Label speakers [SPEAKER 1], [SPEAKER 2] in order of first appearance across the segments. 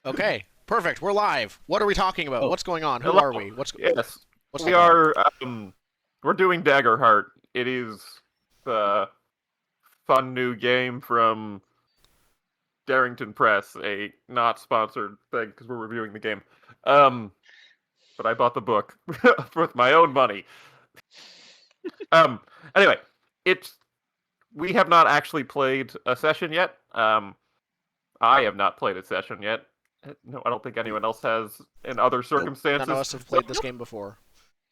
[SPEAKER 1] Okay, perfect. We're live. What are we talking about?
[SPEAKER 2] Oh,
[SPEAKER 1] What's going on? Who
[SPEAKER 3] Hello.
[SPEAKER 1] are we? What's
[SPEAKER 3] Yes,
[SPEAKER 1] what's
[SPEAKER 3] we
[SPEAKER 1] going on?
[SPEAKER 3] are. We're doing Daggerheart. It is the fun new game from Darrington Press, a not sponsored thing because we're reviewing the game. But I bought the book with my own money. Um, anyway, it's we have not actually played a session yet. I have not played a session yet. No, I don't think anyone else has in other circumstances.
[SPEAKER 1] None of us have played this game before.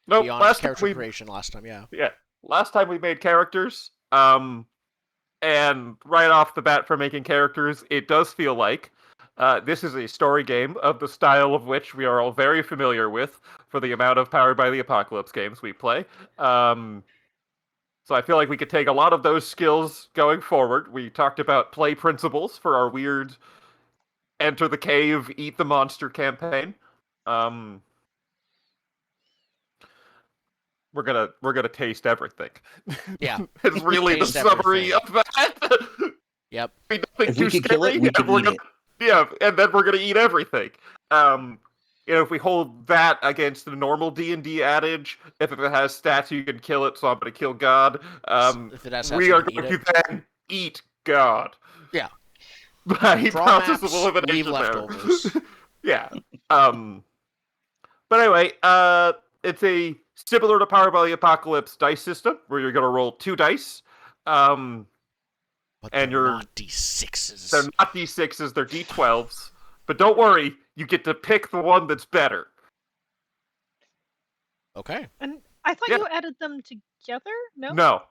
[SPEAKER 3] Nope.
[SPEAKER 1] Beyond character creation last time, yeah.
[SPEAKER 3] Yeah. Last time we made characters. And right off the bat for making characters, it does feel like this is a story game of the style of which we are all very familiar with for the amount of Powered by the Apocalypse games we play. So I feel like we could take a lot of those skills going forward. We talked about play principles for our weird Enter the Cave, Eat the Monster campaign. We're gonna taste everything.
[SPEAKER 1] Yeah.
[SPEAKER 3] It's really the
[SPEAKER 1] Taste
[SPEAKER 3] summary
[SPEAKER 1] everything.
[SPEAKER 3] of that.
[SPEAKER 1] Yep.
[SPEAKER 3] Nothing
[SPEAKER 2] If we
[SPEAKER 3] too
[SPEAKER 2] could kill it,
[SPEAKER 3] scary,
[SPEAKER 2] we could
[SPEAKER 3] and we're
[SPEAKER 2] eat
[SPEAKER 3] gonna,
[SPEAKER 2] it.
[SPEAKER 3] yeah, and then we're gonna eat everything. If we hold that against the normal D&D adage, if it has stats, you can kill it. So I'm gonna kill God.
[SPEAKER 1] If it has stats,
[SPEAKER 3] We
[SPEAKER 1] you
[SPEAKER 3] are
[SPEAKER 1] can eat
[SPEAKER 3] going
[SPEAKER 1] it.
[SPEAKER 3] to then eat God.
[SPEAKER 1] Yeah.
[SPEAKER 3] By
[SPEAKER 1] Draw
[SPEAKER 3] process of
[SPEAKER 1] maps,
[SPEAKER 3] elimination.
[SPEAKER 1] leave
[SPEAKER 3] there.
[SPEAKER 1] leftovers.
[SPEAKER 3] Yeah. But anyway, it's a similar to Power by the Apocalypse dice system where you're gonna roll 2 dice.
[SPEAKER 1] But
[SPEAKER 3] And
[SPEAKER 1] they're
[SPEAKER 3] you're-
[SPEAKER 1] not D6s.
[SPEAKER 3] They're not D6s, they're D12s. But don't worry, you get to pick the one that's better.
[SPEAKER 1] Okay.
[SPEAKER 4] And I thought
[SPEAKER 3] Yeah.
[SPEAKER 4] you added them together? No?
[SPEAKER 3] No.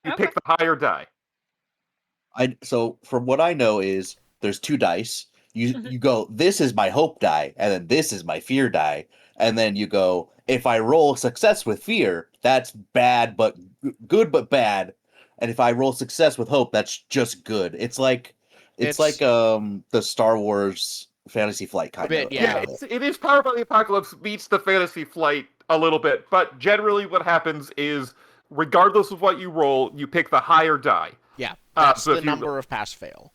[SPEAKER 3] You
[SPEAKER 4] Okay.
[SPEAKER 3] pick the higher die.
[SPEAKER 2] So from what I know is there's 2 dice. You
[SPEAKER 4] Mhm.
[SPEAKER 2] you go, this is my hope die, and then this is my fear die, and then you go, if I roll success with fear, that's bad but good but bad, and if I roll success with hope, that's just good. It's like the Star Wars Fantasy Flight kind
[SPEAKER 1] bit,
[SPEAKER 2] of.
[SPEAKER 1] yeah.
[SPEAKER 3] It is Power by the Apocalypse meets the Fantasy Flight a little bit, but generally what happens is, regardless of what you roll, you pick the higher die.
[SPEAKER 1] Yeah. That's
[SPEAKER 3] so
[SPEAKER 1] the
[SPEAKER 3] if you-
[SPEAKER 1] number of pass-fail.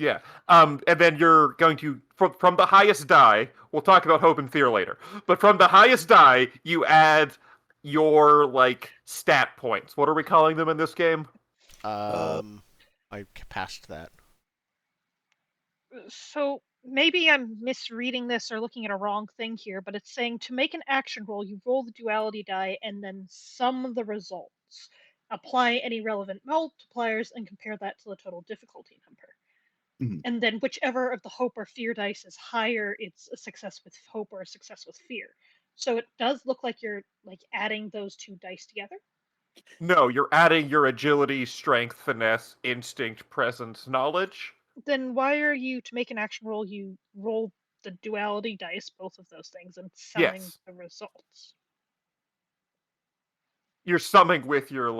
[SPEAKER 3] Yeah. And then you're going to, from the highest die, we'll talk about hope and fear later, but from the highest die, you add your, stat points. What are we calling them in this game?
[SPEAKER 1] I passed that.
[SPEAKER 4] So maybe I'm misreading this or looking at a wrong thing here, but it's saying to make an action roll, you roll the duality die and then sum the results. Apply any relevant multipliers and compare that to the total difficulty number.
[SPEAKER 2] Mhm.
[SPEAKER 4] And then whichever of the hope or fear dice is higher, it's a success with hope or a success with fear. So it does look like you're adding those 2 dice together.
[SPEAKER 3] No, you're adding your agility, strength, finesse, instinct, presence, knowledge.
[SPEAKER 4] Then why are you, to make an action roll, you roll the duality dice, both of those things, and summing
[SPEAKER 3] Yes.
[SPEAKER 4] the results?
[SPEAKER 3] You're summing with your,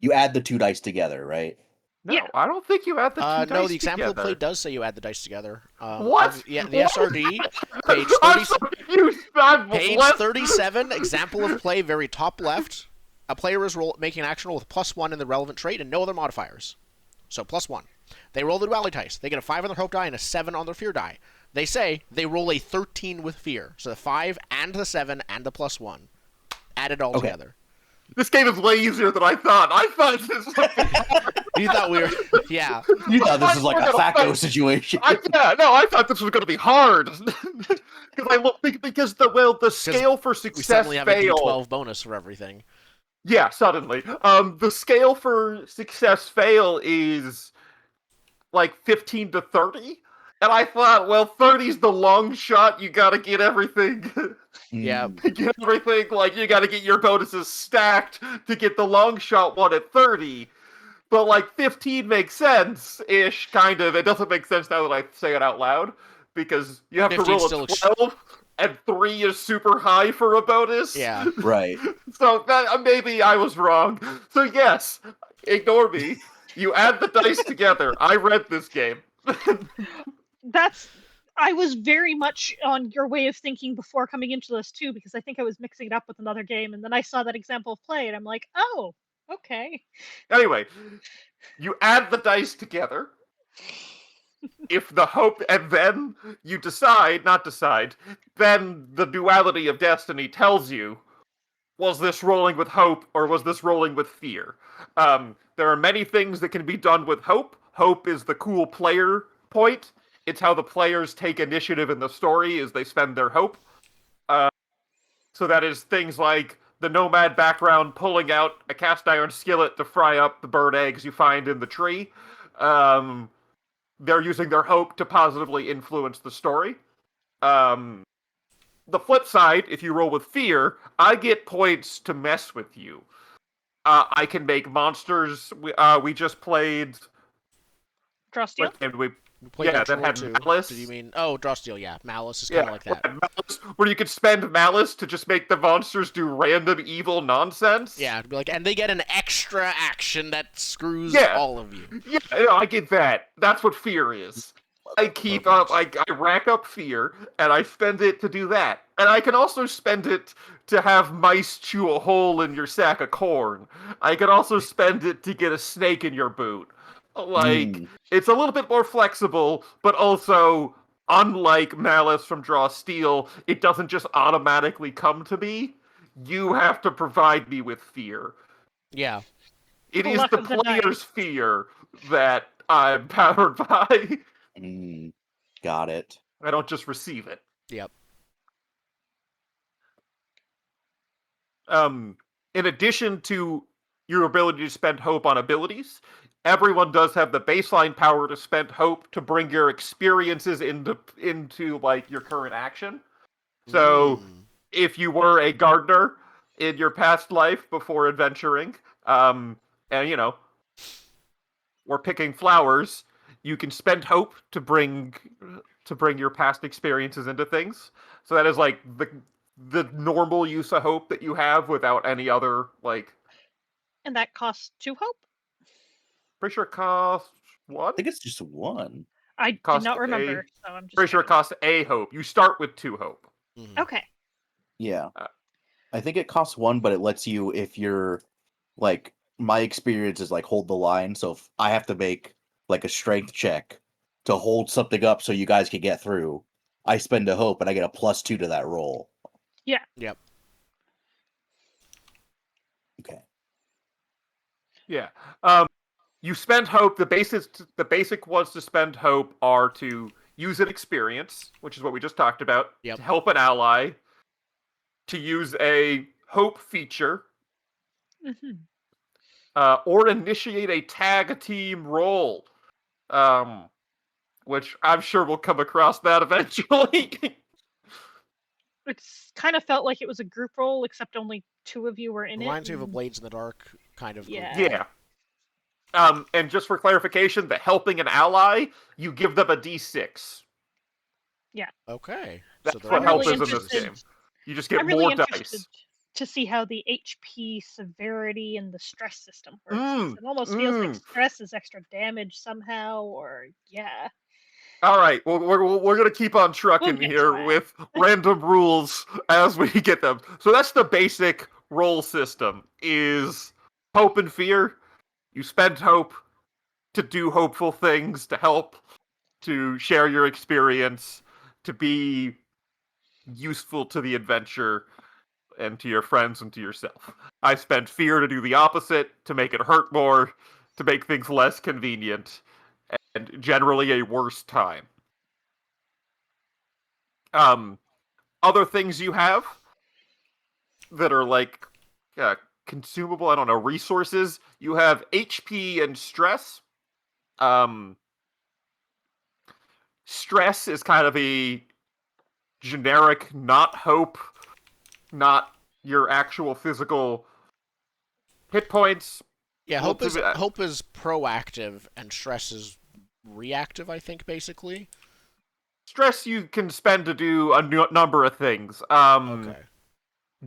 [SPEAKER 2] You add the 2 dice together, right?
[SPEAKER 3] No,
[SPEAKER 4] Yeah.
[SPEAKER 3] I don't think you add the 2 dice
[SPEAKER 1] No, the example
[SPEAKER 3] together.
[SPEAKER 1] of play does say you add the dice together.
[SPEAKER 3] What?
[SPEAKER 1] Yeah, the
[SPEAKER 3] What?
[SPEAKER 1] SRD, page
[SPEAKER 3] I'm
[SPEAKER 1] 30,
[SPEAKER 3] so confused. I'm
[SPEAKER 1] page
[SPEAKER 3] left-
[SPEAKER 1] 37, example of play, very top left. A player is making an action roll with +1 in the relevant trait and no other modifiers. So +1. They roll the duality dice. They get a 5 on their hope die and a 7 on their fear die. They say they roll a 13 with fear. So the 5 and the 7 and the +1. Add it all
[SPEAKER 2] Okay.
[SPEAKER 1] together.
[SPEAKER 3] This game is way easier than I thought. I thought this was
[SPEAKER 1] You thought we were... Yeah.
[SPEAKER 2] You thought this was like a
[SPEAKER 3] We're gonna
[SPEAKER 2] facto
[SPEAKER 3] fight.
[SPEAKER 2] situation.
[SPEAKER 3] I thought this was going to be hard. Because the scale for
[SPEAKER 1] We
[SPEAKER 3] success
[SPEAKER 1] suddenly have a
[SPEAKER 3] fail.
[SPEAKER 1] D12 bonus for everything.
[SPEAKER 3] Yeah, suddenly. The scale for success fail is 15 to 30. And I thought, well, 30's the long shot. You got to get everything.
[SPEAKER 1] Yeah.
[SPEAKER 3] Get everything. You got to get your bonuses stacked to get the long shot one at 30. But 15 makes sense ish, kind of. It doesn't make sense now that I say it out loud, because you have to
[SPEAKER 1] 15
[SPEAKER 3] roll
[SPEAKER 1] still
[SPEAKER 3] a 12, and 3 is super high for a bonus.
[SPEAKER 1] Yeah.
[SPEAKER 2] Right.
[SPEAKER 3] So that maybe I was wrong. So yes, ignore me. You add the dice together. I read this game.
[SPEAKER 4] I was very much on your way of thinking before coming into this too, because I think I was mixing it up with another game, and then I saw that example of play, and I'm like, oh, okay.
[SPEAKER 3] Anyway, you add the dice together, if the hope, and then you then the duality of destiny tells you, was this rolling with hope or was this rolling with fear? There are many things that can be done with hope. Hope is the cool player point. It's how the players take initiative in the story as they spend their hope. So that is things like the nomad background pulling out a cast iron skillet to fry up the bird eggs you find in the tree. They're using their hope to positively influence the story. The flip side, if you roll with fear, I get points to mess with you. I can make monsters. We just played.
[SPEAKER 4] Draw steel.
[SPEAKER 3] What game did we?
[SPEAKER 1] We played
[SPEAKER 3] Yeah,
[SPEAKER 1] Natural
[SPEAKER 3] that had
[SPEAKER 1] too.
[SPEAKER 3] Malice.
[SPEAKER 1] Did you mean? Oh, Draw Steel. Yeah, Malice is kind of like that.
[SPEAKER 3] Malice, where you could spend Malice to just make the monsters do random evil nonsense.
[SPEAKER 1] Yeah, it'd be like, and they get an extra action that screws all of you.
[SPEAKER 3] Yeah, I get that. That's what fear is. I rack up fear, and I spend it to do that. And I can also spend it to have mice chew a hole in your sack of corn. I can also spend it to get a snake in your boot. It's a little bit more flexible, but also, unlike Malice from Draw Steel, it doesn't just automatically come to me. You have to provide me with fear.
[SPEAKER 1] Yeah.
[SPEAKER 3] It is the player's fear that I'm powered by.
[SPEAKER 2] Got it.
[SPEAKER 3] I don't just receive it.
[SPEAKER 1] Yep.
[SPEAKER 3] In addition to your ability to spend hope on abilities, everyone does have the baseline power to spend hope to bring your experiences into like your current action. So, if you were a gardener in your past life before adventuring, and we're picking flowers, you can spend hope to bring your past experiences into things. So that is like the normal use of hope that you have without any other like.
[SPEAKER 4] And that costs 2 hope?
[SPEAKER 3] Pretty sure it costs 1?
[SPEAKER 2] I think it's just 1.
[SPEAKER 4] I did not remember, so I'm just
[SPEAKER 3] pretty sure it costs a hope. You start with 2 hope.
[SPEAKER 4] Okay.
[SPEAKER 2] Yeah. I think it costs 1, but it lets you, if you're like, my experience is like hold the line. So if I have to make like a strength check to hold something up so you guys can get through, I spend a hope and I get a +2 to that roll.
[SPEAKER 4] Yeah.
[SPEAKER 1] Yep.
[SPEAKER 2] Okay.
[SPEAKER 3] Yeah. You spend hope. The basic ones to spend hope are to use an experience, which is what we just talked about, to help an ally, to use a hope feature, or initiate a tag team roll, which I'm sure we'll come across that eventually.
[SPEAKER 4] It's kind of felt like it was a group roll, except only 2 of you were in it.
[SPEAKER 1] Reminds me of a Blades in the Dark kind of.
[SPEAKER 4] Yeah.
[SPEAKER 3] And just for clarification, the helping an ally, you give them a D6.
[SPEAKER 4] Yeah.
[SPEAKER 1] Okay.
[SPEAKER 3] That's what help is in this game. You just get more dice.
[SPEAKER 4] To see how the HP severity and the stress system works. It almost feels like stress is extra damage somehow, or yeah.
[SPEAKER 3] All right, well, we're gonna keep on trucking here with random rules as we get them. So that's the basic roll system: is hope and fear. You spend hope to do hopeful things, to help, to share your experience, to be useful to the adventure, and to your friends and to yourself. I spend fear to do the opposite, to make it hurt more, to make things less convenient, and generally a worse time. Other things you have that are like consumable, I don't know, resources. You have HP and stress. Stress is kind of a generic, not hope, not your actual physical hit points.
[SPEAKER 1] Yeah, hope is proactive and stress is reactive, I think, basically.
[SPEAKER 3] Stress you can spend to do a number of things.
[SPEAKER 1] Okay.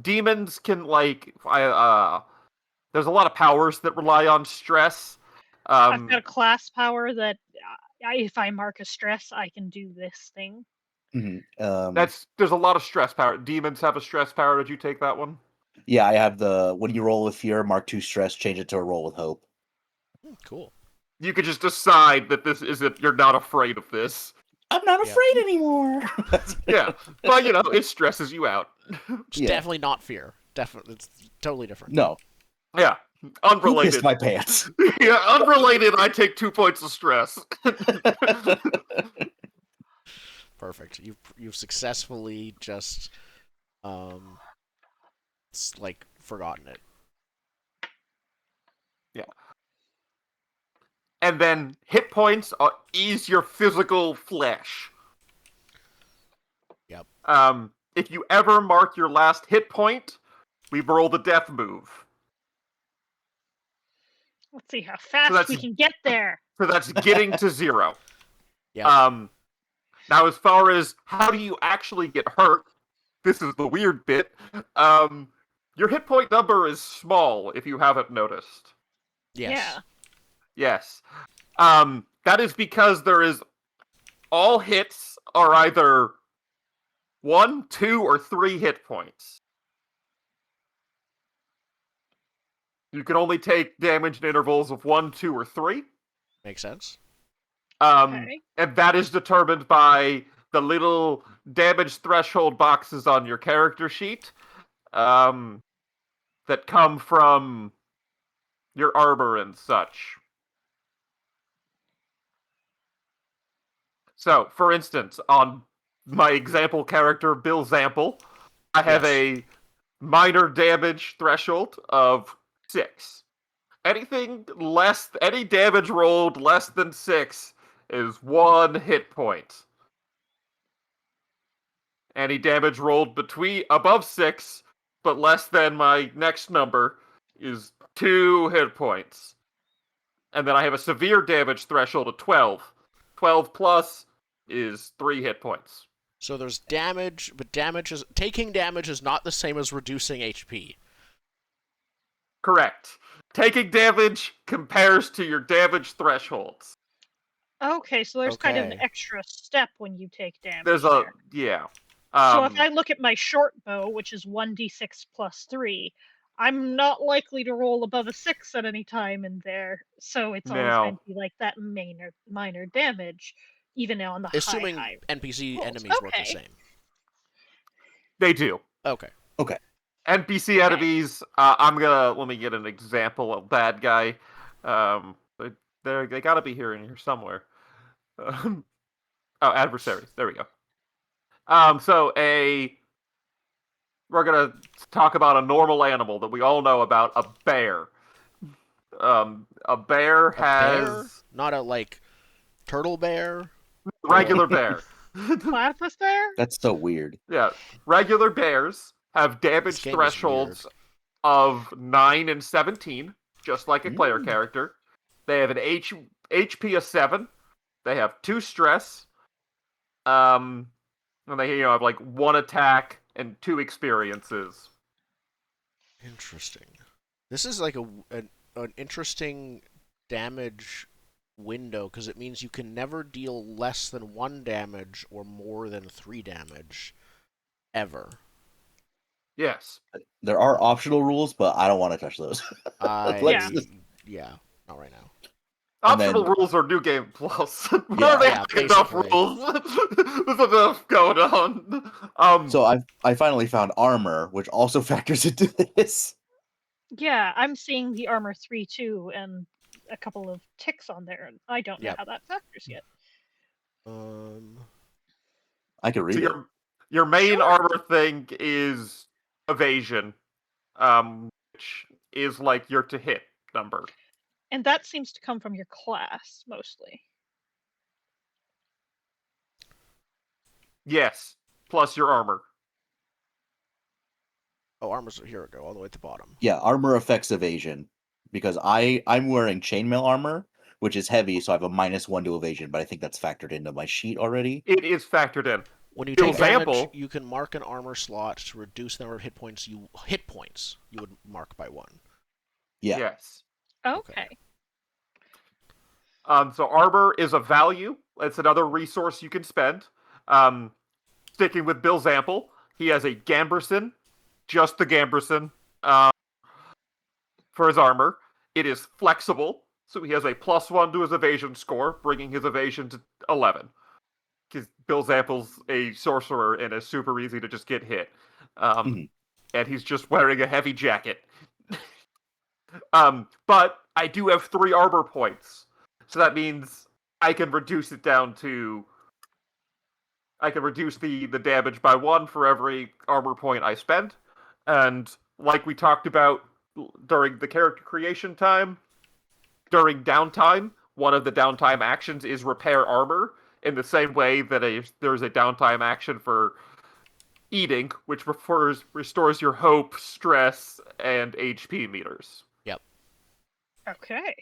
[SPEAKER 3] Demons can, like, there's a lot of powers that rely on stress.
[SPEAKER 4] I've got a class power that if I mark a stress, I can do this thing.
[SPEAKER 3] There's a lot of stress power. Demons have a stress power. Did you take that one?
[SPEAKER 2] Yeah, I have when you roll with fear, mark 2 stress, change it to a roll with hope.
[SPEAKER 1] Cool.
[SPEAKER 3] You could just decide that this isn't. You're not afraid of this.
[SPEAKER 2] I'm not
[SPEAKER 1] Yeah.
[SPEAKER 2] afraid anymore.
[SPEAKER 3] Yeah, but it stresses you out.
[SPEAKER 1] It's
[SPEAKER 2] Yeah.
[SPEAKER 1] definitely not fear. Definitely, it's totally different.
[SPEAKER 2] No.
[SPEAKER 3] Yeah,
[SPEAKER 2] Who pissed
[SPEAKER 3] unrelated.
[SPEAKER 2] my pants?
[SPEAKER 3] Yeah, unrelated. I take 2 points of stress.
[SPEAKER 1] Perfect. You've successfully just forgotten it.
[SPEAKER 3] Yeah. And then hit points ease your physical flesh.
[SPEAKER 1] Yep.
[SPEAKER 3] If you ever mark your last hit point, we roll the death move.
[SPEAKER 4] Let's see how fast
[SPEAKER 3] that's-
[SPEAKER 4] we can get there.
[SPEAKER 3] So that's getting to 0.
[SPEAKER 1] Yeah.
[SPEAKER 3] Now, as far as how do you actually get hurt, this is the weird bit. Your hit point number is small, if you haven't noticed.
[SPEAKER 1] Yes.
[SPEAKER 4] Yeah.
[SPEAKER 3] Yes. That is because all hits are either 1, 2, or 3 hit points. You can only take damage in intervals of 1, 2, or 3.
[SPEAKER 1] Makes sense.
[SPEAKER 4] Okay.
[SPEAKER 3] And that is determined by the little damage threshold boxes on your character sheet that come from your armor and such. So, for instance, on my example character, Bill Zample, I have a minor damage threshold of 6. Any damage rolled less than 6 is 1 hit point. Any damage rolled above 6, but less than my next number, is 2 hit points. And then I have a severe damage threshold of 12. 12 plus is 3 hit points.
[SPEAKER 1] So there's damage, but taking damage is not the same as reducing HP.
[SPEAKER 3] Correct. Taking damage compares to your damage thresholds.
[SPEAKER 4] Okay, so there's kind of an
[SPEAKER 1] Okay.
[SPEAKER 4] extra step when you take damage.
[SPEAKER 3] There's
[SPEAKER 4] there. So if I look at my short bow, which is 1d6 plus 3, I'm not likely to roll above a 6 at any time in there. So it's always
[SPEAKER 3] No.
[SPEAKER 4] going to be like that minor damage, even on the
[SPEAKER 1] Assuming
[SPEAKER 4] high.
[SPEAKER 1] NPC
[SPEAKER 4] rolls.
[SPEAKER 1] enemies work the
[SPEAKER 4] Okay.
[SPEAKER 1] same.
[SPEAKER 3] They do.
[SPEAKER 1] Okay.
[SPEAKER 3] NPC
[SPEAKER 4] Okay.
[SPEAKER 3] enemies, let me get an example of bad guy. They gotta be here in here somewhere. Adversaries. There we go. We're gonna talk about a normal animal that we all know about, a bear. A bear has...
[SPEAKER 1] Bear? Not a, turtle bear?
[SPEAKER 3] Regular bear.
[SPEAKER 4] Platypus bear?
[SPEAKER 2] That's so weird.
[SPEAKER 3] Yeah, regular bears have damage
[SPEAKER 1] game is
[SPEAKER 3] thresholds of 9 and 17, just like a player
[SPEAKER 2] Mm.
[SPEAKER 3] character. They have an HP of 7. They have 2 stress. And they have 1 attack and 2 experiences.
[SPEAKER 1] Interesting. This is like an interesting damage window because it means you can never deal less than 1 damage or more than 3 damage ever.
[SPEAKER 3] Yes.
[SPEAKER 2] There are optional rules, but I don't want to touch those.
[SPEAKER 1] Yeah, not right now.
[SPEAKER 2] And
[SPEAKER 3] Optional
[SPEAKER 2] then-
[SPEAKER 3] rules are New Game Plus.
[SPEAKER 2] Yeah,
[SPEAKER 3] They
[SPEAKER 1] yeah,
[SPEAKER 3] have enough
[SPEAKER 1] basically.
[SPEAKER 3] rules. There's enough going on.
[SPEAKER 2] So I finally found armor, which also factors into this.
[SPEAKER 4] Yeah, I'm seeing the armor 3 too, and a couple of ticks on there, and I don't know
[SPEAKER 1] Yep.
[SPEAKER 4] how that factors yet.
[SPEAKER 2] I can read
[SPEAKER 3] So
[SPEAKER 2] it.
[SPEAKER 3] your main
[SPEAKER 4] Sure.
[SPEAKER 3] armor thing is evasion, which is your to hit number.
[SPEAKER 4] And that seems to come from your class, mostly.
[SPEAKER 3] Yes, plus your armor.
[SPEAKER 1] Oh, armors, here we go, all the way at the bottom.
[SPEAKER 2] Yeah, armor affects evasion because I'm wearing chainmail armor, which is heavy, so I have a -1 to evasion. But I think that's factored into my sheet already.
[SPEAKER 3] It is factored in.
[SPEAKER 1] When you
[SPEAKER 3] For
[SPEAKER 1] take damage,
[SPEAKER 3] example-
[SPEAKER 1] you can mark an armor slot to reduce the number of hit points you would mark by 1.
[SPEAKER 2] Yeah.
[SPEAKER 3] Yes.
[SPEAKER 4] Okay.
[SPEAKER 3] So armor is a value. It's another resource you can spend. Sticking with Bill Zample, he has a gamberson, just the gamberson, for his armor. It is flexible, So he has a +1 to his evasion score, bringing his evasion to 11. Because Bill Zappel's a sorcerer and is super easy to just get hit.
[SPEAKER 2] Mhm.
[SPEAKER 3] And he's just wearing a heavy jacket. But I do have 3 armor points. So that means I can reduce it down to... I can reduce the damage by 1 for every armor point I spend. And like we talked about during the character creation time, during downtime, one of the downtime actions is repair armor, in the same way that there's a downtime action for eating, which restores your hope, stress, and HP meters.
[SPEAKER 1] Yep.
[SPEAKER 4] Okay.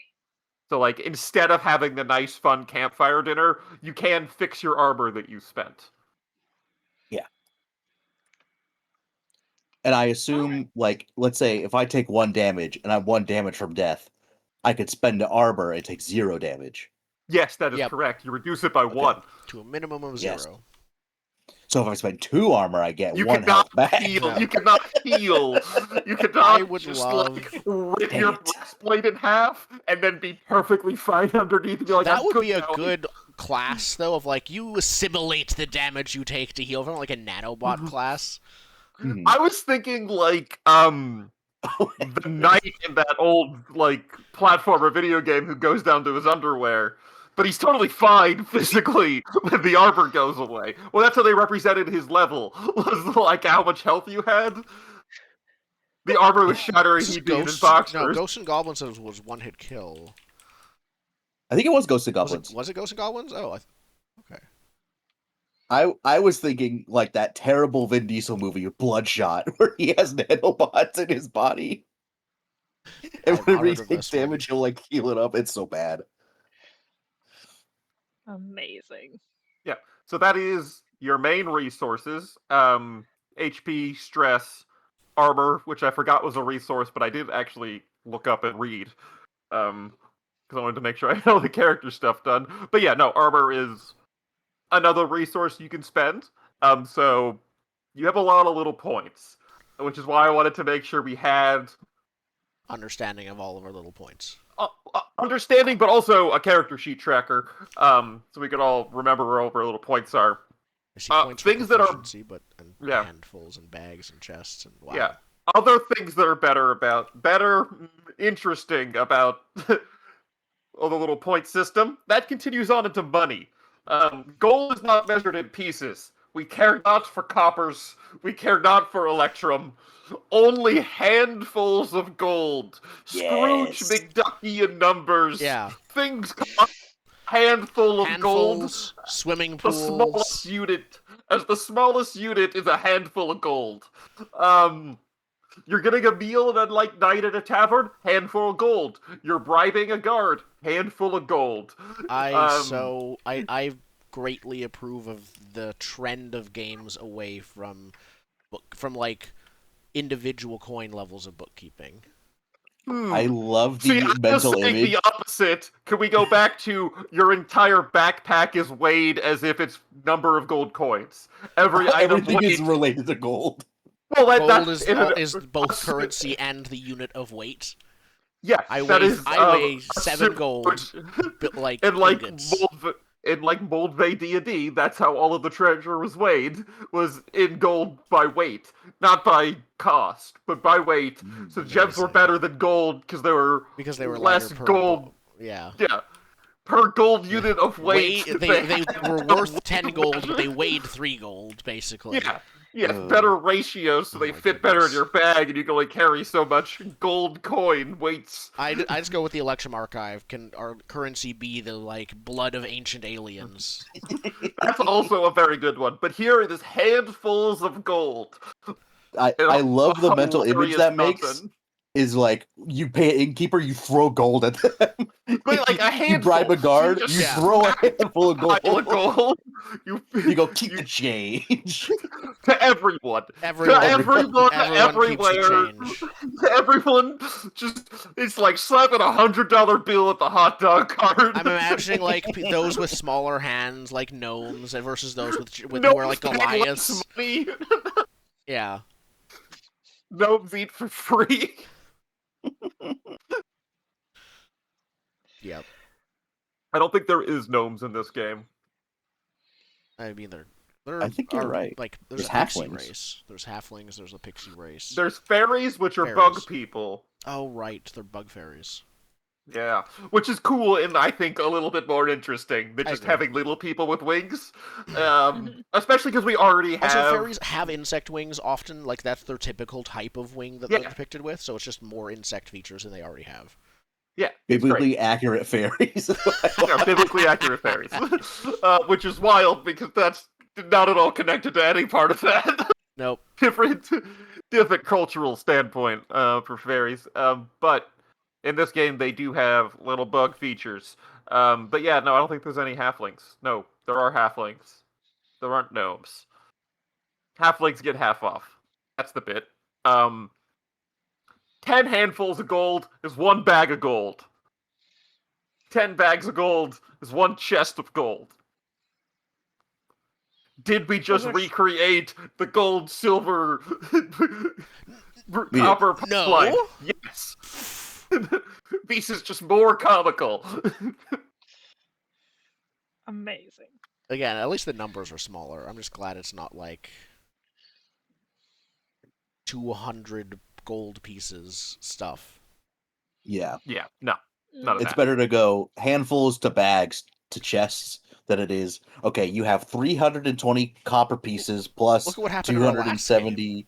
[SPEAKER 3] So, like, instead of having the nice, fun campfire dinner, you can fix your armor that you spent.
[SPEAKER 2] Yeah. And I assume, like, let's say if I take 1 damage and I'm 1 damage from death, I could spend the armor and take 0 damage.
[SPEAKER 3] Yes, that is
[SPEAKER 1] Yep.
[SPEAKER 3] correct. You reduce it by
[SPEAKER 2] Okay.
[SPEAKER 3] 1.
[SPEAKER 1] To a minimum of
[SPEAKER 2] Yes.
[SPEAKER 1] 0.
[SPEAKER 2] So if I spend 2 armor, I get
[SPEAKER 3] You
[SPEAKER 2] 1
[SPEAKER 3] cannot
[SPEAKER 2] health back.
[SPEAKER 3] heal.
[SPEAKER 1] No.
[SPEAKER 3] You cannot heal. You cannot
[SPEAKER 1] I would
[SPEAKER 3] just
[SPEAKER 1] love-
[SPEAKER 3] like rip
[SPEAKER 2] Dang
[SPEAKER 3] your
[SPEAKER 2] it.
[SPEAKER 3] breastplate in half and then be perfectly fine underneath and be like,
[SPEAKER 1] That
[SPEAKER 3] I'm
[SPEAKER 1] would
[SPEAKER 3] good
[SPEAKER 1] be a
[SPEAKER 3] now.
[SPEAKER 1] good class, though, of like, you assimilate the damage you take to heal from, like a nanobot class.
[SPEAKER 2] Mhm.
[SPEAKER 3] I was thinking like the knight in that old like platformer video game who goes down to his underwear, but he's totally fine physically when the armor goes away. Well, that's how they represented his level, was like how much health you had. The armor was shattering, he'd be in his boxers.
[SPEAKER 1] Ghosts and Goblins was one-hit kill.
[SPEAKER 2] I think it was Ghosts and Goblins.
[SPEAKER 1] Was it Ghosts and Goblins? Oh, okay.
[SPEAKER 2] I was thinking like that terrible Vin Diesel movie, Bloodshot, where he has nanobots in his body. And
[SPEAKER 1] I've not
[SPEAKER 2] whenever he
[SPEAKER 1] heard of
[SPEAKER 2] takes
[SPEAKER 1] this one.
[SPEAKER 2] damage, he'll like heal it up. It's so bad.
[SPEAKER 4] Amazing.
[SPEAKER 3] Yeah, so that is your main resources. HP, stress, armor, which I forgot was a resource, but I did actually look up and read. Because I wanted to make sure I had all the character stuff done. But yeah, no, armor is another resource you can spend. So you have a lot of little points, which is why I wanted to make sure we had
[SPEAKER 1] Understanding of all of our little points.
[SPEAKER 3] understanding, but also a character sheet tracker, so we could all remember where all our little points are.
[SPEAKER 1] I see points for
[SPEAKER 3] things that are-
[SPEAKER 1] proficiency, but and
[SPEAKER 3] Yeah.
[SPEAKER 1] handfuls and bags and chests and wow.
[SPEAKER 3] Yeah. Other things that are interesting about all the little point system, that continues on into money. Gold is not measured in pieces. We care not for coppers. We care not for electrum. Only handfuls of gold. Scrooge
[SPEAKER 2] Yes.
[SPEAKER 3] McDuckian numbers.
[SPEAKER 1] Yeah.
[SPEAKER 3] Things cost a handful of gold.
[SPEAKER 1] Handfuls, swimming
[SPEAKER 3] The
[SPEAKER 1] pools.
[SPEAKER 3] smallest unit, as the smallest unit is a handful of gold. You're getting a meal at like night at a tavern, handful of gold. You're bribing a guard, handful of gold.
[SPEAKER 1] I greatly approve of the trend of games away from like individual coin levels of bookkeeping.
[SPEAKER 2] I love the
[SPEAKER 3] See, I'm just
[SPEAKER 2] mental
[SPEAKER 3] saying
[SPEAKER 2] image.
[SPEAKER 3] the opposite. Can we go back to your entire backpack is weighed as if it's number of gold coins? Every item
[SPEAKER 2] Everything is
[SPEAKER 3] weighed.
[SPEAKER 2] related to gold.
[SPEAKER 3] Well,
[SPEAKER 1] Gold
[SPEAKER 3] that's
[SPEAKER 1] is both currency and the unit of weight.
[SPEAKER 3] Yeah,
[SPEAKER 1] I
[SPEAKER 3] that
[SPEAKER 1] weigh
[SPEAKER 3] is,
[SPEAKER 1] I weigh
[SPEAKER 3] a
[SPEAKER 1] 7
[SPEAKER 3] super-
[SPEAKER 1] gold, like
[SPEAKER 3] in like
[SPEAKER 1] ingots.
[SPEAKER 3] Moldvay D&D, that's how all of the treasure was weighed, was in gold by weight, not by cost, but by weight. So gems were
[SPEAKER 1] Amazing.
[SPEAKER 3] better than gold because they were less
[SPEAKER 1] lighter per
[SPEAKER 3] gold.
[SPEAKER 1] Yeah.
[SPEAKER 3] Yeah, per gold unit of weight.
[SPEAKER 1] They were worth 10 gold, but they weighed 3 gold, basically.
[SPEAKER 3] Yeah, better ratios, so they
[SPEAKER 1] my
[SPEAKER 3] fit better in
[SPEAKER 1] goodness.
[SPEAKER 3] your bag, and you can only carry so much gold coin weights.
[SPEAKER 1] I just go with the Electrum Archive. Can our currency be the like blood of ancient aliens?
[SPEAKER 3] That's also a very good one. But here it is handfuls of gold.
[SPEAKER 2] I love the mental image
[SPEAKER 3] Hilarious
[SPEAKER 2] that makes.
[SPEAKER 3] nothing.
[SPEAKER 2] Is like you pay an innkeeper, you throw gold at them.
[SPEAKER 3] But like a
[SPEAKER 2] You
[SPEAKER 3] handful.
[SPEAKER 2] bribe a guard,
[SPEAKER 3] just
[SPEAKER 2] you
[SPEAKER 1] Yeah.
[SPEAKER 2] throw a handful of gold.
[SPEAKER 3] pile of gold.
[SPEAKER 2] You go keep the change.
[SPEAKER 3] To everyone.
[SPEAKER 1] Everyone,
[SPEAKER 3] To everyone,
[SPEAKER 1] everyone keeps
[SPEAKER 3] everywhere.
[SPEAKER 1] the change.
[SPEAKER 3] To everyone, just it's like slapping $100 bill at the hot dog cart.
[SPEAKER 1] I'm imagining like those with smaller hands, like gnomes, versus those with
[SPEAKER 3] No
[SPEAKER 1] more like Goliaths.
[SPEAKER 3] money.
[SPEAKER 1] Yeah.
[SPEAKER 3] Gnomes eat for free.
[SPEAKER 1] Yep.
[SPEAKER 3] I don't think there is gnomes in this game.
[SPEAKER 1] I mean, there
[SPEAKER 2] I think you're
[SPEAKER 1] are,
[SPEAKER 2] right.
[SPEAKER 1] like, there's
[SPEAKER 2] There's
[SPEAKER 1] a pixie
[SPEAKER 2] halflings.
[SPEAKER 1] race. There's halflings. There's a pixie race.
[SPEAKER 3] There's fairies, which are
[SPEAKER 1] Fairies.
[SPEAKER 3] bug people.
[SPEAKER 1] Oh, right. They're bug fairies.
[SPEAKER 3] Yeah, which is cool and I think a little bit more interesting than
[SPEAKER 1] I
[SPEAKER 3] just
[SPEAKER 1] agree.
[SPEAKER 3] having little people with wings. Especially because we already have.
[SPEAKER 1] Also, fairies have insect wings often. Like, that's their typical type of wing that they're
[SPEAKER 3] Yeah.
[SPEAKER 1] depicted with, so it's just more insect features than they already have.
[SPEAKER 3] Yeah, it's great.
[SPEAKER 2] Biblically accurate fairies.
[SPEAKER 3] Yeah, biblically accurate fairies, which is wild because that's not at all connected to any part of that.
[SPEAKER 1] Nope.
[SPEAKER 3] different cultural standpoint for fairies. But in this game, they do have little bug features. But yeah, no, I don't think there's any halflings. No, there are halflings. There aren't gnomes. Halflings get half off. That's the bit. 10 handfuls of gold is 1 bag of gold. 10 bags of gold is 1 chest of gold. Did we just recreate the gold, silver, copper pipeline?
[SPEAKER 1] No.
[SPEAKER 3] Yes. This is just more comical.
[SPEAKER 4] Amazing.
[SPEAKER 1] Again, at least the numbers are smaller. I'm just glad it's not like 200 gold pieces stuff.
[SPEAKER 2] Yeah.
[SPEAKER 3] Yeah, no. None of
[SPEAKER 2] It's
[SPEAKER 3] that.
[SPEAKER 2] better to go handfuls to bags to chests than it is. Okay, you have 320 copper pieces plus
[SPEAKER 1] Look at what happened in our last
[SPEAKER 2] 270.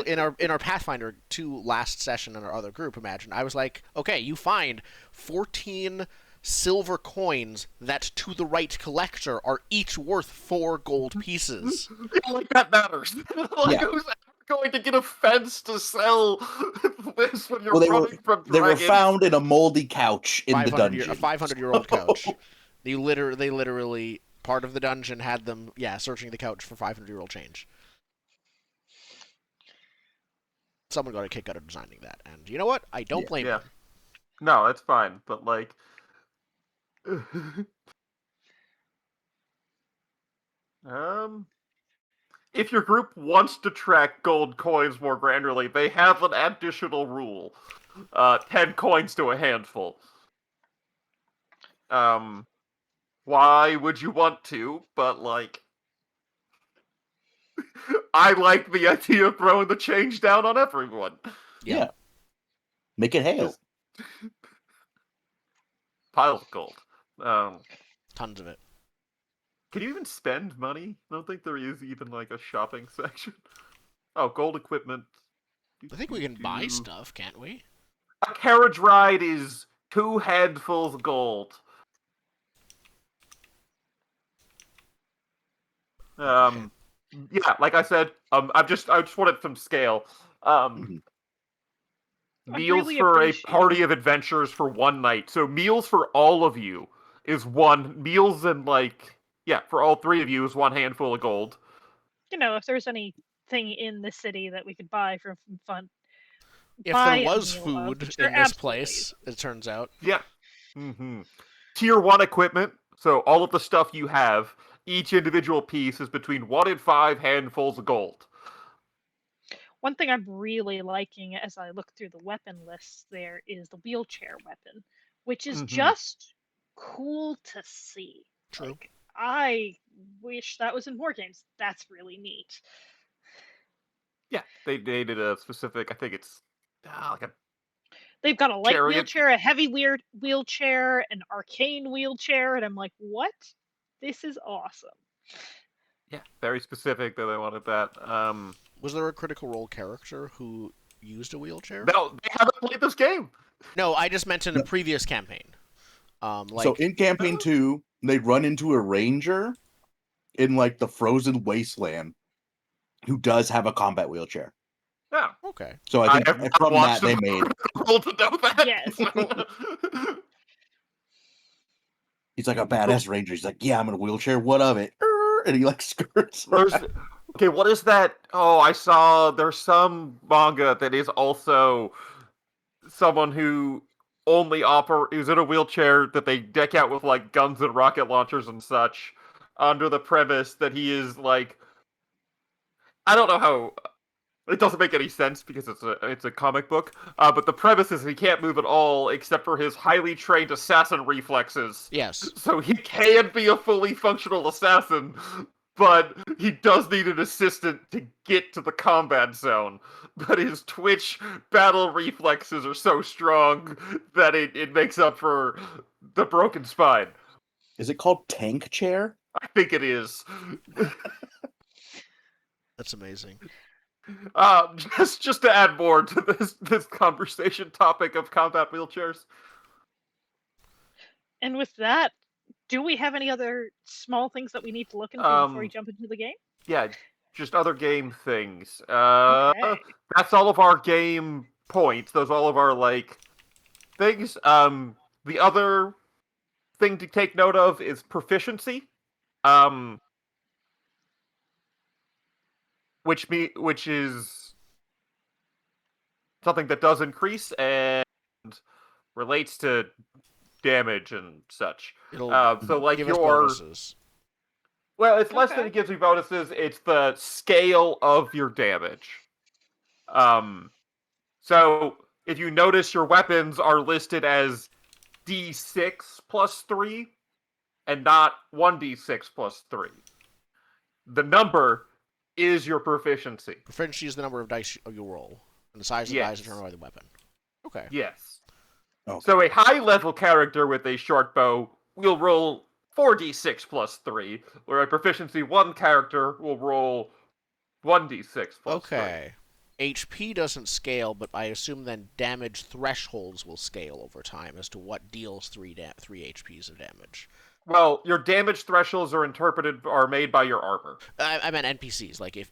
[SPEAKER 1] in our Pathfinder 2 last session in our other group, imagine, I was like, okay, you find 14 silver coins that to the right collector are each worth 4 gold pieces.
[SPEAKER 3] Like that matters. Like,
[SPEAKER 2] Yeah.
[SPEAKER 3] who's ever going to get a fence to sell this when you're
[SPEAKER 2] Well,
[SPEAKER 3] running from
[SPEAKER 2] they were
[SPEAKER 3] dragons?
[SPEAKER 2] found in a moldy couch in the
[SPEAKER 1] 500
[SPEAKER 2] dungeon.
[SPEAKER 1] a 500-year-old couch. They literally, part of the dungeon had them, searching the couch for 500-year-old change. Someone got a kick out of designing that, and you know what? I don't blame them.
[SPEAKER 3] No, it's fine, but like... If your group wants to track gold coins more granularly, they have an additional rule. 10 coins to a handful. Why would you want to? But, like... I like the idea of throwing the change down on everyone.
[SPEAKER 2] Yeah. Make it hail.
[SPEAKER 3] Piles of gold.
[SPEAKER 1] Tons of it.
[SPEAKER 3] Can you even spend money? I don't think there is even, like, a shopping section. Oh, gold equipment.
[SPEAKER 1] I think we can buy stuff, can't we?
[SPEAKER 3] A carriage ride is 2 handfuls of gold. Yeah, like I said, I just wanted some scale. Meals
[SPEAKER 4] really
[SPEAKER 3] for a
[SPEAKER 4] appreciate
[SPEAKER 3] party of adventurers for 1 night. So meals for all of you is 1. Meals and for all 3 of you is 1 handful of gold.
[SPEAKER 4] You know, if there's anything in the city that we could buy for fun.
[SPEAKER 1] If
[SPEAKER 4] buy
[SPEAKER 1] there
[SPEAKER 4] a
[SPEAKER 1] was
[SPEAKER 4] meal
[SPEAKER 1] food
[SPEAKER 4] of,
[SPEAKER 1] in
[SPEAKER 4] there
[SPEAKER 1] this
[SPEAKER 4] absolutely
[SPEAKER 1] place, it turns out.
[SPEAKER 3] Yeah. Tier 1 equipment, so all of the stuff you have, each individual piece is between 1 and 5 handfuls of gold.
[SPEAKER 4] One thing I'm really liking as I look through the weapon lists there is the wheelchair weapon, which is just cool to see.
[SPEAKER 1] True.
[SPEAKER 4] Like, I wish that was in more games. That's really neat.
[SPEAKER 3] Yeah, they did a specific, I think it's like a...
[SPEAKER 4] They've got a light
[SPEAKER 3] chariot.
[SPEAKER 4] wheelchair, a heavy wheelchair, an arcane wheelchair, and I'm like, what? This is awesome.
[SPEAKER 3] Yeah, very specific that they wanted that.
[SPEAKER 1] Was there a Critical Role character who used a wheelchair?
[SPEAKER 3] No, they haven't played this game.
[SPEAKER 1] No, I just meant in a previous campaign.
[SPEAKER 2] So in campaign 2, they run into a ranger in like the frozen wasteland who does have a combat wheelchair.
[SPEAKER 3] Yeah.
[SPEAKER 1] Okay.
[SPEAKER 2] So I think from that they made.
[SPEAKER 3] Roll to know that.
[SPEAKER 4] Yes.
[SPEAKER 2] He's like a badass ranger. He's like, yeah, I'm in a wheelchair. What of it? And he like skirts.
[SPEAKER 3] Okay, what is that? Oh, I saw there's some manga that is also someone who only who's in a wheelchair that they deck out with like guns and rocket launchers and such, under the premise that he is like, I don't know how It doesn't make any sense because it's a comic book. But the premise is he can't move at all except for his highly trained assassin reflexes.
[SPEAKER 1] Yes.
[SPEAKER 3] So he can be a fully functional assassin, but he does need an assistant to get to the combat zone. But his twitch battle reflexes are so strong that it makes up for the broken spine.
[SPEAKER 2] Is it called Tank Chair?
[SPEAKER 3] I think it is.
[SPEAKER 1] That's amazing.
[SPEAKER 3] Just to add more to this conversation topic of combat wheelchairs.
[SPEAKER 4] And with that, do we have any other small things that we need to look into before we jump into the game?
[SPEAKER 3] Yeah, just other game things.
[SPEAKER 4] Okay.
[SPEAKER 3] That's all of our game points. Those are all of our things. The other thing to take note of is proficiency. Which is something that does increase and relates to damage and such.
[SPEAKER 1] It'll
[SPEAKER 3] So like
[SPEAKER 1] give us
[SPEAKER 3] your
[SPEAKER 1] bonuses.
[SPEAKER 3] well, it's less
[SPEAKER 4] Okay.
[SPEAKER 3] than it gives you bonuses. It's the scale of your damage. So if you notice, your weapons are listed as D6 plus 3 and not 1d6 plus 3. The number is your proficiency.
[SPEAKER 1] Proficiency is the number of dice you roll, and the size of the dice determined by the weapon. Okay.
[SPEAKER 3] Yes.
[SPEAKER 2] Okay.
[SPEAKER 3] So a high-level character with a short bow will roll 4d6 plus 3, where a proficiency 1 character will roll 1d6 plus 3.
[SPEAKER 1] Okay. HP doesn't scale, but I assume then damage thresholds will scale over time as to what deals 3 HPs of damage.
[SPEAKER 3] Well, your damage thresholds are made by your armor.
[SPEAKER 1] I meant NPCs. Like if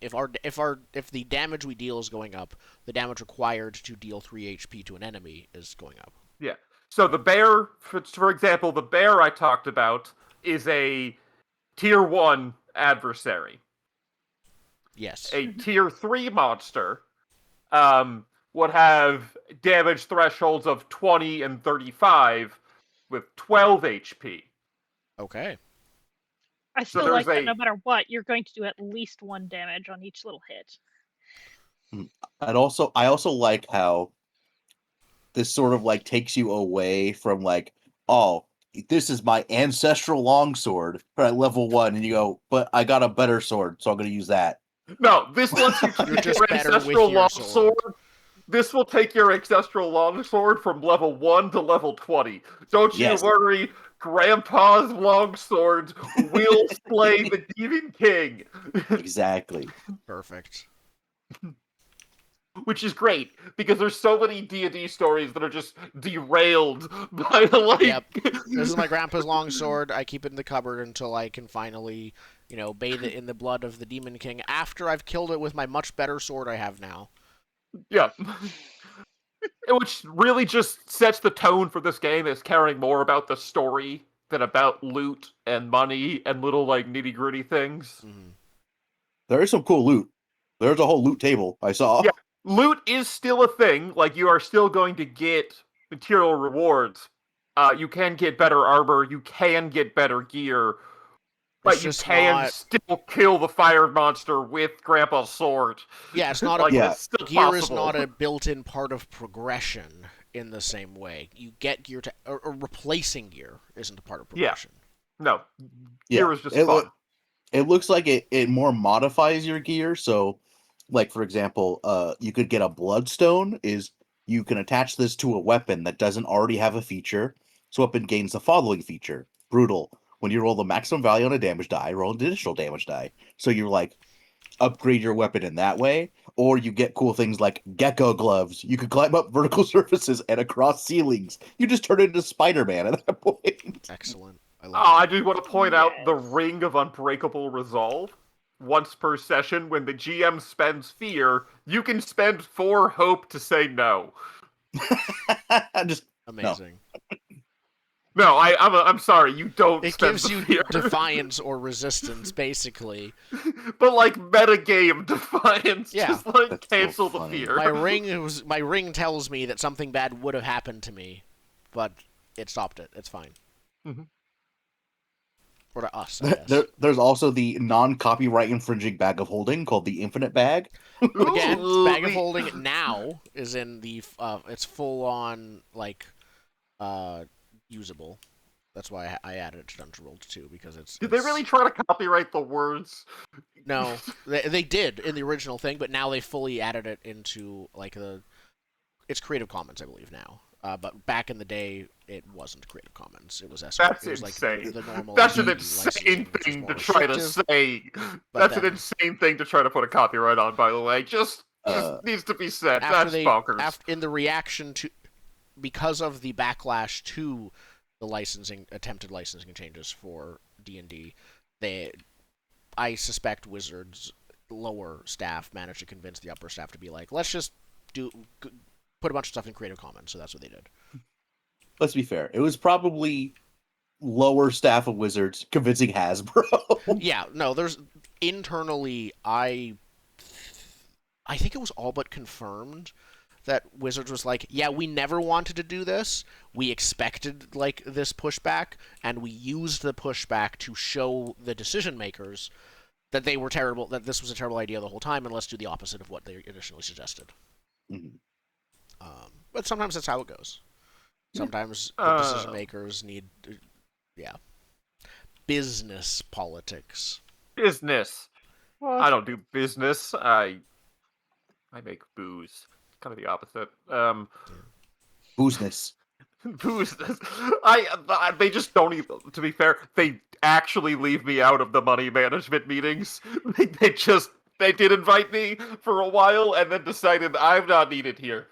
[SPEAKER 1] the damage we deal is going up, the damage required to deal 3 HP to an enemy is going up.
[SPEAKER 3] Yeah. So the bear, for example, the bear I talked about is a tier 1 adversary.
[SPEAKER 1] Yes.
[SPEAKER 3] A tier 3 monster would have damage thresholds of 20 and 35 with 12 HP.
[SPEAKER 1] Okay.
[SPEAKER 4] I
[SPEAKER 3] So
[SPEAKER 4] still like
[SPEAKER 3] there's
[SPEAKER 4] that no matter what, you're going to do at least 1 damage on each little hit.
[SPEAKER 2] I also like how this sort of takes you away from oh, this is my ancestral longsword at level 1, and you go, but I got a better sword, so I'm going to use that.
[SPEAKER 3] No, this lets you
[SPEAKER 1] You're
[SPEAKER 3] take
[SPEAKER 1] just
[SPEAKER 3] your
[SPEAKER 1] better with
[SPEAKER 3] ancestral
[SPEAKER 1] your
[SPEAKER 3] longsword.
[SPEAKER 1] sword.
[SPEAKER 3] This will take your ancestral longsword from level 1 to level 20. Don't you
[SPEAKER 2] Yes.
[SPEAKER 3] worry, Grandpa's longsword will slay the Demon King.
[SPEAKER 2] Exactly.
[SPEAKER 1] Perfect.
[SPEAKER 3] Which is great, because there's so many D&D stories that are just derailed by
[SPEAKER 1] Yep. This is my grandpa's longsword. I keep it in the cupboard until I can finally, bathe it in the blood of the Demon King after I've killed it with my much better sword I have now.
[SPEAKER 3] Yeah. Which really just sets the tone for this game as caring more about the story than about loot and money and little nitty-gritty things.
[SPEAKER 1] Mm-hmm.
[SPEAKER 2] There is some cool loot. There's a whole loot table I saw.
[SPEAKER 3] Yeah. Loot is still a thing. You are still going to get material rewards. You can get better armor. You can get better gear. But you can still kill the fire monster with Grandpa's sword.
[SPEAKER 1] Yeah, it's not
[SPEAKER 3] it's still
[SPEAKER 1] gear
[SPEAKER 3] possible.
[SPEAKER 1] is not a built-in part of progression in the same way. You get gear or replacing gear isn't a part of progression.
[SPEAKER 3] No. Gear is just fun.
[SPEAKER 2] It looks like it more modifies your gear. So, for example, you could get a bloodstone. You can attach this to a weapon that doesn't already have a feature. So weapon gains the following feature: brutal. When you roll the maximum value on a damage die, roll an additional damage die. So you upgrade your weapon in that way, or you get cool things like gecko gloves. You can climb up vertical surfaces and across ceilings. You just turn into Spider-Man at that point.
[SPEAKER 1] Excellent.
[SPEAKER 3] I do want to point out the Ring of Unbreakable Resolve. Once per session, when the GM spends fear, you can spend 4 hope to say no.
[SPEAKER 2] Just
[SPEAKER 1] amazing.
[SPEAKER 3] No, I'm sorry, you don't.
[SPEAKER 1] It
[SPEAKER 3] spend
[SPEAKER 1] gives
[SPEAKER 3] the
[SPEAKER 1] you
[SPEAKER 3] fear.
[SPEAKER 1] defiance or resistance, basically.
[SPEAKER 3] But metagame defiance,
[SPEAKER 1] Yeah.
[SPEAKER 3] just
[SPEAKER 2] That's
[SPEAKER 3] cancel
[SPEAKER 2] so
[SPEAKER 3] the
[SPEAKER 2] funny.
[SPEAKER 3] fear.
[SPEAKER 1] My ring tells me that something bad would have happened to me, but it stopped it. It's fine.
[SPEAKER 3] Mhm.
[SPEAKER 1] Or to us, I guess.
[SPEAKER 2] There's also the non-copyright infringing bag of holding called the Infinite Bag.
[SPEAKER 1] Again, bag of
[SPEAKER 3] the-
[SPEAKER 1] holding now is in the it's full on like usable. That's why I added it to Dungeon World 2 because
[SPEAKER 3] Did they really try to copyright the words?
[SPEAKER 1] No, they did in the original thing, but now they fully added it into like it's Creative Commons, I believe now. But back in the day, it wasn't Creative Commons. It was SR.
[SPEAKER 3] That's
[SPEAKER 1] It was
[SPEAKER 3] insane.
[SPEAKER 1] like the normal.
[SPEAKER 3] That's an
[SPEAKER 1] AD
[SPEAKER 3] insane
[SPEAKER 1] licensing, which was
[SPEAKER 3] thing
[SPEAKER 1] more
[SPEAKER 3] to try to
[SPEAKER 1] restrictive,
[SPEAKER 3] say.
[SPEAKER 1] but
[SPEAKER 3] That's an
[SPEAKER 1] then
[SPEAKER 3] insane thing to try to put a copyright on, by the way. Just
[SPEAKER 2] Uh,
[SPEAKER 3] needs to be said.
[SPEAKER 1] after
[SPEAKER 3] That's bonkers.
[SPEAKER 1] in the reaction to because of the backlash to the attempted licensing changes for D&D, I suspect Wizards lower staff managed to convince the upper staff to be like, let's just put a bunch of stuff in Creative Commons. So that's what they did.
[SPEAKER 2] Let's be fair. It was probably lower staff of Wizards convincing Hasbro.
[SPEAKER 1] Yeah, no, there's internally I think it was all but confirmed that Wizards was like, yeah, we never wanted to do this. We expected like this pushback, and we used the pushback to show the decision makers that they were terrible, that this was a terrible idea the whole time, and let's do the opposite of what they initially suggested.
[SPEAKER 2] Mhm.
[SPEAKER 1] But sometimes that's how it goes. Sometimes the decision makers need, yeah, business politics.
[SPEAKER 3] Business.
[SPEAKER 4] Well,
[SPEAKER 3] I don't do business. I make booze. Kind of the opposite.
[SPEAKER 2] Boozness.
[SPEAKER 3] Booze. They just don't even. To be fair, they actually leave me out of the money management meetings. They did invite me for a while and then decided I'm not needed here.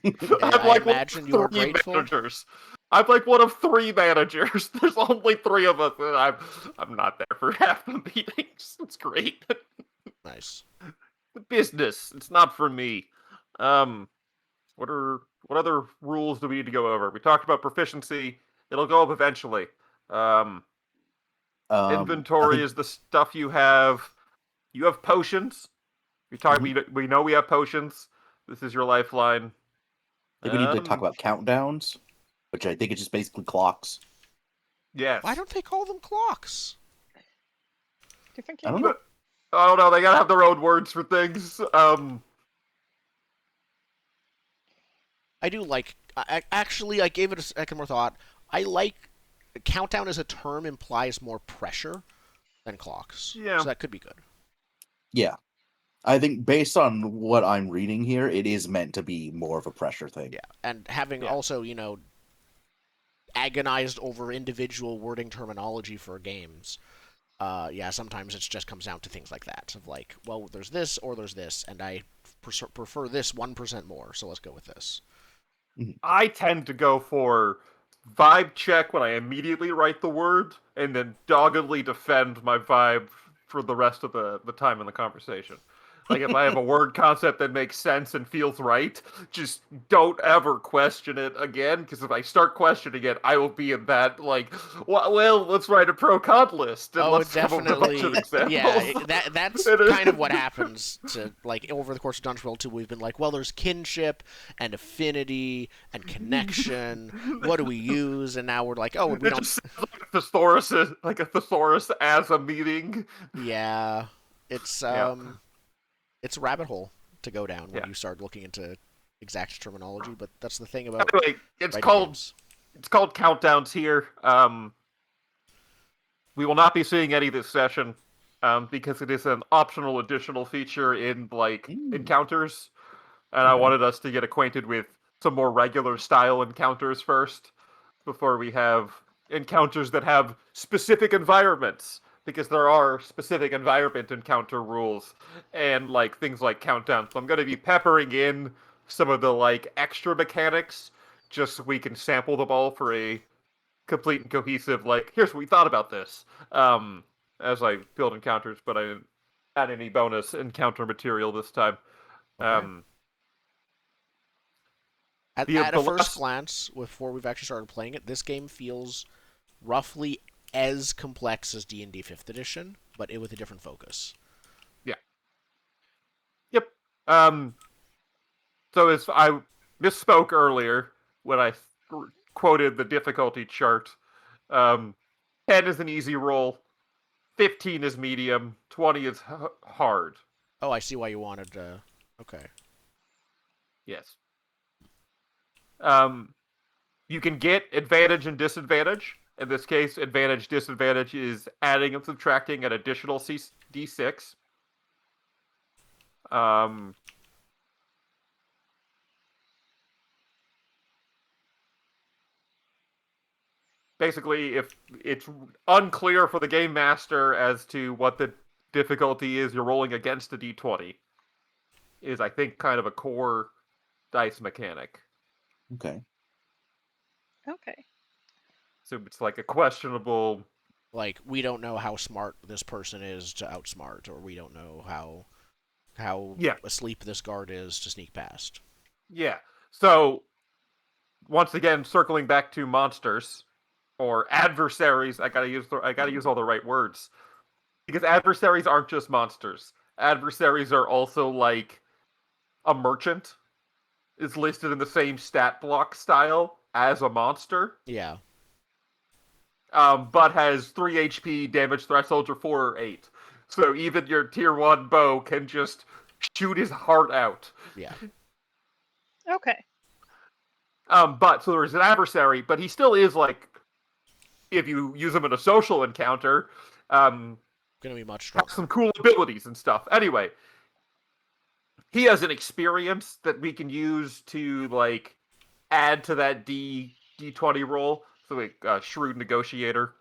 [SPEAKER 3] I'm
[SPEAKER 1] I
[SPEAKER 3] like
[SPEAKER 1] imagine you
[SPEAKER 3] one
[SPEAKER 1] were
[SPEAKER 3] of three
[SPEAKER 1] grateful.
[SPEAKER 3] managers. I'm like one of 3 managers. There's only 3 of us, and I'm not there for half the meetings. It's great.
[SPEAKER 1] Nice.
[SPEAKER 3] Business. It's not for me. What other rules do we need to go over? We talked about proficiency. It'll go up eventually.
[SPEAKER 2] I
[SPEAKER 3] Inventory
[SPEAKER 2] think
[SPEAKER 3] is the stuff you have. You have potions. We know we have potions. This is your lifeline.
[SPEAKER 2] we need to talk about countdowns, which I think is just basically clocks.
[SPEAKER 3] Yes.
[SPEAKER 1] Why don't they call them clocks?
[SPEAKER 4] do you think
[SPEAKER 2] I
[SPEAKER 4] you
[SPEAKER 2] don't
[SPEAKER 4] need
[SPEAKER 2] know.
[SPEAKER 3] Oh no, they gotta have their own words for things.
[SPEAKER 1] I do like. Actually, I gave it a second more thought. I like countdown as a term implies more pressure than clocks.
[SPEAKER 3] Yeah.
[SPEAKER 1] So that could be good.
[SPEAKER 2] Yeah. I think based on what I'm reading here, it is meant to be more of a pressure thing.
[SPEAKER 1] Yeah, and having also agonized over individual wording terminology for games. Sometimes it just comes down to things like that of like, well, there's this or there's this, and I prefer this 1% more, so let's go with this.
[SPEAKER 3] I tend to go for vibe check when I immediately write the word, and then doggedly defend my vibe for the rest of the time in the conversation. Like if I have a word concept that makes sense and feels right, just don't ever question it again. Because if I start questioning it, I will be in that like, well, let's write a pro con list and let's come up with a bunch of examples.
[SPEAKER 1] Yeah, that's kind of what happens to like over the course of Dungeon World 2. We've been like, well, there's kinship and affinity and connection. What do we use? And now we're like, oh, we
[SPEAKER 3] It
[SPEAKER 1] don't.
[SPEAKER 3] just sounds like a thesaurus as a meeting.
[SPEAKER 1] Yeah, it's it's a rabbit hole to go down when you start looking into exact terminology. But that's the thing about
[SPEAKER 3] Anyway, it's
[SPEAKER 1] writing
[SPEAKER 3] called
[SPEAKER 1] games.
[SPEAKER 3] countdowns here. We will not be seeing any this session because it is an optional additional feature in encounters, and I
[SPEAKER 2] Okay.
[SPEAKER 3] wanted us to get acquainted with some more regular style encounters first before we have encounters that have specific environments, because there are specific environment encounter rules and things like countdowns. So I'm going to be peppering in some of the extra mechanics just so we can sample them all for a complete and cohesive here's what we thought about this as I build encounters, but I didn't add any bonus encounter material this time.
[SPEAKER 1] Okay. At a first glance, before we've actually started playing it, this game feels roughly as complex as D&D 5th Edition, but with a different focus.
[SPEAKER 3] Yeah. Yep. So as I misspoke earlier when I quoted the difficulty chart, 10 is an easy roll, 15 is medium, 20 is hard.
[SPEAKER 1] Oh, I see why you wanted. Okay.
[SPEAKER 3] Yes. You can get advantage and disadvantage. In this case, advantage, disadvantage is adding and subtracting an additional d6. Basically, if it's unclear for the game master as to what the difficulty is you're rolling against a d20, is I think kind of a core dice mechanic.
[SPEAKER 2] Okay.
[SPEAKER 4] Okay.
[SPEAKER 1] So
[SPEAKER 3] it's like a questionable.
[SPEAKER 1] Like, we don't know how smart this person is to outsmart, or we don't know how asleep this guard is to sneak past.
[SPEAKER 3] Yeah. So once again, circling back to monsters or adversaries, I gotta use all the right words, because adversaries aren't just monsters. Adversaries are also like a merchant is listed in the same stat block style as a monster.
[SPEAKER 1] Yeah.
[SPEAKER 3] But has 3 HP, damage thresholds are 4 or 8. So even your tier 1 bow can just shoot his heart out.
[SPEAKER 1] Yeah.
[SPEAKER 4] Okay.
[SPEAKER 3] But so there's an adversary, but he still is like, if you use him in a social encounter,
[SPEAKER 1] gonna be much stronger.
[SPEAKER 3] Has some cool abilities and stuff. Anyway, he has an experience that we can use to like add to that D20 roll. So like shrewd negotiator.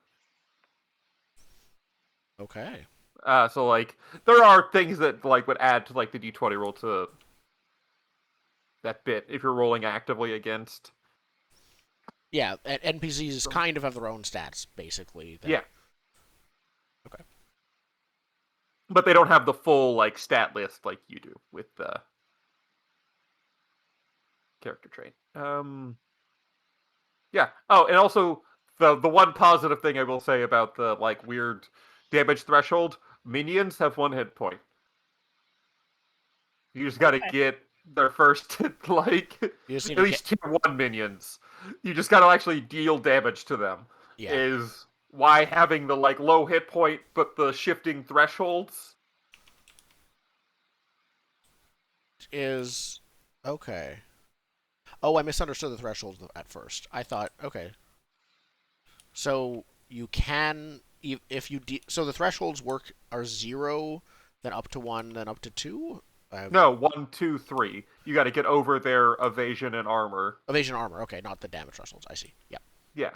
[SPEAKER 1] Okay.
[SPEAKER 3] So like there are things that like would add to like the D20 roll to that bit if you're rolling actively against.
[SPEAKER 1] Yeah, NPCs kind of have their own stats, basically.
[SPEAKER 3] Yeah.
[SPEAKER 1] Okay.
[SPEAKER 3] But they don't have the full like stat list like you do with the character trait. Yeah. Oh, and also the one positive thing I will say about the like weird damage threshold: minions have 1 hit point. You just got to get their first like at least tier 1 minions. You just got to actually deal damage to them.
[SPEAKER 1] Yeah.
[SPEAKER 3] Is why having the like low hit point but the shifting thresholds
[SPEAKER 1] is okay. Oh, I misunderstood the threshold at first. I thought, okay. So you can, if you so the thresholds are 0, then up to 1, then up to 2.
[SPEAKER 3] No, 1, 2, 3. You got to get over their evasion and armor.
[SPEAKER 1] Evasion armor, okay, not the damage thresholds. I see. Yeah.
[SPEAKER 3] Yeah.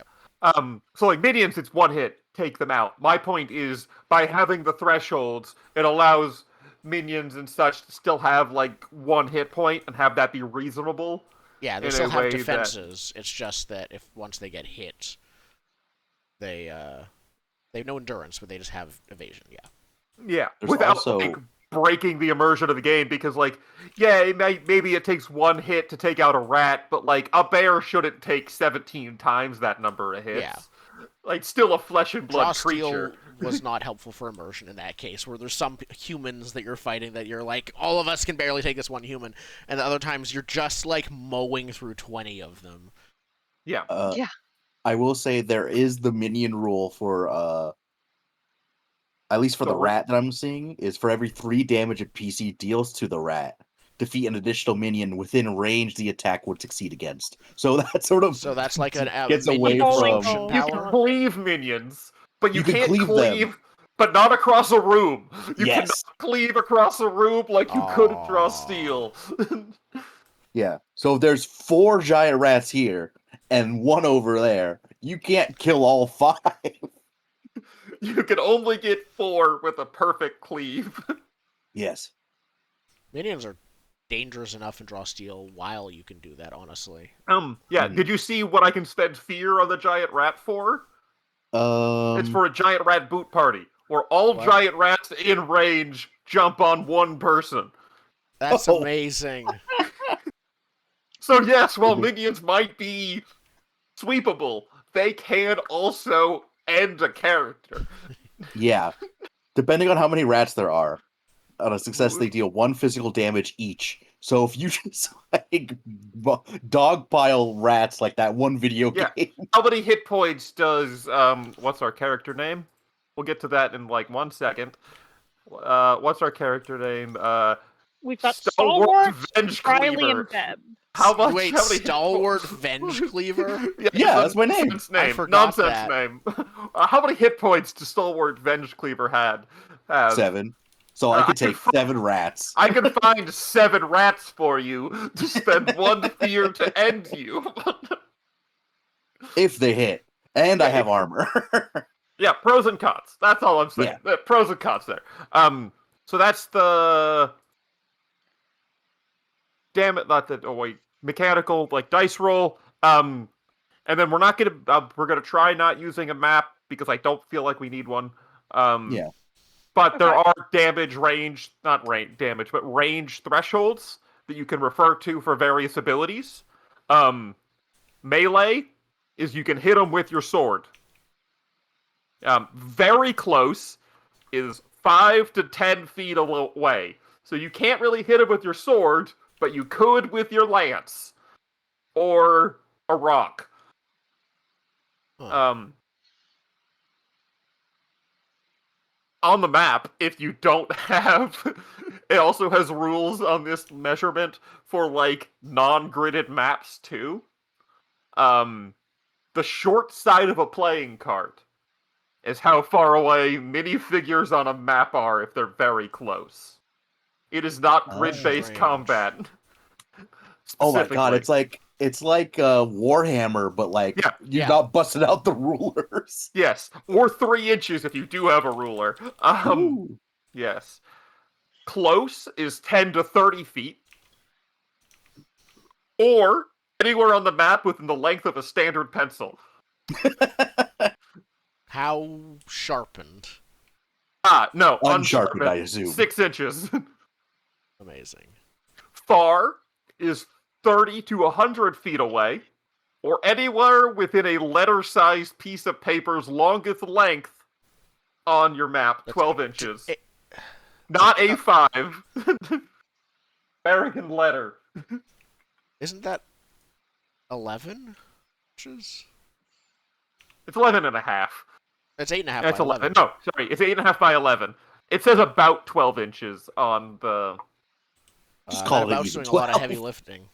[SPEAKER 3] So like minions, it's 1 hit, take them out. My point is, by having the thresholds, it allows minions and such to still have like 1 hit point and have that be reasonable.
[SPEAKER 1] Yeah, they still have defenses. It's just that if once they get hit, they have no endurance, but they just have evasion. Yeah.
[SPEAKER 3] Yeah,
[SPEAKER 2] There's
[SPEAKER 3] without
[SPEAKER 2] also...
[SPEAKER 3] like breaking the immersion of the game, because like, yeah, maybe it takes 1 hit to take out a rat, but like a bear shouldn't take 17 times that number of hits.
[SPEAKER 1] Yeah.
[SPEAKER 3] Like, still a flesh and blood creature.
[SPEAKER 1] Was not helpful for immersion in that case, where there's some humans that you're fighting that you're like, all of us can barely take this one human, and the other times you're just like mowing through 20 of them.
[SPEAKER 3] Yeah.
[SPEAKER 4] Yeah.
[SPEAKER 2] I will say there is the minion rule for at least for the rat that I'm seeing, is for every 3 damage a PC deals to the rat, defeat an additional minion within range the attack would succeed against. So that sort of
[SPEAKER 1] that's like an
[SPEAKER 2] gets away from
[SPEAKER 3] You can cleave minions, but you can't
[SPEAKER 2] cleave
[SPEAKER 3] them. But not across a room. You cannot cleave across a room like you could draw steel.
[SPEAKER 2] Yeah. So if there's 4 giant rats here and 1 over there, you can't kill all 5.
[SPEAKER 3] You can only get 4 with a perfect cleave.
[SPEAKER 2] Yes.
[SPEAKER 1] Minions are dangerous enough and draw steel while you can do that, honestly.
[SPEAKER 3] Yeah, did you see what I can spend fear on the giant rat for? It's for a giant rat boot party, where all giant rats in range jump on 1 person.
[SPEAKER 1] That's amazing.
[SPEAKER 3] So yes, while minions might be sweepable, they can also end a character.
[SPEAKER 2] Yeah. Depending on how many rats there are, on a success they deal 1 physical damage each So if you just like dogpile rats like that one video
[SPEAKER 3] Yeah.
[SPEAKER 2] game,
[SPEAKER 3] How many hit points does what's our character name? We'll get to that in like 1 second. What's our character name?
[SPEAKER 4] We've got
[SPEAKER 3] Stalwart
[SPEAKER 4] Stalwart,
[SPEAKER 3] Venge
[SPEAKER 4] Riley, and
[SPEAKER 3] Cleaver.
[SPEAKER 4] Beb.
[SPEAKER 3] How much?
[SPEAKER 1] Wait,
[SPEAKER 3] how many hit
[SPEAKER 1] Stalwart
[SPEAKER 3] points?
[SPEAKER 1] Venge Cleaver?
[SPEAKER 3] Yeah,
[SPEAKER 2] Yeah,
[SPEAKER 3] it's
[SPEAKER 2] that's my name.
[SPEAKER 3] nonsense
[SPEAKER 1] I
[SPEAKER 3] name.
[SPEAKER 1] forgot
[SPEAKER 3] Nonsense
[SPEAKER 1] that.
[SPEAKER 3] name. How many hit points does Stalwart Venge Cleaver have?
[SPEAKER 2] 7. So I
[SPEAKER 3] I
[SPEAKER 2] could
[SPEAKER 3] can
[SPEAKER 2] take 7 rats.
[SPEAKER 3] I can find 7 rats for you to spend 1 fear to end you.
[SPEAKER 2] If they hit. And I
[SPEAKER 3] Yeah,
[SPEAKER 2] have armor.
[SPEAKER 3] Yeah, pros and cons. That's all I'm saying. Pros and cons there. So that's the damn it, not the mechanical like dice roll. And then we're gonna try not using a map because I don't feel like we need one.
[SPEAKER 2] Yeah.
[SPEAKER 3] But there
[SPEAKER 4] Okay.
[SPEAKER 3] are range thresholds that you can refer to for various abilities. Melee is you can hit them with your sword. Very close is 5 to 10 feet away. So you can't really hit him with your sword, but you could with your lance. Or a rock.
[SPEAKER 1] Huh.
[SPEAKER 3] On the map, if you don't have... It also has rules on this measurement for, like, non-gridded maps, too. The short side of a playing card is how far away minifigures on a map are if they're very close. It is not grid-based
[SPEAKER 1] Strange.
[SPEAKER 3] combat.
[SPEAKER 2] Oh my god,
[SPEAKER 3] Specifically.
[SPEAKER 2] it's like Warhammer, but like
[SPEAKER 3] Yeah.
[SPEAKER 2] you're
[SPEAKER 1] Yeah.
[SPEAKER 2] not busting out the rulers.
[SPEAKER 3] Yes, or 3 inches if you do have a ruler.
[SPEAKER 2] Ooh.
[SPEAKER 3] Yes. Close is 10 to 30 feet. Or anywhere on the map within the length of a standard pencil.
[SPEAKER 1] How sharpened.
[SPEAKER 3] No,
[SPEAKER 2] Unsharpened, I assume.
[SPEAKER 3] 6 inches.
[SPEAKER 1] Amazing.
[SPEAKER 3] Far is 30 to 100 feet away, or anywhere within a letter-sized piece of paper's longest length on your map, 12 inches. Not A5. American letter.
[SPEAKER 1] Isn't that 11 inches?
[SPEAKER 3] It's 11 and a half.
[SPEAKER 1] It's 8.5
[SPEAKER 3] It's
[SPEAKER 1] by
[SPEAKER 3] 11. No, sorry, it's 8.5 by 11. It says about 12 inches on the...
[SPEAKER 2] Just call it
[SPEAKER 1] About
[SPEAKER 2] even
[SPEAKER 1] doing a lot of
[SPEAKER 2] 12.
[SPEAKER 1] heavy lifting.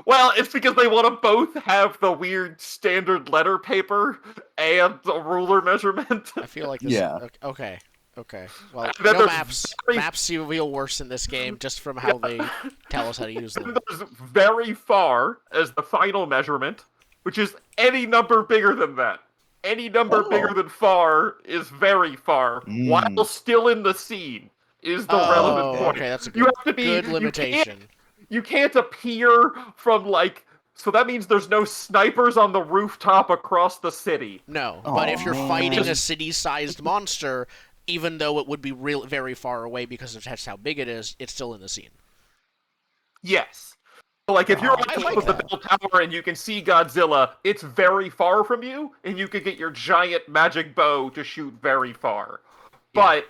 [SPEAKER 3] Well, it's because they want to both have the weird standard letter paper and the ruler measurement.
[SPEAKER 1] I feel like this...
[SPEAKER 2] Yeah.
[SPEAKER 1] Okay. Okay. Well,
[SPEAKER 3] And then
[SPEAKER 1] no
[SPEAKER 3] there's
[SPEAKER 1] maps.
[SPEAKER 3] very-
[SPEAKER 1] Maps feel worse in this game just from how they tell us how to use them.
[SPEAKER 3] There's very far as the final measurement, which is any number bigger than that. Any number bigger than far is very far, while still in the scene is the relevant point.
[SPEAKER 1] Okay, that's a
[SPEAKER 3] You have to be
[SPEAKER 1] good limitation.
[SPEAKER 3] You can't appear from like. So that means there's no snipers on the rooftop across the city.
[SPEAKER 1] No,
[SPEAKER 2] Aw,
[SPEAKER 1] but if you're
[SPEAKER 2] man.
[SPEAKER 1] fighting a city-sized monster, even though it would be very far away because of that's how big it is, it's still in the scene.
[SPEAKER 3] Yes. Like, if you're on
[SPEAKER 1] I
[SPEAKER 3] top
[SPEAKER 1] like
[SPEAKER 3] of the
[SPEAKER 1] that.
[SPEAKER 3] Bell Tower and you can see Godzilla, it's very far from you, and you can get your giant magic bow to shoot very far.
[SPEAKER 1] Yeah.
[SPEAKER 3] But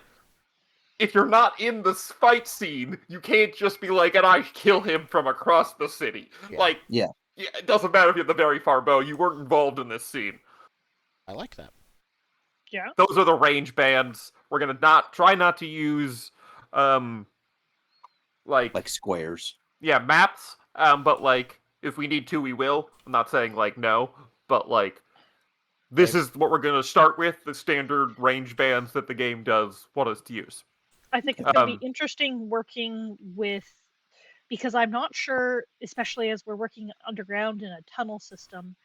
[SPEAKER 3] if you're not in the fight scene, you can't just be like, and I kill him from across the city.
[SPEAKER 1] Yeah.
[SPEAKER 3] Like,
[SPEAKER 2] Yeah.
[SPEAKER 3] it doesn't matter if you have the very far bow, you weren't involved in this scene.
[SPEAKER 1] I like that.
[SPEAKER 4] Yeah.
[SPEAKER 3] Those are the range bands. We're gonna try not to use,
[SPEAKER 2] Like squares.
[SPEAKER 3] yeah, maps. But like, if we need to, we will. I'm not saying like no, but like, this is what we're gonna start with, the standard range bands that the game does want us to use.
[SPEAKER 4] I think it's going to be interesting working with, because I'm not sure, especially as we're working underground in a tunnel system,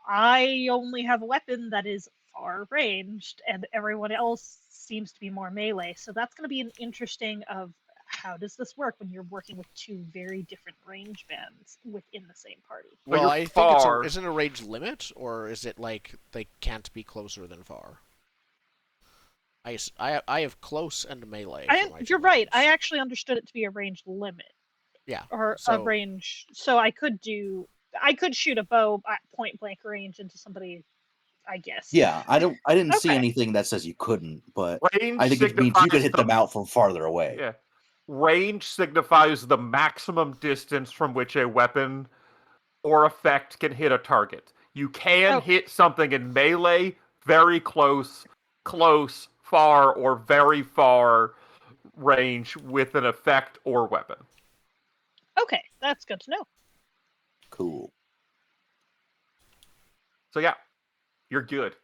[SPEAKER 4] I only have a weapon that is far ranged, and everyone else seems to be more melee. So that's going to be an interesting of how does this work when you're working with two very different range bands within the same party.
[SPEAKER 3] But
[SPEAKER 1] Well,
[SPEAKER 3] you're
[SPEAKER 1] I think
[SPEAKER 3] far.
[SPEAKER 1] isn't it a range limit, or is it like they can't be closer than far? I have close and melee. for my two
[SPEAKER 4] You're right. I
[SPEAKER 1] weapons.
[SPEAKER 4] actually understood it to be a range limit.
[SPEAKER 1] Yeah.
[SPEAKER 4] Or a
[SPEAKER 1] So
[SPEAKER 4] range. So I could shoot a bow at point blank range into somebody, I guess.
[SPEAKER 2] Yeah, I didn't see
[SPEAKER 4] Okay.
[SPEAKER 2] anything that says you couldn't, but
[SPEAKER 3] Range
[SPEAKER 2] I think it means you could hit them out from farther away.
[SPEAKER 3] Yeah. range signifies the maximum distance from which a weapon or effect can hit a target. You can hit something in melee, very close, close, far, or very far range with an effect or weapon.
[SPEAKER 4] Okay, that's good to know.
[SPEAKER 2] Cool.
[SPEAKER 3] So yeah, you're good.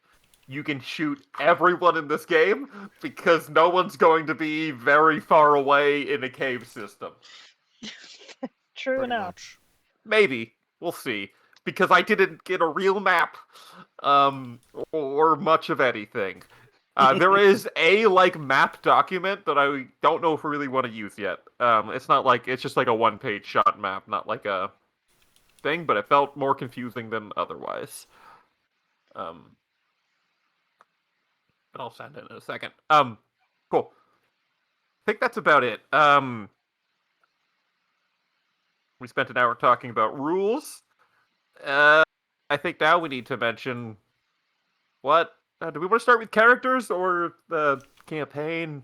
[SPEAKER 3] You can shoot everyone in this game because no one's going to be very far away in a cave system.
[SPEAKER 4] True
[SPEAKER 1] Pretty
[SPEAKER 4] enough.
[SPEAKER 1] much.
[SPEAKER 3] Maybe. We'll see. Because I didn't get a real map, or much of anything. There is a map document that I don't know if we really want to use yet. It's not it's just like a one-page shot map, not like a thing, but it felt more confusing than otherwise. But I'll send it in a second. Cool. I think that's about it. We spent an hour talking about rules. I think now we need to mention what. Do we want to start with characters or the campaign?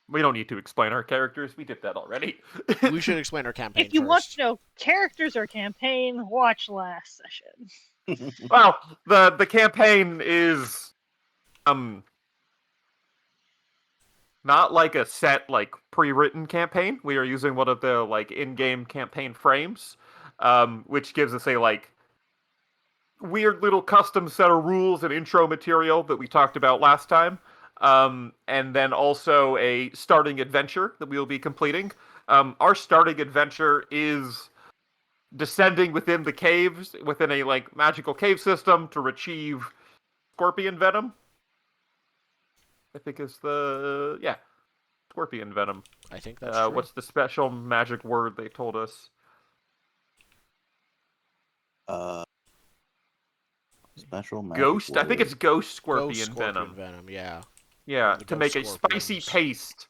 [SPEAKER 3] We don't need to explain our characters. We did that already.
[SPEAKER 1] We should explain our campaign
[SPEAKER 4] If you want
[SPEAKER 1] first.
[SPEAKER 4] to know characters or campaign, watch last session.
[SPEAKER 3] Well, the campaign is not like a set pre-written campaign. We are using one of the in-game campaign frames, which gives us a weird little custom set of rules and intro material that we talked about last time. And then also a starting adventure that we will be completing. Our starting adventure is descending within the caves, within a magical cave system to retrieve scorpion venom. I think is scorpion venom.
[SPEAKER 1] I think that's true.
[SPEAKER 3] What's the special magic word they told us?
[SPEAKER 2] Special magic
[SPEAKER 3] Ghost.
[SPEAKER 2] word.
[SPEAKER 3] I think it's ghost scorpion,
[SPEAKER 1] Ghost scorpion
[SPEAKER 3] venom.
[SPEAKER 1] Yeah.
[SPEAKER 3] Yeah,
[SPEAKER 1] The
[SPEAKER 3] to
[SPEAKER 1] ghost
[SPEAKER 3] make a spicy
[SPEAKER 1] scorpions.
[SPEAKER 3] paste.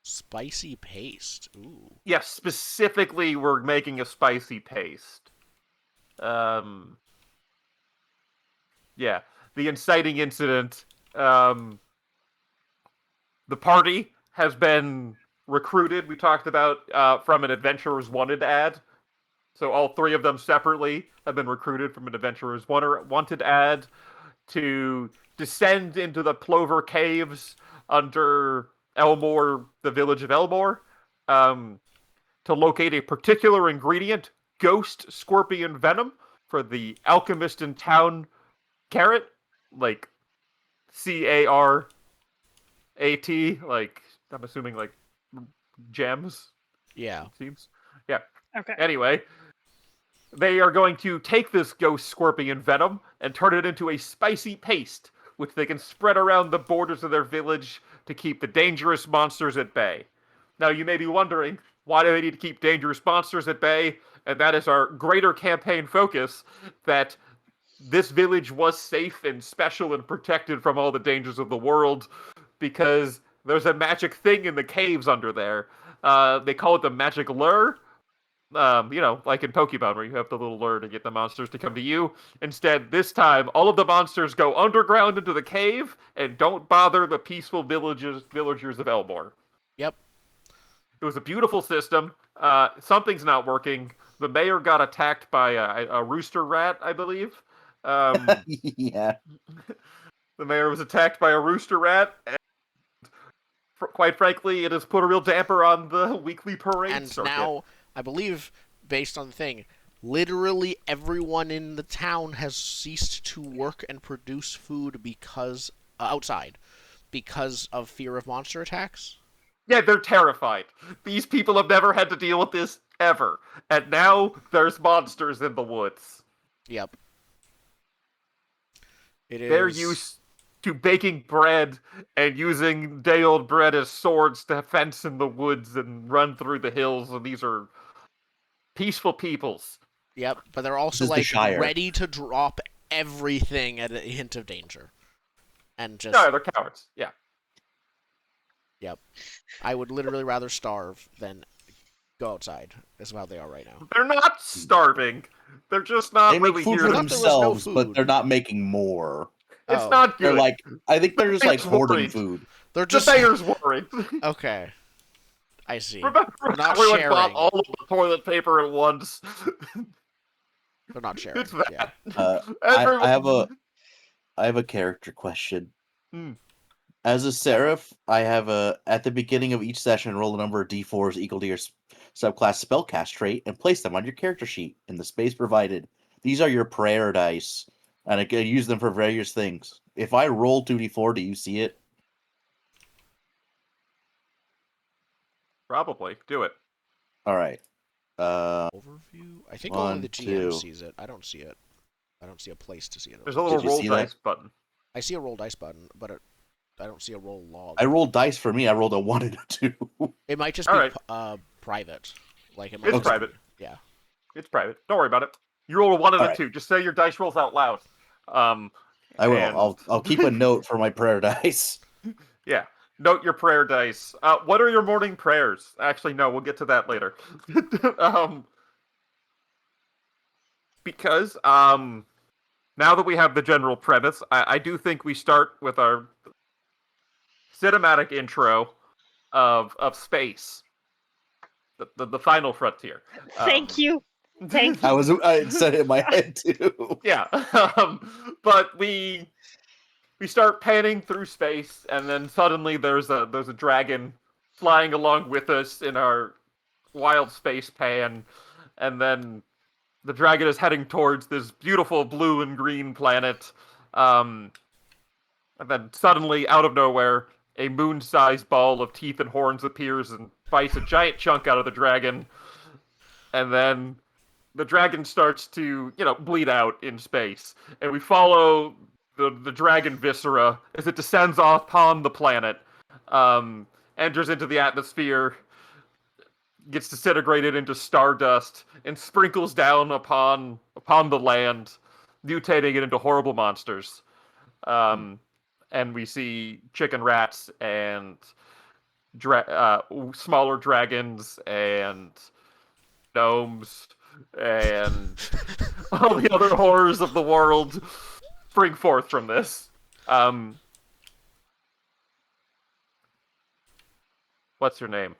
[SPEAKER 1] Spicy paste. Ooh.
[SPEAKER 3] Yeah, specifically, we're making a spicy paste. Yeah, the inciting incident. The party has been recruited. We talked about from an Adventurers Wanted ad. So all three of them separately have been recruited from an Adventurers Wanted ad to descend into the Plover Caves under Elmore, the village of Elmore, to locate a particular ingredient, ghost scorpion venom, for the alchemist in town, Carrot, CARAT, I'm assuming gems.
[SPEAKER 1] Yeah.
[SPEAKER 3] It seems. Yeah.
[SPEAKER 4] Okay.
[SPEAKER 3] Anyway, they are going to take this ghost scorpion venom and turn it into a spicy paste, which they can spread around the borders of their village to keep the dangerous monsters at bay. Now, you may be wondering, why do they need to keep dangerous monsters at bay? And that is our greater campaign focus, that this village was safe and special and protected from all the dangers of the world because there's a magic thing in the caves under there. They call it the magic lure. Like in Pokemon, where you have the little lure to get the monsters to come to you. Instead, this time, all of the monsters go underground into the cave and don't bother the peaceful villagers of Elmore.
[SPEAKER 1] Yep.
[SPEAKER 3] It was a beautiful system. Something's not working. The mayor got attacked by a rooster rat, I believe.
[SPEAKER 2] Yeah.
[SPEAKER 3] The mayor was attacked by a rooster rat, and quite frankly, it has put a real damper on the weekly parade
[SPEAKER 1] And
[SPEAKER 3] circuit.
[SPEAKER 1] now, I believe, based on the thing, literally everyone in the town has ceased to work and produce food because outside because of fear of monster attacks.
[SPEAKER 3] Yeah, they're terrified. These people have never had to deal with this ever. And now there's monsters in the woods.
[SPEAKER 1] Yep.
[SPEAKER 3] They're used to baking bread and using day-old bread as swords to fence in the woods and run through the hills, and these are peaceful peoples.
[SPEAKER 1] Yep, but they're also
[SPEAKER 2] This is the Shire.
[SPEAKER 1] ready to drop everything at a hint of danger. And just
[SPEAKER 3] No, they're cowards. Yeah.
[SPEAKER 1] Yep. I would literally rather starve than go outside. Is how they are right now.
[SPEAKER 3] They're not starving. They're just not
[SPEAKER 2] They
[SPEAKER 3] really
[SPEAKER 2] make food
[SPEAKER 3] here
[SPEAKER 2] for
[SPEAKER 3] to...
[SPEAKER 1] thought there was no
[SPEAKER 2] themselves, but
[SPEAKER 1] food.
[SPEAKER 2] they're not making more.
[SPEAKER 3] It's
[SPEAKER 1] Oh.
[SPEAKER 3] not
[SPEAKER 2] They're
[SPEAKER 3] good.
[SPEAKER 2] like, I think they're just like
[SPEAKER 3] Bear's
[SPEAKER 2] hoarding
[SPEAKER 3] worried.
[SPEAKER 2] food.
[SPEAKER 1] They're
[SPEAKER 3] The
[SPEAKER 1] just
[SPEAKER 3] bear's worried.
[SPEAKER 1] okay. I see.
[SPEAKER 3] Remember
[SPEAKER 1] They're not
[SPEAKER 3] everyone bought
[SPEAKER 1] sharing.
[SPEAKER 3] all of the toilet paper at once?
[SPEAKER 1] They're not sharing.
[SPEAKER 3] It's that.
[SPEAKER 1] Yeah.
[SPEAKER 2] I
[SPEAKER 3] Everyone.
[SPEAKER 2] have a character question.
[SPEAKER 3] Hmm.
[SPEAKER 2] As a seraph, I have at the beginning of each session, roll a number of d4s equal to your subclass spellcast trait and place them on your character sheet in the space provided. These are your prayer dice, and I can use them for various things. If I roll 2d4, do you see it?
[SPEAKER 3] Probably. Do it.
[SPEAKER 2] All right.
[SPEAKER 1] Overview. I think only the
[SPEAKER 2] 1,
[SPEAKER 1] GM
[SPEAKER 2] 2.
[SPEAKER 1] sees it. I don't see it. I don't see a place to see it.
[SPEAKER 3] There's a little
[SPEAKER 2] Did you
[SPEAKER 3] roll
[SPEAKER 2] see that?
[SPEAKER 3] dice button.
[SPEAKER 1] I see a roll dice button, but I don't see a roll log.
[SPEAKER 2] I rolled dice for me. I rolled a 1 and a 2.
[SPEAKER 1] It might just
[SPEAKER 3] All
[SPEAKER 1] be
[SPEAKER 3] right.
[SPEAKER 1] private. Like it might
[SPEAKER 3] It's
[SPEAKER 1] just
[SPEAKER 3] private.
[SPEAKER 1] Be, yeah.
[SPEAKER 3] It's private. Don't worry about it. You roll a 1 and a
[SPEAKER 2] Alright.
[SPEAKER 3] 2. Just say your dice rolls out loud.
[SPEAKER 2] I will.
[SPEAKER 3] And-
[SPEAKER 2] I'll keep a note for my prayer dice.
[SPEAKER 3] Yeah. Note your prayer dice. What are your morning prayers? Actually, no. We'll get to that later. Because now that we have the general premise, I do think we start with our cinematic intro of space, the final frontier.
[SPEAKER 4] Thank you. Thank you.
[SPEAKER 2] I said it in my head too.
[SPEAKER 3] Yeah, but we start panning through space, and then suddenly there's a dragon flying along with us in our wild space pan, and then the dragon is heading towards this beautiful blue and green planet. And then suddenly, out of nowhere, a moon-sized ball of teeth and horns appears and bites a giant chunk out of the dragon. And then the dragon starts to, bleed out in space. And we follow the dragon viscera as it descends upon the planet, enters into the atmosphere, gets disintegrated into stardust, and sprinkles down upon the land, mutating it into horrible monsters. And we see chicken rats and smaller dragons and gnomes and all the other horrors of the world spring forth from this. What's your name?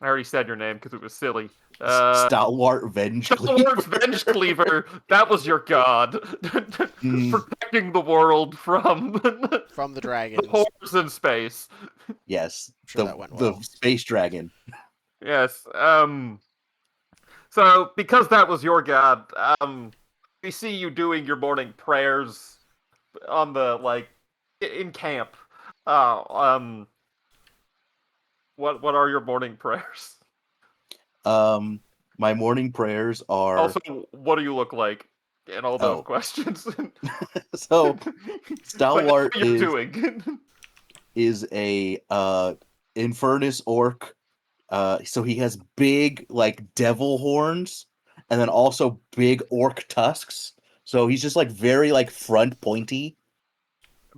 [SPEAKER 3] I already said your name because it was silly.
[SPEAKER 2] Stalwart Venge
[SPEAKER 3] Stalwart Venge Cleaver. That was your god. Protecting the world from
[SPEAKER 1] From the dragons.
[SPEAKER 3] horrors in space.
[SPEAKER 2] Yes,
[SPEAKER 1] I'm sure that went
[SPEAKER 2] the
[SPEAKER 1] well.
[SPEAKER 2] space dragon.
[SPEAKER 3] Yes. So because that was your god, we see you doing your morning prayers on the in camp. What are your morning prayers?
[SPEAKER 2] My morning prayers are
[SPEAKER 3] Also, what do you look like? And all those
[SPEAKER 2] Oh.
[SPEAKER 3] questions.
[SPEAKER 2] so Stalwart
[SPEAKER 3] what you're doing.
[SPEAKER 2] is a Infernus orc. So he has big devil horns, and then also big orc tusks. So he's just very front pointy.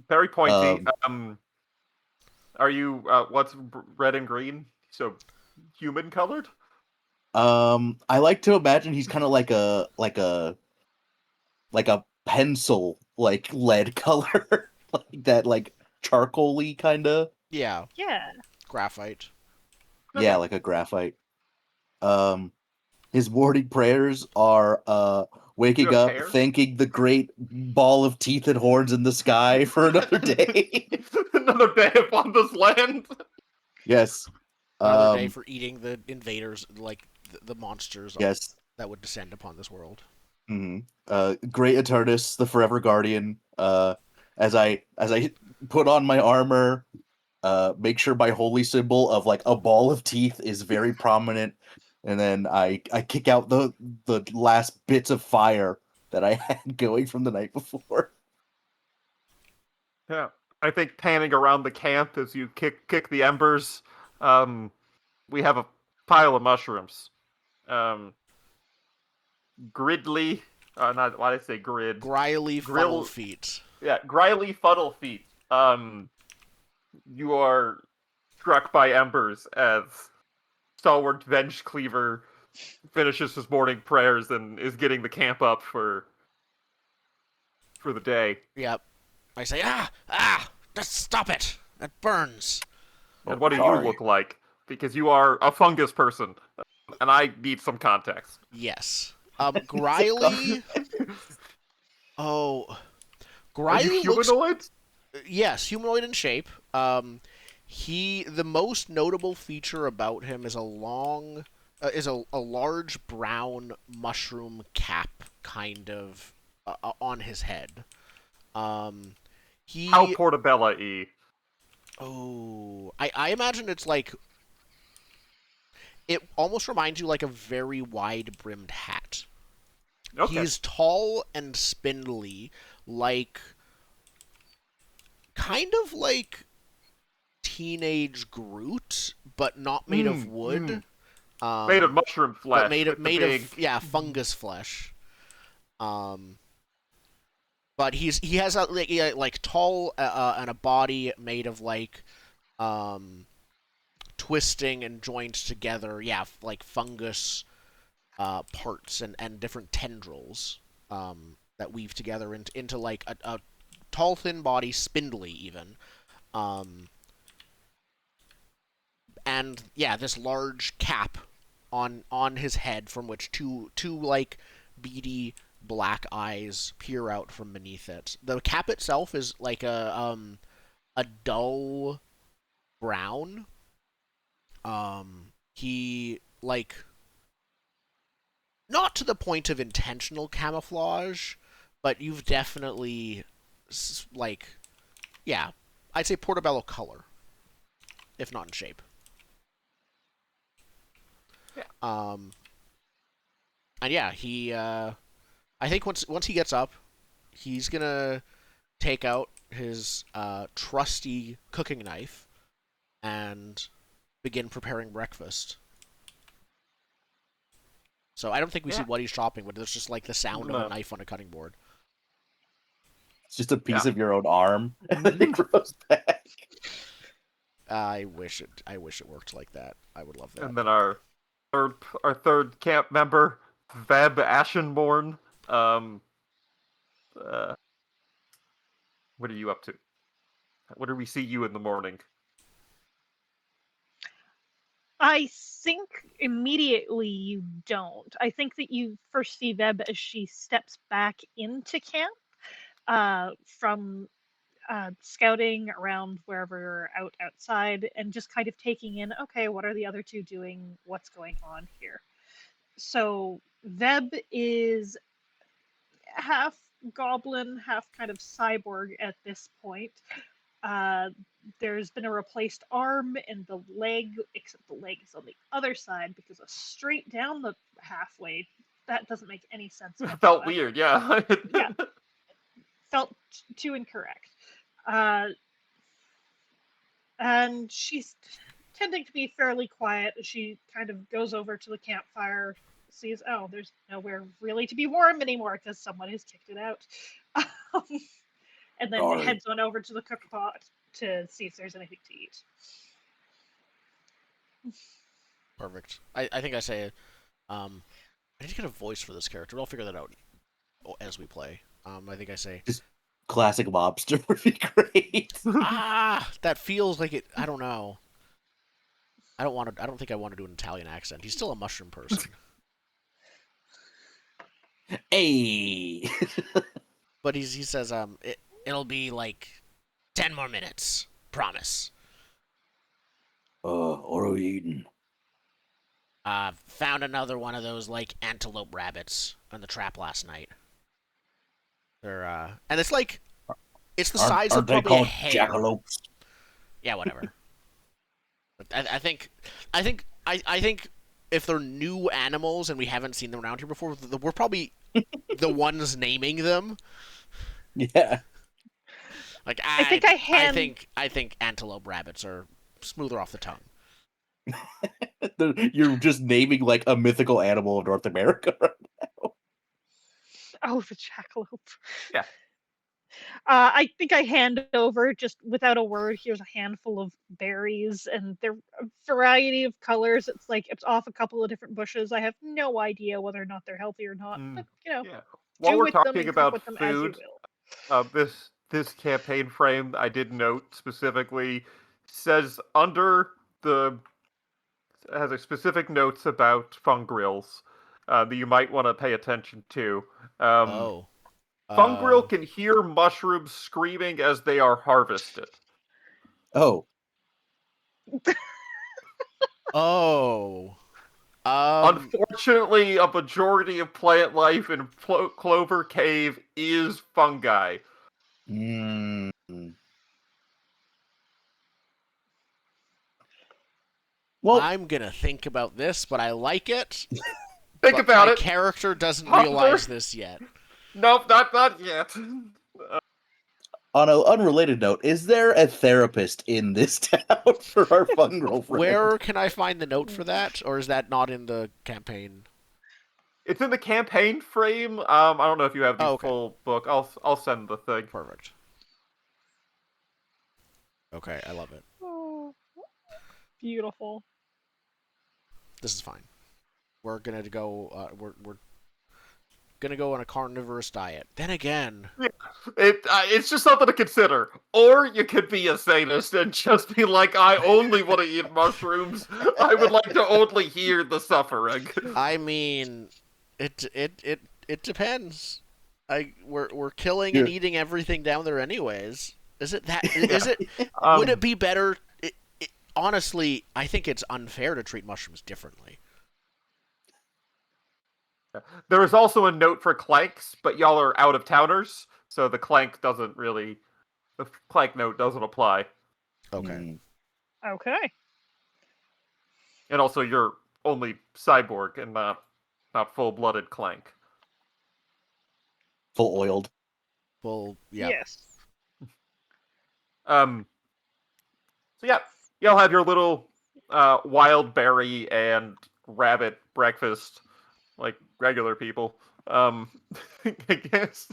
[SPEAKER 3] Very pointy. Are you what's red and green? So human colored?
[SPEAKER 2] I like to imagine he's kind of like a pencil lead color, like that charcoaly kind of.
[SPEAKER 1] Yeah.
[SPEAKER 4] Yeah.
[SPEAKER 1] Graphite.
[SPEAKER 2] Yeah, like a graphite. His morning prayers are waking
[SPEAKER 3] You have
[SPEAKER 2] up,
[SPEAKER 3] hair?
[SPEAKER 2] thanking the great ball of teeth and horns in the sky for another day.
[SPEAKER 3] Another day upon this land.
[SPEAKER 2] Yes.
[SPEAKER 1] Another day for eating the invaders, like the monsters
[SPEAKER 2] Yes.
[SPEAKER 1] that would descend upon this world.
[SPEAKER 2] Mm-hmm. Great Eternus, the Forever Guardian. As I put on my armor, make sure my holy symbol of a ball of teeth is very prominent, and then I kick out the last bits of fire that I had going from the night before.
[SPEAKER 3] Yeah. I think panning around the camp as you kick the embers, we have a pile of mushrooms. Gridley, not why did I say grid?
[SPEAKER 1] Grily funnel feet.
[SPEAKER 3] Yeah, Grily funnel feet. You are struck by embers as Stalwart Venge Cleaver finishes his morning prayers and is getting the camp up for the day.
[SPEAKER 1] Yep. I say, just stop it. That burns.
[SPEAKER 3] And what do you
[SPEAKER 2] Sorry.
[SPEAKER 3] look like? Because you are a fungus person, and I need some context.
[SPEAKER 1] Yes. Griley. Oh,
[SPEAKER 3] Are you
[SPEAKER 1] Griley looks.
[SPEAKER 3] humanoid?
[SPEAKER 1] Yes, humanoid in shape. The most notable feature about him is a large brown mushroom cap kind of on his head. He
[SPEAKER 3] How Portabella-y?
[SPEAKER 1] I imagine it's like it almost reminds you like a very wide brimmed hat.
[SPEAKER 3] Okay.
[SPEAKER 1] He's tall and spindly, like kind of like teenage Groot, but not made of wood.
[SPEAKER 3] Made of mushroom flesh.
[SPEAKER 1] But made
[SPEAKER 3] with the big...
[SPEAKER 1] of fungus flesh. But he has a like tall and a body made of like twisting and joined together, like fungus parts and different tendrils that weave together into like a tall, thin body, spindly even. And yeah, this large cap on his head from which two like beady black eyes peer out from beneath it. The cap itself is like a dull brown. He like not to the point of intentional camouflage, but you've definitely like yeah, I'd say Portobello color, if not in shape.
[SPEAKER 3] Yeah.
[SPEAKER 1] And yeah, I think once he gets up, he's gonna take out his trusty cooking knife and begin preparing breakfast. So I don't think we see what he's chopping, but there's just like the sound of a knife on a cutting board.
[SPEAKER 2] It's just a piece of your own arm, and then it grows back.
[SPEAKER 1] I wish it worked like that. I would love that.
[SPEAKER 3] And then our third camp member, Veb Ashenborn. What are you up to? What do we see you in the morning?
[SPEAKER 4] I think immediately you don't. I think that you first see Veb as she steps back into camp from scouting around wherever you're outside and just kind of taking in, okay, what are the other two doing? What's going on here? So Veb is half goblin, half kind of cyborg at this point. There's been a replaced arm and the leg, except the leg is on the other side because a straight down the halfway, that doesn't make any sense.
[SPEAKER 3] Felt weird, yeah.
[SPEAKER 4] Yeah. Felt too incorrect. And she's tending to be fairly quiet as she kind of goes over to the campfire, sees, oh, there's nowhere really to be warm anymore because someone has kicked it out. And then heads on over to the cook pot to see if there's anything to eat.
[SPEAKER 1] Perfect. I think I say, I need to get a voice for this character. I'll figure that out as we play. I think I say,
[SPEAKER 2] just classic mobster would be great.
[SPEAKER 1] That feels like it. I don't know. I don't think I want to do an Italian accent. He's still a mushroom person.
[SPEAKER 2] Hey.
[SPEAKER 1] But he says, it'll be like 10 more minutes. Promise.
[SPEAKER 2] What are we eating?
[SPEAKER 1] Found another one of those like antelope rabbits in the trap last night. They're and it's like it's the size of probably a hair.
[SPEAKER 2] Jackalopes?
[SPEAKER 1] Yeah, whatever. I think if they're new animals and we haven't seen them around here before, we're probably the ones naming them.
[SPEAKER 2] Yeah.
[SPEAKER 1] Like
[SPEAKER 4] I
[SPEAKER 1] think antelope rabbits are smoother off the tongue.
[SPEAKER 2] You're just naming like a mythical animal of North America right now.
[SPEAKER 4] Oh, the jackalope.
[SPEAKER 3] Yeah.
[SPEAKER 4] I think I hand over, just without a word, here's a handful of berries, and they're a variety of colors. It's like it's off a couple of different bushes. I have no idea whether or not they're healthy or not. But,
[SPEAKER 3] yeah. While we're talking about food, this campaign frame, I did note specifically, says under the has a specific notes about fungrills that you might want to pay attention to.
[SPEAKER 1] Oh.
[SPEAKER 3] Fungrill can hear mushrooms screaming as they are harvested.
[SPEAKER 2] Oh,
[SPEAKER 1] Oh.
[SPEAKER 3] Unfortunately, a majority of plant life in Clover Cave is fungi.
[SPEAKER 2] mm. Well,
[SPEAKER 1] I'm gonna think about this, but I like it.
[SPEAKER 3] Think
[SPEAKER 1] but
[SPEAKER 3] about
[SPEAKER 1] my
[SPEAKER 3] it.
[SPEAKER 1] character doesn't
[SPEAKER 3] Ponder.
[SPEAKER 1] realize this yet.
[SPEAKER 3] Nope, not yet.
[SPEAKER 2] on an unrelated note, is there a therapist in this town for our fungal friend?
[SPEAKER 1] Where can I find the note for that, or is that not in the campaign?
[SPEAKER 3] It's in the campaign frame. I don't know if you have the
[SPEAKER 1] okay.
[SPEAKER 3] full book. I'll send the thing.
[SPEAKER 1] Perfect. Okay, I love it.
[SPEAKER 4] Oh, beautiful.
[SPEAKER 1] This is fine. We're gonna go. We're gonna go on a carnivorous diet. Then again,
[SPEAKER 3] It's just something to consider. Or you could be a sadist and just be like, I only want to eat mushrooms. I would like to only hear the suffering.
[SPEAKER 1] I mean, it depends. We're killing and eating everything down there anyways. Is it that? Is it? Would it be better? Honestly, I think it's unfair to treat mushrooms differently.
[SPEAKER 3] There is also a note for clanks, but y'all are out of towners, so the clank doesn't really. The clank note doesn't apply.
[SPEAKER 1] Okay.
[SPEAKER 4] Okay.
[SPEAKER 3] And also, you're only cyborg and not full-blooded clank.
[SPEAKER 2] Full oiled.
[SPEAKER 1] Well, yeah.
[SPEAKER 4] Yes.
[SPEAKER 3] So yeah, y'all have your little wild berry and rabbit breakfast, like regular people. I guess.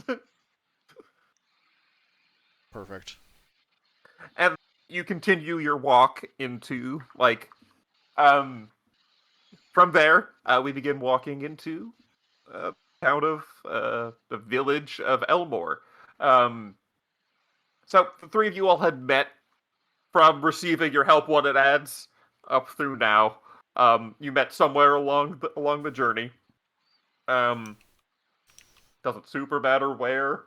[SPEAKER 1] Perfect.
[SPEAKER 3] And you continue your walk into from there. We begin walking into town of the village of Elmore. So the three of you all had met from receiving your help wanted ads up through now. You met somewhere along the journey. Doesn't super matter where.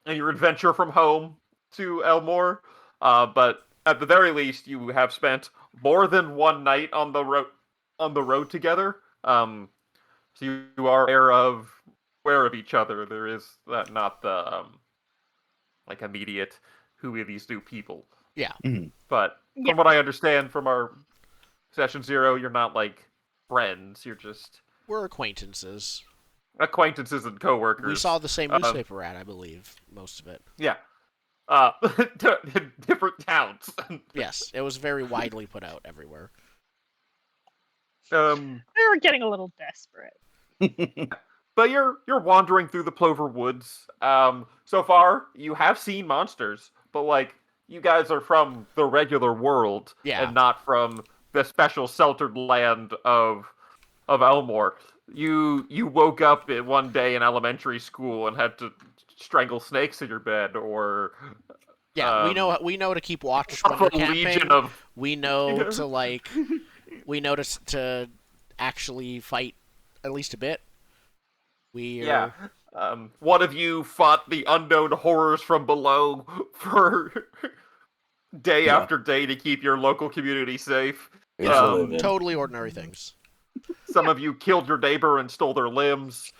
[SPEAKER 3] And your adventure from home to Elmore. But at the very least, you have spent more than one night on the road together. So you are aware of each other. There is not the immediate who are these new people.
[SPEAKER 1] Yeah.
[SPEAKER 2] Mm-hmm.
[SPEAKER 3] But from what I understand from our session 0, you're not like friends. You're just
[SPEAKER 1] We're acquaintances.
[SPEAKER 3] acquaintances and coworkers.
[SPEAKER 1] We saw the same newspaper ad, I believe, most of it.
[SPEAKER 3] Yeah. Different towns.
[SPEAKER 1] Yes, it was very widely put out everywhere.
[SPEAKER 4] They were getting a little desperate.
[SPEAKER 3] But you're wandering through the Plover Woods. So far, you have seen monsters, but you guys are from the regular world, and not from the special sheltered land of Elmore. You woke up one day in elementary school and had to strangle snakes in your bed, or
[SPEAKER 1] we know to keep watch when we're camping. We know to actually fight at least a bit.
[SPEAKER 3] One of you fought the unknown horrors from below for day after day to keep your local community safe.
[SPEAKER 1] Totally ordinary things.
[SPEAKER 3] Some of you killed your neighbor and stole their limbs.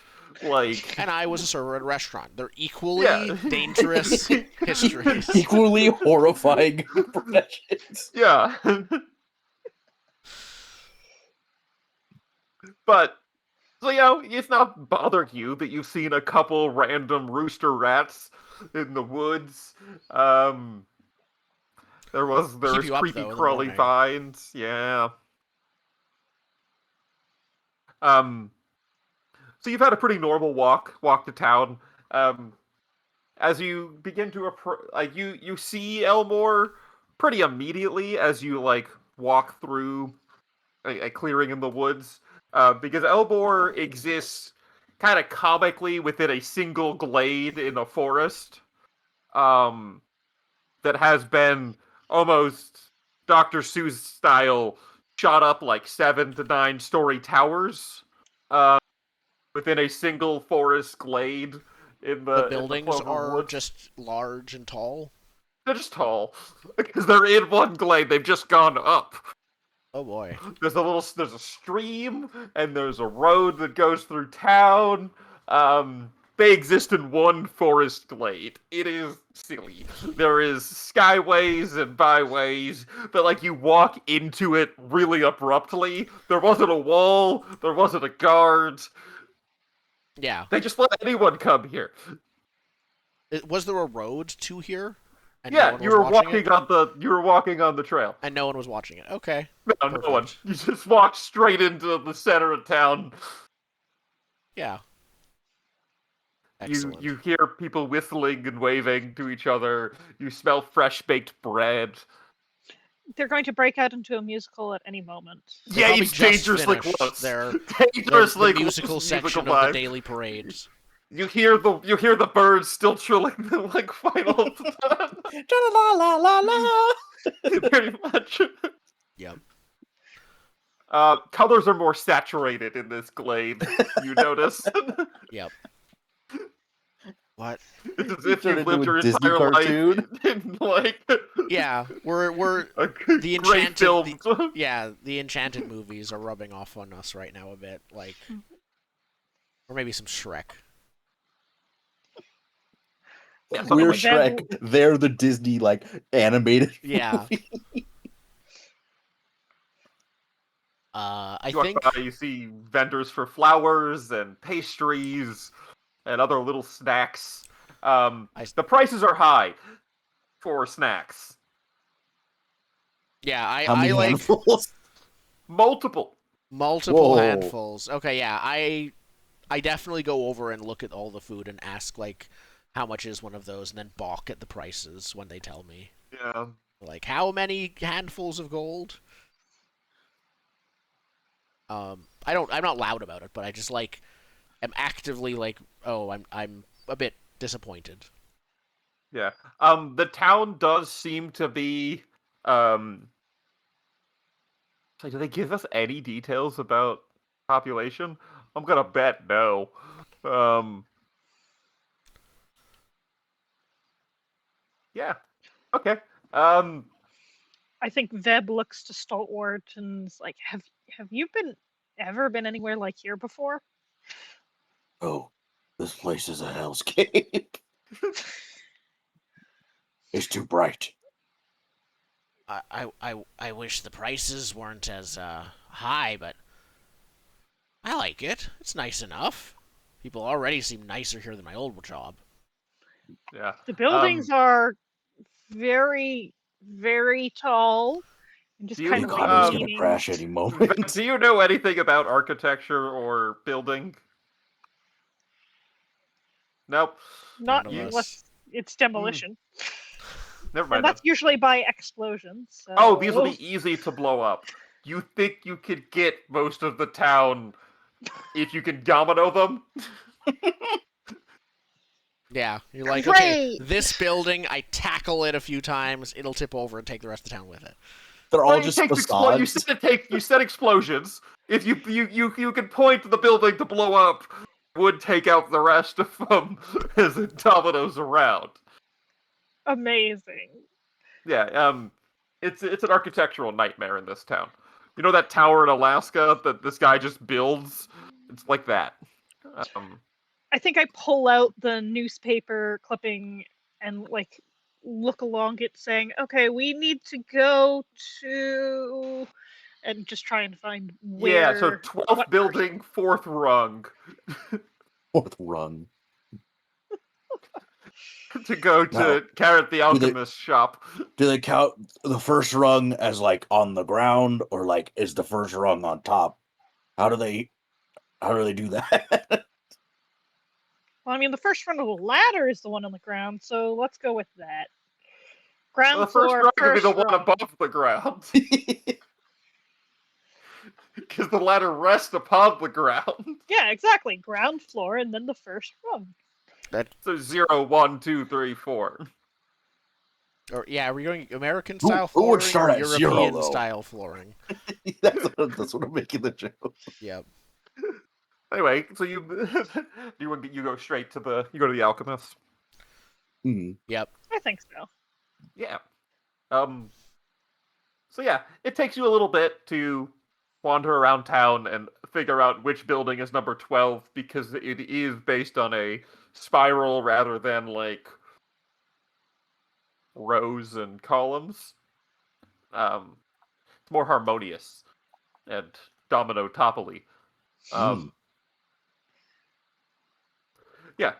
[SPEAKER 1] And I was a server at a restaurant. They're equally dangerous histories.
[SPEAKER 2] Equally horrifying professions.
[SPEAKER 3] Yeah. But, so, it's not bothered you that you've seen a couple random rooster rats in the woods. There's creepy crawly vines. Yeah. So you've had a pretty normal walk to town. As you begin to you see Elmore pretty immediately as you walk through a clearing in the woods, because Elmore exists kind of comically within a single glade in a forest. that has been almost Dr. Seuss style shot up like 7 to 9 story towers within a single forest glade in
[SPEAKER 1] The
[SPEAKER 3] the
[SPEAKER 1] buildings
[SPEAKER 3] Clover
[SPEAKER 1] are
[SPEAKER 3] Woods.
[SPEAKER 1] just large and tall.
[SPEAKER 3] They're just tall because they're in one glade. They've just gone up.
[SPEAKER 1] Oh boy.
[SPEAKER 3] There's a stream and there's a road that goes through town. They exist in one forest glade. It is silly. There is skyways and byways, but like you walk into it really abruptly. There wasn't a wall. There wasn't a guard.
[SPEAKER 1] Yeah.
[SPEAKER 3] They just let anyone come here.
[SPEAKER 1] Was there a road to here? And
[SPEAKER 3] Yeah,
[SPEAKER 1] no one was watching it?
[SPEAKER 3] you were walking on the trail.
[SPEAKER 1] And no one was watching it. Okay.
[SPEAKER 3] No, no one.
[SPEAKER 1] Perfect.
[SPEAKER 3] You just walk straight into the center of town.
[SPEAKER 1] Yeah.
[SPEAKER 3] You
[SPEAKER 1] Excellent.
[SPEAKER 3] you hear people whistling and waving to each other. You smell fresh baked bread.
[SPEAKER 4] They're going to break out into a musical at any moment.
[SPEAKER 1] They
[SPEAKER 3] Yeah,
[SPEAKER 1] probably
[SPEAKER 3] it's
[SPEAKER 1] just
[SPEAKER 3] dangerously
[SPEAKER 1] finished
[SPEAKER 3] close.
[SPEAKER 1] their-
[SPEAKER 3] Dangerously
[SPEAKER 1] the musical
[SPEAKER 3] close
[SPEAKER 1] section of the
[SPEAKER 3] vibe.
[SPEAKER 1] daily parades.
[SPEAKER 3] You hear the birds still trilling the like final
[SPEAKER 2] La la la la.
[SPEAKER 3] pretty much.
[SPEAKER 1] Yep.
[SPEAKER 3] Colors are more saturated in this glade. You notice.
[SPEAKER 1] Yep. What?
[SPEAKER 3] It's as
[SPEAKER 2] You
[SPEAKER 3] if
[SPEAKER 2] turned
[SPEAKER 3] you've
[SPEAKER 2] into
[SPEAKER 3] lived
[SPEAKER 2] a
[SPEAKER 3] your
[SPEAKER 2] Disney
[SPEAKER 3] entire
[SPEAKER 2] cartoon.
[SPEAKER 3] life in like
[SPEAKER 1] Yeah, we're
[SPEAKER 3] a
[SPEAKER 1] the
[SPEAKER 3] great
[SPEAKER 1] enchanted
[SPEAKER 3] film.
[SPEAKER 1] the enchanted movies are rubbing off on us right now a bit, like, or maybe some Shrek.
[SPEAKER 3] Yeah, something
[SPEAKER 2] We're
[SPEAKER 3] like that.
[SPEAKER 2] Shrek. They're the Disney like animated.
[SPEAKER 1] Yeah.
[SPEAKER 2] movie.
[SPEAKER 1] I
[SPEAKER 3] You walk
[SPEAKER 1] think
[SPEAKER 3] by, you see vendors for flowers and pastries and other little snacks. The prices are high for snacks.
[SPEAKER 1] yeah,
[SPEAKER 2] How
[SPEAKER 1] I
[SPEAKER 2] many
[SPEAKER 1] like
[SPEAKER 2] handfuls?
[SPEAKER 3] Multiple.
[SPEAKER 1] multiple
[SPEAKER 2] Whoa.
[SPEAKER 1] handfuls. Okay, yeah, I definitely go over and look at all the food and ask like how much is one of those, and then balk at the prices when they tell me.
[SPEAKER 3] Yeah.
[SPEAKER 1] Like, how many handfuls of gold? I'm not loud about it, but I just like am actively like, oh, I'm a bit disappointed.
[SPEAKER 3] Yeah. The town does seem to be so do they give us any details about population? I'm gonna bet no. Yeah. Okay.
[SPEAKER 4] I think Veb looks to Stalwart and is like, have you ever been anywhere like here before?
[SPEAKER 2] Oh, this place is a hellscape. It's too bright.
[SPEAKER 1] I wish the prices weren't as high, but I like it. It's nice enough. People already seem nicer here than my old job.
[SPEAKER 3] Yeah.
[SPEAKER 4] The buildings are very, very tall and just
[SPEAKER 3] Do you-
[SPEAKER 4] kind
[SPEAKER 2] The
[SPEAKER 4] of
[SPEAKER 3] Um,
[SPEAKER 4] like
[SPEAKER 2] economy's gonna
[SPEAKER 4] leaning.
[SPEAKER 2] crash any moment.
[SPEAKER 3] Do you know anything about architecture or building? Nope.
[SPEAKER 4] Not
[SPEAKER 1] None of us.
[SPEAKER 4] unless it's demolition.
[SPEAKER 3] Never
[SPEAKER 4] And
[SPEAKER 3] mind.
[SPEAKER 4] that's usually by explosions. So...
[SPEAKER 3] Oh, these will be easy to blow up. You think you could get most of the town if you can domino them?
[SPEAKER 1] Yeah, you're like, okay,
[SPEAKER 4] Great!
[SPEAKER 1] this building, I tackle it a few times, it'll tip over and take the rest of the town with it.
[SPEAKER 2] They're
[SPEAKER 3] Well,
[SPEAKER 2] all
[SPEAKER 3] you
[SPEAKER 2] just
[SPEAKER 3] take
[SPEAKER 2] facades.
[SPEAKER 3] you said explosions. If you can point to the building to blow up, would take out the rest of them as it dominoes around.
[SPEAKER 4] Amazing.
[SPEAKER 3] Yeah, it's an architectural nightmare in this town. You know that tower in Alaska that this guy just builds? It's like that.
[SPEAKER 4] I think I pull out the newspaper clipping and like look along it saying, okay, we need to go to, and just try and find where.
[SPEAKER 3] Yeah, so 12th
[SPEAKER 4] what
[SPEAKER 3] building, 4th rung.
[SPEAKER 2] Fourth rung.
[SPEAKER 3] To go to
[SPEAKER 2] Now,
[SPEAKER 3] Carrot the Alchemist shop.
[SPEAKER 2] Do they count the first rung as like on the ground, or like is the first rung on top? How do they do that?
[SPEAKER 4] Well, I mean, the first rung of the ladder is the one on the ground, so let's go with that. Ground
[SPEAKER 3] Well, the first
[SPEAKER 4] floor,
[SPEAKER 3] rung would be
[SPEAKER 4] first
[SPEAKER 3] the one
[SPEAKER 4] rung.
[SPEAKER 3] above the ground. Because the ladder rests upon the ground.
[SPEAKER 4] Yeah, exactly. Ground floor and then the first rung.
[SPEAKER 3] So 0, 1, 2, 3, 4.
[SPEAKER 1] Or yeah, are we going American
[SPEAKER 2] Who-
[SPEAKER 1] style
[SPEAKER 2] who would
[SPEAKER 1] flooring
[SPEAKER 2] start
[SPEAKER 1] or
[SPEAKER 2] at zero,
[SPEAKER 1] European
[SPEAKER 2] though?
[SPEAKER 1] style flooring?
[SPEAKER 2] That's what I'm making the joke.
[SPEAKER 1] Yep.
[SPEAKER 3] Anyway, so you you go straight to the alchemist.
[SPEAKER 2] Hmm.
[SPEAKER 1] Yep.
[SPEAKER 4] I think so.
[SPEAKER 3] Yeah. So yeah, it takes you a little bit to wander around town and figure out which building is number 12 because it is based on a spiral rather than like rows and columns. It's more harmonious and domino toppily.
[SPEAKER 2] Mm.
[SPEAKER 3] Yeah.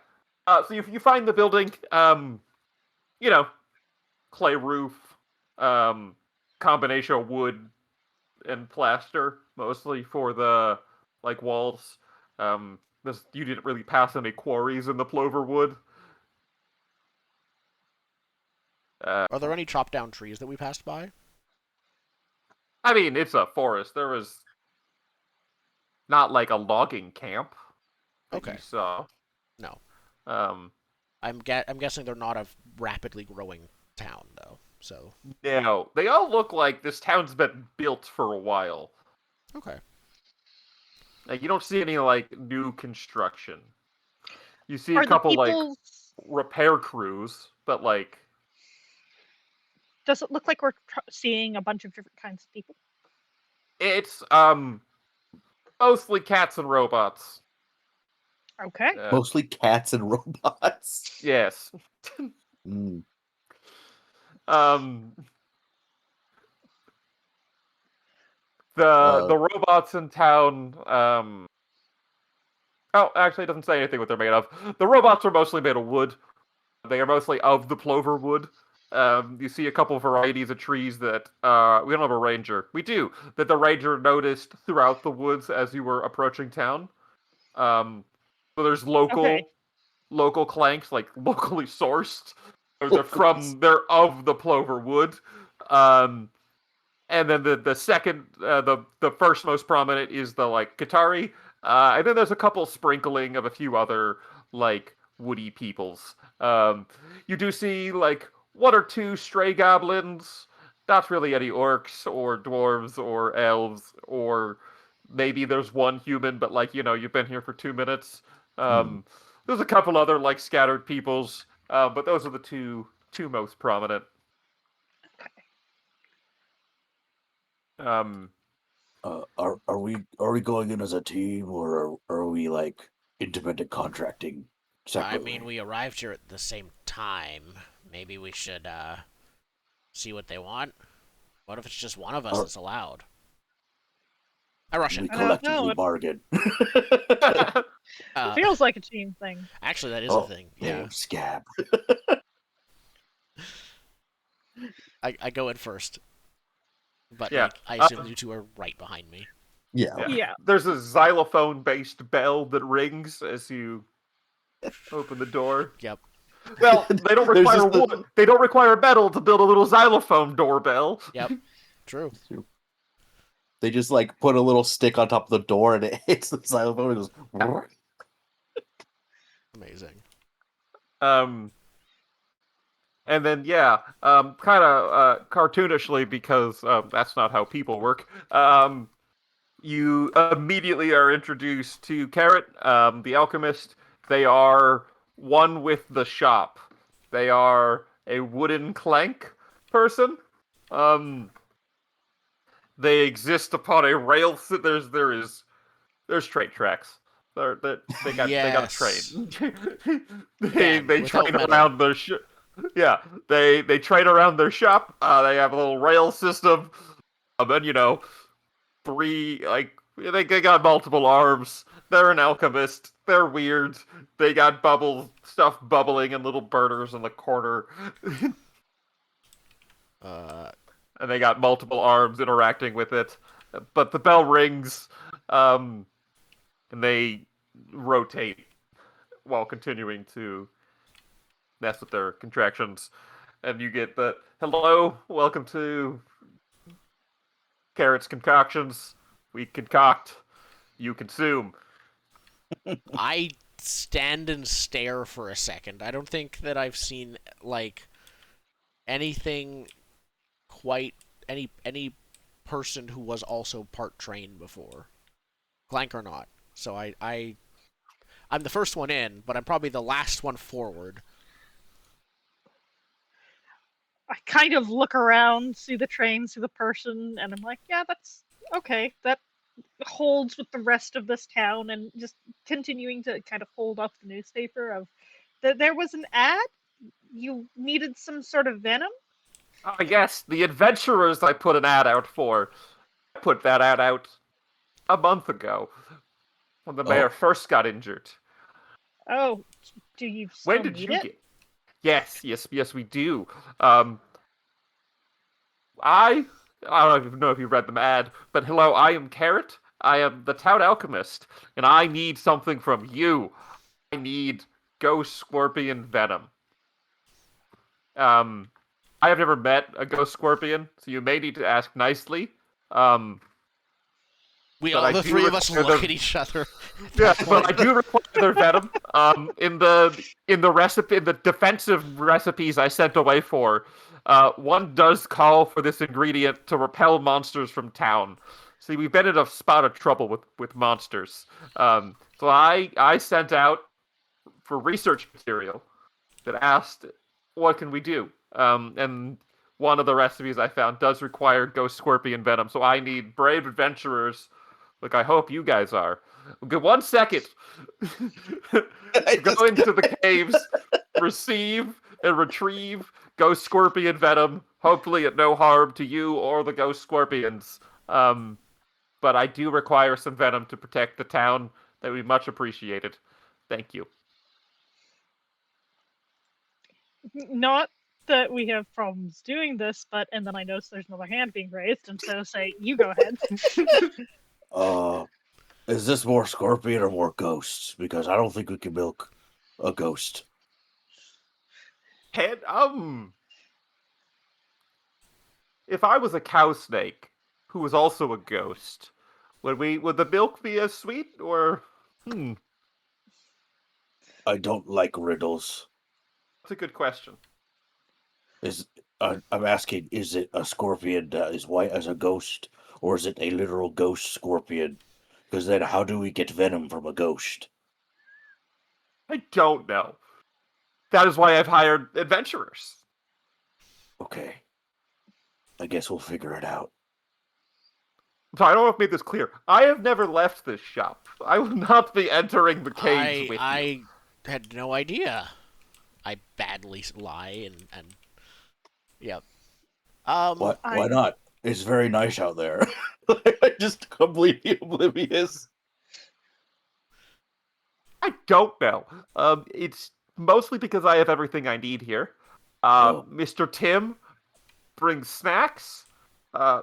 [SPEAKER 3] So you find the building, you know, clay roof, um, combination of wood and plaster mostly for the like walls. You didn't really pass any quarries in the Ploverwood.
[SPEAKER 1] Are there any chopped down trees that we passed by?
[SPEAKER 3] I mean, it's a forest. There was not like a logging camp that you
[SPEAKER 1] Okay.
[SPEAKER 3] saw.
[SPEAKER 1] No.
[SPEAKER 3] Um,
[SPEAKER 1] I'm guessing they're not a rapidly growing town though. So
[SPEAKER 3] no, they all look like this town's been built for a while.
[SPEAKER 1] okay.
[SPEAKER 3] Like you don't see any like new construction. You see a
[SPEAKER 4] Are the
[SPEAKER 3] couple like
[SPEAKER 4] people?
[SPEAKER 3] repair crews, but like
[SPEAKER 4] Does it look like we're seeing a bunch of different kinds of people?
[SPEAKER 3] it's mostly cats and robots.
[SPEAKER 4] Okay.
[SPEAKER 2] Mostly cats and robots.
[SPEAKER 3] Yes.
[SPEAKER 2] Mm.
[SPEAKER 3] Um, the robots in town. Oh, actually, it doesn't say anything what they're made of. The robots are mostly made of wood. They are mostly of the plover wood. You see a couple varieties of trees that we don't have a ranger. We do that. The ranger noticed throughout the woods as you were approaching town. So there's
[SPEAKER 4] Okay.
[SPEAKER 3] local clanks, like locally sourced. They're of the plover wood. Um, and then the second the first most prominent is the like Qatari, and then there's a couple sprinkling of a few other like woody peoples. You do see like one or two stray goblins, not really any orcs or dwarves or elves, or maybe there's one human, but like you've been here for 2 minutes. There's a couple other like scattered peoples, but those are the two most prominent. Um,
[SPEAKER 2] Are we going in as a team, or are we like independent contracting
[SPEAKER 1] I
[SPEAKER 2] separately?
[SPEAKER 1] mean, we arrived here at the same time. Maybe we should see what they want. What if it's just one of us that's allowed? I rush
[SPEAKER 2] We
[SPEAKER 1] in.
[SPEAKER 4] I don't know.
[SPEAKER 2] collectively
[SPEAKER 4] It
[SPEAKER 2] bargain.
[SPEAKER 4] feels like a team thing.
[SPEAKER 1] Actually, that is a thing. Yeah.
[SPEAKER 2] Damn, scab.
[SPEAKER 1] I go in first. But
[SPEAKER 3] Yeah.
[SPEAKER 1] like, I assume you two are right behind me.
[SPEAKER 2] Yeah.
[SPEAKER 4] Yeah.
[SPEAKER 3] There's a xylophone-based bell that rings as you open the door.
[SPEAKER 1] Yep.
[SPEAKER 3] Well, they don't
[SPEAKER 2] There's
[SPEAKER 3] require
[SPEAKER 2] just the-
[SPEAKER 3] wood. They don't require metal to build a little xylophone doorbell.
[SPEAKER 1] Yep. True.
[SPEAKER 2] They just like put a little stick on top of the door and it hits the xylophone and goes.
[SPEAKER 1] Amazing.
[SPEAKER 3] And then kind of cartoonishly because that's not how people work. You immediately are introduced to Carrot, the alchemist. They are one with the shop. They are a wooden clank person. They exist upon a rail. There's train tracks. They got a train. they
[SPEAKER 1] Again,
[SPEAKER 3] they
[SPEAKER 1] without
[SPEAKER 3] train
[SPEAKER 1] metal.
[SPEAKER 3] around their yeah. They train around their shop. They have a little rail system. And three like they got multiple arms. They're an alchemist. They're weird. They got stuff bubbling and little burners in the corner. And they got multiple arms interacting with it. But the bell rings, and they rotate while continuing to mess with their contractions. And you get the hello, welcome to Carrot's Concoctions. We concoct, you consume.
[SPEAKER 1] I stand and stare for a second. I don't think that I've seen like anything quite any person who was also part trained before, Clank or not. So I'm the first one in, but I'm probably the last one forward.
[SPEAKER 4] I kind of look around, see the train, see the person, and I'm like, yeah, that's okay. That holds with the rest of this town, and just continuing to kind of hold up the newspaper of that there was an ad. You needed some sort of venom.
[SPEAKER 3] Yes, the adventurers I put an ad out for. I put that ad out a month ago when the mayor
[SPEAKER 2] Oh,
[SPEAKER 3] first got injured.
[SPEAKER 4] Oh, do you
[SPEAKER 3] When
[SPEAKER 4] still
[SPEAKER 3] did
[SPEAKER 4] need
[SPEAKER 3] you
[SPEAKER 4] it?
[SPEAKER 3] get? Yes, we do. Um, I I don't even know if you read the ad, but hello, I am Carrot. I am the town alchemist, and I need something from you. I need ghost scorpion venom. Um, I have never met a ghost scorpion, so you may need to ask nicely. Um,
[SPEAKER 1] We
[SPEAKER 3] but
[SPEAKER 1] all,
[SPEAKER 3] I
[SPEAKER 1] the
[SPEAKER 3] do
[SPEAKER 1] three of us,
[SPEAKER 3] require
[SPEAKER 1] look
[SPEAKER 3] their
[SPEAKER 1] at each other. At
[SPEAKER 3] yeah,
[SPEAKER 1] that
[SPEAKER 3] but I
[SPEAKER 1] point.
[SPEAKER 3] do require their venom. In the defensive recipes I sent away for, one does call for this ingredient to repel monsters from town. See, we've been in a spot of trouble with monsters. So I sent out for research material that asked, what can we do? And one of the recipes I found does require ghost scorpion venom. So I need brave adventurers, like I hope you guys are. Okay, 1 second.
[SPEAKER 2] I
[SPEAKER 3] Go
[SPEAKER 2] just
[SPEAKER 3] into the caves, receive and retrieve ghost scorpion venom. Hopefully, at no harm to you or the ghost scorpions. But I do require some venom to protect the town. That would be much appreciated. Thank you.
[SPEAKER 4] Not that we have problems doing this, but and then I notice there's another hand being raised, and so say, you go ahead.
[SPEAKER 2] uh, is this more scorpion or more ghosts? Because I don't think we can milk a ghost.
[SPEAKER 3] And if I was a cow snake who was also a ghost, would the milk be as sweet or
[SPEAKER 2] I don't like riddles.
[SPEAKER 3] That's a good question.
[SPEAKER 2] Is I'm asking, is it a scorpion that is white as a ghost, or is it a literal ghost scorpion? Because then, how do we get venom from a ghost?
[SPEAKER 3] I don't know. That is why I've hired adventurers.
[SPEAKER 2] Okay, I guess we'll figure it out.
[SPEAKER 3] So I don't know if I made this clear. I have never left this shop. I will not be entering the caves with you.
[SPEAKER 1] I had no idea. I badly lie and yeah.
[SPEAKER 2] What?
[SPEAKER 4] I
[SPEAKER 2] Why not? It's very nice out there. I'm just completely oblivious.
[SPEAKER 3] I don't know. It's mostly because I have everything I need here.
[SPEAKER 2] Oh.
[SPEAKER 3] Mr. Tim brings snacks.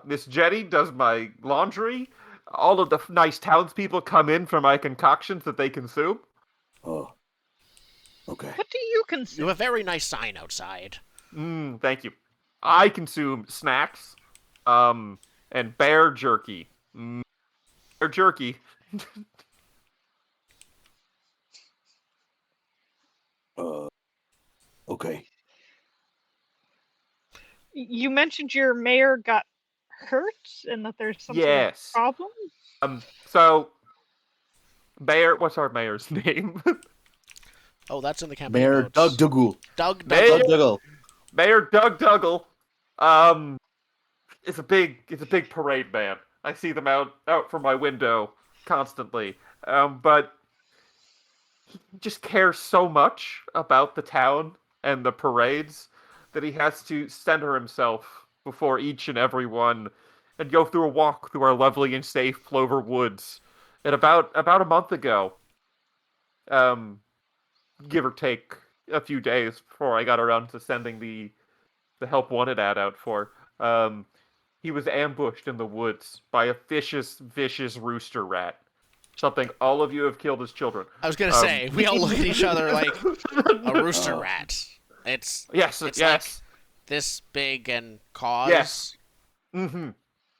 [SPEAKER 3] Miss Jenny does my laundry. All of the nice townspeople come in for my concoctions that they consume.
[SPEAKER 2] Oh. Okay.
[SPEAKER 4] what do you
[SPEAKER 1] You
[SPEAKER 4] consume?
[SPEAKER 1] have a very nice sign outside.
[SPEAKER 3] Thank you. I consume snacks, and bear jerky. Bear jerky.
[SPEAKER 2] Uh. Okay.
[SPEAKER 4] You mentioned your mayor got hurt and that there's some sort of
[SPEAKER 3] Yes.
[SPEAKER 4] problem.
[SPEAKER 3] So, Mayor, what's our mayor's name?
[SPEAKER 1] Oh, that's in the campaign
[SPEAKER 2] Mayor
[SPEAKER 1] notes.
[SPEAKER 2] Doug Dougal.
[SPEAKER 1] Doug
[SPEAKER 3] Mayor-
[SPEAKER 2] Doug Dougal.
[SPEAKER 3] Mayor Doug Dougal. Is a big parade man. I see them out from my window constantly. But he just cares so much about the town and the parades that he has to center himself before each and every one and go through a walk through our lovely and safe Clover Woods. And about a month ago, um, give or take a few days before I got around to sending the help wanted ad out for, he was ambushed in the woods by a vicious rooster rat. Something all of you have killed as children.
[SPEAKER 1] I was gonna say, we all look at each other like a rooster
[SPEAKER 2] Oh.
[SPEAKER 1] rat. It's
[SPEAKER 3] Yes,
[SPEAKER 1] it's
[SPEAKER 3] yes,
[SPEAKER 1] this big and cause.
[SPEAKER 3] Yes. Mm-hmm.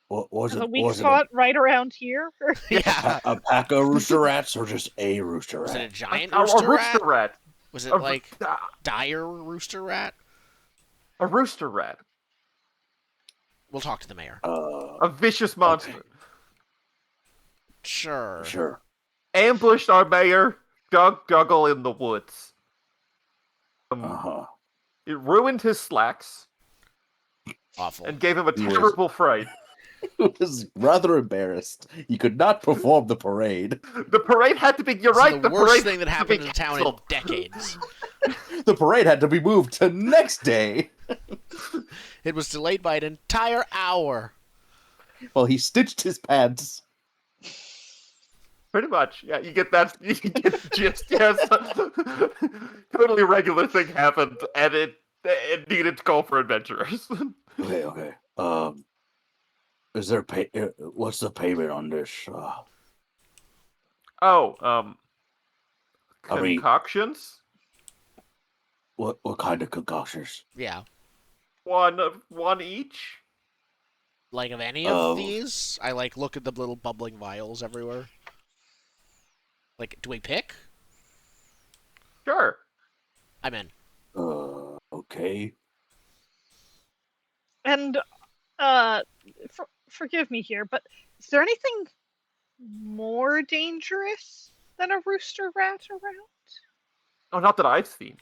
[SPEAKER 2] What was
[SPEAKER 4] The
[SPEAKER 2] it?
[SPEAKER 4] weak
[SPEAKER 2] Was it
[SPEAKER 4] spot right around here.
[SPEAKER 1] Yeah.
[SPEAKER 2] a pack of rooster rats or just a rooster
[SPEAKER 1] Was it a
[SPEAKER 2] rat?
[SPEAKER 1] giant
[SPEAKER 3] A
[SPEAKER 1] rooster
[SPEAKER 3] rooster
[SPEAKER 1] rat?
[SPEAKER 3] rat.
[SPEAKER 1] Was it
[SPEAKER 3] A-
[SPEAKER 1] like dire rooster rat?
[SPEAKER 3] A rooster rat.
[SPEAKER 1] We'll talk to the mayor.
[SPEAKER 3] A vicious monster.
[SPEAKER 2] Okay.
[SPEAKER 1] Sure.
[SPEAKER 2] Sure.
[SPEAKER 3] Ambushed our mayor, Doug Dougal, in the woods.
[SPEAKER 2] Uh-huh.
[SPEAKER 3] It ruined his slacks
[SPEAKER 1] Awful.
[SPEAKER 3] and gave him a
[SPEAKER 2] He was-
[SPEAKER 3] terrible fright.
[SPEAKER 2] He was rather embarrassed. He could not perform the parade.
[SPEAKER 3] The parade had to be. You're
[SPEAKER 1] It's
[SPEAKER 3] right.
[SPEAKER 1] the
[SPEAKER 3] The
[SPEAKER 1] worst
[SPEAKER 3] parade
[SPEAKER 1] thing that
[SPEAKER 3] had to be
[SPEAKER 1] happened in town in
[SPEAKER 3] canceled.
[SPEAKER 1] decades.
[SPEAKER 2] The parade had to be moved to next day.
[SPEAKER 1] It was delayed by an entire hour.
[SPEAKER 2] Well, he stitched his pants.
[SPEAKER 3] Pretty much. Yeah, you get that. You get the gist. Yes. Totally regular thing happened, and it needed to call for adventurers.
[SPEAKER 2] Okay. Is there what's the payment on this?
[SPEAKER 3] Oh,
[SPEAKER 2] I mean-
[SPEAKER 3] concoctions.
[SPEAKER 2] What kind of concoctions?
[SPEAKER 1] Yeah.
[SPEAKER 3] One each.
[SPEAKER 1] Like of any
[SPEAKER 2] Oh.
[SPEAKER 1] of these, I like look at the little bubbling vials everywhere. Like, do we pick?
[SPEAKER 3] Sure.
[SPEAKER 1] I'm in.
[SPEAKER 2] Okay.
[SPEAKER 4] And forgive me here, but is there anything more dangerous than a rooster rat around?
[SPEAKER 3] Oh, not that I've seen.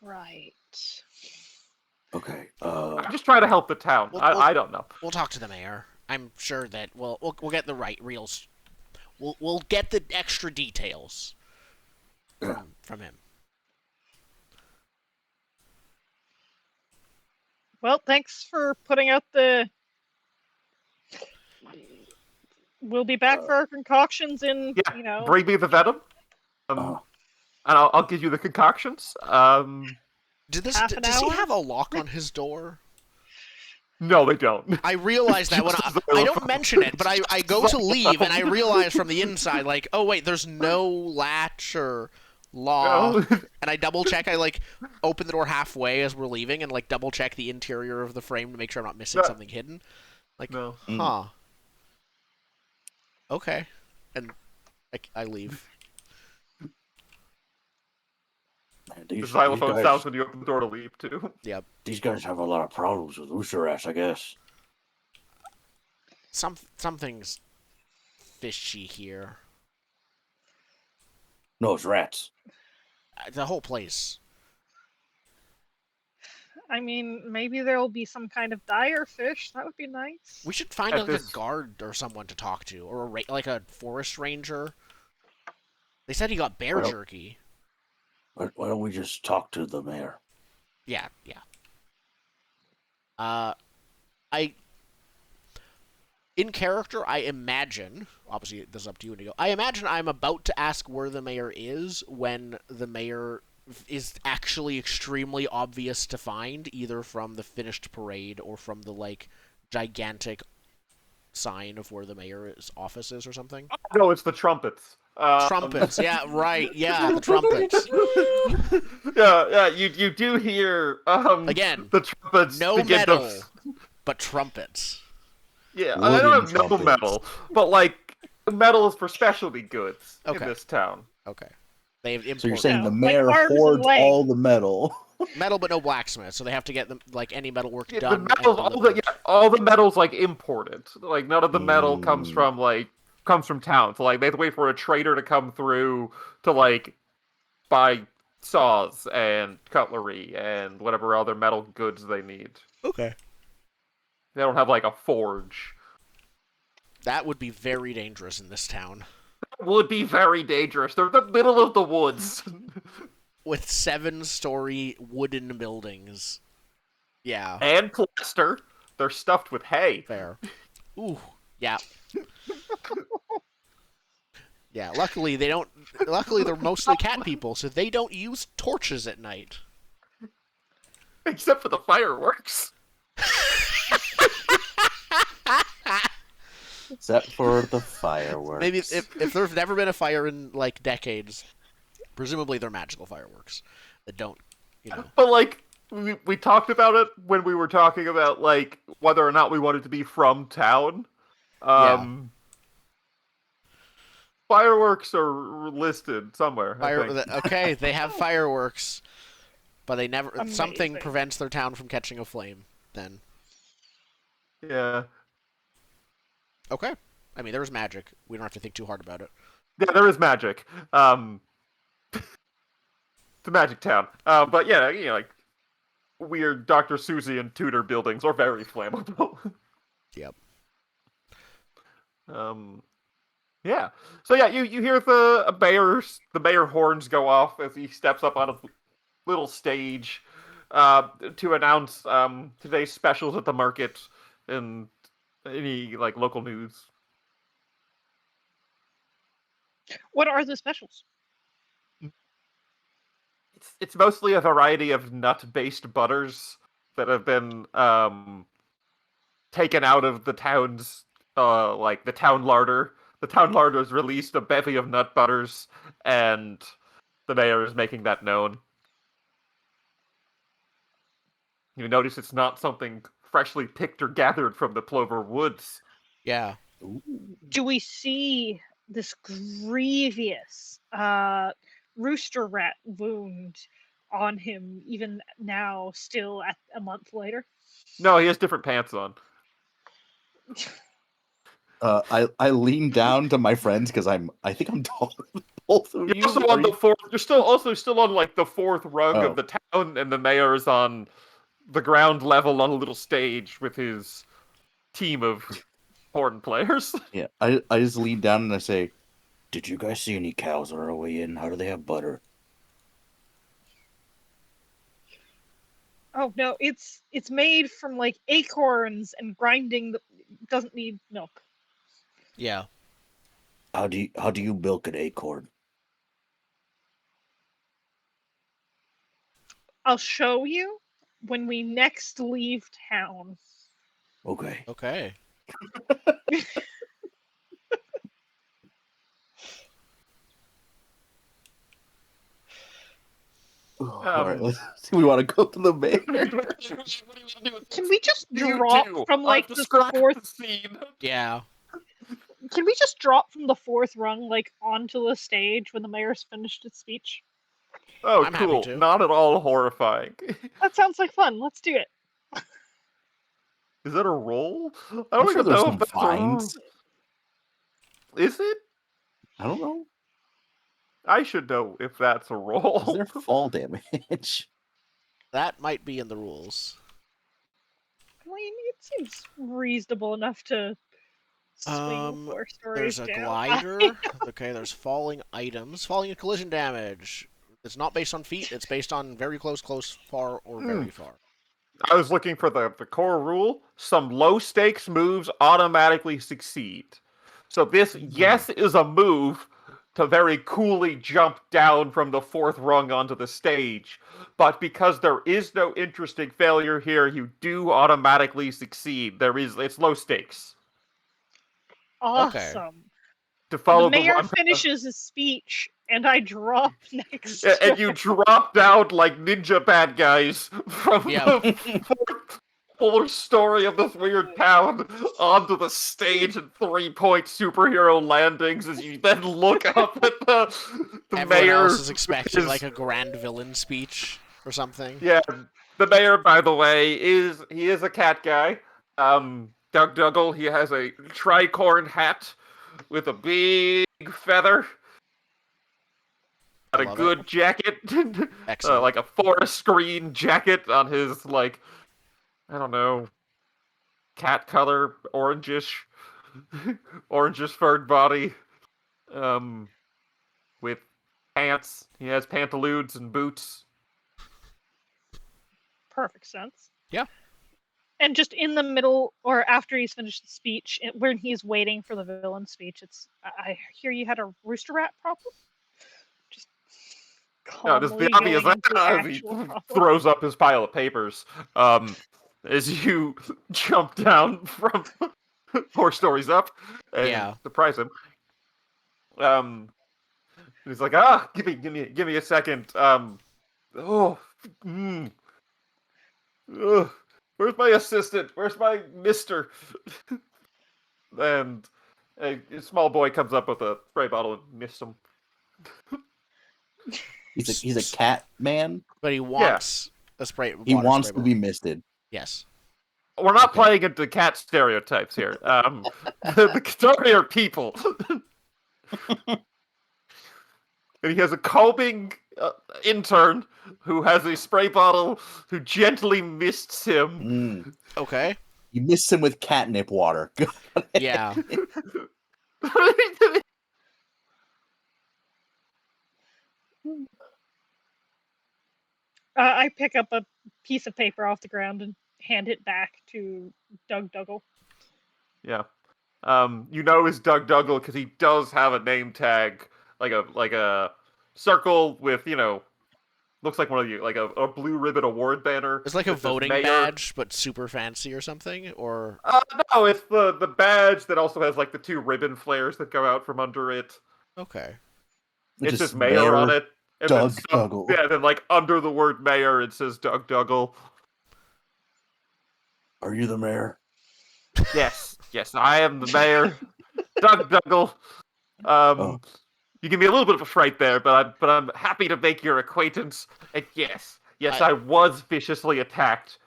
[SPEAKER 4] Right.
[SPEAKER 2] Okay.
[SPEAKER 3] I'm just trying to help the town.
[SPEAKER 1] Well,
[SPEAKER 3] I don't know.
[SPEAKER 1] We'll talk to the mayor. I'm sure that we'll get the reals. We'll get the extra details from him.
[SPEAKER 4] Well, thanks for putting out the. We'll be back for our concoctions in,
[SPEAKER 3] Yeah, bring me the venom. And I'll give you the concoctions.
[SPEAKER 1] Does
[SPEAKER 4] half an
[SPEAKER 1] he
[SPEAKER 4] hour?
[SPEAKER 1] have a lock on his door?
[SPEAKER 3] No, they don't.
[SPEAKER 1] I realize that when I don't mention it, but I go to leave and I realize from the inside, like, oh wait, there's no latch or lock.
[SPEAKER 3] No.
[SPEAKER 1] And I double check. I like open the door halfway as we're leaving and like double check the interior of the frame to make sure I'm not missing
[SPEAKER 3] No.
[SPEAKER 1] something hidden. Like,
[SPEAKER 3] No.
[SPEAKER 1] huh? Okay, and I leave.
[SPEAKER 2] Man,
[SPEAKER 3] The
[SPEAKER 2] these
[SPEAKER 3] xylophone
[SPEAKER 2] guys,
[SPEAKER 3] sounds when you open the door to leave too.
[SPEAKER 1] Yep.
[SPEAKER 2] these guys have a lot of problems with rooster rats, I guess.
[SPEAKER 1] Something's fishy here.
[SPEAKER 2] No, it's rats.
[SPEAKER 1] The whole place.
[SPEAKER 4] I mean, maybe there'll be some kind of dire fish. That would be nice.
[SPEAKER 1] We should find
[SPEAKER 3] At
[SPEAKER 1] like
[SPEAKER 3] this-
[SPEAKER 1] a guard or someone to talk to, or like a forest ranger. They said he got bear
[SPEAKER 2] Well-
[SPEAKER 1] jerky.
[SPEAKER 2] Why don't we just talk to the mayor?
[SPEAKER 1] Yeah. In character, I imagine. Obviously, this is up to you, Indigo. I imagine I'm about to ask where the mayor is when the mayor is actually extremely obvious to find, either from the finished parade or from the like gigantic sign of where the mayor's office is or something.
[SPEAKER 3] No, it's the trumpets.
[SPEAKER 1] Trumpets, yeah, right, yeah, the trumpets.
[SPEAKER 3] Yeah. You do hear
[SPEAKER 1] Again,
[SPEAKER 3] the trumpets.
[SPEAKER 1] No
[SPEAKER 3] begin
[SPEAKER 1] metal,
[SPEAKER 3] to...
[SPEAKER 1] but trumpets.
[SPEAKER 3] Yeah,
[SPEAKER 2] Wooden
[SPEAKER 3] I don't have no
[SPEAKER 2] trumpets.
[SPEAKER 3] metal, but like metal is for specialty goods
[SPEAKER 1] Okay.
[SPEAKER 3] in this town.
[SPEAKER 1] Okay. They have
[SPEAKER 2] So you're
[SPEAKER 1] import
[SPEAKER 2] saying
[SPEAKER 4] No,
[SPEAKER 2] the
[SPEAKER 4] like
[SPEAKER 2] mayor
[SPEAKER 4] arms and
[SPEAKER 2] hoards
[SPEAKER 4] legs.
[SPEAKER 2] all the metal?
[SPEAKER 1] metal, but no blacksmith, so they have to get them like any metal work
[SPEAKER 3] Yeah, the
[SPEAKER 1] done.
[SPEAKER 3] metals,
[SPEAKER 1] and delivered.
[SPEAKER 3] all the metal's like imported. Like none of the metal comes from town. So like they have to wait for a trader to come through to like buy saws and cutlery and whatever other metal goods they need.
[SPEAKER 1] Okay.
[SPEAKER 3] They don't have like a forge.
[SPEAKER 1] That would be very dangerous in this town.
[SPEAKER 3] Would be very dangerous. They're in the middle of the woods.
[SPEAKER 1] With 7-story wooden buildings. Yeah,
[SPEAKER 3] And plaster. They're stuffed with hay.
[SPEAKER 1] fair. Ooh, yeah. Yeah, luckily they don't. Luckily they're mostly cat people, so they don't use torches at night.
[SPEAKER 3] Except for the fireworks.
[SPEAKER 2] Except for the fireworks.
[SPEAKER 1] Maybe if there's never been a fire in like decades, presumably they're magical fireworks that don't,
[SPEAKER 3] But like we talked about it when we were talking about like whether or not we wanted to be from town. Fireworks are listed somewhere. I think.
[SPEAKER 1] Okay, they have fireworks. But they never. Something
[SPEAKER 4] Amazing.
[SPEAKER 1] prevents their town from catching a flame. Then
[SPEAKER 3] Yeah.
[SPEAKER 1] okay. I mean, there's magic. We don't have to think too hard about it.
[SPEAKER 3] Yeah, there is magic. It's a magic town. But yeah, like weird Dr. Susie and Tudor buildings are very flammable.
[SPEAKER 1] Yep.
[SPEAKER 3] Yeah. So yeah, you hear the mayor horns go off as he steps up on a little stage to announce today's specials at the market and any like local news.
[SPEAKER 4] What are the specials?
[SPEAKER 3] It's mostly a variety of nut-based butters that have been taken out of the town's like the town larder. The town larder has released a bevy of nut butters, and the mayor is making that known. You notice it's not something freshly picked or gathered from the Plover Woods.
[SPEAKER 1] Yeah.
[SPEAKER 4] Do we see this grievous rooster rat wound on him even now, still at a month later?
[SPEAKER 3] No, he has different pants on.
[SPEAKER 2] I lean down to my friends because I think I'm taller than both of
[SPEAKER 3] You're
[SPEAKER 2] you.
[SPEAKER 3] also on the fourth. You're still on like the fourth rung
[SPEAKER 2] Oh.
[SPEAKER 3] of the town, and the mayor is on the ground level on a little stage with his team of horn players.
[SPEAKER 2] Yeah, I just lean down and I say, "Did you guys see any cows on our way in? How do they have butter?"
[SPEAKER 4] Oh no, it's made from like acorns and grinding that doesn't need milk.
[SPEAKER 1] Yeah.
[SPEAKER 2] How do you milk an acorn?
[SPEAKER 4] I'll show you when we next leave town.
[SPEAKER 2] Okay.
[SPEAKER 1] Okay.
[SPEAKER 2] All right, let's see. We want to go to the mayor.
[SPEAKER 4] Can we just
[SPEAKER 3] You
[SPEAKER 4] drop
[SPEAKER 3] do.
[SPEAKER 4] from like the
[SPEAKER 3] Describe
[SPEAKER 4] fourth?
[SPEAKER 3] the scene.
[SPEAKER 1] Yeah.
[SPEAKER 4] Can we just drop from the fourth rung like onto the stage when the mayor's finished his speech?
[SPEAKER 3] Oh,
[SPEAKER 1] I'm happy
[SPEAKER 3] cool.
[SPEAKER 1] to.
[SPEAKER 3] Not at all horrifying.
[SPEAKER 4] That sounds like fun. Let's do it.
[SPEAKER 3] Is that a roll? I
[SPEAKER 2] I'm
[SPEAKER 3] don't
[SPEAKER 2] sure
[SPEAKER 3] even
[SPEAKER 2] there's
[SPEAKER 3] know
[SPEAKER 2] some
[SPEAKER 3] if that's
[SPEAKER 2] fines.
[SPEAKER 3] Is it?
[SPEAKER 2] I don't know.
[SPEAKER 3] I should know if that's a roll.
[SPEAKER 2] Is there fall damage?
[SPEAKER 1] That might be in the rules.
[SPEAKER 4] I mean, it seems reasonable enough to swing 4 stories
[SPEAKER 1] There's a
[SPEAKER 4] down.
[SPEAKER 1] glider. Okay, there's falling items. Falling and collision damage. It's not based on feet, it's based on very close, far, or very far.
[SPEAKER 3] I was looking for the core rule. Some low stakes moves automatically succeed. So this, yes, is a move to very coolly jump down from the fourth rung onto the stage. But because there is no interesting failure here, you do automatically succeed. It's low stakes.
[SPEAKER 4] Awesome.
[SPEAKER 3] To follow
[SPEAKER 4] The mayor
[SPEAKER 3] I'm
[SPEAKER 4] finishes his speech, and I drop next.
[SPEAKER 3] and
[SPEAKER 4] to
[SPEAKER 3] you
[SPEAKER 4] him.
[SPEAKER 3] drop down like ninja bad guys from
[SPEAKER 1] Yeah.
[SPEAKER 3] the fourth story of this weird town onto the stage in 3-point superhero landings as you then look up at the
[SPEAKER 1] Everyone
[SPEAKER 3] mayor.
[SPEAKER 1] else is expecting
[SPEAKER 3] is-
[SPEAKER 1] like a grand villain speech or something.
[SPEAKER 3] Yeah, the mayor, by the way, is a cat guy. Doug Dougal, he has a tricorn hat with a big feather. Got a
[SPEAKER 1] love
[SPEAKER 3] good jacket,
[SPEAKER 1] Excellent.
[SPEAKER 3] like a forest green jacket on his, like, I don't know, cat color, orangish furred body, with pants. He has pantaloons and boots.
[SPEAKER 4] Perfect sense.
[SPEAKER 1] Yeah.
[SPEAKER 4] And just in the middle, or after he's finished the speech, when he's waiting for the villain speech, I hear you had a rooster rat problem. Just
[SPEAKER 3] No, this is the
[SPEAKER 4] calmly
[SPEAKER 3] obvious
[SPEAKER 4] going into the
[SPEAKER 3] as he
[SPEAKER 4] actual problem.
[SPEAKER 3] throws up his pile of papers. As you jump down from 4 stories up and
[SPEAKER 1] Yeah.
[SPEAKER 3] surprise him. He's like, give me a second. Where's my assistant? Where's my mister? And a small boy comes up with a spray bottle and missed him.
[SPEAKER 2] He's a cat man.
[SPEAKER 1] But he wants a spray.
[SPEAKER 2] He
[SPEAKER 1] water
[SPEAKER 2] wants
[SPEAKER 1] spray
[SPEAKER 2] to
[SPEAKER 1] ball.
[SPEAKER 2] be misted.
[SPEAKER 1] Yes.
[SPEAKER 3] We're not
[SPEAKER 2] Okay.
[SPEAKER 3] playing into cat stereotypes here. The story are people. And he has a combing intern who has a spray bottle who gently mists him.
[SPEAKER 2] Mm.
[SPEAKER 1] Okay.
[SPEAKER 2] You missed him with catnip water.
[SPEAKER 1] Yeah.
[SPEAKER 4] I pick up a piece of paper off the ground and hand it back to Doug Dougal.
[SPEAKER 3] Yeah. You know it's Doug Dougal because he does have a name tag, like a circle with, looks like one of you, like a blue ribbon award banner.
[SPEAKER 1] It's like a
[SPEAKER 3] that says
[SPEAKER 1] voting
[SPEAKER 3] mayor.
[SPEAKER 1] badge, but super fancy or something, or
[SPEAKER 3] No, it's the badge that also has like the two ribbon flares that go out from under it.
[SPEAKER 1] okay.
[SPEAKER 3] It says mayor on it. And
[SPEAKER 2] Doug
[SPEAKER 3] then
[SPEAKER 2] Dougal.
[SPEAKER 3] Yeah, then like under the word mayor, it says Doug Dougal.
[SPEAKER 2] Are you the mayor?
[SPEAKER 3] Yes, I am the mayor, Doug Dougal. You give me a little bit of a fright there, but I'm happy to make your acquaintance. And yes, I was viciously attacked.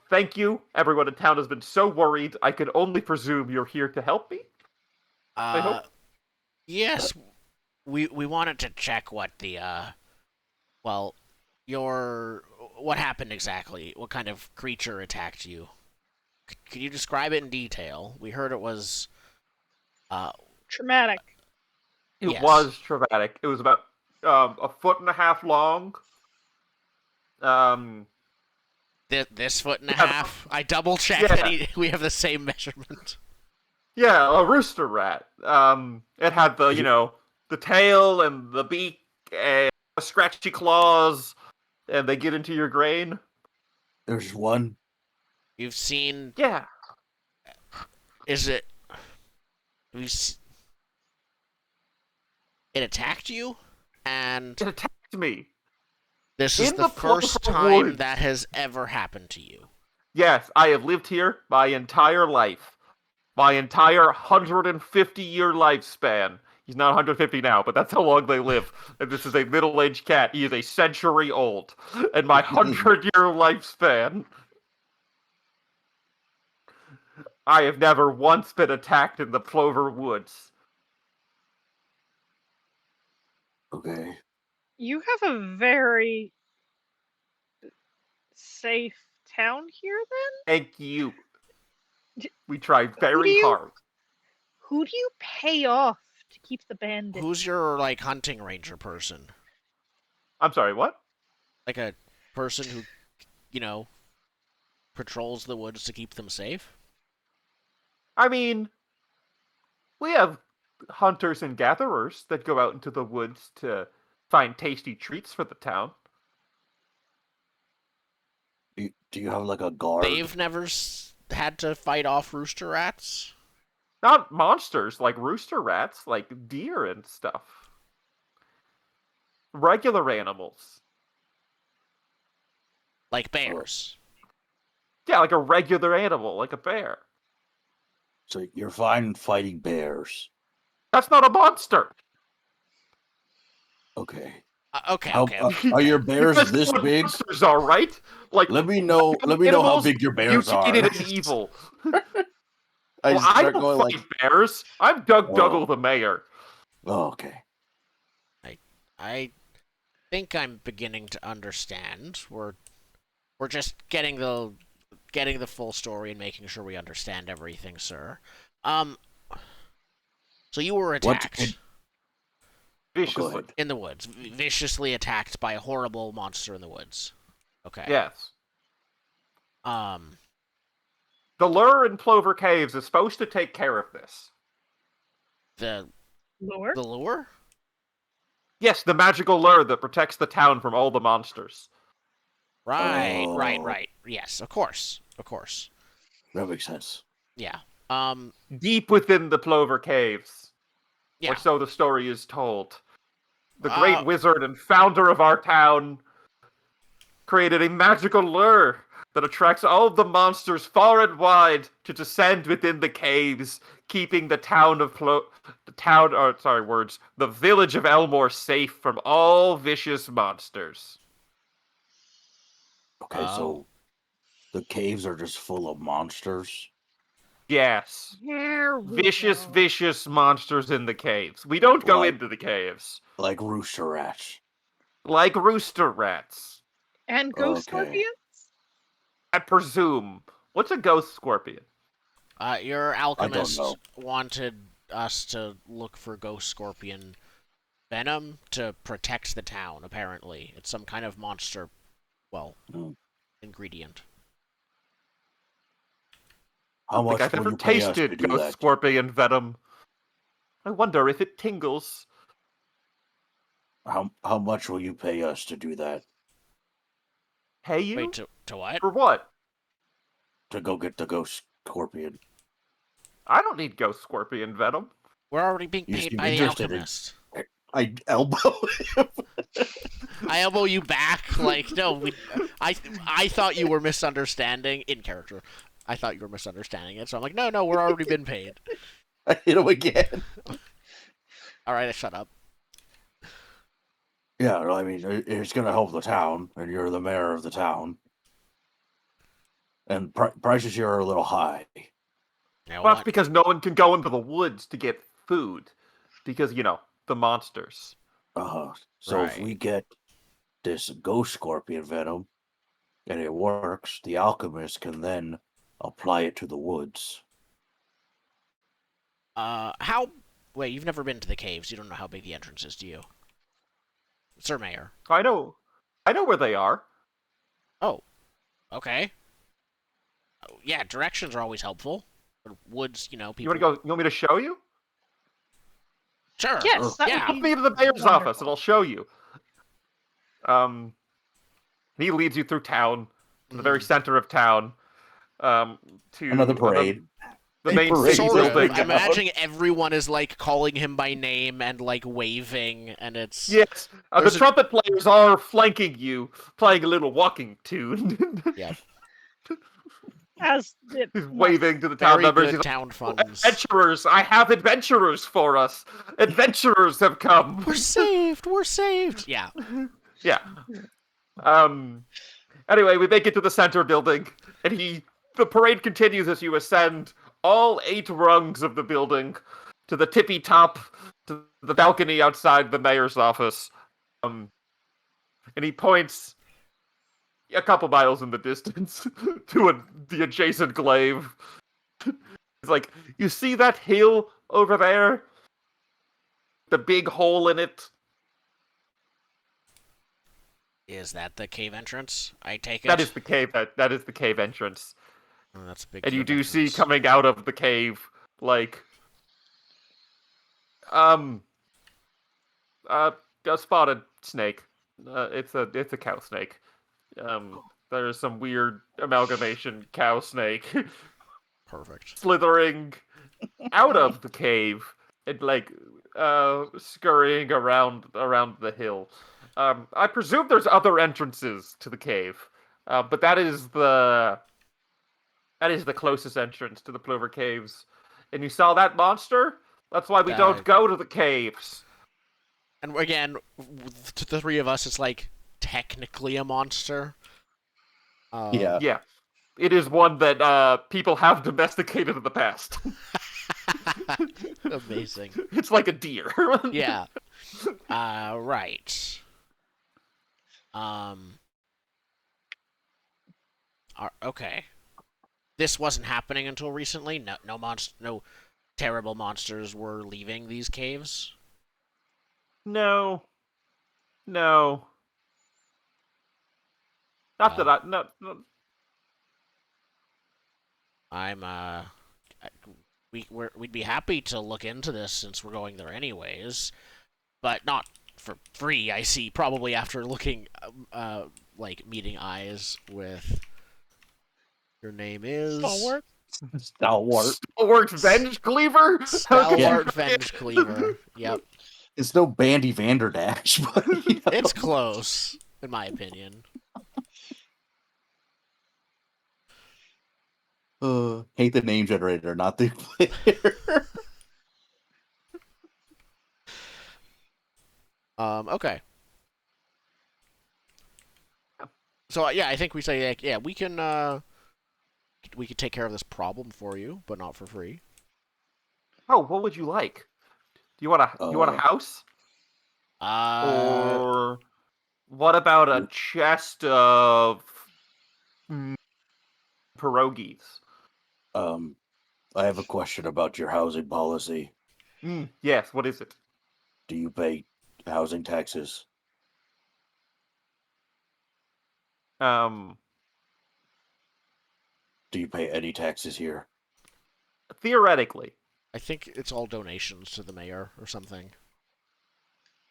[SPEAKER 3] Thank you. Everyone in town has been so worried. I can only presume you're here to help me. I hope.
[SPEAKER 1] Yes. We wanted to check what the what happened exactly? What kind of creature attacked you? Can you describe it in detail? We heard it was
[SPEAKER 4] Traumatic.
[SPEAKER 3] It
[SPEAKER 1] yes.
[SPEAKER 3] was traumatic. It was about a foot and a half long.
[SPEAKER 1] This foot and a half. I double checked that we have the same measurement.
[SPEAKER 3] Yeah, a rooster rat. It had the tail and the beak and the scratchy claws, and they get into your grain.
[SPEAKER 2] There's one.
[SPEAKER 1] You've seen.
[SPEAKER 3] Yeah.
[SPEAKER 1] Is it? It attacked you, and
[SPEAKER 3] It attacked me.
[SPEAKER 1] this is
[SPEAKER 3] In
[SPEAKER 1] the
[SPEAKER 3] the
[SPEAKER 1] first
[SPEAKER 3] Plover
[SPEAKER 1] time
[SPEAKER 3] Woods.
[SPEAKER 1] that has ever happened to you.
[SPEAKER 3] Yes, I have lived here my entire life. My entire 150-year lifespan. He's not 150 now, but that's how long they live. And this is a middle-aged cat. He is a century old. And my 100-year lifespan, I have never once been attacked in the Plover Woods.
[SPEAKER 2] Okay.
[SPEAKER 4] You have a very safe town here, then?
[SPEAKER 3] Thank you. We tried very
[SPEAKER 4] you-
[SPEAKER 3] hard.
[SPEAKER 4] Who do you pay off to keep the bandits?
[SPEAKER 1] Who's your hunting ranger person?
[SPEAKER 3] I'm sorry, what?
[SPEAKER 1] Like a person who, patrols the woods to keep them safe?
[SPEAKER 3] I mean, we have hunters and gatherers that go out into the woods to find tasty treats for the town.
[SPEAKER 2] Do you have like a guard?
[SPEAKER 1] They've never had to fight off rooster rats?
[SPEAKER 3] Not monsters like rooster rats, like deer and stuff. Regular animals.
[SPEAKER 1] Like bears?
[SPEAKER 3] Yeah, like a regular animal, like a bear.
[SPEAKER 2] So you're fine fighting bears.
[SPEAKER 3] That's not a monster.
[SPEAKER 2] Okay.
[SPEAKER 1] Okay.
[SPEAKER 2] Are your bears
[SPEAKER 3] That's
[SPEAKER 2] this
[SPEAKER 3] what
[SPEAKER 2] big?
[SPEAKER 3] monsters are, right? Like,
[SPEAKER 2] Let me know how
[SPEAKER 3] animals
[SPEAKER 2] big your bears are.
[SPEAKER 3] mutated and evil.
[SPEAKER 2] I
[SPEAKER 3] Well,
[SPEAKER 2] just
[SPEAKER 3] I
[SPEAKER 2] start
[SPEAKER 3] don't
[SPEAKER 2] going
[SPEAKER 3] fight
[SPEAKER 2] like,
[SPEAKER 3] bears. I'm Doug
[SPEAKER 2] Oh.
[SPEAKER 3] Dougal, the mayor.
[SPEAKER 2] oh, okay.
[SPEAKER 1] I think I'm beginning to understand. We're just getting the full story and making sure we understand everything, sir. So you were attacked
[SPEAKER 3] Viciously.
[SPEAKER 2] ahead.
[SPEAKER 1] in the woods, viciously attacked by a horrible monster in the woods. Okay.
[SPEAKER 3] Yes.
[SPEAKER 1] The
[SPEAKER 3] The lure in Plover Caves is supposed to take care of this.
[SPEAKER 4] Lure?
[SPEAKER 1] the lure?
[SPEAKER 3] Yes, the magical lure that protects the town from all the monsters.
[SPEAKER 1] Right.
[SPEAKER 2] Oh.
[SPEAKER 1] Yes, of course.
[SPEAKER 2] That makes sense.
[SPEAKER 1] Yeah.
[SPEAKER 3] Deep within the Plover Caves.
[SPEAKER 1] Yeah.
[SPEAKER 3] Or so the story is told. The
[SPEAKER 1] Uh,
[SPEAKER 3] great wizard and founder of our town created a magical lure that attracts all of the monsters far and wide to descend within the caves, keeping the the village of Elmore safe from all vicious monsters.
[SPEAKER 2] Okay, so the caves are just full of monsters.
[SPEAKER 3] Yes.
[SPEAKER 4] There we
[SPEAKER 3] Vicious,
[SPEAKER 4] go.
[SPEAKER 3] vicious monsters in the caves. We don't go
[SPEAKER 2] Like-
[SPEAKER 3] into the caves.
[SPEAKER 2] Like rooster rats.
[SPEAKER 3] Like rooster rats.
[SPEAKER 4] And ghost
[SPEAKER 2] Okay.
[SPEAKER 4] scorpions?
[SPEAKER 3] I presume. What's a ghost scorpion?
[SPEAKER 1] Your alchemist
[SPEAKER 2] know.
[SPEAKER 1] wanted us to look for ghost scorpion venom to protect the town, apparently. It's some kind of monster,
[SPEAKER 2] Hmm.
[SPEAKER 1] ingredient.
[SPEAKER 3] I
[SPEAKER 2] How
[SPEAKER 3] don't think
[SPEAKER 2] much
[SPEAKER 3] I've
[SPEAKER 2] will
[SPEAKER 3] ever
[SPEAKER 2] you pay us to
[SPEAKER 3] tasted
[SPEAKER 2] do
[SPEAKER 3] ghost
[SPEAKER 2] that?
[SPEAKER 3] scorpion venom. I wonder if it tingles.
[SPEAKER 2] How much will you pay us to do that?
[SPEAKER 3] Pay you?
[SPEAKER 1] Wait, to what?
[SPEAKER 3] For what?
[SPEAKER 2] To go get the ghost scorpion?
[SPEAKER 3] I don't need ghost scorpion venom.
[SPEAKER 1] We're already being
[SPEAKER 2] You
[SPEAKER 1] paid
[SPEAKER 2] seem
[SPEAKER 1] by the
[SPEAKER 2] interested in-
[SPEAKER 1] alchemist.
[SPEAKER 2] I elbow him.
[SPEAKER 1] I elbow you back, like, no, I thought you were misunderstanding, in character. I thought you were misunderstanding it, so I'm like, no, we're already been paid.
[SPEAKER 2] I hit him again.
[SPEAKER 1] Alright, I shut up.
[SPEAKER 2] Yeah, I mean, it's going to help the town, and you're the mayor of the town. And prices here are a little high.
[SPEAKER 1] Now
[SPEAKER 3] Well, that's
[SPEAKER 1] what?
[SPEAKER 3] because no one can go into the woods to get food. Because, the monsters.
[SPEAKER 2] So if
[SPEAKER 1] Right.
[SPEAKER 2] we get this ghost scorpion venom, and it works, the alchemist can then apply it to the woods.
[SPEAKER 1] Wait, you've never been to the caves. You don't know how big the entrance is, do you? Sir Mayor.
[SPEAKER 3] I know where they are.
[SPEAKER 1] Oh. Okay. Oh, yeah, directions are always helpful. Woods, people...
[SPEAKER 3] You want me to show you?
[SPEAKER 1] Sure.
[SPEAKER 4] Yes, that
[SPEAKER 1] yeah.
[SPEAKER 4] would
[SPEAKER 3] Come
[SPEAKER 4] be
[SPEAKER 3] me to the mayor's
[SPEAKER 4] wonderful.
[SPEAKER 3] office and I'll show you. He leads you through town, in the very center of town, to
[SPEAKER 2] Another parade.
[SPEAKER 3] The main
[SPEAKER 2] parade
[SPEAKER 3] city
[SPEAKER 1] Sort of.
[SPEAKER 3] building.
[SPEAKER 1] I'm imagining everyone is, like, calling him by name and, like, waving, and it's...
[SPEAKER 3] Yes, the
[SPEAKER 1] There's a-
[SPEAKER 3] trumpet players are flanking you, playing a little walking tune.
[SPEAKER 1] Yep.
[SPEAKER 4] As it
[SPEAKER 3] He's
[SPEAKER 4] must.
[SPEAKER 3] waving to the town
[SPEAKER 1] Very
[SPEAKER 3] members.
[SPEAKER 1] good
[SPEAKER 3] He's like,
[SPEAKER 1] town funds.
[SPEAKER 3] adventurers! I have adventurers for us! Adventurers have come!
[SPEAKER 1] We're saved! We're saved! Yeah.
[SPEAKER 3] Yeah. Anyway, we make it to the center building, and the parade continues as you ascend all 8 rungs of the building to the tippy top, to the balcony outside the mayor's office. And he points a couple miles in the distance to the adjacent glaive. He's like, you see that hill over there? The big hole in it?
[SPEAKER 1] Is that the cave entrance? I take it?
[SPEAKER 3] That is the cave. That is the cave entrance.
[SPEAKER 1] Oh, that's a big
[SPEAKER 3] And you
[SPEAKER 1] cave
[SPEAKER 3] do see
[SPEAKER 1] entrance.
[SPEAKER 3] coming out of the cave, like, a spotted snake. It's a cow snake. There's some weird amalgamation cow snake
[SPEAKER 1] Perfect.
[SPEAKER 3] slithering out of the cave and like scurrying around the hill. I presume there's other entrances to the cave, but that is the closest entrance to the Plover Caves. And you saw that monster? That's why we don't go to the caves.
[SPEAKER 1] And again, to the 3 of us, it's like technically a monster.
[SPEAKER 2] Yeah.
[SPEAKER 3] Yeah. It is one that people have domesticated in the past.
[SPEAKER 1] Amazing.
[SPEAKER 3] It's like a deer.
[SPEAKER 1] Yeah. Right. Okay. This wasn't happening until recently. No terrible monsters were leaving these caves.
[SPEAKER 3] No. Not that I... No.
[SPEAKER 1] We'd be happy to look into this since we're going there anyways, but not for free. I see. Probably after looking, like meeting eyes with. Your name is
[SPEAKER 4] Stalwart.
[SPEAKER 2] Stalwart.
[SPEAKER 3] Stalwart Venge Cleaver?
[SPEAKER 1] Stalwart Venge Cleaver. Yep,
[SPEAKER 2] It's no Bandy Vanderdash, but
[SPEAKER 1] it's close in my opinion.
[SPEAKER 2] Hate the name generator, not the player.
[SPEAKER 1] Okay. So yeah, I think we say like, yeah, we can take care of this problem for you, but not for free.
[SPEAKER 3] Oh, what would you like? Do you want a house?
[SPEAKER 1] Uh,
[SPEAKER 3] Or what about a chest of pierogies?
[SPEAKER 2] I have a question about your housing policy.
[SPEAKER 3] Yes, what is it?
[SPEAKER 2] Do you pay housing taxes?
[SPEAKER 3] Um,
[SPEAKER 2] Do you pay any taxes here?
[SPEAKER 3] Theoretically.
[SPEAKER 1] I think it's all donations to the mayor or something.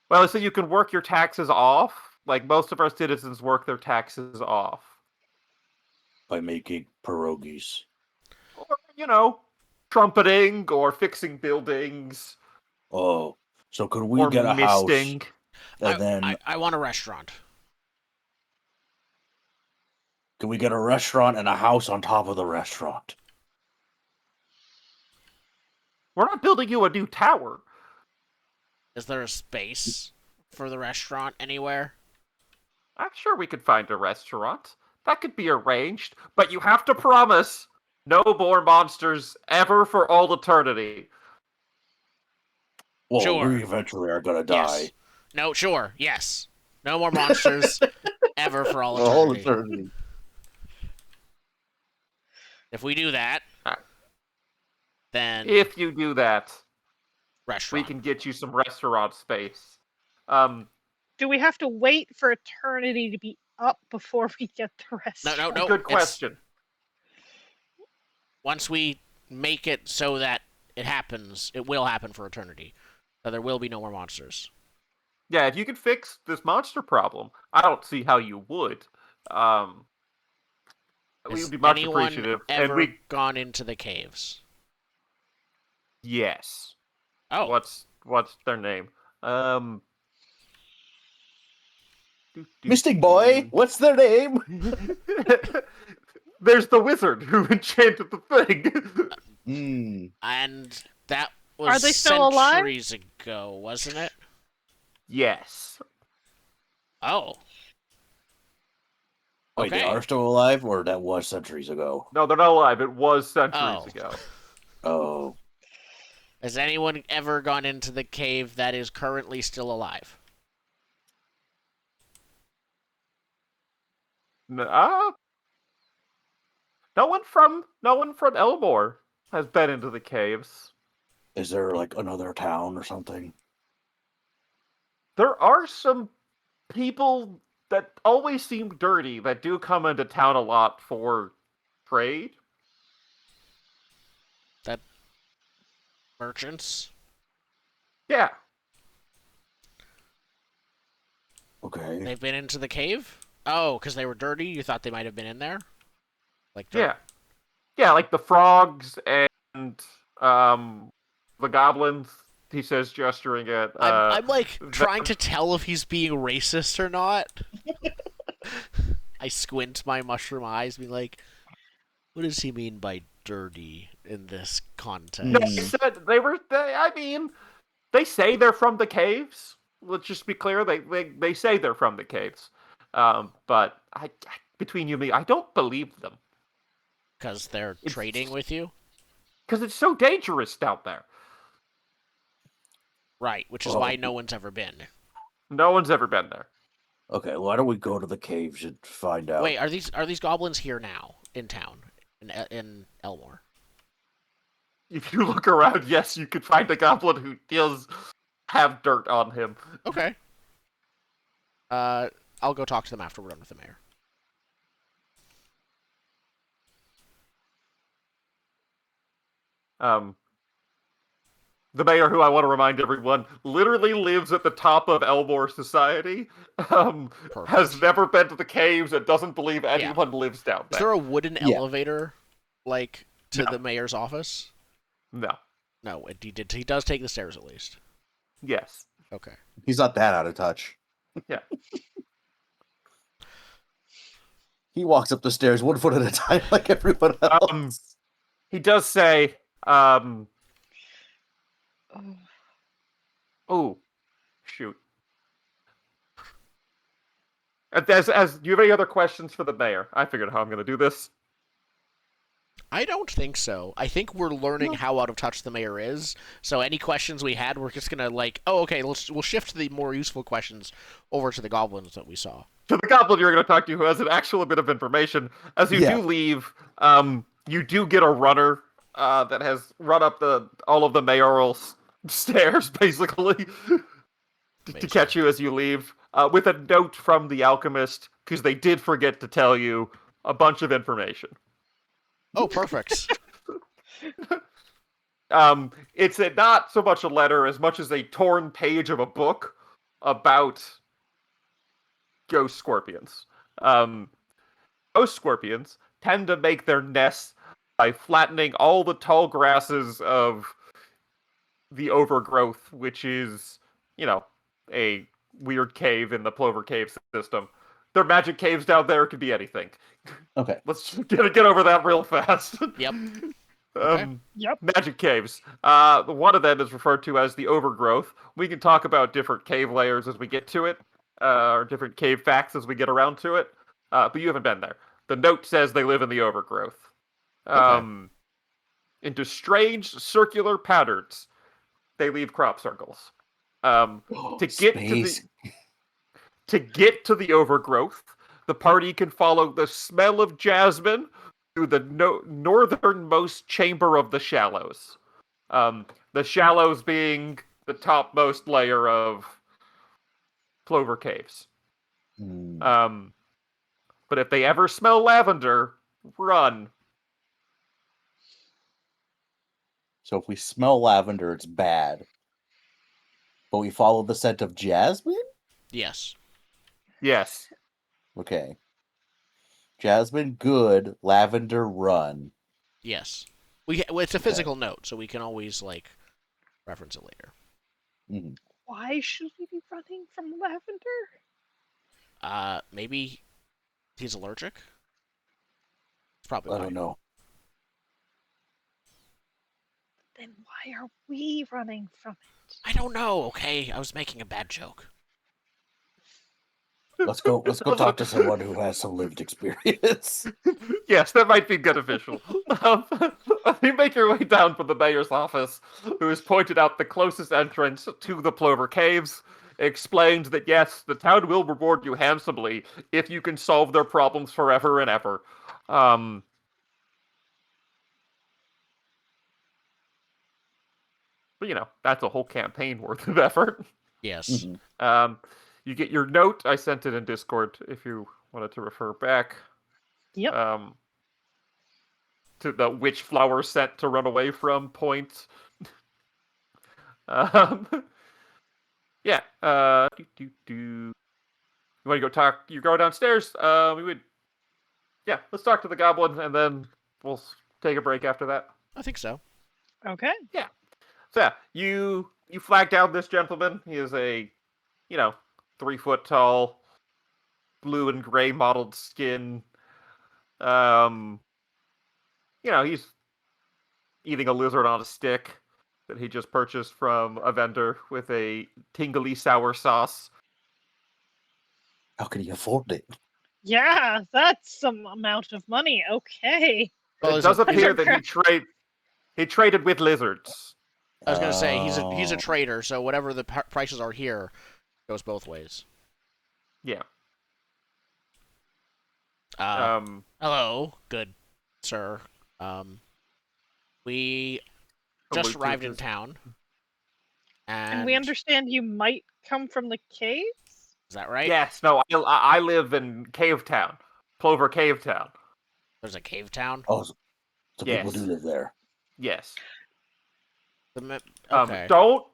[SPEAKER 3] Well, so you can work your taxes off. Like most of our citizens work their taxes off.
[SPEAKER 2] By making pierogies.
[SPEAKER 3] Or, trumpeting or fixing buildings.
[SPEAKER 2] Oh, so could we
[SPEAKER 3] or
[SPEAKER 2] get a house
[SPEAKER 3] misting.
[SPEAKER 2] and then
[SPEAKER 1] I want a restaurant.
[SPEAKER 2] can we get a restaurant and a house on top of the restaurant?
[SPEAKER 3] We're not building you a new tower.
[SPEAKER 1] Is there a space for the restaurant anywhere?
[SPEAKER 3] I'm sure we could find a restaurant. That could be arranged, but you have to promise no more monsters ever for all eternity.
[SPEAKER 2] Well,
[SPEAKER 1] Sure.
[SPEAKER 2] we eventually are gonna die.
[SPEAKER 1] Yes. No, sure. Yes. No more monsters ever for all eternity. If we do that, then
[SPEAKER 3] If you do that,
[SPEAKER 1] restaurant.
[SPEAKER 3] we can get you some restaurant space.
[SPEAKER 4] Do we have to wait for eternity to be up before we get the restaurant?
[SPEAKER 1] No.
[SPEAKER 3] Good question.
[SPEAKER 1] Once we make it so that it happens, it will happen for eternity. So there will be no more monsters.
[SPEAKER 3] Yeah, if you could fix this monster problem, I don't see how you would. We would be much appreciative.
[SPEAKER 1] Ever gone into the caves?
[SPEAKER 3] Yes.
[SPEAKER 1] Oh.
[SPEAKER 3] What's their name?
[SPEAKER 2] Mystic Boy, what's their name?
[SPEAKER 3] There's the wizard who enchanted the thing.
[SPEAKER 1] And that was
[SPEAKER 4] Are they still alive?
[SPEAKER 1] centuries ago, wasn't it?
[SPEAKER 3] Yes.
[SPEAKER 1] Oh.
[SPEAKER 2] Wait,
[SPEAKER 1] Okay.
[SPEAKER 2] they are still alive, or that was centuries ago?
[SPEAKER 3] No, they're not alive. It was centuries ago.
[SPEAKER 2] Oh.
[SPEAKER 1] Has anyone ever gone into the cave that is currently still alive?
[SPEAKER 3] No one from Elmore has been into the caves.
[SPEAKER 2] Is there like another town or something?
[SPEAKER 3] There are some people that always seem dirty that do come into town a lot for trade.
[SPEAKER 1] That merchants?
[SPEAKER 3] Yeah.
[SPEAKER 2] Okay.
[SPEAKER 1] They've been into the cave? Oh, because they were dirty? You thought they might have been in there? Like dirt?
[SPEAKER 3] Yeah. Yeah, like the frogs and the goblins, he says, gesturing at...
[SPEAKER 1] I'm like trying to tell if he's being racist or not. I squint my mushroom eyes, being like, what does he mean by dirty in this context?
[SPEAKER 3] No, they said they say they're from the caves. Let's just be clear, they say they're from the caves. But between you and me, I don't believe them.
[SPEAKER 1] Because they're trading with you?
[SPEAKER 3] Because it's so dangerous down there.
[SPEAKER 1] Right, which is why no one's ever been.
[SPEAKER 3] No one's ever been there.
[SPEAKER 2] Okay, why don't we go to the caves and find out?
[SPEAKER 1] Wait, are these goblins here now in town in Elmore?
[SPEAKER 3] If you look around, yes, you could find a goblin who does have dirt on him.
[SPEAKER 1] Okay. I'll go talk to them after we're done with the mayor.
[SPEAKER 3] The mayor, who I want to remind everyone, literally lives at the top of Elmore society, has never been to the caves and doesn't believe anyone lives down there.
[SPEAKER 1] Is there a wooden elevator, like, to the mayor's office?
[SPEAKER 3] No.
[SPEAKER 1] No, he does take the stairs at least.
[SPEAKER 3] Yes.
[SPEAKER 1] Okay.
[SPEAKER 2] He's not that out of touch.
[SPEAKER 3] Yeah.
[SPEAKER 2] He walks up the stairs 1 foot at a time like everyone else.
[SPEAKER 3] He does say,
[SPEAKER 4] Oh,
[SPEAKER 3] oh, shoot. Do you have any other questions for the mayor? I figured how I'm going to do this.
[SPEAKER 1] I don't think so. I think we're learning how out of touch the mayor is. So any questions we had, we're just gonna okay, we'll shift the more useful questions over to the goblins that we saw.
[SPEAKER 3] To the goblin you're going to talk to, who has an actual bit of information. As you
[SPEAKER 2] Yeah.
[SPEAKER 3] do leave, you do get a runner that has run up all of the mayoral stairs, basically, to catch you as you leave, with a note from the alchemist, because they did forget to tell you a bunch of information.
[SPEAKER 1] Oh, perfect.
[SPEAKER 3] It's not so much a letter as much as a torn page of a book about ghost scorpions. Ghost scorpions tend to make their nests by flattening all the tall grasses of the overgrowth, which is, a weird cave in the Plover Cave system. Their magic caves down there could be anything.
[SPEAKER 2] Okay.
[SPEAKER 3] Let's get over that real fast.
[SPEAKER 1] Yep. Okay.
[SPEAKER 4] yep.
[SPEAKER 3] Magic caves. One of them is referred to as the overgrowth. We can talk about different cave layers as we get to it, or different cave facts as we get around to it. But you haven't been there. The note says they live in the overgrowth. Into strange circular patterns, they leave crop circles. To get
[SPEAKER 2] Space.
[SPEAKER 3] to get to the overgrowth, the party can follow the smell of jasmine through the northernmost chamber of the shallows. The shallows being the topmost layer of Plover Caves. But if they ever smell lavender, run.
[SPEAKER 2] So if we smell lavender, it's bad. But we follow the scent of jasmine?
[SPEAKER 1] Yes.
[SPEAKER 3] Yes.
[SPEAKER 2] Okay. Jasmine, good. Lavender, run.
[SPEAKER 1] Yes. It's a physical note, so we can always reference it later.
[SPEAKER 2] Mm-hmm.
[SPEAKER 4] Why should we be running from lavender?
[SPEAKER 1] Maybe he's allergic. It's probably
[SPEAKER 2] I
[SPEAKER 1] why.
[SPEAKER 2] don't know.
[SPEAKER 4] Then why are we running from it?
[SPEAKER 1] I don't know. Okay, I was making a bad joke.
[SPEAKER 2] Let's go talk to someone who has some lived experience.
[SPEAKER 3] Yes, that might be beneficial. You make your way down from the mayor's office, who has pointed out the closest entrance to the Plover Caves, explained that yes, the town will reward you handsomely if you can solve their problems forever and ever. But that's a whole campaign worth of effort.
[SPEAKER 1] Yes.
[SPEAKER 2] Mm-hmm.
[SPEAKER 3] You get your note. I sent it in Discord if you wanted to refer back.
[SPEAKER 4] Yep.
[SPEAKER 3] To the which flower scent to run away from point. Yeah. You want to go talk? You go downstairs. Let's talk to the goblin, and then we'll take a break after that.
[SPEAKER 1] I think so.
[SPEAKER 4] Okay.
[SPEAKER 3] Yeah. So yeah, you flag down this gentleman. He is a, 3 foot tall, blue and gray mottled skin. He's eating a lizard on a stick that he just purchased from a vendor with a tingly sour sauce.
[SPEAKER 2] How can he afford it?
[SPEAKER 4] Yeah, that's some amount of money. Okay.
[SPEAKER 1] Well,
[SPEAKER 3] It does appear
[SPEAKER 4] Lizard
[SPEAKER 3] that he traded with lizards.
[SPEAKER 1] I was gonna say he's a trader, so whatever the prices are here goes both ways.
[SPEAKER 3] Yeah.
[SPEAKER 1] Hello, good sir. We just arrived in town,
[SPEAKER 4] And we understand you might come from the caves?
[SPEAKER 1] Is that right?
[SPEAKER 3] Yes. No. I live in Cave Town, Plover Cave Town.
[SPEAKER 1] There's a cave town.
[SPEAKER 2] Oh, so people
[SPEAKER 3] Yes.
[SPEAKER 2] do live there.
[SPEAKER 3] Yes.
[SPEAKER 1] Okay.
[SPEAKER 3] Don't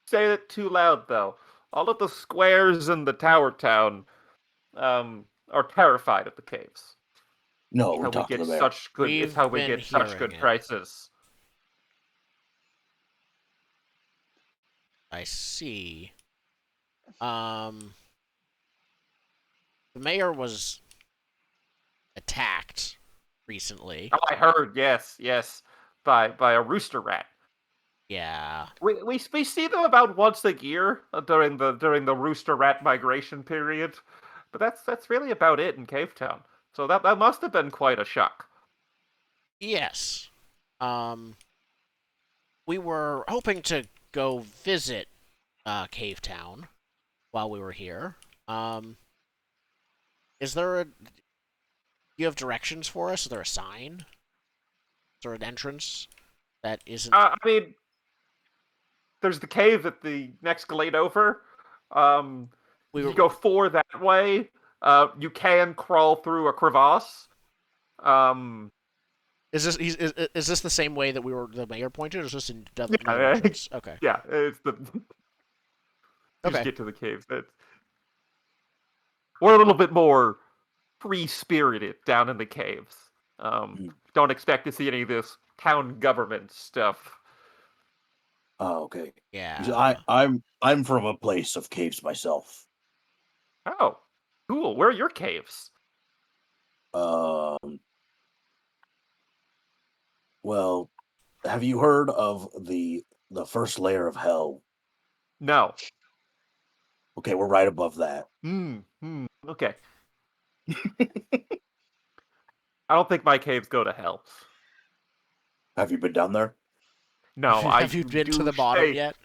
[SPEAKER 3] say it too loud, though. All of the squares in the Tower Town are terrified of the caves.
[SPEAKER 2] No,
[SPEAKER 3] It's
[SPEAKER 2] we
[SPEAKER 3] how
[SPEAKER 2] talk
[SPEAKER 3] we
[SPEAKER 2] to the
[SPEAKER 3] get
[SPEAKER 2] mayor.
[SPEAKER 3] such good.
[SPEAKER 1] We've
[SPEAKER 3] It's how we
[SPEAKER 1] been
[SPEAKER 3] get such
[SPEAKER 1] hearing
[SPEAKER 3] good
[SPEAKER 1] it.
[SPEAKER 3] prices.
[SPEAKER 1] I see. The mayor was attacked recently.
[SPEAKER 3] Oh, I heard. Yes, yes. by a rooster rat.
[SPEAKER 1] Yeah.
[SPEAKER 3] We see them about once a year during the rooster rat migration period, but that's really about it in Cave Town. So that must have been quite a shock.
[SPEAKER 1] Yes. We were hoping to go visit Cave Town while we were here. Is there a? Do you have directions for us? Is there a sign? Is there an entrance that isn't?
[SPEAKER 3] I mean, there's the cave at the next glade over.
[SPEAKER 1] We
[SPEAKER 3] You
[SPEAKER 1] were.
[SPEAKER 3] go 4 that way. You can crawl through a crevasse. Um,
[SPEAKER 1] Is this the same way that the mayor pointed, or is this another
[SPEAKER 3] yeah,
[SPEAKER 1] entrance? Okay.
[SPEAKER 3] yeah, it's the you just
[SPEAKER 1] Okay.
[SPEAKER 3] get to the cave. We're a little bit more free-spirited down in the caves. Don't expect to see any of this town government stuff.
[SPEAKER 2] Oh, okay.
[SPEAKER 1] Yeah.
[SPEAKER 2] I'm from a place of caves myself.
[SPEAKER 3] Oh, cool. Where are your caves?
[SPEAKER 2] Um, well, have you heard of the first layer of hell?
[SPEAKER 3] No.
[SPEAKER 2] Okay, we're right above that.
[SPEAKER 3] Okay. I don't think my caves go to hell.
[SPEAKER 2] Have you been down there?
[SPEAKER 3] No,
[SPEAKER 1] Have you been to the bottom yet?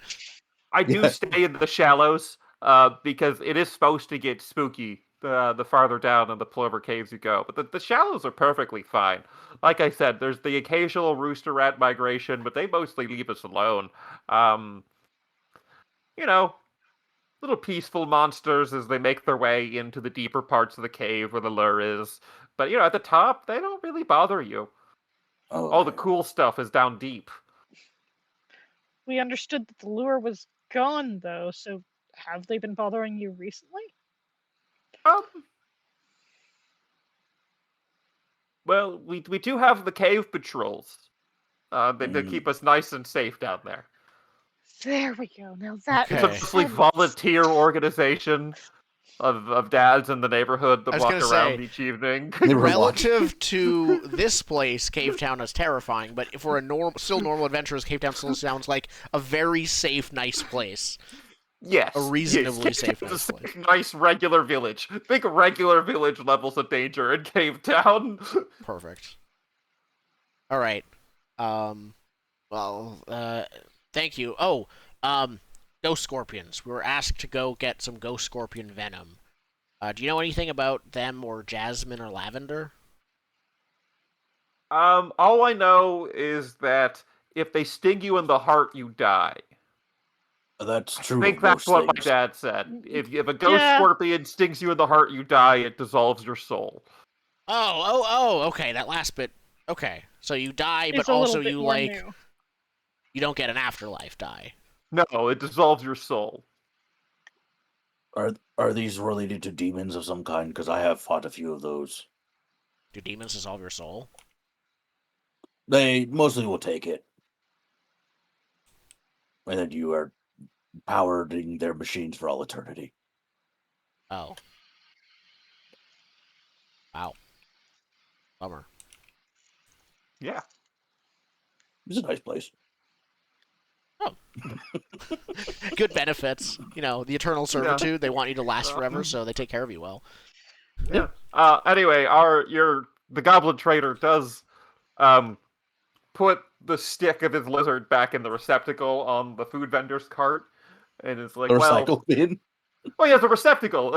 [SPEAKER 3] I do stay in the shallows, because it is supposed to get spooky the farther down in the Plover Caves you go. But the shallows are perfectly fine. Like I said, there's the occasional rooster rat migration, but they mostly leave us alone. Um, you know, little peaceful monsters as they make their way into the deeper parts of the cave where the lure is. But at the top, they don't really bother you.
[SPEAKER 2] Oh,
[SPEAKER 3] All the
[SPEAKER 2] okay.
[SPEAKER 3] cool stuff is down deep.
[SPEAKER 4] We understood that the lure was gone, though, so have they been bothering you recently?
[SPEAKER 3] Um, well, we do have the cave patrols. They keep us nice and safe down there.
[SPEAKER 4] There we go. Now that
[SPEAKER 3] It's a
[SPEAKER 1] Okay.
[SPEAKER 4] makes
[SPEAKER 3] mostly
[SPEAKER 4] sense.
[SPEAKER 3] volunteer organization of dads in the neighborhood
[SPEAKER 1] I
[SPEAKER 3] that
[SPEAKER 1] was
[SPEAKER 3] walk
[SPEAKER 1] gonna
[SPEAKER 3] around
[SPEAKER 1] say,
[SPEAKER 3] each evening.
[SPEAKER 2] They were
[SPEAKER 1] Relative to this place, Cave Town is terrifying, but if we're still normal adventurers, Cave Town still sounds like a very safe, nice place.
[SPEAKER 3] Yes,
[SPEAKER 1] A reasonably
[SPEAKER 3] yes.
[SPEAKER 1] safe,
[SPEAKER 3] It's
[SPEAKER 1] nice
[SPEAKER 3] a
[SPEAKER 1] place.
[SPEAKER 3] nice regular village. Think regular village levels of danger in Cave Town.
[SPEAKER 1] Perfect. All right. Um. Well. Thank you. Oh. Ghost scorpions. We were asked to go get some ghost scorpion venom. Do you know anything about them or jasmine or lavender?
[SPEAKER 3] All I know is that if they sting you in the heart, you die.
[SPEAKER 2] That's
[SPEAKER 3] I
[SPEAKER 2] true of
[SPEAKER 3] think that's
[SPEAKER 2] most
[SPEAKER 3] what my
[SPEAKER 2] things.
[SPEAKER 3] dad said. If a ghost
[SPEAKER 4] Yeah.
[SPEAKER 3] scorpion stings you in the heart, you die. It dissolves your soul.
[SPEAKER 1] Oh. Okay. That last bit. Okay. So you die, but
[SPEAKER 4] It's a little
[SPEAKER 1] also
[SPEAKER 4] bit
[SPEAKER 1] you
[SPEAKER 4] more new.
[SPEAKER 1] you don't get an afterlife die.
[SPEAKER 3] No, it dissolves your soul.
[SPEAKER 2] Are these related to demons of some kind? Because I have fought a few of those.
[SPEAKER 1] Do demons dissolve your soul?
[SPEAKER 2] They mostly will take it, and then you are powering their machines for all eternity.
[SPEAKER 1] Oh. Wow. Bummer.
[SPEAKER 3] Yeah.
[SPEAKER 2] It's a nice place.
[SPEAKER 1] Oh. Good benefits. The eternal servitude. They want you to last forever, so they take care of you well.
[SPEAKER 3] Yeah. Anyway, the goblin trader does put the stick of his lizard back in the receptacle on the food vendor's cart, and it's like,
[SPEAKER 2] The
[SPEAKER 3] well,
[SPEAKER 2] recycle bin.
[SPEAKER 3] he has a receptacle.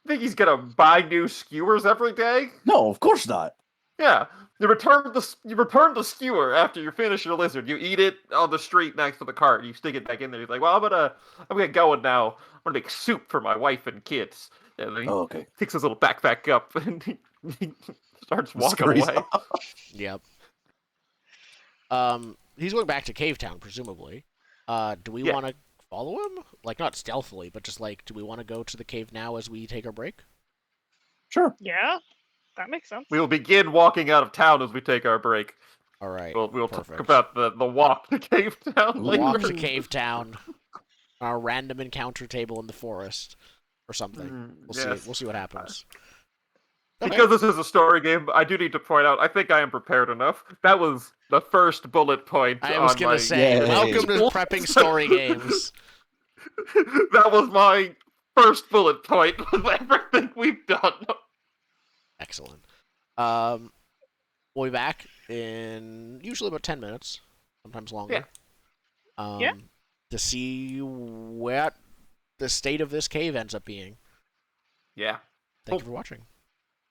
[SPEAKER 3] Think he's gonna buy new skewers every day?
[SPEAKER 2] No, of course not.
[SPEAKER 3] Yeah. You return the skewer after you finish your lizard. You eat it on the street next to the cart. You stick it back in there. He's like, well, I'm gonna go now. I'm gonna make soup for my wife and kids. And then he
[SPEAKER 2] Oh, okay.
[SPEAKER 3] picks his little backpack up and he starts walking
[SPEAKER 2] Scurries
[SPEAKER 3] away.
[SPEAKER 2] off.
[SPEAKER 1] Yep. He's going back to Cave Town, presumably. Do we
[SPEAKER 3] Yeah.
[SPEAKER 1] want to follow him? Like, not stealthily, but just like, do we want to go to the cave now as we take our break?
[SPEAKER 2] Sure.
[SPEAKER 4] Yeah, that makes sense.
[SPEAKER 3] We will begin walking out of town as we take our break.
[SPEAKER 1] All right.
[SPEAKER 3] We'll
[SPEAKER 1] perfect.
[SPEAKER 3] talk about the walk to Cave Town later.
[SPEAKER 1] Walk to Cave Town. Our random encounter table in the forest, or something. We'll
[SPEAKER 3] Yes.
[SPEAKER 1] see. We'll see what happens.
[SPEAKER 3] Because this is a story game, I do need to point out, I think I am prepared enough. That was the first bullet point
[SPEAKER 1] I was
[SPEAKER 3] on
[SPEAKER 1] gonna
[SPEAKER 3] my...
[SPEAKER 1] say,
[SPEAKER 2] Yay.
[SPEAKER 1] welcome to prepping story games.
[SPEAKER 3] That was my first bullet point of everything we've done.
[SPEAKER 1] Excellent. We'll be back in usually about 10 minutes, sometimes longer.
[SPEAKER 4] Yeah.
[SPEAKER 1] To see what the state of this cave ends up being.
[SPEAKER 3] Yeah.
[SPEAKER 1] Thank you for watching.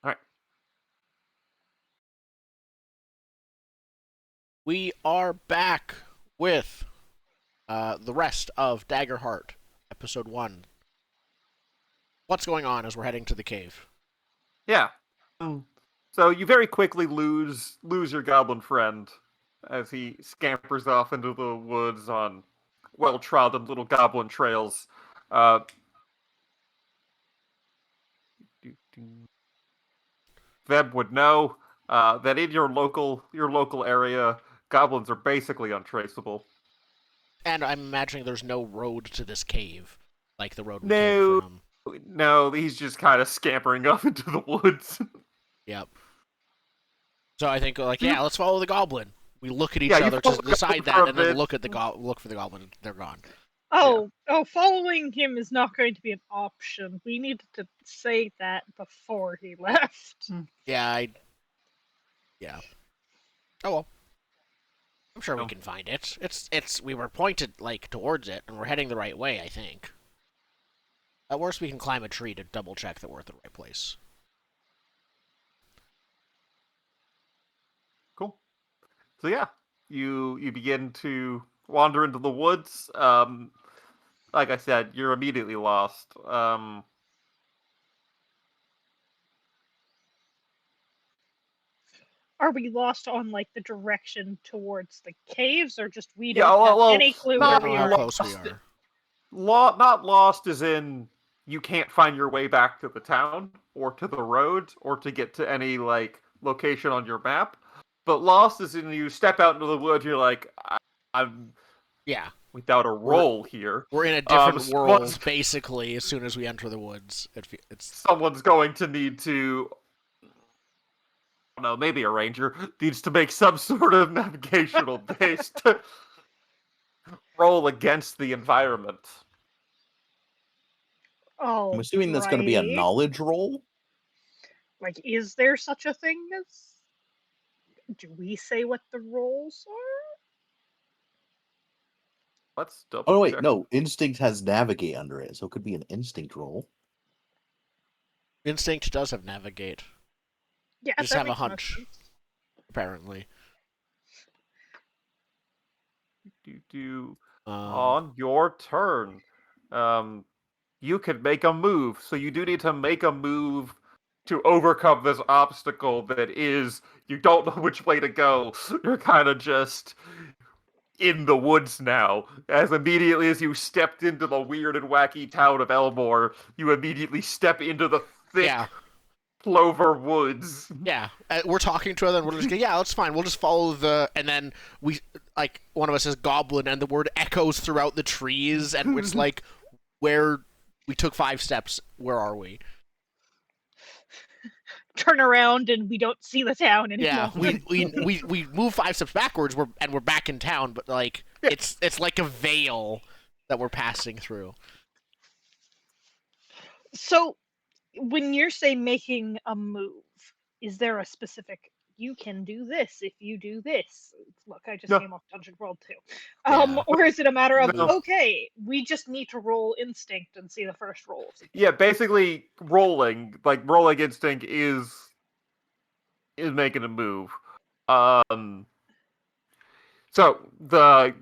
[SPEAKER 3] All right.
[SPEAKER 1] We are back with the rest of Daggerheart, episode 1. What's going on as we're heading to the cave?
[SPEAKER 3] Yeah. So you very quickly lose your goblin friend as he scampers off into the woods on well-trodden little goblin trails. Veb would know that in your local area, goblins are basically untraceable.
[SPEAKER 1] And I'm imagining there's no road to this cave, like the road we
[SPEAKER 3] No.
[SPEAKER 1] came from.
[SPEAKER 3] No, he's just kind of scampering off into the woods.
[SPEAKER 1] Yep. So I think, like, yeah, let's follow the goblin. We look at each
[SPEAKER 3] Yeah, you
[SPEAKER 1] other to
[SPEAKER 3] follow the
[SPEAKER 1] decide
[SPEAKER 3] goblin for
[SPEAKER 1] that,
[SPEAKER 3] a
[SPEAKER 1] and then
[SPEAKER 3] bit.
[SPEAKER 1] look for the goblin. They're gone.
[SPEAKER 4] Oh, following him is not going to be an option. We needed to say that before he left.
[SPEAKER 1] Yeah, yeah. Oh well. I'm sure we
[SPEAKER 3] Oh.
[SPEAKER 1] can find it. We were pointed, like, towards it, and we're heading the right way, I think. At worst, we can climb a tree to double check that we're at the right place.
[SPEAKER 3] Cool. So yeah, you begin to wander into the woods. Like I said, you're immediately lost.
[SPEAKER 4] Are we lost on like the direction towards the caves, or just we
[SPEAKER 3] Yeah,
[SPEAKER 4] don't have
[SPEAKER 3] well,
[SPEAKER 4] any clue where
[SPEAKER 3] not
[SPEAKER 4] we
[SPEAKER 1] How
[SPEAKER 4] are?
[SPEAKER 1] close we are.
[SPEAKER 3] Not lost as in you can't find your way back to the town or to the road or to get to any like location on your map. But lost as in you step out into the woods, you're like, I'm
[SPEAKER 1] Yeah.
[SPEAKER 3] without a role here.
[SPEAKER 1] We're in a different world,
[SPEAKER 3] someone's-
[SPEAKER 1] basically, as soon as we enter the woods. It's
[SPEAKER 3] Someone's going to need to, I don't know, maybe a ranger needs to make some sort of navigational based roll against the environment.
[SPEAKER 4] Oh,
[SPEAKER 2] I'm assuming that's going to be a
[SPEAKER 4] right.
[SPEAKER 2] knowledge roll.
[SPEAKER 4] Like, is there such a thing as? Do we say what the roles are?
[SPEAKER 3] Let's double
[SPEAKER 2] Oh, wait,
[SPEAKER 3] check.
[SPEAKER 2] no. Instinct has navigate under it, so it could be an instinct roll.
[SPEAKER 1] Instinct does have navigate.
[SPEAKER 4] Yeah,
[SPEAKER 1] You just
[SPEAKER 4] that
[SPEAKER 1] have a
[SPEAKER 4] makes more
[SPEAKER 1] hunch,
[SPEAKER 4] sense.
[SPEAKER 1] apparently.
[SPEAKER 3] On your turn, you could make a move. So you do need to make a move to overcome this obstacle that is you don't know which way to go. You're kind of just in the woods now. As immediately as you stepped into the weird and wacky town of Elmore, you immediately step into the thick
[SPEAKER 1] Yeah.
[SPEAKER 3] clover woods.
[SPEAKER 1] Yeah, we're talking to her, and we're just going, yeah, that's fine. We'll just follow the, and then we, like, one of us says goblin, and the word echoes throughout the trees, and it's like, where we took 5 steps, where are we?
[SPEAKER 4] Turn around and we don't see the town anymore.
[SPEAKER 1] Yeah, we move 5 steps backwards, we're back in town, but like, it's like a veil that we're passing through.
[SPEAKER 4] So, when you're saying making a move, is there a specific? You can do this if you do this. Look, I just
[SPEAKER 3] No.
[SPEAKER 4] came off Dungeon World 2.
[SPEAKER 1] Yeah.
[SPEAKER 4] Or is it a matter of
[SPEAKER 3] No.
[SPEAKER 4] okay, we just need to roll instinct and see the first roll?
[SPEAKER 3] Yeah, basically rolling instinct is making a move. So the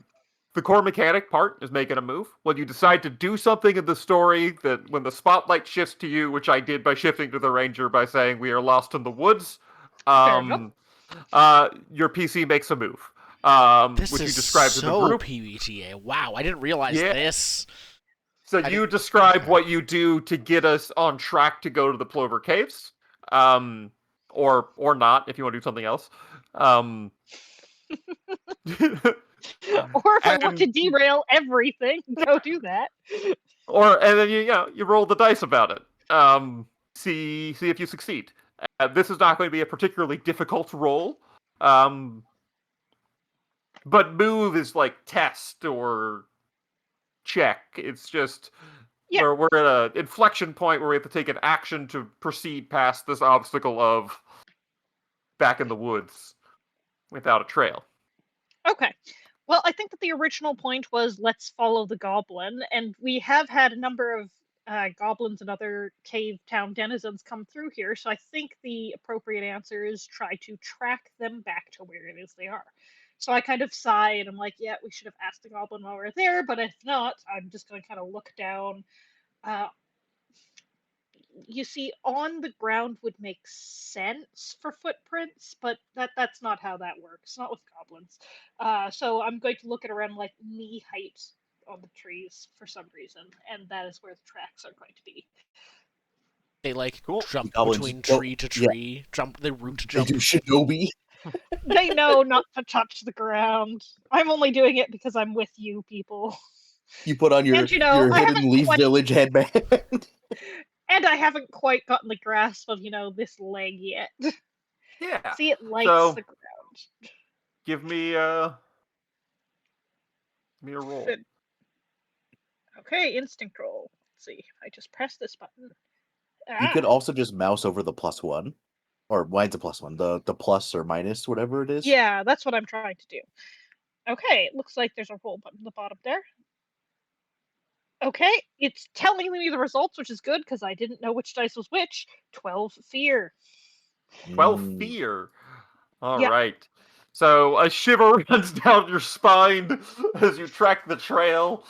[SPEAKER 3] core mechanic part is making a move. When you decide to do something in the story, that when the spotlight shifts to you, which I did by shifting to the ranger by saying we are lost in the woods,
[SPEAKER 4] Fair enough.
[SPEAKER 3] your PC makes a move.
[SPEAKER 1] This
[SPEAKER 3] which
[SPEAKER 1] is
[SPEAKER 3] you describe to the
[SPEAKER 1] so
[SPEAKER 3] group.
[SPEAKER 1] PBTA. Wow, I didn't realize
[SPEAKER 3] Yeah.
[SPEAKER 1] this.
[SPEAKER 3] So
[SPEAKER 1] I
[SPEAKER 3] you
[SPEAKER 1] didn't-
[SPEAKER 3] describe
[SPEAKER 1] okay.
[SPEAKER 3] what you do to get us on track to go to the Plover Caves, or not if you want to do something else.
[SPEAKER 4] Or if I want to
[SPEAKER 3] and-
[SPEAKER 4] derail everything, go do that.
[SPEAKER 3] and then you roll the dice about it. See if you succeed. This is not going to be a particularly difficult roll. But move is like test or check. It's just
[SPEAKER 4] Yeah.
[SPEAKER 3] we're at an inflection point where we have to take an action to proceed past this obstacle of back in the woods without a trail.
[SPEAKER 4] Okay. Well, I think that the original point was let's follow the goblin, and we have had a number of goblins and other cave town denizens come through here, so I think the appropriate answer is try to track them back to where it is they are. So I kind of sigh and I'm like, yeah, we should have asked the goblin while we're there, but if not, I'm just going to kind of look down. Uh, you see, on the ground would make sense for footprints, but that's not how that works. Not with goblins. So I'm going to look at around like knee height on the trees for some reason, and that is where the tracks are going to be.
[SPEAKER 1] They like
[SPEAKER 3] Cool.
[SPEAKER 1] jump
[SPEAKER 2] Goblins
[SPEAKER 1] between
[SPEAKER 2] don't-
[SPEAKER 1] tree to
[SPEAKER 2] yeah.
[SPEAKER 1] tree. They root
[SPEAKER 2] They
[SPEAKER 1] jump.
[SPEAKER 2] do shinobi.
[SPEAKER 4] They know not to touch the ground. I'm only doing it because I'm with you people.
[SPEAKER 2] You put on your
[SPEAKER 4] And I
[SPEAKER 2] hidden
[SPEAKER 4] haven't
[SPEAKER 2] leaf
[SPEAKER 4] quite
[SPEAKER 2] village headband.
[SPEAKER 4] and I haven't quite gotten the grasp of, this leg yet.
[SPEAKER 3] Yeah.
[SPEAKER 4] See, it likes
[SPEAKER 3] So
[SPEAKER 4] the ground.
[SPEAKER 3] give me me a roll.
[SPEAKER 4] Okay, instinct roll. Let's see. I just press this button.
[SPEAKER 2] You could
[SPEAKER 4] Ah,
[SPEAKER 2] also just mouse over the +1. Or mine's a +1. The plus or minus, whatever it is.
[SPEAKER 4] yeah, that's what I'm trying to do. Okay, it looks like there's a roll button at the bottom there. Okay, it's telling me the results, which is good because I didn't know which dice was which. 12 fear.
[SPEAKER 3] 12
[SPEAKER 2] Mm.
[SPEAKER 3] fear. All
[SPEAKER 4] Yep.
[SPEAKER 3] right. So a shiver runs down your spine as you track the trail.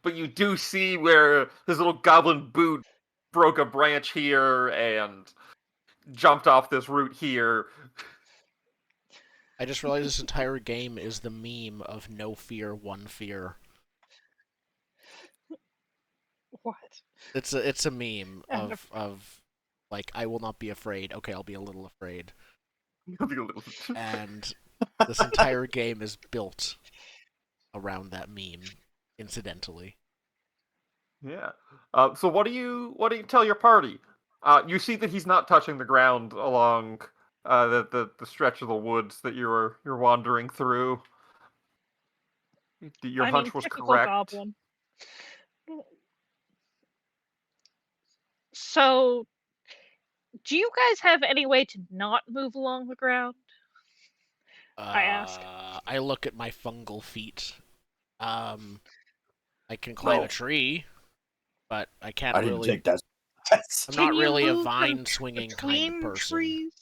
[SPEAKER 3] But you do see where his little goblin boot broke a branch here and jumped off this root here.
[SPEAKER 1] I just realized this entire game is the meme of no fear, one fear.
[SPEAKER 4] What?
[SPEAKER 1] It's a meme
[SPEAKER 4] And
[SPEAKER 1] of like I will not be afraid. Okay, I'll be a little afraid. And this entire game is built around that meme, incidentally.
[SPEAKER 3] Yeah. So what do you tell your party? You see that he's not touching the ground along the stretch of the woods that you're wandering through. Your
[SPEAKER 4] I mean,
[SPEAKER 3] hunch was
[SPEAKER 4] typical
[SPEAKER 3] correct.
[SPEAKER 4] goblin. So, do you guys have any way to not move along the ground? I ask.
[SPEAKER 1] I look at my fungal feet. I can climb
[SPEAKER 2] No.
[SPEAKER 1] a tree, but I can't
[SPEAKER 2] I didn't
[SPEAKER 1] really.
[SPEAKER 2] take that.
[SPEAKER 1] I'm
[SPEAKER 4] Can
[SPEAKER 1] not
[SPEAKER 4] you
[SPEAKER 1] really a
[SPEAKER 4] move them
[SPEAKER 1] vine swinging kind of
[SPEAKER 4] between
[SPEAKER 1] person.
[SPEAKER 4] trees?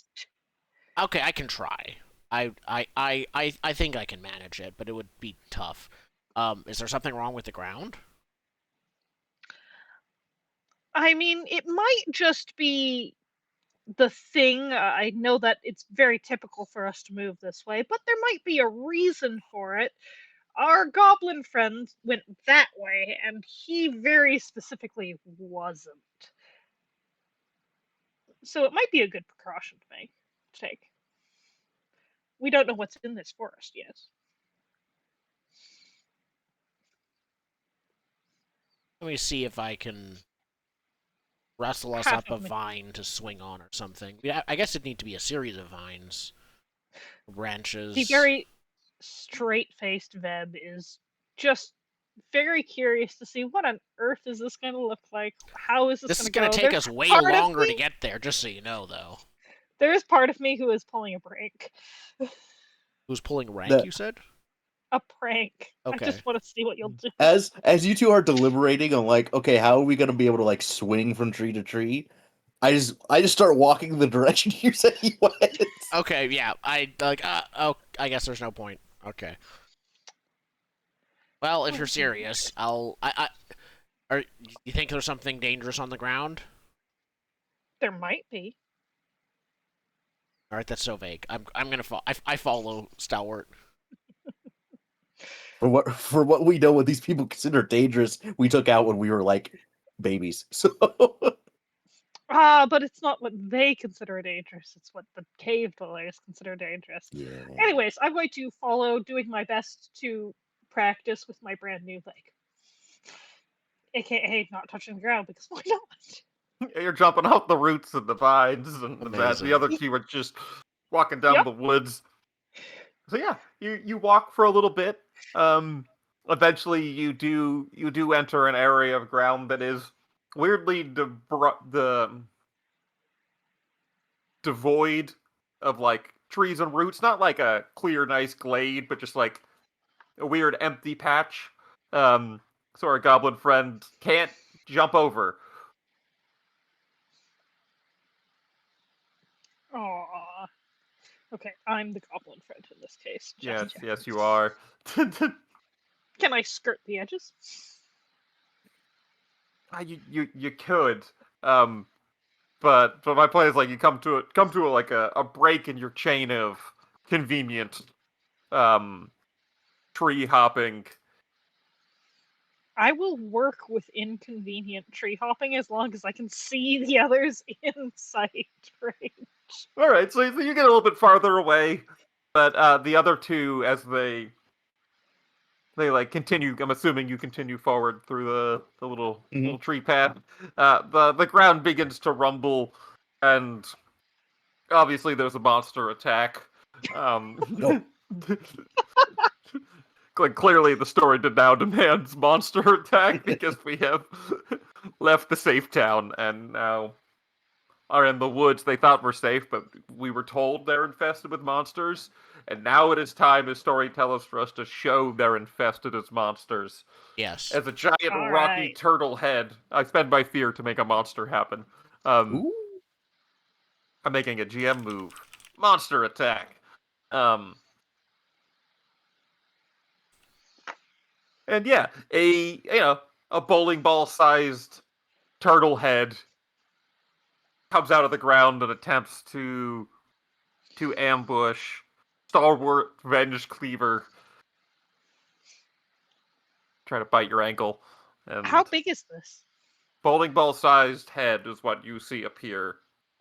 [SPEAKER 1] Okay, I can try. I think I can manage it, but it would be tough. Is there something wrong with the ground?
[SPEAKER 4] I mean, it might just be the thing. I know that it's very typical for us to move this way, but there might be a reason for it. Our goblin friend went that way, and he very specifically wasn't. So it might be a good precaution to take. We don't know what's in this forest yet.
[SPEAKER 1] Let me see if I can rustle us
[SPEAKER 4] Have
[SPEAKER 1] up a
[SPEAKER 4] him
[SPEAKER 1] vine to swing on or something. Yeah, I guess it'd need to be a series of vines, branches.
[SPEAKER 4] The very straight-faced Veb is just very curious to see what on earth is this going to look like. How is
[SPEAKER 1] This
[SPEAKER 4] this
[SPEAKER 1] is
[SPEAKER 4] going
[SPEAKER 1] gonna
[SPEAKER 4] to go?
[SPEAKER 1] take
[SPEAKER 4] There's
[SPEAKER 1] us way
[SPEAKER 4] part of
[SPEAKER 1] longer to
[SPEAKER 4] me-
[SPEAKER 1] get there, just so you know, though.
[SPEAKER 4] There is part of me who is pulling a prank.
[SPEAKER 1] Who's pulling rank,
[SPEAKER 2] The-
[SPEAKER 1] you said?
[SPEAKER 4] A prank.
[SPEAKER 1] Okay.
[SPEAKER 4] I just want to see what you'll do.
[SPEAKER 2] As you two are deliberating on like, okay, how are we gonna be able to like swing from tree to tree? I just start walking the direction you said he went.
[SPEAKER 1] Okay, yeah. I guess there's no point. Okay. Well, if you're serious, you think there's something dangerous on the ground?
[SPEAKER 4] There might be.
[SPEAKER 1] All right, that's so vague. I'm gonna follow. I follow Stalwart.
[SPEAKER 2] For what we know, what these people consider dangerous, we took out when we were like babies. So
[SPEAKER 4] But it's not what they consider dangerous. It's what the cave dwellers consider dangerous.
[SPEAKER 2] yeah.
[SPEAKER 4] Anyways, I'm going to follow, doing my best to practice with my brand new leg. AKA not touching the ground, because why not?
[SPEAKER 3] You're jumping off the roots and the vines, and
[SPEAKER 1] Amazing.
[SPEAKER 3] the other two are just walking down
[SPEAKER 4] Yep.
[SPEAKER 3] the woods. So yeah, you walk for a little bit. Eventually you do enter an area of ground that is weirdly devoid of like trees and roots. Not like a clear, nice glade, but just like a weird empty patch. So our goblin friend can't jump over.
[SPEAKER 4] Aw. Okay, I'm the goblin friend in this case. Just
[SPEAKER 3] Yes,
[SPEAKER 4] checking.
[SPEAKER 3] yes, you are.
[SPEAKER 4] Can I skirt the edges?
[SPEAKER 3] You could, but my plan is like you come to like a break in your chain of convenient um tree hopping.
[SPEAKER 4] I will work with inconvenient tree hopping as long as I can see the others in sight range.
[SPEAKER 3] All right, so you get a little bit farther away, but the other two, as they like continue, I'm assuming you continue forward through the little tree path. The ground begins to rumble, and obviously there's a monster attack.
[SPEAKER 2] No.
[SPEAKER 3] Clearly the story now demands monster attack because we have left the safe town and now are in the woods they thought were safe, but we were told they're infested with monsters. And now it is time, as storytellers, for us to show they're infested as monsters.
[SPEAKER 1] Yes.
[SPEAKER 3] As a giant
[SPEAKER 4] All
[SPEAKER 3] rocky
[SPEAKER 4] right.
[SPEAKER 3] turtle head, I spend my fear to make a monster happen. I'm making a GM move. Monster attack. Um, and yeah, a bowling ball sized turtle head comes out of the ground and attempts to ambush stalwart Venge Cleaver. Try to bite your ankle. And
[SPEAKER 4] How big is this?
[SPEAKER 3] bowling ball sized head is what you see appear.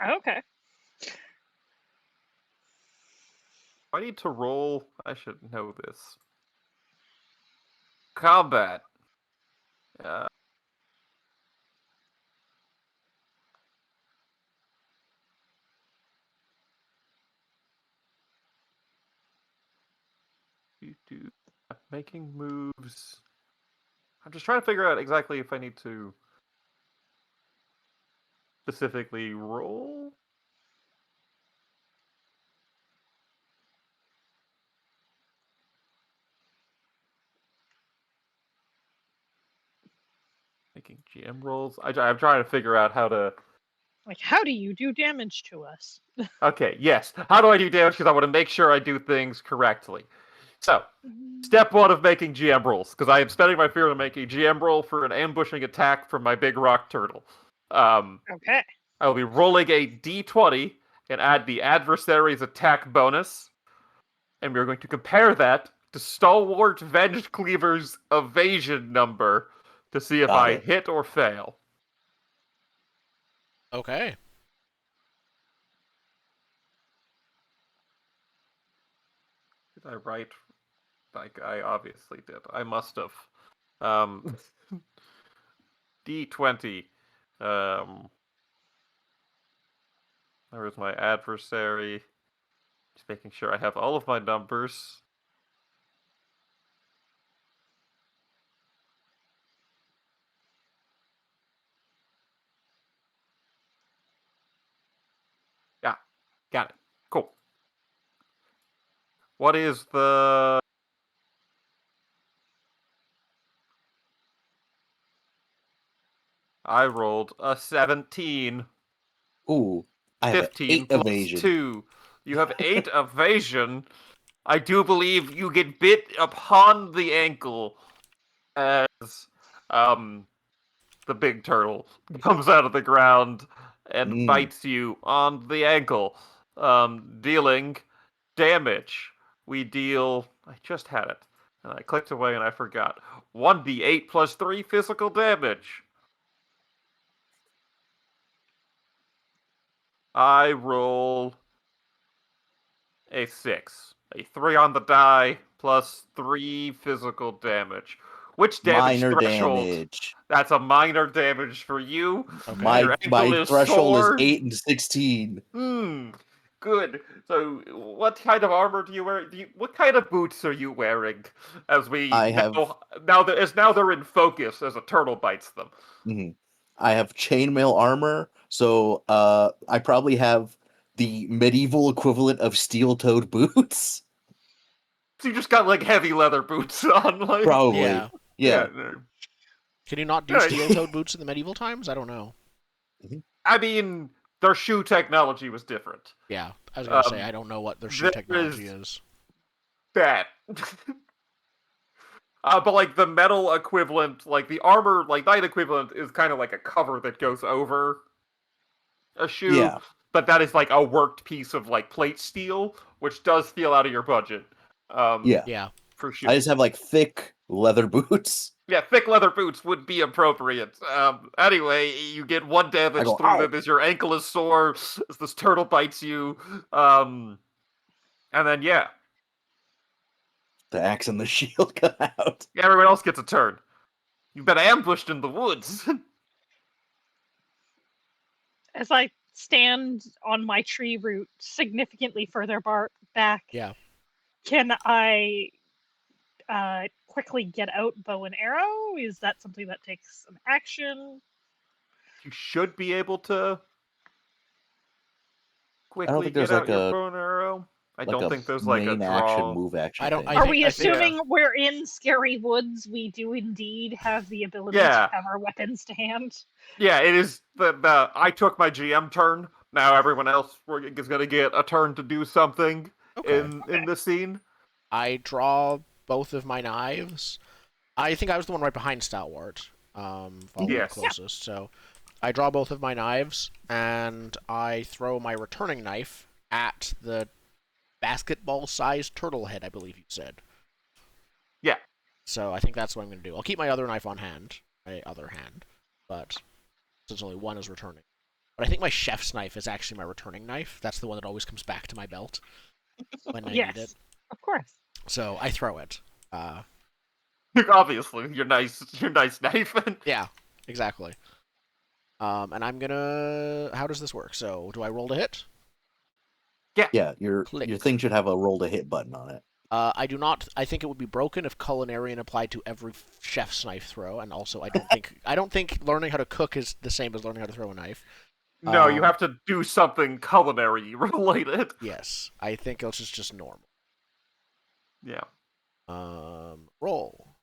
[SPEAKER 4] Okay.
[SPEAKER 3] I need to roll. I should know this. Combat. Uh, making moves. I'm just trying to figure out exactly if I need to specifically roll. Making GM rolls. I'm trying to figure out how to.
[SPEAKER 4] Like, how do you do damage to us?
[SPEAKER 3] Okay, yes. How do I do damage? Because I want to make sure I do things correctly. So, step one of making GM rolls, because I am spending my fear to make a GM roll for an ambushing attack from my big rock turtle.
[SPEAKER 4] Okay.
[SPEAKER 3] I will be rolling a d20 and add the adversary's attack bonus, and we're going to compare that to Stalwart Venge Cleaver's evasion number to see if
[SPEAKER 2] Got
[SPEAKER 3] I
[SPEAKER 2] it.
[SPEAKER 3] hit or fail.
[SPEAKER 1] Okay.
[SPEAKER 3] Did I write? Like I obviously did. I must have. Um, D20. There is my adversary. Just making sure I have all of my numbers. Yeah, got it. Cool. What is the... I rolled a 17.
[SPEAKER 2] Ooh, I have an
[SPEAKER 3] 15
[SPEAKER 2] 8
[SPEAKER 3] plus
[SPEAKER 2] evasion.
[SPEAKER 3] 2. You have 8 evasion. I do believe you get bit upon the ankle as the big turtle comes out of the ground and bites you on the ankle, dealing damage. We deal. I just had it, and I clicked away and I forgot. 1d8 plus 3 physical damage. I roll a 6. A 3 on the die plus 3 physical damage. Which damage
[SPEAKER 2] Minor
[SPEAKER 3] threshold?
[SPEAKER 2] damage.
[SPEAKER 3] That's a minor damage for you.
[SPEAKER 1] Okay.
[SPEAKER 3] Your
[SPEAKER 2] My
[SPEAKER 3] ankle is
[SPEAKER 2] threshold
[SPEAKER 3] sore.
[SPEAKER 2] is 8 and 16.
[SPEAKER 3] Good. So, what kind of armor do you wear? What kind of boots are you wearing? As we
[SPEAKER 2] I have
[SPEAKER 3] now they're in focus as a turtle bites them.
[SPEAKER 2] mhm. I have chainmail armor, so I probably have the medieval equivalent of steel-toed boots.
[SPEAKER 3] So you just got like heavy leather boots on, like
[SPEAKER 2] Probably.
[SPEAKER 1] Yeah.
[SPEAKER 2] Yeah.
[SPEAKER 1] Can you not do
[SPEAKER 3] Alright.
[SPEAKER 1] steel-toed boots in the medieval times? I don't know.
[SPEAKER 3] I mean, their shoe technology was different.
[SPEAKER 1] Yeah, I was gonna say
[SPEAKER 3] Um,
[SPEAKER 1] I don't know what their shoe
[SPEAKER 3] there
[SPEAKER 1] technology
[SPEAKER 3] is-
[SPEAKER 1] is.
[SPEAKER 3] That. But like the metal equivalent, like the armor, like knight equivalent, is kind of like a cover that goes over a shoe.
[SPEAKER 2] Yeah.
[SPEAKER 3] But that is like a worked piece of like plate steel, which does feel out of your budget.
[SPEAKER 2] Yeah.
[SPEAKER 1] Yeah.
[SPEAKER 3] For shoes.
[SPEAKER 2] I just have like thick leather boots.
[SPEAKER 3] Yeah, thick leather boots would be appropriate. Anyway, you get 1 damage
[SPEAKER 2] go,
[SPEAKER 3] through
[SPEAKER 2] "Ow."
[SPEAKER 3] them as your ankle is sore, as this turtle bites you. And then, yeah,
[SPEAKER 2] The axe and the shield come out.
[SPEAKER 3] everyone else gets a turn. You've been ambushed in the woods.
[SPEAKER 4] As I stand on my tree root significantly further back,
[SPEAKER 1] Yeah.
[SPEAKER 4] can I quickly get out bow and arrow? Is that something that takes an action?
[SPEAKER 3] You should be able to quickly
[SPEAKER 2] think
[SPEAKER 3] get
[SPEAKER 2] there's
[SPEAKER 3] out
[SPEAKER 2] like
[SPEAKER 3] your
[SPEAKER 2] a
[SPEAKER 3] bow and arrow. I
[SPEAKER 2] like
[SPEAKER 3] don't
[SPEAKER 2] a
[SPEAKER 3] think there's like a
[SPEAKER 2] main
[SPEAKER 3] draw.
[SPEAKER 2] action move action.
[SPEAKER 1] I don't-
[SPEAKER 2] thing.
[SPEAKER 1] I
[SPEAKER 4] Are
[SPEAKER 1] think-
[SPEAKER 4] we
[SPEAKER 1] I think-
[SPEAKER 4] assuming we're in scary woods? We do indeed have the ability
[SPEAKER 3] Yeah.
[SPEAKER 4] to have our weapons to hand.
[SPEAKER 3] Yeah, it is the I took my GM turn. Now everyone else is going to get a turn to do something
[SPEAKER 1] Okay.
[SPEAKER 3] in the scene.
[SPEAKER 1] I draw both of my knives. I think I was the one right behind Stalwart, following
[SPEAKER 3] Yes.
[SPEAKER 1] closest. So I draw both of my knives, and I throw my returning knife at the basketball-sized turtle head, I believe you said.
[SPEAKER 3] Yeah.
[SPEAKER 1] So I think that's what I'm going to do. I'll keep my other knife on hand, my other hand, but since only one is returning. But I think my chef's knife is actually my returning knife. That's the one that always comes back to my belt when I need it.
[SPEAKER 4] Yes, of course.
[SPEAKER 1] So I throw it.
[SPEAKER 3] Obviously, your nice knife.
[SPEAKER 1] Yeah, exactly. And I'm gonna. How does this work? So, do I roll to hit?
[SPEAKER 2] Yeah, your
[SPEAKER 1] Click.
[SPEAKER 2] thing should have a roll to hit button on it.
[SPEAKER 1] I do not. I think it would be broken if culinarian applied to every chef's knife throw, and also I don't think learning how to cook is the same as learning how to throw a knife.
[SPEAKER 3] No, you have to do something culinary related.
[SPEAKER 1] Yes, I think it's just normal.
[SPEAKER 3] Yeah.
[SPEAKER 1] Roll.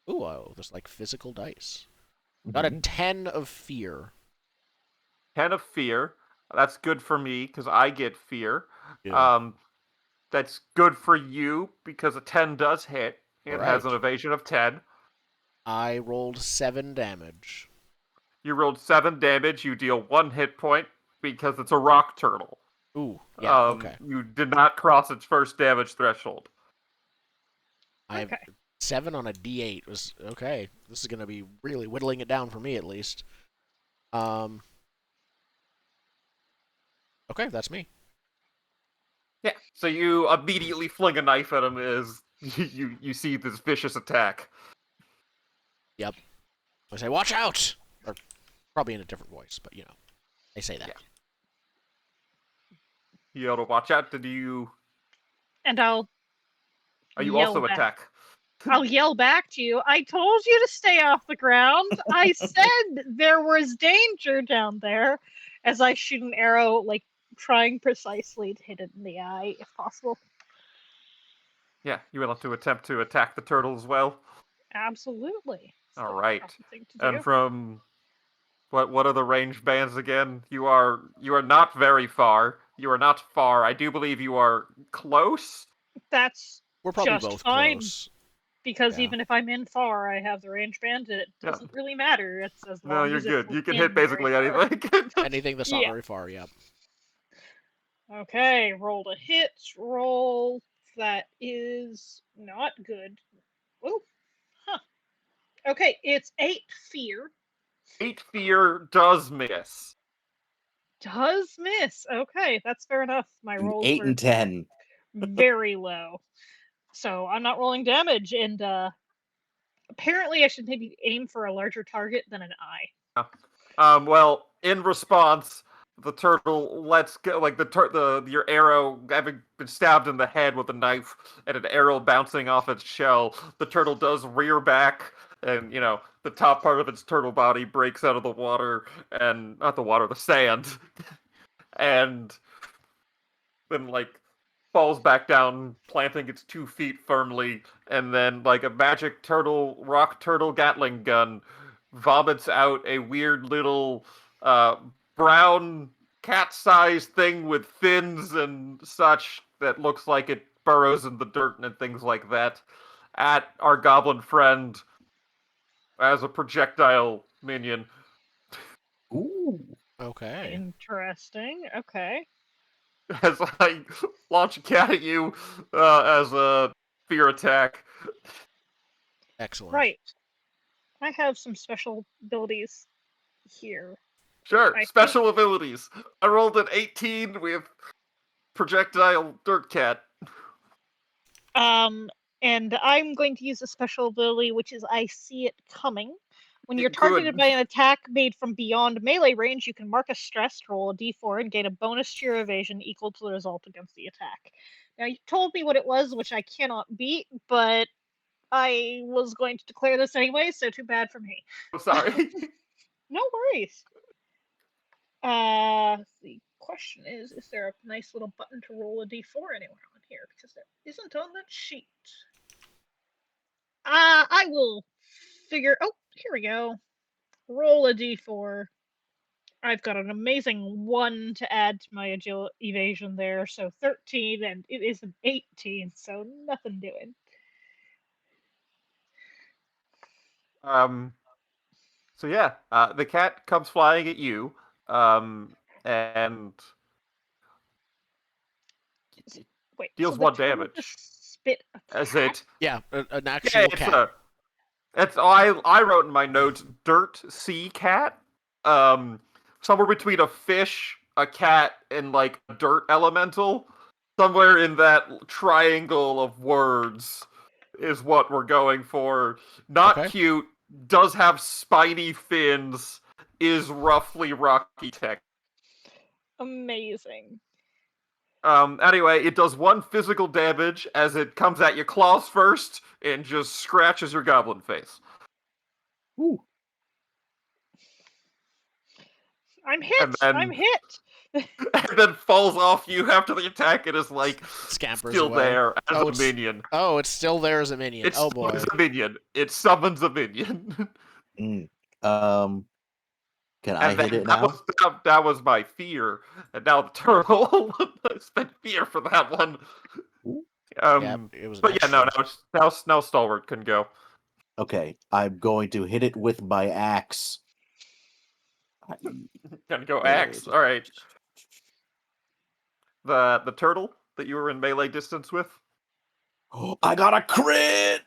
[SPEAKER 1] Ooh, there's like physical dice. Got a
[SPEAKER 2] Mhm.
[SPEAKER 1] 10 of fear.
[SPEAKER 3] 10 of fear. That's good for me because I get fear.
[SPEAKER 1] Yeah.
[SPEAKER 3] That's good for you because a 10 does hit. It has
[SPEAKER 1] Alright.
[SPEAKER 3] an evasion of 10.
[SPEAKER 1] I rolled 7 damage.
[SPEAKER 3] You rolled 7 damage. You deal 1 hit point because it's a rock turtle.
[SPEAKER 1] Ooh, yeah, okay.
[SPEAKER 3] You did not cross its first damage threshold.
[SPEAKER 1] I have
[SPEAKER 4] Okay.
[SPEAKER 1] 7 on a D8 was okay. This is gonna be really whittling it down for me at least. Okay, that's me.
[SPEAKER 3] Yeah. So you immediately fling a knife at him as you see this vicious attack.
[SPEAKER 1] Yep. I say, "Watch out!" Or probably in a different voice, but you know, they say that.
[SPEAKER 3] Yeah. You ought to watch out. Did you?
[SPEAKER 4] And I'll
[SPEAKER 3] Are you
[SPEAKER 4] yell
[SPEAKER 3] also
[SPEAKER 4] back.
[SPEAKER 3] attack?
[SPEAKER 4] I'll yell back to you. I told you to stay off the ground. I said there was danger down there. As I shoot an arrow, like trying precisely to hit it in the eye, if possible.
[SPEAKER 3] Yeah, you will have to attempt to attack the turtle as well.
[SPEAKER 4] Absolutely. It's
[SPEAKER 3] All
[SPEAKER 4] the
[SPEAKER 3] right.
[SPEAKER 4] proper thing to do.
[SPEAKER 3] And from what are the range bands again? You are not very far. You are not far. I do believe you are close.
[SPEAKER 4] That's
[SPEAKER 1] We're probably
[SPEAKER 4] just
[SPEAKER 1] both
[SPEAKER 4] fine.
[SPEAKER 1] close.
[SPEAKER 4] because
[SPEAKER 1] Yeah.
[SPEAKER 4] even if I'm in far, I have the range band, and it
[SPEAKER 3] Yeah.
[SPEAKER 4] doesn't really matter. It's as long
[SPEAKER 3] No, you're
[SPEAKER 4] as
[SPEAKER 3] good.
[SPEAKER 4] it's
[SPEAKER 3] You can
[SPEAKER 4] within
[SPEAKER 3] hit basically
[SPEAKER 4] very far.
[SPEAKER 3] anything.
[SPEAKER 1] Anything that's not
[SPEAKER 4] Yeah.
[SPEAKER 1] very far, yep.
[SPEAKER 4] Okay, roll to hit. Roll that is not good. Oh, huh. Okay, it's 8 fear.
[SPEAKER 3] 8 fear does miss.
[SPEAKER 4] Does miss. Okay, that's fair enough. My
[SPEAKER 2] An
[SPEAKER 4] rolls
[SPEAKER 2] 8
[SPEAKER 4] were
[SPEAKER 2] and 10.
[SPEAKER 4] very low. So I'm not rolling damage, and Apparently, I should maybe aim for a larger target than an eye.
[SPEAKER 3] Well, in response, the turtle lets go, like your arrow having been stabbed in the head with a knife, and an arrow bouncing off its shell. The turtle does rear back, and the top part of its turtle body breaks out of the water, and not the water, the sand, and then falls back down, planting its 2 feet firmly, and then a magic rock turtle Gatling gun vomits out a weird little brown cat-sized thing with fins and such that looks like it burrows in the dirt and things like that at our goblin friend as a projectile minion.
[SPEAKER 2] Ooh.
[SPEAKER 1] Okay.
[SPEAKER 4] Interesting. Okay.
[SPEAKER 3] As I launch a cat at you as a fear attack.
[SPEAKER 1] Excellent.
[SPEAKER 4] Right. I have some special abilities here.
[SPEAKER 3] Sure,
[SPEAKER 4] I
[SPEAKER 3] special abilities. I rolled an 18 with projectile dirt cat.
[SPEAKER 4] And I'm going to use a special ability, which is I see it coming. When you're
[SPEAKER 3] Good.
[SPEAKER 4] targeted by an attack made from beyond melee range, you can mark a stress, roll a d4, and gain a bonus to your evasion equal to the result against the attack. Now, you told me what it was, which I cannot beat, but I was going to declare this anyway, so too bad for me.
[SPEAKER 3] I'm sorry.
[SPEAKER 4] No worries. The question is there a nice little button to roll a d4 anywhere on here? Because there isn't on that sheet. I will figure... Oh, here we go. Roll a d4. I've got an amazing 1 to add to my evasion there, so 13, and it is an 18, so nothing doing.
[SPEAKER 3] So yeah, the cat comes flying at you, and
[SPEAKER 4] Wait,
[SPEAKER 3] deals
[SPEAKER 4] so
[SPEAKER 3] 1
[SPEAKER 4] the turtle
[SPEAKER 3] damage.
[SPEAKER 4] just spit a cat?
[SPEAKER 3] As it,
[SPEAKER 1] Yeah, an actual cat.
[SPEAKER 3] I wrote in my notes, dirt sea cat. Somewhere between a fish, a cat, and a dirt elemental. Somewhere in that triangle of words is what we're going for. Not
[SPEAKER 1] Okay.
[SPEAKER 3] cute, does have spiny fins, is roughly Rocky Tech.
[SPEAKER 4] Amazing.
[SPEAKER 3] Anyway, it does 1 physical damage as it comes at you claws first and just scratches your goblin face.
[SPEAKER 2] Ooh.
[SPEAKER 4] I'm hit!
[SPEAKER 3] And then-
[SPEAKER 4] I'm hit!
[SPEAKER 3] And then falls off you after the attack and is
[SPEAKER 1] Scampers
[SPEAKER 3] still
[SPEAKER 1] away.
[SPEAKER 3] there as
[SPEAKER 1] Oh,
[SPEAKER 3] a minion.
[SPEAKER 1] Oh, it's still there as a minion.
[SPEAKER 3] It's
[SPEAKER 1] Oh boy.
[SPEAKER 3] a minion. It summons a minion.
[SPEAKER 2] Can
[SPEAKER 3] And
[SPEAKER 2] I hit it now?
[SPEAKER 3] That was my fear, and now the turtle spent fear for that one.
[SPEAKER 1] Yeah, it was.
[SPEAKER 3] But yeah, now Stalwart can go.
[SPEAKER 2] Okay, I'm going to hit it with my axe.
[SPEAKER 3] Gonna go axe. All right. The turtle that you were in melee distance with.
[SPEAKER 2] Oh, I got a crit.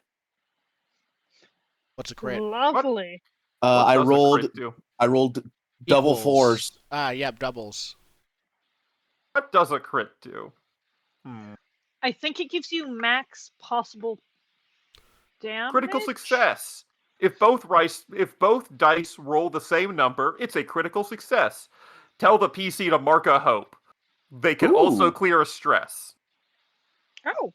[SPEAKER 1] What's a crit?
[SPEAKER 4] Lovely.
[SPEAKER 3] What
[SPEAKER 2] I
[SPEAKER 3] does a
[SPEAKER 2] rolled.
[SPEAKER 3] crit do?
[SPEAKER 2] I rolled double
[SPEAKER 1] Equals.
[SPEAKER 2] fours.
[SPEAKER 1] Yep, doubles.
[SPEAKER 3] What does a crit do?
[SPEAKER 4] I think it gives you max possible damage.
[SPEAKER 3] Critical success. If both dice roll the same number, it's a critical success. Tell the PC to mark a hope. They can also
[SPEAKER 2] Ooh.
[SPEAKER 3] clear a stress.
[SPEAKER 4] Oh.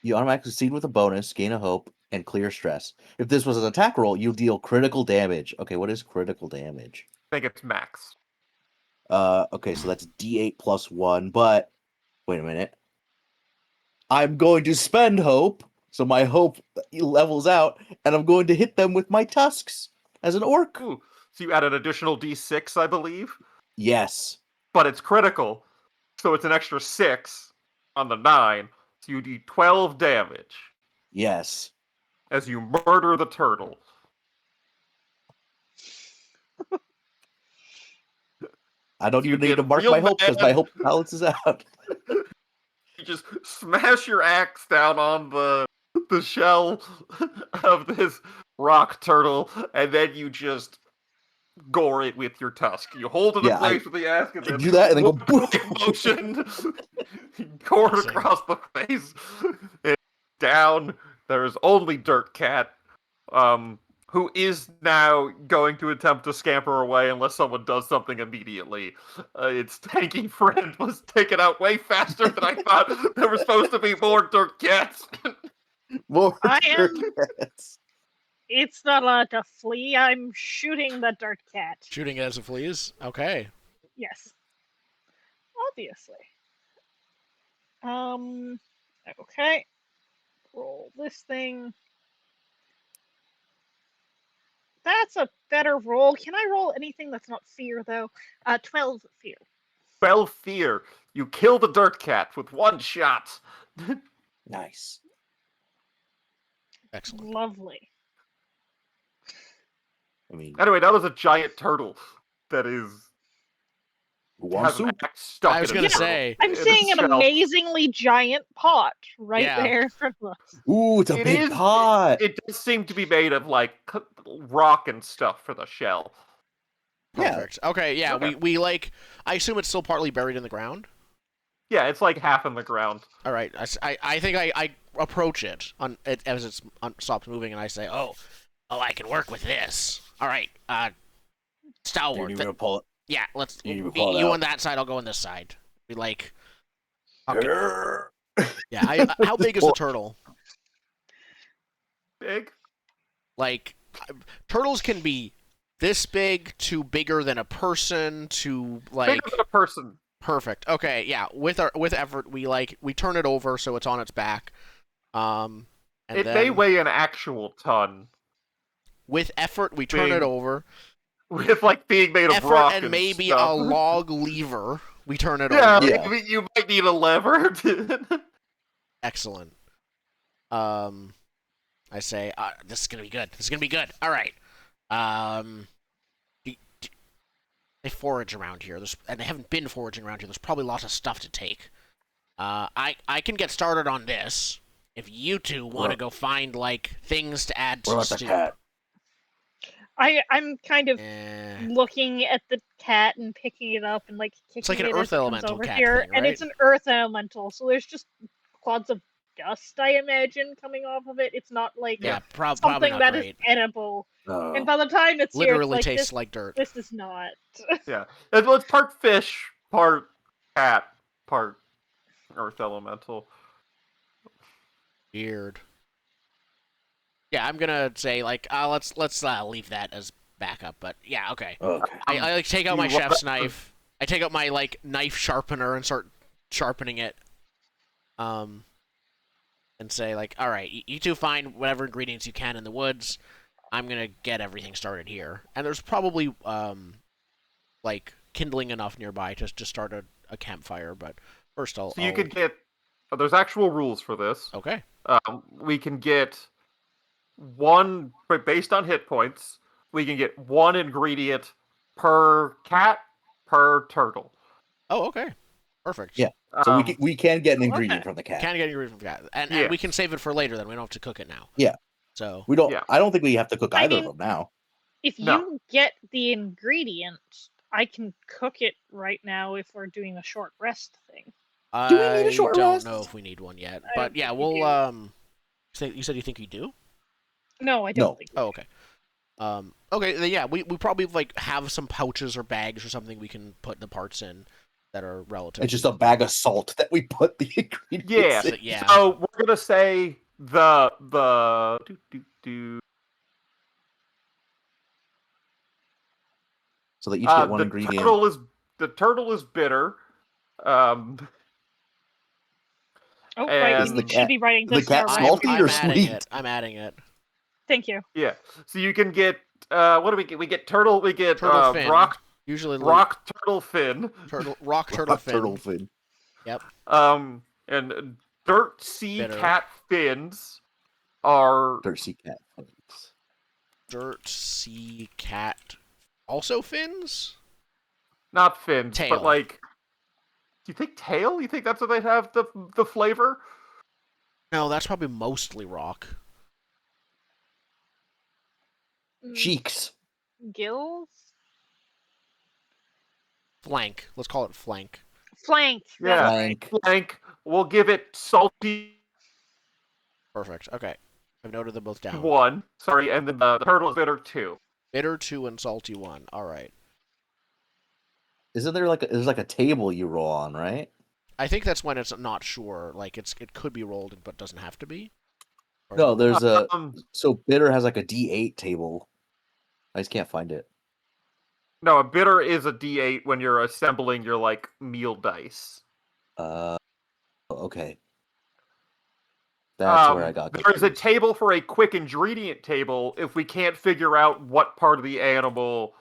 [SPEAKER 2] You automatically succeed with a bonus, gain a hope, and clear stress. If this was an attack roll, you deal critical damage. Okay, what is critical damage?
[SPEAKER 3] I think it's max.
[SPEAKER 2] Okay, so that's D8 plus 1, but wait a minute. I'm going to spend hope, so my hope levels out, and I'm going to hit them with my tusks as an orc.
[SPEAKER 3] Ooh, so you add an additional D6, I believe,
[SPEAKER 2] Yes.
[SPEAKER 3] but it's critical, so it's an extra 6 on the 9, so you do 12 damage
[SPEAKER 2] Yes.
[SPEAKER 3] as you murder the turtle.
[SPEAKER 2] I don't
[SPEAKER 3] You
[SPEAKER 2] even need
[SPEAKER 3] get
[SPEAKER 2] to mark
[SPEAKER 3] real
[SPEAKER 2] my hope because my
[SPEAKER 3] mad.
[SPEAKER 2] hope balances out.
[SPEAKER 3] You just smash your axe down on the shell of this rock turtle, and then you just gore it with your tusk. You hold it in
[SPEAKER 2] Yeah,
[SPEAKER 3] place with the axe, and
[SPEAKER 2] I
[SPEAKER 3] then
[SPEAKER 2] do that and then go
[SPEAKER 3] wave motion, gore it
[SPEAKER 1] Amazing.
[SPEAKER 3] across the face. And down, there is only Dirt Cat who is now going to attempt to scamper away unless someone does something immediately. Its tanky friend was taken out way faster than I thought. There were supposed to be more dirt cats.
[SPEAKER 2] More
[SPEAKER 4] I
[SPEAKER 2] dirt
[SPEAKER 4] am-
[SPEAKER 2] cats.
[SPEAKER 4] It's not allowed to flee. I'm shooting the dirt cat.
[SPEAKER 1] Shooting it as it flees. Okay.
[SPEAKER 4] Yes. Obviously. Okay. Roll this thing. That's a better roll. Can I roll anything that's not fear, though? 12 fear.
[SPEAKER 3] Well, fear. You kill the dirt cat with one shot.
[SPEAKER 2] Nice.
[SPEAKER 1] Excellent.
[SPEAKER 4] Lovely.
[SPEAKER 2] I mean,
[SPEAKER 3] Anyway, that was a giant turtle that is
[SPEAKER 2] who wants
[SPEAKER 3] has an
[SPEAKER 2] soup?
[SPEAKER 3] axe stuck
[SPEAKER 1] I was
[SPEAKER 3] in
[SPEAKER 1] gonna
[SPEAKER 3] its turtle-
[SPEAKER 1] say.
[SPEAKER 4] I'm
[SPEAKER 3] in
[SPEAKER 4] seeing
[SPEAKER 3] its
[SPEAKER 4] an
[SPEAKER 3] shell.
[SPEAKER 4] amazingly giant pot right
[SPEAKER 1] Yeah.
[SPEAKER 4] there in front of us.
[SPEAKER 2] Ooh, it's a
[SPEAKER 3] It
[SPEAKER 2] big
[SPEAKER 3] is-
[SPEAKER 2] pot.
[SPEAKER 3] It does seem to be made of like rock and stuff for the shell.
[SPEAKER 2] Yeah.
[SPEAKER 1] Perfect. Okay, yeah,
[SPEAKER 3] Okay.
[SPEAKER 1] we like. I assume it's still partly buried in the ground.
[SPEAKER 3] Yeah, it's like half in the ground.
[SPEAKER 1] All right, I think I approach it as it's stops moving, and I say, oh, I can work with this. All right,
[SPEAKER 2] Do you
[SPEAKER 1] stalwart.
[SPEAKER 2] need me to pull it?
[SPEAKER 1] Yeah, let's.
[SPEAKER 2] You need to
[SPEAKER 1] Be
[SPEAKER 2] pull it
[SPEAKER 1] you
[SPEAKER 2] out.
[SPEAKER 1] on that side. I'll go on this side. We like. Okay.
[SPEAKER 2] Grrr.
[SPEAKER 1] Yeah. How big is the turtle?
[SPEAKER 3] Big.
[SPEAKER 1] Like, turtles can be this big to bigger than a person to like.
[SPEAKER 3] Bigger than a person.
[SPEAKER 1] Perfect. Okay, yeah. With effort, we turn it over so it's on its back. And
[SPEAKER 3] It
[SPEAKER 1] then,
[SPEAKER 3] may weigh an actual ton.
[SPEAKER 1] with effort, we turn it
[SPEAKER 3] Being
[SPEAKER 1] over.
[SPEAKER 3] With like being made of
[SPEAKER 1] Effort
[SPEAKER 3] rock
[SPEAKER 1] and maybe
[SPEAKER 3] stuff.
[SPEAKER 1] a log lever. We turn it
[SPEAKER 3] Yeah,
[SPEAKER 1] over.
[SPEAKER 2] Yeah.
[SPEAKER 3] you might need a lever.
[SPEAKER 1] Excellent. I say, this is gonna be good. This is gonna be good. All right. They forage around here. And they haven't been foraging around here. There's probably lots of stuff to take. I can get started on this if you two want to go find like things to add to
[SPEAKER 2] What
[SPEAKER 1] the
[SPEAKER 2] about the
[SPEAKER 1] stew.
[SPEAKER 2] cat?
[SPEAKER 4] I'm kind of
[SPEAKER 1] Eh,
[SPEAKER 4] looking at the cat and picking it up and like kicking
[SPEAKER 1] like an
[SPEAKER 4] it
[SPEAKER 1] earth
[SPEAKER 4] as it comes
[SPEAKER 1] elemental
[SPEAKER 4] over
[SPEAKER 1] cat
[SPEAKER 4] here,
[SPEAKER 1] thing,
[SPEAKER 4] and
[SPEAKER 1] right?
[SPEAKER 4] it's an earth elemental, so there's just clouds of dust, I imagine, coming off of it. It's not like
[SPEAKER 1] yeah, probably
[SPEAKER 4] something
[SPEAKER 1] not
[SPEAKER 4] that is
[SPEAKER 1] great.
[SPEAKER 4] edible.
[SPEAKER 2] No.
[SPEAKER 4] And by the time it's here,
[SPEAKER 1] Literally
[SPEAKER 4] it's like
[SPEAKER 1] tastes like dirt.
[SPEAKER 4] this is not.
[SPEAKER 3] Yeah, it's part fish, part cat, part earth elemental.
[SPEAKER 1] Weird. Yeah, I'm gonna say like let's leave that as backup. But yeah, okay.
[SPEAKER 2] Okay.
[SPEAKER 1] I like take out
[SPEAKER 3] Do
[SPEAKER 1] my
[SPEAKER 3] you want
[SPEAKER 1] chef's
[SPEAKER 3] that-
[SPEAKER 1] knife. I take out my like knife sharpener and start sharpening it. And say like, all right, you two find whatever ingredients you can in the woods. I'm gonna get everything started here. And there's probably like kindling enough nearby to start a campfire. But first
[SPEAKER 3] So you could
[SPEAKER 1] I'll
[SPEAKER 3] get. There's actual rules for this.
[SPEAKER 1] okay.
[SPEAKER 3] We can get one, but based on hit points, we can get one ingredient per cat per turtle.
[SPEAKER 1] Oh, okay. Perfect.
[SPEAKER 2] Yeah. So
[SPEAKER 3] Um,
[SPEAKER 2] we can get an ingredient
[SPEAKER 4] Okay.
[SPEAKER 2] from the cat.
[SPEAKER 1] Can get ingredient from cat, and
[SPEAKER 3] Yeah.
[SPEAKER 1] we can save it for later. Then we don't have to cook it now.
[SPEAKER 2] Yeah.
[SPEAKER 1] So
[SPEAKER 2] We don't.
[SPEAKER 3] Yeah.
[SPEAKER 2] I don't think we have to cook
[SPEAKER 4] I
[SPEAKER 2] either
[SPEAKER 4] mean-
[SPEAKER 2] of them now.
[SPEAKER 4] If
[SPEAKER 3] No.
[SPEAKER 4] you get the ingredient, I can cook it right now if we're doing a short rest thing.
[SPEAKER 2] Do we need a
[SPEAKER 1] I
[SPEAKER 2] short
[SPEAKER 1] don't
[SPEAKER 2] rest?
[SPEAKER 1] know if we need one yet,
[SPEAKER 4] I
[SPEAKER 1] but
[SPEAKER 4] don't
[SPEAKER 1] yeah,
[SPEAKER 4] think we
[SPEAKER 1] we'll
[SPEAKER 4] do.
[SPEAKER 1] You said you think you do?
[SPEAKER 4] No, I don't
[SPEAKER 2] No.
[SPEAKER 4] think.
[SPEAKER 1] Oh, okay. Okay, then yeah, we probably like have some pouches or bags or something we can put the parts in that are relative.
[SPEAKER 2] It's just a bag of salt that we put the ingredients
[SPEAKER 3] Yeah.
[SPEAKER 2] in.
[SPEAKER 1] Yeah.
[SPEAKER 3] So we're gonna say the
[SPEAKER 2] So they each get one
[SPEAKER 3] the
[SPEAKER 2] ingredient.
[SPEAKER 3] turtle is bitter.
[SPEAKER 4] Oh, right.
[SPEAKER 3] And
[SPEAKER 4] We
[SPEAKER 2] the
[SPEAKER 4] should
[SPEAKER 2] cat-
[SPEAKER 4] be writing
[SPEAKER 2] the
[SPEAKER 4] this in our
[SPEAKER 2] cat
[SPEAKER 1] I'm,
[SPEAKER 2] salty
[SPEAKER 4] recipe.
[SPEAKER 1] I'm
[SPEAKER 2] or
[SPEAKER 1] adding
[SPEAKER 2] sweet?
[SPEAKER 1] it. I'm adding it.
[SPEAKER 4] Thank you.
[SPEAKER 3] Yeah. So you can get what do we get? We get turtle. We get
[SPEAKER 1] Turtle fin.
[SPEAKER 3] rock
[SPEAKER 1] Usually
[SPEAKER 3] turtle fin.
[SPEAKER 1] rock turtle fin.
[SPEAKER 2] Turtle fin.
[SPEAKER 1] Yep.
[SPEAKER 3] And dirt sea
[SPEAKER 1] Bitter.
[SPEAKER 3] cat fins are
[SPEAKER 2] Thirsty cat fins.
[SPEAKER 1] Dirt sea cat. Also fins?
[SPEAKER 3] not fins,
[SPEAKER 1] Tail.
[SPEAKER 3] but like. Do you think tail? You think that's what they have the flavor?
[SPEAKER 1] No, that's probably mostly rock.
[SPEAKER 2] Cheeks.
[SPEAKER 4] Gills?
[SPEAKER 1] Flank. Let's call it flank.
[SPEAKER 4] Flank.
[SPEAKER 3] Yeah.
[SPEAKER 4] That's right.
[SPEAKER 2] Flank.
[SPEAKER 3] We'll give it salty.
[SPEAKER 1] Perfect. Okay. I've noted them both down.
[SPEAKER 3] 1. Sorry, and then the turtle is bitter 2.
[SPEAKER 1] Bitter 2 and salty 1. All right.
[SPEAKER 2] Isn't there there's like a table you roll on, right?
[SPEAKER 1] I think that's when it's not sure. Like it could be rolled, but doesn't have to be. Or is
[SPEAKER 2] No,
[SPEAKER 1] it-
[SPEAKER 2] there's
[SPEAKER 3] Um,
[SPEAKER 2] so bitter has like a D8 table. I just can't find it.
[SPEAKER 3] no, a bitter is a D8 when you're assembling your like meal dice.
[SPEAKER 2] Okay. That's where I got
[SPEAKER 3] There's a
[SPEAKER 2] confused.
[SPEAKER 3] table for a quick ingredient table if we can't figure out what part of the animal.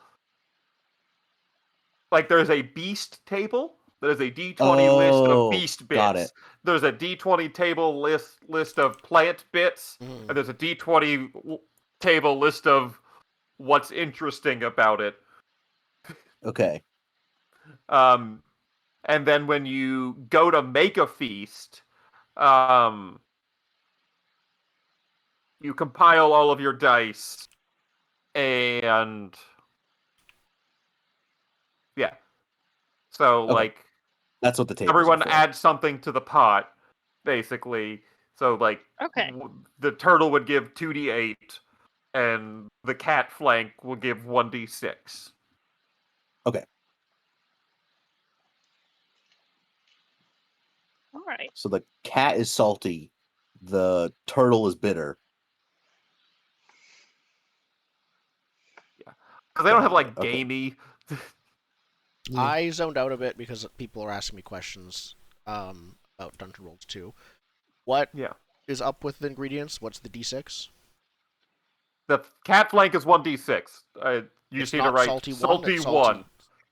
[SPEAKER 3] Like there's a beast table. There's a D20 list of
[SPEAKER 2] Oh,
[SPEAKER 3] beast
[SPEAKER 2] got
[SPEAKER 3] bits.
[SPEAKER 2] it.
[SPEAKER 3] There's a D20 table list of plant bits,
[SPEAKER 1] Mhm.
[SPEAKER 3] and there's a D20 table list of what's interesting about it.
[SPEAKER 2] Okay.
[SPEAKER 3] And then when you go to make a feast, um, you compile all of your dice, and yeah. So
[SPEAKER 2] Okay.
[SPEAKER 3] like
[SPEAKER 2] That's what the tables
[SPEAKER 3] everyone
[SPEAKER 2] are for.
[SPEAKER 3] adds something to the pot, basically. So like
[SPEAKER 4] Okay.
[SPEAKER 3] the turtle would give 2d8, and the cat flank will give 1d6.
[SPEAKER 2] Okay.
[SPEAKER 4] All right.
[SPEAKER 2] So the cat is salty, the turtle is bitter.
[SPEAKER 3] Yeah, because they don't have
[SPEAKER 2] Got it.
[SPEAKER 3] like
[SPEAKER 2] Okay.
[SPEAKER 3] gamey.
[SPEAKER 1] I zoned out a bit because people are asking me questions about Dungeon Worlds 2. What
[SPEAKER 3] Yeah,
[SPEAKER 1] is up with the ingredients? What's the D6?
[SPEAKER 3] the cat flank is 1d6. You
[SPEAKER 1] It's
[SPEAKER 3] just need to
[SPEAKER 1] not
[SPEAKER 3] write
[SPEAKER 1] salty 1,
[SPEAKER 3] salty
[SPEAKER 1] it's
[SPEAKER 3] 1.
[SPEAKER 1] salty.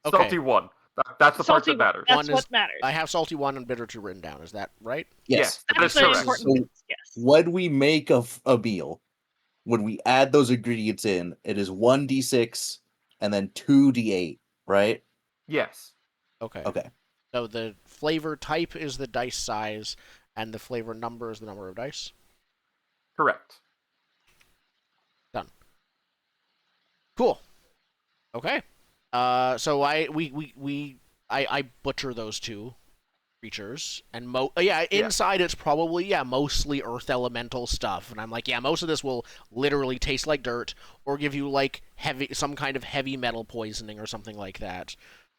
[SPEAKER 1] Okay.
[SPEAKER 3] Salty 1. That's the part
[SPEAKER 4] Salty
[SPEAKER 3] that
[SPEAKER 4] one.
[SPEAKER 3] matters.
[SPEAKER 4] That's
[SPEAKER 1] One
[SPEAKER 4] what
[SPEAKER 1] is-
[SPEAKER 4] matters.
[SPEAKER 1] I have salty 1 and bitter 2 written down. Is that right?
[SPEAKER 2] Yes.
[SPEAKER 3] That
[SPEAKER 4] That's
[SPEAKER 3] is
[SPEAKER 4] the
[SPEAKER 3] correct.
[SPEAKER 4] important
[SPEAKER 2] So
[SPEAKER 4] bits. Yes.
[SPEAKER 2] when we make a meal, when we add those ingredients in, it is 1d6 and then 2d8, right?
[SPEAKER 3] Yes.
[SPEAKER 1] Okay.
[SPEAKER 2] Okay.
[SPEAKER 1] So the flavor type is the dice size, and the flavor number is the number of dice.
[SPEAKER 3] Correct.
[SPEAKER 1] Done. Cool. Okay. So I butcher those two creatures, and inside it's probably mostly earth elemental stuff, and I'm like, most of this will literally taste like dirt or give you like some kind of heavy metal poisoning or something like that.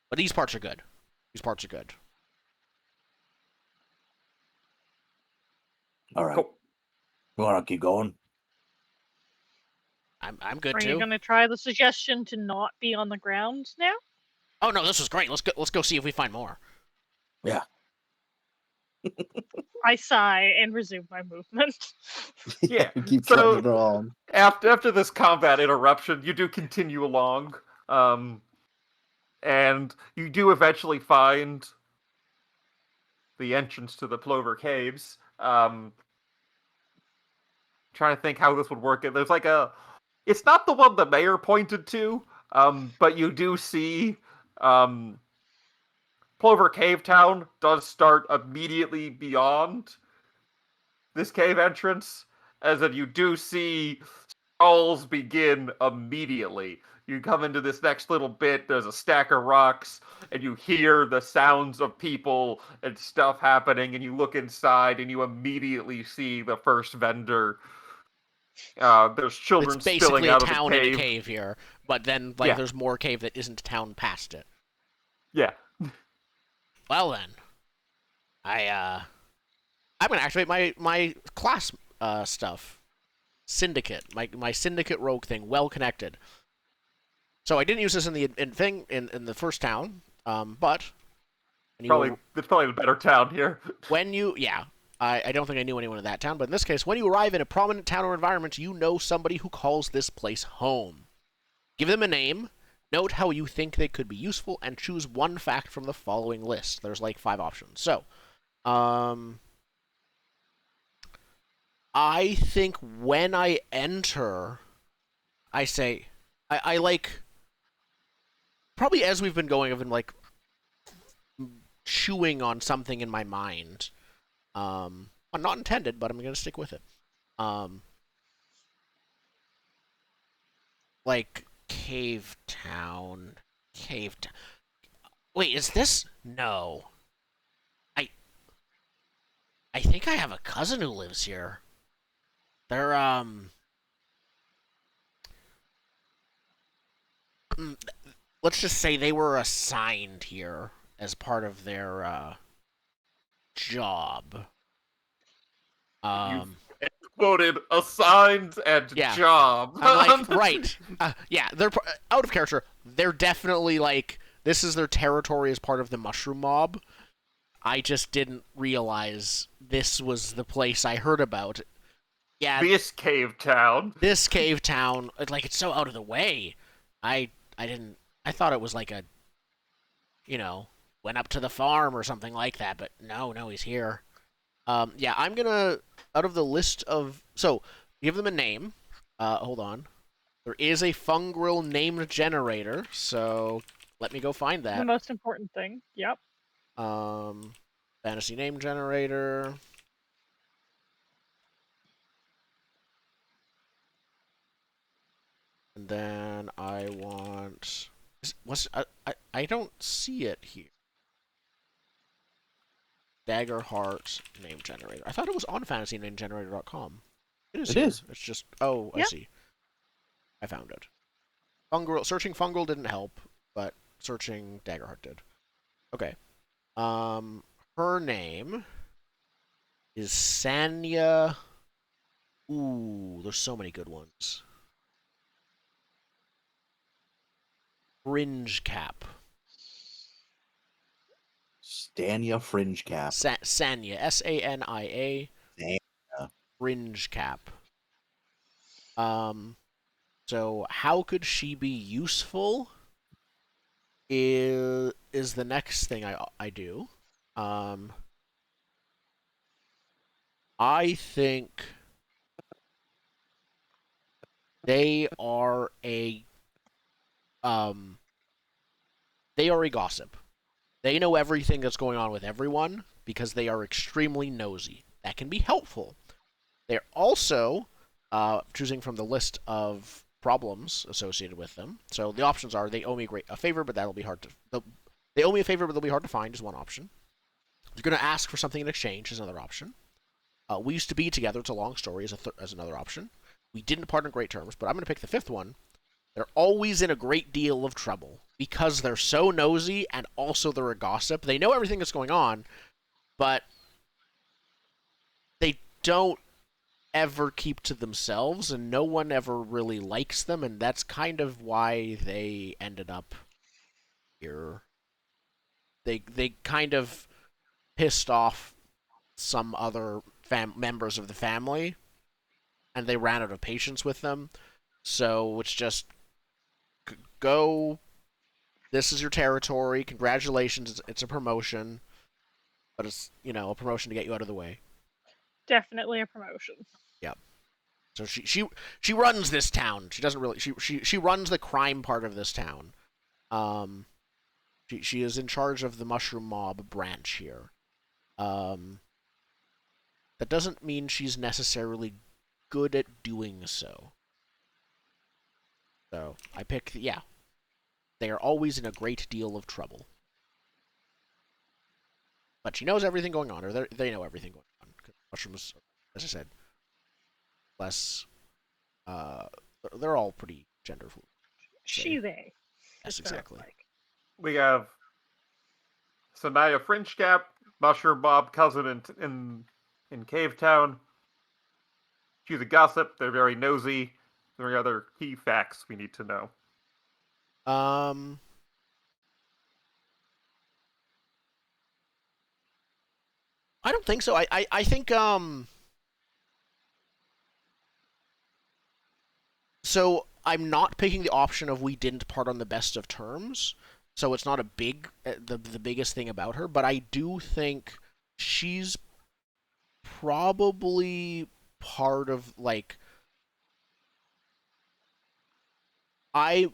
[SPEAKER 1] But these parts are good. These parts are good.
[SPEAKER 2] All right.
[SPEAKER 3] Cool.
[SPEAKER 2] You want to keep going?
[SPEAKER 1] I'm good
[SPEAKER 4] Are
[SPEAKER 1] too.
[SPEAKER 4] you going to try the suggestion to not be on the ground now?
[SPEAKER 1] Oh no, this was great. Let's go see if we find more.
[SPEAKER 2] Yeah.
[SPEAKER 4] I sigh and resume my movement.
[SPEAKER 3] Yeah.
[SPEAKER 2] Keep
[SPEAKER 3] So-
[SPEAKER 2] trudging along.
[SPEAKER 3] After this combat interruption, you do continue along, and you do eventually find the entrance to the Plover Caves. Trying to think how this would work. There's like it's not the one the mayor pointed to, but you do see Plover Cave Town does start immediately beyond this cave entrance, as in you do see skulls begin immediately. You come into this next little bit, there's a stack of rocks, and you hear the sounds of people and stuff happening, and you look inside, and you immediately see the first vendor. There's children
[SPEAKER 1] It's
[SPEAKER 3] spilling
[SPEAKER 1] basically a
[SPEAKER 3] out of the
[SPEAKER 1] town in a
[SPEAKER 3] cave.
[SPEAKER 1] cave here, but then
[SPEAKER 3] Yeah.
[SPEAKER 1] there's more cave that isn't a town past it.
[SPEAKER 3] Yeah.
[SPEAKER 1] Well then, I'm gonna activate my class stuff. Syndicate, my syndicate rogue thing, well connected. So I didn't use this in the first town, but
[SPEAKER 3] It's probably a better town here.
[SPEAKER 1] I don't think I knew anyone in that town, but in this case, when you arrive in a prominent town or environment, you know somebody who calls this place home. Give them a name, note how you think they could be useful, and choose one fact from the following list. There's like 5 options. So, I think when I enter, I say, I like, probably as we've been going, I've been like chewing on something in my mind. Not intended, but I'm gonna stick with it. Like Cave Town. Wait, is this? No. I think I have a cousin who lives here. They're mm, let's just say they were assigned here as part of their job.
[SPEAKER 3] You've quoted assigned and
[SPEAKER 1] Yeah.
[SPEAKER 3] job.
[SPEAKER 1] I'm like, right. Yeah, they're out of character. They're definitely like, this is their territory as part of the mushroom mob. I just didn't realize this was the place I heard about. Yeah,
[SPEAKER 3] This cave town.
[SPEAKER 1] this cave town, like, it's so out of the way. I didn't. I thought it was like a, went up to the farm or something like that. But no, he's here. Yeah, I'm gonna, out of the list of, so give them a name. Hold on. There is a fungrel named generator, so let me go find
[SPEAKER 4] The
[SPEAKER 1] that.
[SPEAKER 4] most important thing. Yep.
[SPEAKER 1] Fantasy name generator. And then I want. I don't see it here. Daggerheart name generator. I thought it was on fantasynamegenerator.com. It is
[SPEAKER 2] It
[SPEAKER 1] here.
[SPEAKER 2] is.
[SPEAKER 1] It's just. Oh, I
[SPEAKER 4] Yep.
[SPEAKER 1] see. I found it. Searching fungal didn't help, but searching Daggerheart did. Okay. Her name is Sanya. Ooh, there's so many good ones. Fringe Cap.
[SPEAKER 2] Stania Fringe Cap.
[SPEAKER 1] Sanya. Sania.
[SPEAKER 2] Stania.
[SPEAKER 1] Fringe Cap. So how could she be useful? Is the next thing I do. I think they are a they are a gossip. They know everything that's going on with everyone because they are extremely nosy. That can be helpful. They're also choosing from the list of problems associated with them. So the options are they owe me a favor, but that'll be hard to. They owe me a favor, but they'll be hard to find is one option. They're going to ask for something in exchange is another option. We used to be together. It's a long story as another option. We didn't part on great terms, but I'm going to pick the fifth one. They're always in a great deal of trouble because they're so nosy and also they're a gossip. They know everything that's going on, but they don't ever keep to themselves, and no one ever really likes them, and that's kind of why they ended up here. They kind of pissed off some other members of the family, and they ran out of patience with them. So it's just go. This is your territory. Congratulations, it's a promotion, but it's a promotion to get you out of the way.
[SPEAKER 4] Definitely a promotion.
[SPEAKER 1] Yep. So she runs this town. She doesn't really she runs the crime part of this town. She is in charge of the mushroom mob branch here. That doesn't mean she's necessarily good at doing so. So I pick yeah. They are always in a great deal of trouble. But she knows everything going on, or they know everything going on. Mushrooms, as I said, less. They're all pretty gender fluid.
[SPEAKER 4] She, they.
[SPEAKER 1] Yes, exactly.
[SPEAKER 4] Like.
[SPEAKER 3] We have Sanaya Fringe Cap, Mushroom Bob cousin in Cave Town. She's a gossip. They're very nosy. Are there any other key facts we need to know?
[SPEAKER 1] I don't think so. I think so I'm not picking the option of we didn't part on the best of terms. So it's not a big the biggest thing about her, but I do think she's probably part of like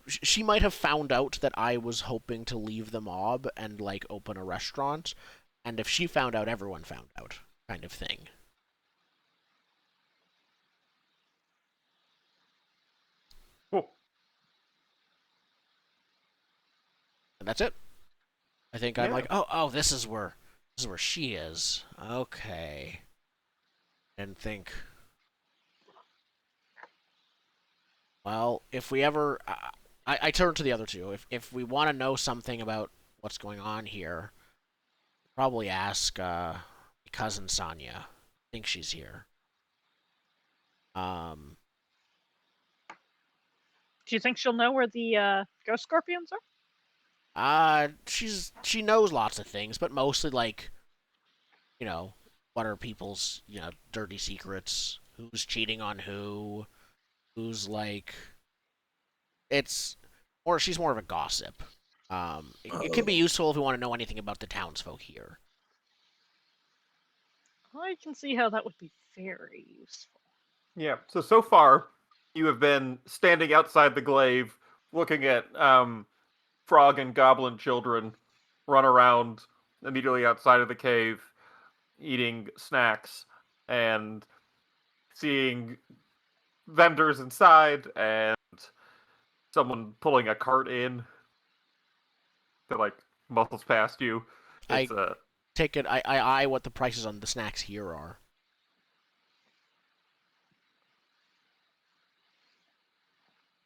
[SPEAKER 1] she might have found out that I was hoping to leave the mob and like open a restaurant, and if she found out, everyone found out, kind of thing.
[SPEAKER 3] Cool.
[SPEAKER 1] And that's it. I think I'm
[SPEAKER 3] Yeah.
[SPEAKER 1] like, oh, this is where she is. Okay. And think Well, if we ever, I turn to the other two. If we want to know something about what's going on here, probably ask my cousin Sonia. I think she's here. Um,
[SPEAKER 4] Do you think she'll know where the ghost scorpions are?
[SPEAKER 1] she knows lots of things, but mostly like, what are people's dirty secrets? Who's cheating on who? Who's like, it's, or she's more of a gossip. It could be
[SPEAKER 5] Oh,
[SPEAKER 1] useful if we want to know anything about the townsfolk here.
[SPEAKER 4] I can see how that would be very useful.
[SPEAKER 3] Yeah. So far, you have been standing outside the glaive, looking at frog and goblin children run around immediately outside of the cave, eating snacks and seeing vendors inside and someone pulling a cart in that like muscles past you.
[SPEAKER 1] I
[SPEAKER 3] It's
[SPEAKER 1] take it. I eye what the prices on the snacks here are.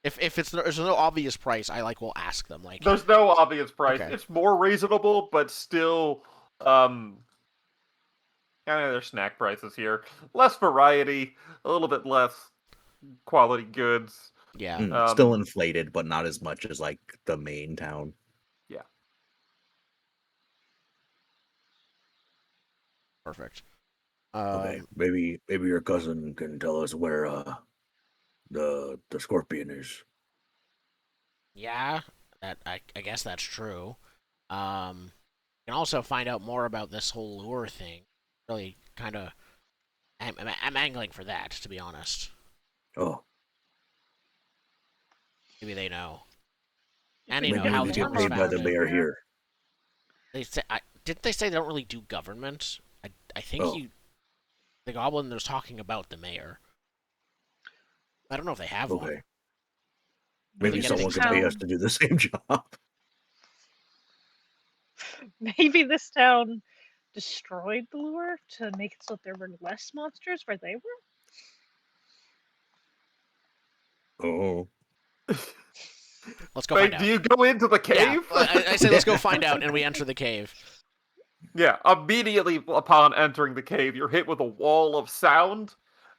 [SPEAKER 1] If there's no obvious price, I will ask them like,
[SPEAKER 3] there's no obvious price.
[SPEAKER 1] Okay.
[SPEAKER 3] It's more reasonable, but still there's snack prices here. Less variety, a little bit less quality goods.
[SPEAKER 1] yeah,
[SPEAKER 5] still inflated, but not as much as like the main town.
[SPEAKER 3] Yeah.
[SPEAKER 1] perfect.
[SPEAKER 5] Okay, maybe your cousin can tell us where the scorpion is.
[SPEAKER 1] Yeah, that I guess that's true. Can also find out more about this whole lure thing. Really, kind of, I'm angling for that, to be honest.
[SPEAKER 5] Oh,
[SPEAKER 1] Maybe they know.
[SPEAKER 4] If
[SPEAKER 1] And
[SPEAKER 4] we can
[SPEAKER 5] maybe
[SPEAKER 1] how
[SPEAKER 5] we
[SPEAKER 1] the
[SPEAKER 5] get
[SPEAKER 1] town was
[SPEAKER 5] paid by the
[SPEAKER 1] founded.
[SPEAKER 5] mayor here.
[SPEAKER 1] They say, didn't they say they don't really do government? I think
[SPEAKER 5] Oh.
[SPEAKER 1] the goblin was talking about the mayor. I don't know if they have one.
[SPEAKER 5] Okay,
[SPEAKER 1] They
[SPEAKER 5] maybe
[SPEAKER 1] get
[SPEAKER 5] someone
[SPEAKER 1] anything
[SPEAKER 5] could pay us
[SPEAKER 4] town-
[SPEAKER 5] to do the same job.
[SPEAKER 4] Maybe this town destroyed the lure to make it so that there were less monsters where they were?
[SPEAKER 5] Oh,
[SPEAKER 1] Let's go find
[SPEAKER 3] Wait, do
[SPEAKER 1] out.
[SPEAKER 3] you go into the
[SPEAKER 1] Yeah,
[SPEAKER 3] cave?
[SPEAKER 1] I say let's go find out, and we enter the cave.
[SPEAKER 3] Yeah, immediately upon entering the cave, you're hit with a wall of sound.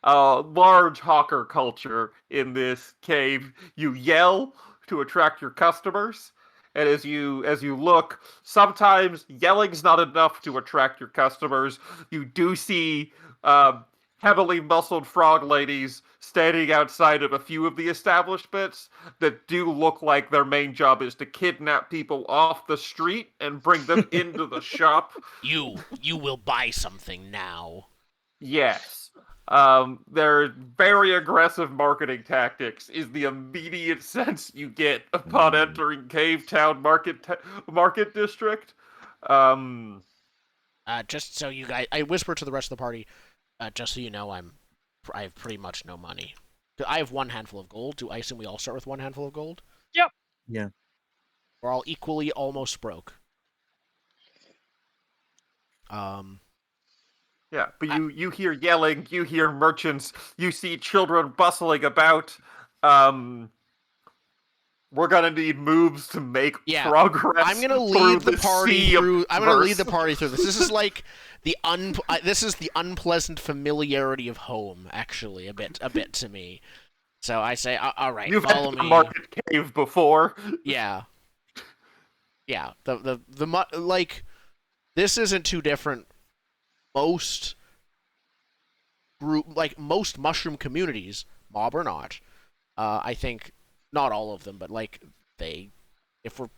[SPEAKER 3] Large hawker culture in this cave. You yell to attract your customers, and as you look, sometimes yelling's not enough to attract your customers. You do see heavily muscled frog ladies standing outside of a few of the establishments that do look like their main job is to kidnap people off the street and bring them into the shop.
[SPEAKER 1] You will buy something now.
[SPEAKER 3] Yes. Their very aggressive marketing tactics is the immediate sense you get upon entering Cave Town Market District. Um,
[SPEAKER 1] Just so you guys, I whisper to the rest of the party. Just so you know, I have pretty much no money. I have one handful of gold. Do I assume we all start with one handful of gold?
[SPEAKER 4] Yep.
[SPEAKER 5] yeah.
[SPEAKER 1] We're all equally almost broke. Um,
[SPEAKER 3] yeah, but you hear yelling, you hear merchants, you see children bustling about. We're gonna need moves to make
[SPEAKER 1] Yeah,
[SPEAKER 3] progress.
[SPEAKER 1] I'm gonna
[SPEAKER 3] through
[SPEAKER 1] lead the party
[SPEAKER 3] sea of
[SPEAKER 1] through. I'm gonna lead the
[SPEAKER 3] verse.
[SPEAKER 1] party through this. This is like this is the unpleasant familiarity of home. Actually, a bit to me. So I say, all right,
[SPEAKER 3] You've
[SPEAKER 1] follow
[SPEAKER 3] entered the
[SPEAKER 1] me.
[SPEAKER 3] market cave before.
[SPEAKER 1] Yeah, yeah. Like this isn't too different. Most most mushroom communities, mob or not, I think not all of them, but like if we're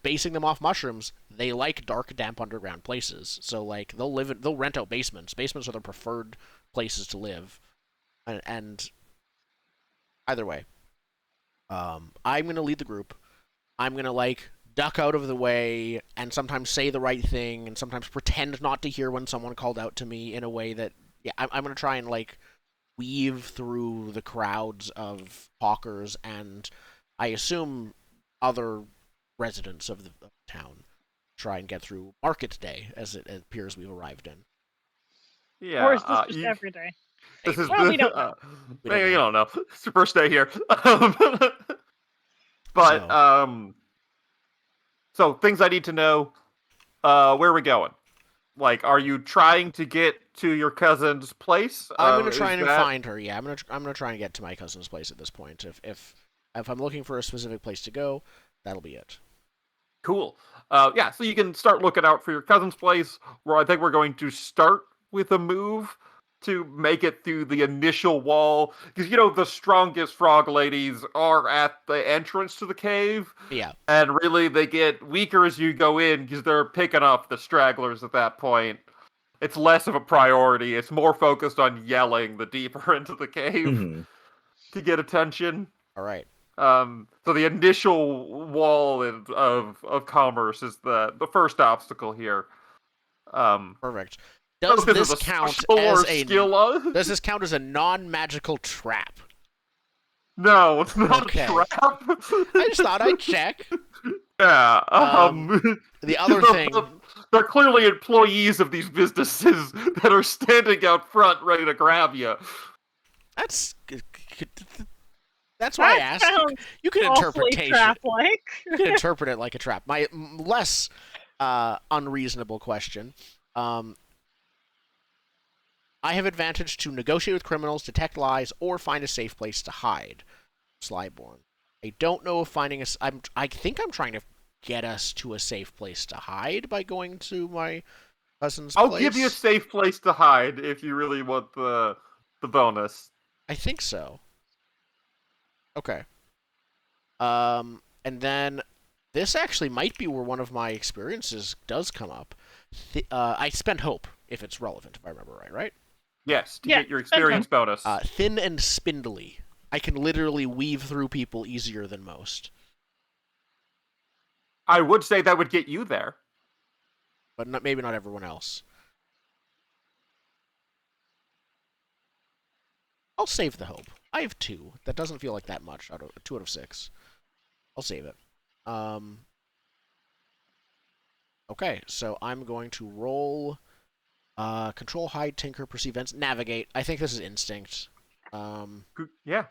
[SPEAKER 1] basing them off mushrooms, they like dark, damp underground places. So like they'll rent out basements. Basements are their preferred places to live, and either way, I'm gonna lead the group. I'm gonna duck out of the way and sometimes say the right thing and sometimes pretend not to hear when someone called out to me in a way that I'm gonna try and weave through the crowds of hawkers and I assume other residents of the town. Try and get through market day as it appears we've arrived in.
[SPEAKER 3] Yeah,
[SPEAKER 4] Or is this just every day?
[SPEAKER 3] This is
[SPEAKER 4] Well, we don't know.
[SPEAKER 1] We don't
[SPEAKER 3] you
[SPEAKER 1] know.
[SPEAKER 3] don't know. It's your first day here. But so things I need to know. Where are we going? Like, are you trying to get to your cousin's place?
[SPEAKER 1] I'm gonna try
[SPEAKER 3] Is
[SPEAKER 1] and
[SPEAKER 3] that...
[SPEAKER 1] find her. Yeah, I'm gonna try and get to my cousin's place at this point. If I'm looking for a specific place to go, that'll be it.
[SPEAKER 3] Cool. Yeah, so you can start looking out for your cousin's place, where I think we're going to start with a move to make it through the initial wall. Because, the strongest frog ladies are at the entrance to the cave.
[SPEAKER 1] Yeah.
[SPEAKER 3] And really, they get weaker as you go in, because they're picking off the stragglers at that point. It's less of a priority. It's more focused on yelling the deeper into the cave to get attention.
[SPEAKER 1] All right.
[SPEAKER 3] So the initial wall of commerce is the first obstacle here.
[SPEAKER 1] Perfect. Does
[SPEAKER 3] this
[SPEAKER 1] this
[SPEAKER 3] is a
[SPEAKER 1] count
[SPEAKER 3] special
[SPEAKER 1] as
[SPEAKER 3] or
[SPEAKER 1] a
[SPEAKER 3] skill?
[SPEAKER 1] does this count as a non-magical trap?
[SPEAKER 3] No, it's not
[SPEAKER 1] Okay.
[SPEAKER 3] a trap.
[SPEAKER 1] I just thought I'd check.
[SPEAKER 3] Yeah.
[SPEAKER 1] The other thing.
[SPEAKER 3] They're clearly employees of these businesses that are standing out front ready to grab you.
[SPEAKER 1] That's why I
[SPEAKER 4] That
[SPEAKER 1] asked.
[SPEAKER 4] sounds
[SPEAKER 1] You can
[SPEAKER 4] awfully
[SPEAKER 1] interpretation.
[SPEAKER 4] trap-like.
[SPEAKER 1] You can interpret it like a trap. My less unreasonable question. I have advantage to negotiate with criminals, detect lies, or find a safe place to hide. Slyborn. I don't know if finding a. I think I'm trying to get us to a safe place to hide by going to my cousin's place.
[SPEAKER 3] I'll give you a safe place to hide if you really want the bonus.
[SPEAKER 1] I think so. Okay. And then this actually might be where one of my experiences does come up. I spend hope if it's relevant, if I remember right?
[SPEAKER 3] Yes, to
[SPEAKER 4] Yeah,
[SPEAKER 3] get your experience bonus.
[SPEAKER 1] Thin and spindly. I can literally weave through people easier than most.
[SPEAKER 3] I would say that would get you there.
[SPEAKER 1] But maybe not everyone else. I'll save the hope. I have 2. That doesn't feel like that much. 2 out of 6. I'll save it. Okay, so I'm going to roll control, hide, tinker, perceive events, navigate. I think this is instinct.
[SPEAKER 3] Yeah,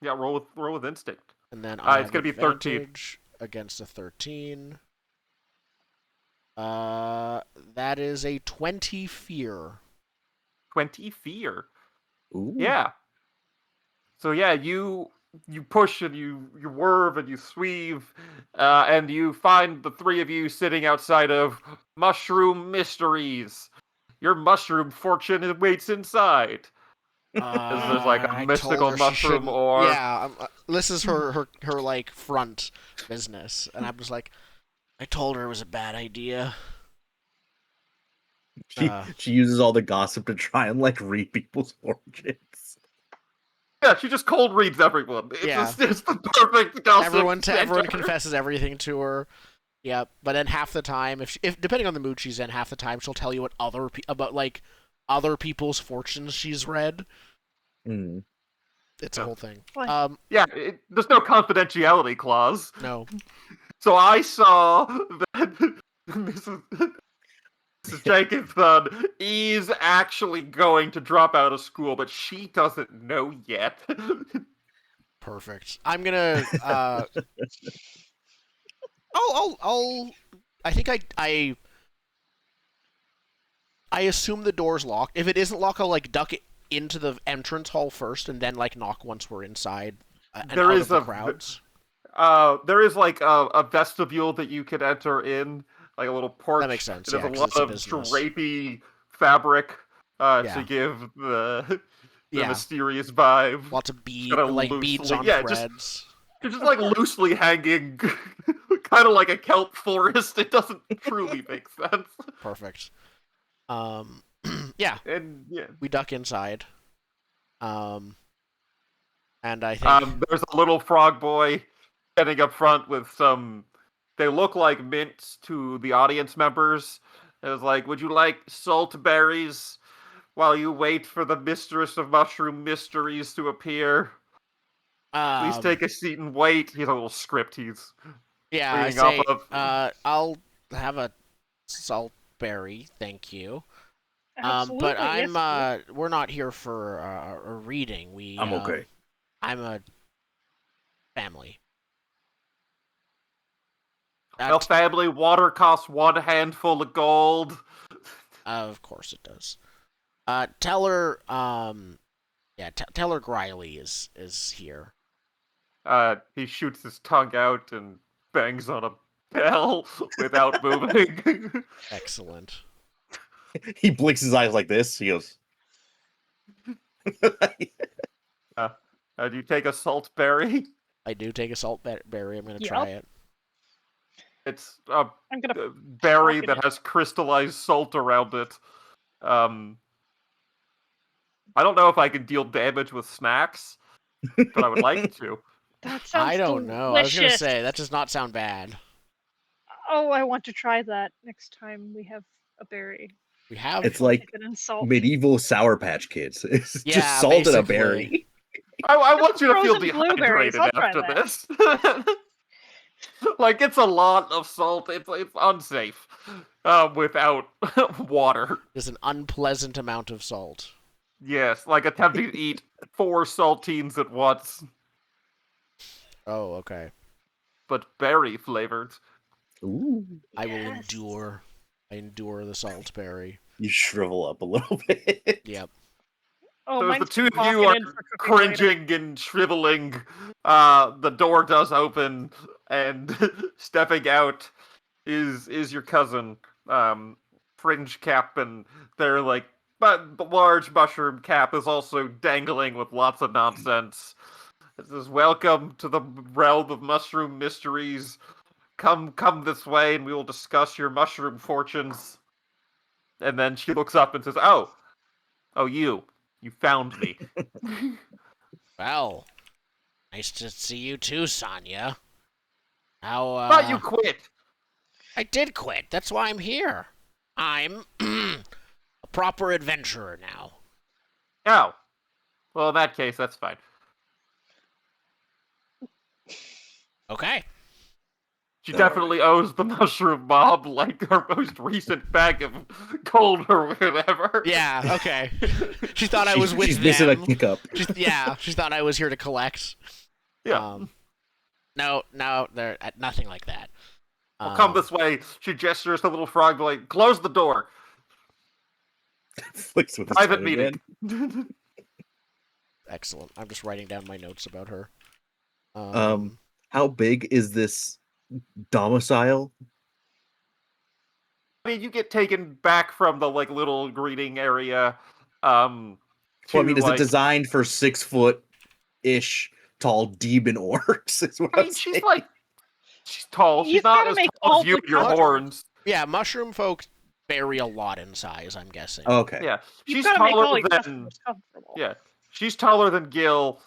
[SPEAKER 3] roll with instinct.
[SPEAKER 1] And then I
[SPEAKER 3] it's gonna be 13
[SPEAKER 1] against a 13. That is a 20 fear.
[SPEAKER 3] 20 fear.
[SPEAKER 2] Ooh.
[SPEAKER 3] Yeah. So yeah, you push and you whirve and you sweeve, and you find the 3 of you sitting outside of Mushroom Mysteries. Your mushroom fortune waits inside. There's like a mystical mushroom ore.
[SPEAKER 1] Yeah, this is her like front business, and I'm just like, I told her it was a bad idea.
[SPEAKER 2] She uses all the gossip to try and like read people's origins.
[SPEAKER 3] Yeah, she just cold reads everyone. It's the perfect gossip.
[SPEAKER 1] Everyone confesses everything to her. Yeah, but then half the time, if depending on the mood she's in, half the time she'll tell you what about other people's fortunes she's read.
[SPEAKER 2] Mm.
[SPEAKER 1] It's a whole thing.
[SPEAKER 3] There's no confidentiality clause.
[SPEAKER 1] No.
[SPEAKER 3] So I saw that Mrs. Jenkins' son is actually going to drop out of school, but she doesn't know yet.
[SPEAKER 1] Perfect. I'm gonna. I think I assume the door's locked. If it isn't locked, I'll like duck it into the entrance hall first, and then like knock once we're inside. And
[SPEAKER 3] There
[SPEAKER 1] out
[SPEAKER 3] is
[SPEAKER 1] of the crowds.
[SPEAKER 3] There is like a vestibule that you can enter in, like a little porch.
[SPEAKER 1] That makes sense.
[SPEAKER 3] There's
[SPEAKER 1] Yeah,
[SPEAKER 3] a
[SPEAKER 1] 'cause
[SPEAKER 3] lot
[SPEAKER 1] it's a
[SPEAKER 3] of
[SPEAKER 1] business.
[SPEAKER 3] drapey fabric to give the mysterious vibe.
[SPEAKER 1] Lots of beads on threads.
[SPEAKER 3] Just like loosely hanging, kind of like a kelp forest. It doesn't truly make sense.
[SPEAKER 1] Perfect. Yeah.
[SPEAKER 3] And yeah,
[SPEAKER 1] we duck inside. And I think
[SPEAKER 3] there's a little frog boy standing up front with some. They look like mints to the audience members. It was like, would you like salt berries while you wait for the mistress of mushroom mysteries to appear? Please take a seat and wait. He's a little script he's reading off of.
[SPEAKER 1] I'll have a salt berry, thank you.
[SPEAKER 4] Absolutely,
[SPEAKER 1] But I'm
[SPEAKER 4] yes.
[SPEAKER 1] we're not here for a reading.
[SPEAKER 5] I'm okay.
[SPEAKER 1] I'm a family.
[SPEAKER 3] Well, family, water costs one handful of gold.
[SPEAKER 1] Of course it does. Tell her tell her Griley is here.
[SPEAKER 3] He shoots his tongue out and bangs on a bell without moving.
[SPEAKER 1] Excellent.
[SPEAKER 2] He blinks his eyes like this. He goes,
[SPEAKER 3] Do you take a salt berry?
[SPEAKER 1] I do take a salt berry. I'm gonna
[SPEAKER 4] Yep.
[SPEAKER 1] try it.
[SPEAKER 3] It's a
[SPEAKER 4] I'm gonna
[SPEAKER 3] berry
[SPEAKER 4] pocket
[SPEAKER 3] that
[SPEAKER 4] it.
[SPEAKER 3] has crystallized salt around it. I don't know if I can deal damage with snacks, but I would like to.
[SPEAKER 4] That sounds
[SPEAKER 1] I don't know. I was gonna
[SPEAKER 4] delicious.
[SPEAKER 1] say that does not sound bad.
[SPEAKER 4] Oh, I want to try that next time we have a berry.
[SPEAKER 1] We have
[SPEAKER 2] it's like
[SPEAKER 4] Dip it in salt.
[SPEAKER 2] medieval Sour Patch Kids. It's
[SPEAKER 1] Yeah,
[SPEAKER 2] just salt and a
[SPEAKER 1] basically.
[SPEAKER 2] berry.
[SPEAKER 3] I want you to feel
[SPEAKER 4] Frozen blueberries,
[SPEAKER 3] dehydrated
[SPEAKER 4] I'll try
[SPEAKER 3] after
[SPEAKER 4] that.
[SPEAKER 3] this. Like, it's a lot of salt. It's unsafe without water.
[SPEAKER 1] There's an unpleasant amount of salt.
[SPEAKER 3] Yes, like attempting to eat 4 saltines at once,
[SPEAKER 1] Oh, okay.
[SPEAKER 3] but berry flavored.
[SPEAKER 2] Ooh.
[SPEAKER 1] I will
[SPEAKER 4] Yes.
[SPEAKER 1] endure. I endure the salt berry.
[SPEAKER 2] You shrivel up a little bit.
[SPEAKER 1] Yep.
[SPEAKER 4] Oh,
[SPEAKER 3] So as the
[SPEAKER 4] mine's
[SPEAKER 3] two
[SPEAKER 4] too
[SPEAKER 3] of you are
[SPEAKER 4] pocketed for cooking later.
[SPEAKER 3] cringing and shriveling, the door does open, and stepping out is your cousin, Fringe Cap, and their but the large mushroom cap is also dangling with lots of nonsense. It says, "Welcome to the realm of mushroom mysteries. Come this way, and we will discuss your mushroom fortunes." And then she looks up and says, "Oh, you found me."
[SPEAKER 1] Well, nice to see you too, Sonya. How,
[SPEAKER 3] Thought you quit.
[SPEAKER 1] I did quit. That's why I'm here. I'm a proper adventurer now.
[SPEAKER 3] Oh, well, in that case, that's fine.
[SPEAKER 1] Okay.
[SPEAKER 3] She
[SPEAKER 5] All
[SPEAKER 3] definitely owes the mushroom mob like her most recent bag of gold or whatever.
[SPEAKER 1] Yeah, okay. She thought I was with
[SPEAKER 2] she's
[SPEAKER 1] them.
[SPEAKER 2] missing a kick up.
[SPEAKER 1] She thought I was here to collect.
[SPEAKER 3] Yeah.
[SPEAKER 1] No, they're nothing like that.
[SPEAKER 3] Well, come this way. She gestures to little frog, like, close the door.
[SPEAKER 2] Flicks with his
[SPEAKER 3] Private
[SPEAKER 2] tongue
[SPEAKER 3] meeting.
[SPEAKER 2] again.
[SPEAKER 1] Excellent. I'm just writing down my notes about her.
[SPEAKER 2] How big is this domicile?
[SPEAKER 3] I mean, you get taken back from the little greeting area.
[SPEAKER 2] Well, I mean, is it designed for 6-foot-ish tall demon orcs? Is what
[SPEAKER 3] I mean,
[SPEAKER 2] I'm
[SPEAKER 3] she's
[SPEAKER 2] saying.
[SPEAKER 3] she's tall. She's
[SPEAKER 4] You've
[SPEAKER 3] not
[SPEAKER 4] gotta
[SPEAKER 3] as
[SPEAKER 4] make
[SPEAKER 3] tall
[SPEAKER 4] all
[SPEAKER 3] as you
[SPEAKER 4] the
[SPEAKER 3] and your
[SPEAKER 4] customers.
[SPEAKER 3] horns.
[SPEAKER 1] Yeah, mushroom folk vary a lot in size, I'm guessing.
[SPEAKER 2] Okay.
[SPEAKER 3] Yeah,
[SPEAKER 4] You've
[SPEAKER 3] she's
[SPEAKER 4] gotta make all
[SPEAKER 3] taller
[SPEAKER 4] your
[SPEAKER 3] than.
[SPEAKER 4] customers comfortable.
[SPEAKER 3] Yeah, she's taller than Gil,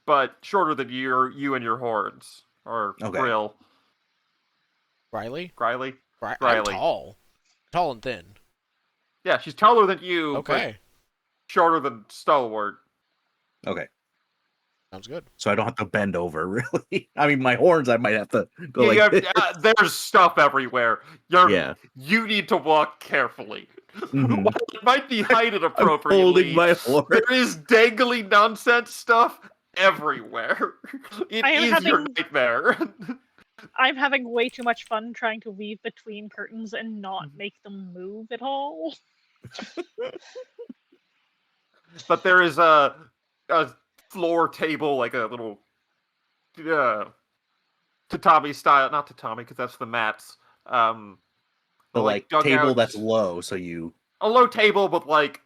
[SPEAKER 3] but shorter than you and your horns. Or
[SPEAKER 2] Okay.
[SPEAKER 3] Grill.
[SPEAKER 1] Riley?
[SPEAKER 3] Griley?
[SPEAKER 1] I'm
[SPEAKER 3] Riley.
[SPEAKER 1] tall. Tall and thin.
[SPEAKER 3] Yeah, she's taller than you,
[SPEAKER 1] Okay.
[SPEAKER 3] but shorter than Stalwart.
[SPEAKER 2] Okay.
[SPEAKER 1] Sounds good.
[SPEAKER 2] So I don't have to bend over, really. I mean, my horns, I might have to go
[SPEAKER 3] Yeah,
[SPEAKER 2] like this.
[SPEAKER 3] there's stuff everywhere.
[SPEAKER 2] Yeah.
[SPEAKER 3] You need to walk carefully.
[SPEAKER 2] Mhm.
[SPEAKER 3] While it might be hided
[SPEAKER 2] I'm
[SPEAKER 3] appropriately,
[SPEAKER 2] holding my horn.
[SPEAKER 3] there is dangly nonsense stuff everywhere. It
[SPEAKER 4] I am
[SPEAKER 3] is your
[SPEAKER 4] having-
[SPEAKER 3] nightmare.
[SPEAKER 4] I'm having way too much fun trying to weave between curtains and not make them move at all.
[SPEAKER 3] But there is a floor table, like a little tatami style, not tatami because that's the mats.
[SPEAKER 2] The table
[SPEAKER 3] dugout-
[SPEAKER 2] that's low, so you
[SPEAKER 3] a low table with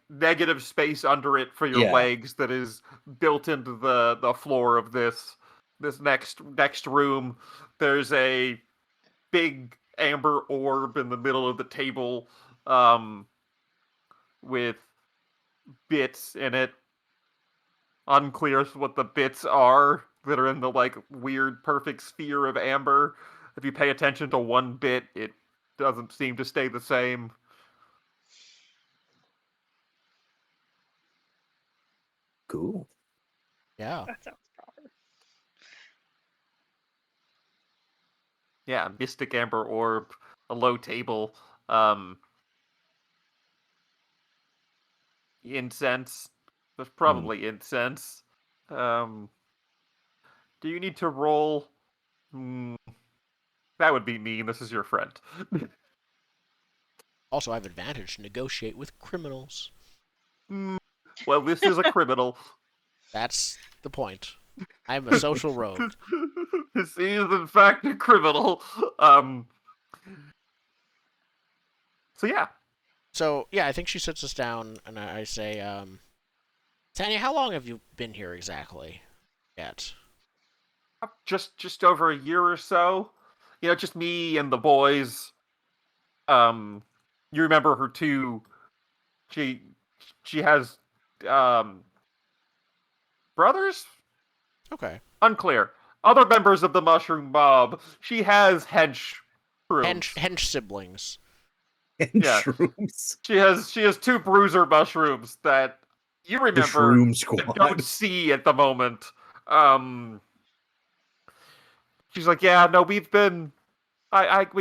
[SPEAKER 3] negative space under it for your
[SPEAKER 2] Yeah.
[SPEAKER 3] legs that is built into the floor of this next room. There's a big amber orb in the middle of the table with bits in it. Unclear what the bits are that are in the weird perfect sphere of amber. If you pay attention to one bit, it doesn't seem to stay the same.
[SPEAKER 2] cool.
[SPEAKER 1] Yeah.
[SPEAKER 4] That sounds proper.
[SPEAKER 3] Yeah, mystic amber orb, a low table. incense. There's probably incense. Do you need to roll? Hmm, that would be mean. This is your friend.
[SPEAKER 1] Also, I have advantage to negotiate with criminals.
[SPEAKER 3] Well, this is a criminal.
[SPEAKER 1] That's the point. I'm a social rogue.
[SPEAKER 3] This is, in fact, a criminal. So yeah.
[SPEAKER 1] So, yeah, I think she sits us down, and I say, Tanya, how long have you been here exactly? Yet?
[SPEAKER 3] Just over a year or so. Just me and the boys. You remember her too. She has brothers?
[SPEAKER 1] Okay.
[SPEAKER 3] Unclear. Other members of the mushroom mob. She has hench
[SPEAKER 1] Hench siblings.
[SPEAKER 5] And
[SPEAKER 3] Yeah.
[SPEAKER 5] shrooms.
[SPEAKER 3] She has two bruiser mushrooms that you
[SPEAKER 5] The
[SPEAKER 3] remember
[SPEAKER 5] shroom
[SPEAKER 3] but
[SPEAKER 5] squad.
[SPEAKER 3] don't see at the moment. She's like, yeah, no, we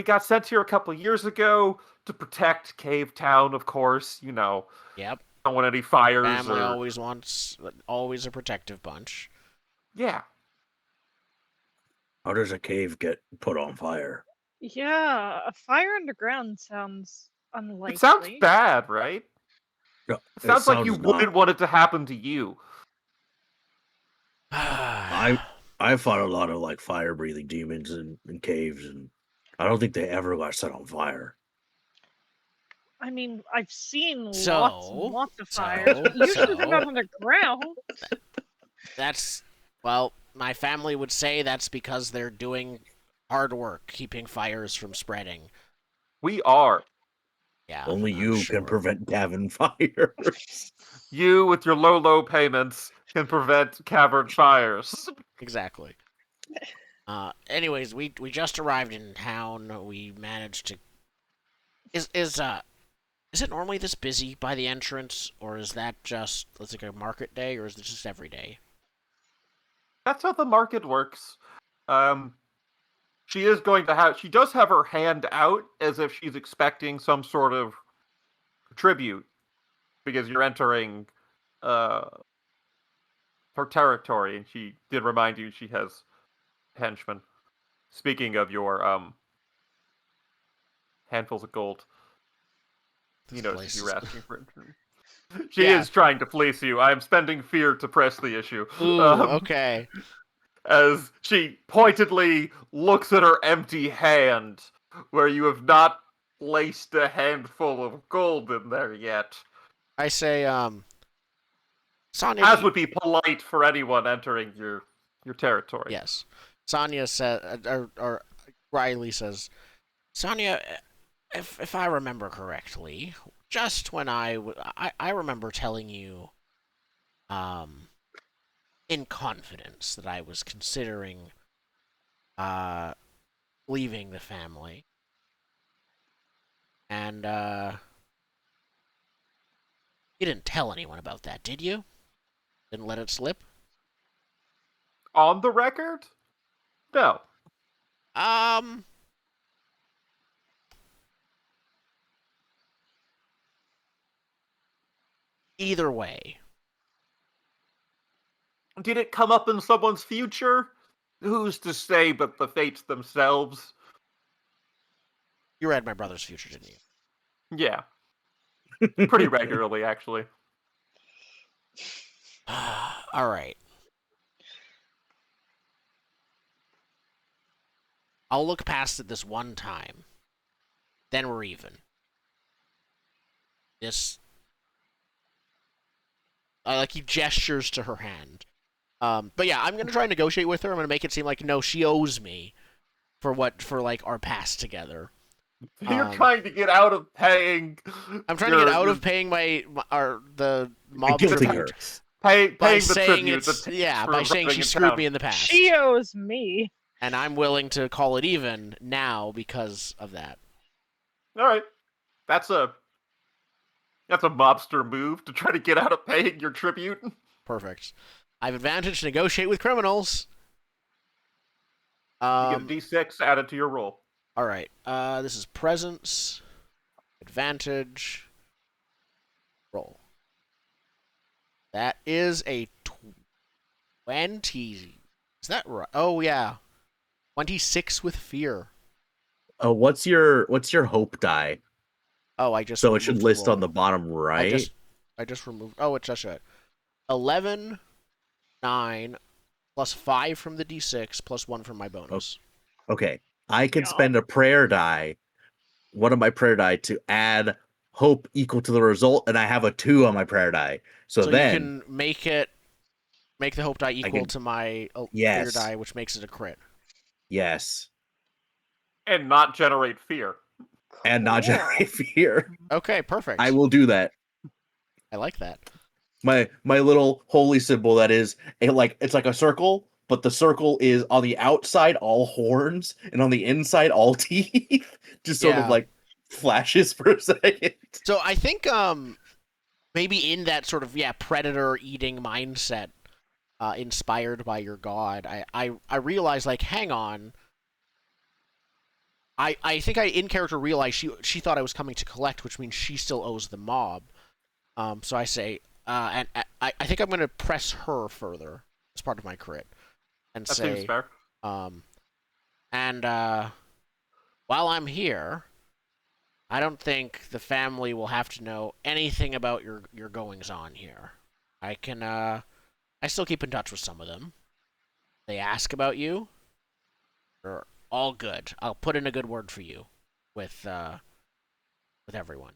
[SPEAKER 3] got sent here a couple of years ago to protect Cave Town, of course.
[SPEAKER 1] Yep.
[SPEAKER 3] Don't want any fires
[SPEAKER 1] Family
[SPEAKER 3] or
[SPEAKER 1] always a protective bunch.
[SPEAKER 3] yeah.
[SPEAKER 5] How does a cave get put on fire?
[SPEAKER 4] Yeah, a fire underground sounds unlikely.
[SPEAKER 3] It sounds bad, right?
[SPEAKER 5] No,
[SPEAKER 3] It sounds like you
[SPEAKER 5] not.
[SPEAKER 3] wouldn't want it to happen to you.
[SPEAKER 5] I fought a lot of like fire breathing demons in caves, and I don't think they ever got set on fire.
[SPEAKER 4] I mean, I've seen lots
[SPEAKER 1] So-
[SPEAKER 4] and lots of fires, but usually they're not underground.
[SPEAKER 1] Well, my family would say that's because they're doing hard work keeping fires from spreading.
[SPEAKER 3] We are.
[SPEAKER 1] Yeah.
[SPEAKER 5] Only
[SPEAKER 1] I'm
[SPEAKER 5] you
[SPEAKER 1] sure.
[SPEAKER 5] can prevent cavern fires.
[SPEAKER 3] You, with your low payments, can prevent cavern fires.
[SPEAKER 1] Exactly. Anyways, we just arrived in town. We managed to. Is it normally this busy by the entrance, or is that just like a market day, or is it just every day?
[SPEAKER 3] That's how the market works. She does have her hand out as if she's expecting some sort of tribute, because you're entering her territory, and she did remind you she has henchmen. Speaking of your handfuls of gold,
[SPEAKER 1] This
[SPEAKER 3] notices
[SPEAKER 1] place
[SPEAKER 3] you
[SPEAKER 1] is-
[SPEAKER 3] were asking for. She
[SPEAKER 1] Yeah.
[SPEAKER 3] is trying to fleece you. I am spending fear to press the issue.
[SPEAKER 1] Ooh, okay.
[SPEAKER 3] As she pointedly looks at her empty hand, where you have not placed a handful of gold in there yet.
[SPEAKER 1] I say, Sonya.
[SPEAKER 3] As would be polite for anyone entering your territory.
[SPEAKER 1] Yes. Sonya said, or Riley says, Sonya, if I remember correctly, just when I remember telling you, in confidence that I was considering, leaving the family. And, you didn't tell anyone about that, did you? Didn't let it slip?
[SPEAKER 3] On the record? No.
[SPEAKER 1] Either way.
[SPEAKER 3] Did it come up in someone's future? Who's to say but the fates themselves?
[SPEAKER 1] You read my brother's future, didn't you?
[SPEAKER 3] Yeah. Pretty regularly, actually.
[SPEAKER 1] All right. I'll look past it this one time. Then we're even. He gestures to her hand. But yeah, I'm gonna try and negotiate with her. I'm gonna make it seem like no, she owes me for our past together.
[SPEAKER 3] You're trying to get out of paying.
[SPEAKER 1] I'm trying to get out of paying the mob
[SPEAKER 5] Guilty
[SPEAKER 1] tribute
[SPEAKER 5] her.
[SPEAKER 3] Paying
[SPEAKER 1] by
[SPEAKER 3] the
[SPEAKER 1] saying
[SPEAKER 3] tribute.
[SPEAKER 1] by saying she screwed me in the past,
[SPEAKER 4] She owes me.
[SPEAKER 1] and I'm willing to call it even now because of that.
[SPEAKER 3] All right, that's a mobster move to try to get out of paying your tribute.
[SPEAKER 1] Perfect. I have advantage to negotiate with criminals.
[SPEAKER 3] You get a D6 added to your roll.
[SPEAKER 1] All right. This is presence, advantage, roll. That is a 20. Is that right? Oh yeah, 26 with fear.
[SPEAKER 5] What's your hope die?
[SPEAKER 1] Oh, I just
[SPEAKER 5] So it should
[SPEAKER 1] removed the
[SPEAKER 5] list on
[SPEAKER 1] roll.
[SPEAKER 5] the bottom
[SPEAKER 1] I
[SPEAKER 5] right.
[SPEAKER 1] just I just removed. Oh, it's just a 11, 9 plus 5 from the d6 plus 1 from my bonus.
[SPEAKER 5] Okay. I can
[SPEAKER 4] Yeah.
[SPEAKER 5] spend a prayer die, one of my prayer die, to add hope equal to the result, and I have a 2 on my prayer die. So
[SPEAKER 1] So you
[SPEAKER 5] then
[SPEAKER 1] can make the hope die
[SPEAKER 5] I
[SPEAKER 1] equal
[SPEAKER 5] can
[SPEAKER 1] to my fear
[SPEAKER 5] yes.
[SPEAKER 1] die, which makes it a crit.
[SPEAKER 5] Yes.
[SPEAKER 3] And not generate fear.
[SPEAKER 5] And not
[SPEAKER 4] Cool.
[SPEAKER 5] generate fear.
[SPEAKER 1] Okay,
[SPEAKER 5] I
[SPEAKER 1] perfect.
[SPEAKER 5] will do that.
[SPEAKER 1] I like that.
[SPEAKER 5] My little holy symbol that is it's like a circle, but the circle is on the outside all horns and on the inside all teeth. Just sort of
[SPEAKER 1] Yeah.
[SPEAKER 5] like flashes for a second.
[SPEAKER 1] So I think maybe in that sort of predator eating mindset, inspired by your god, I realized, like, hang on. I think I in character realized she thought I was coming to collect, which means she still owes the mob. So I say, and I think I'm going to press her further as part of my crit and
[SPEAKER 3] That seems
[SPEAKER 1] say,
[SPEAKER 3] fair.
[SPEAKER 1] um, and while I'm here, I don't think the family will have to know anything about your goings on here. I can I still keep in touch with some of them. They ask about you. They're all good. I'll put in a good word for you with everyone.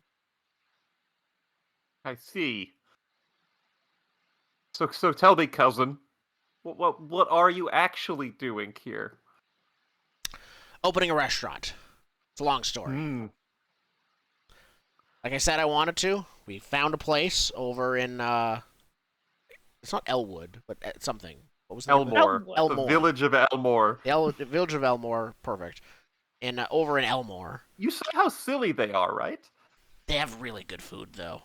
[SPEAKER 3] I see. So tell me, cousin, what are you actually doing here?
[SPEAKER 1] Opening a restaurant. It's a long story.
[SPEAKER 3] Hmm.
[SPEAKER 1] Like I said, I wanted to. We found a place over in it's not Elwood, but something. What was the name of it?
[SPEAKER 3] Elmore.
[SPEAKER 4] Elmwood.
[SPEAKER 3] The
[SPEAKER 1] Elmore.
[SPEAKER 3] village of Elmore.
[SPEAKER 1] The village of Elmore. Perfect. And over in Elmore,
[SPEAKER 3] You saw how silly they are, right?
[SPEAKER 1] they have really good food though.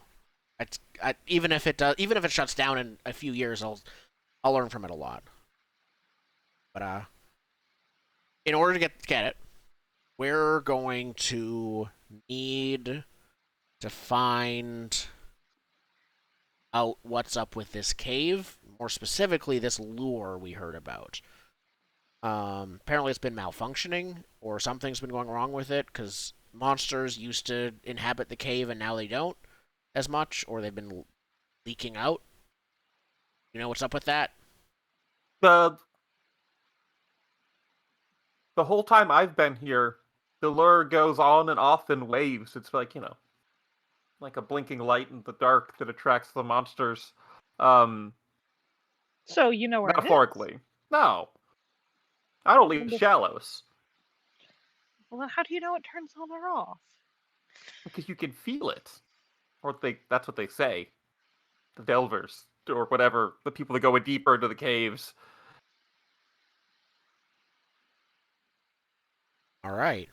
[SPEAKER 1] Even if it shuts down in a few years, I'll learn from it a lot. But in order to get it, we're going to need to find out what's up with this cave. More specifically, this lure we heard about. Apparently, it's been malfunctioning, or something's been going wrong with it, because monsters used to inhabit the cave and now they don't as much, or they've been leaking out. You know what's up with that?
[SPEAKER 3] The the whole time I've been here, the lure goes on and off in waves. It's like, like a blinking light in the dark that attracts the monsters. Um,
[SPEAKER 4] So you know where it is.
[SPEAKER 3] Metaphorically. No. I don't leave
[SPEAKER 4] Well,
[SPEAKER 3] shallows.
[SPEAKER 4] well, how do you know it turns on or off?
[SPEAKER 3] Because you can feel it. That's what they say. The delvers. Or whatever, the people that go deeper into the caves.
[SPEAKER 1] All right.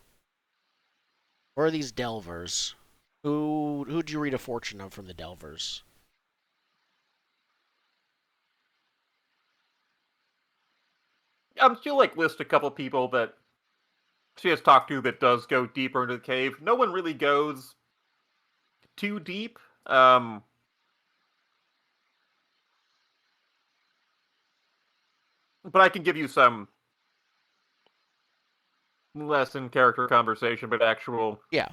[SPEAKER 1] Where are these delvers? Who'd you read a fortune of from the delvers?
[SPEAKER 3] She'll list a couple people that she has talked to that does go deeper into the cave. No one really goes too deep. But I can give you some less in character conversation, but actual
[SPEAKER 1] Yeah.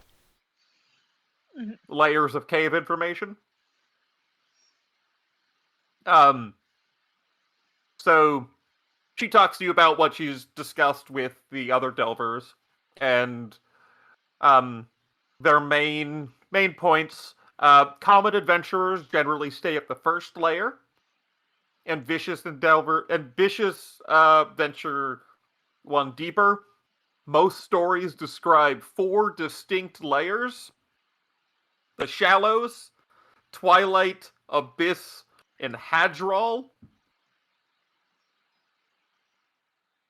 [SPEAKER 4] Mhm.
[SPEAKER 3] layers of cave information. Um, so she talks to you about what she's discussed with the other delvers, and um, their main points. Common adventurers generally stay at the first layer, and vicious venture one deeper. Most stories describe 4 distinct layers: the Shallows, Twilight, Abyss, and Hadral.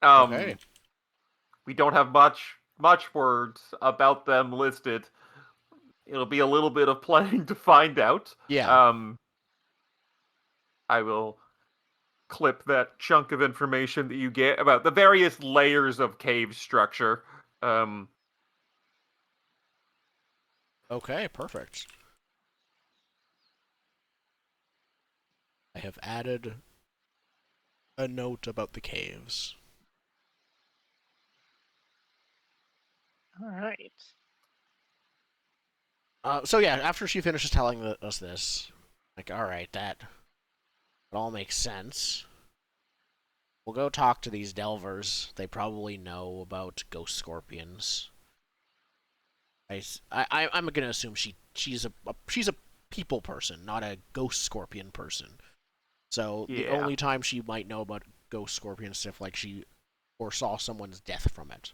[SPEAKER 1] Okay.
[SPEAKER 3] We don't have much words about them listed. It'll be a little bit of playing to find out.
[SPEAKER 1] Yeah.
[SPEAKER 3] I will clip that chunk of information that you get about the various layers of cave structure. Um,
[SPEAKER 1] Okay. Perfect. I have added a note about the caves.
[SPEAKER 4] All right.
[SPEAKER 1] So yeah, after she finishes telling us this, like, all right, that it all makes sense. We'll go talk to these delvers. They probably know about ghost scorpions. I'm gonna assume she's a people person, not a ghost scorpion person. So the
[SPEAKER 3] Yeah.
[SPEAKER 1] only time she might know about ghost scorpion stuff, like she foresaw someone's death from it.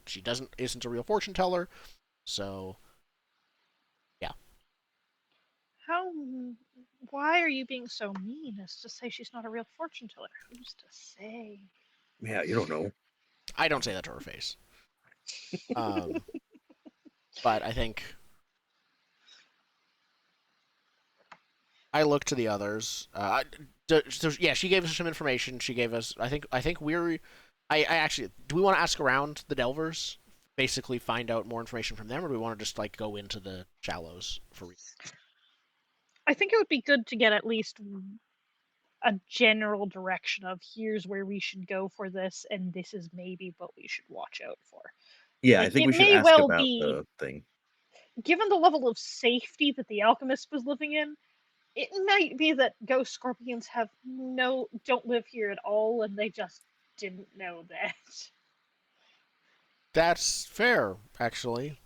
[SPEAKER 1] She isn't a real fortune teller, so yeah.
[SPEAKER 4] How? Why are you being so mean as to say she's not a real fortune teller? Who's to say?
[SPEAKER 5] Yeah, you don't know.
[SPEAKER 1] I don't say that to her face. But I think I look to the others. So yeah, she gave us some information. She gave us. I think we're. I actually. Do we want to ask around the Delvers? Basically, find out more information from them, or do we want to just like go into the shallows for?
[SPEAKER 4] I think it would be good to get at least a general direction of here's where we should go for this, and this is maybe what we should watch out for.
[SPEAKER 5] Yeah, I
[SPEAKER 4] Like,
[SPEAKER 5] think
[SPEAKER 4] it
[SPEAKER 5] we should
[SPEAKER 4] may
[SPEAKER 5] ask
[SPEAKER 4] well
[SPEAKER 5] about
[SPEAKER 4] be,
[SPEAKER 5] the thing.
[SPEAKER 4] given the level of safety that the alchemist was living in, it might be that ghost scorpions don't live here at all, and they just didn't know that.
[SPEAKER 1] That's fair, actually.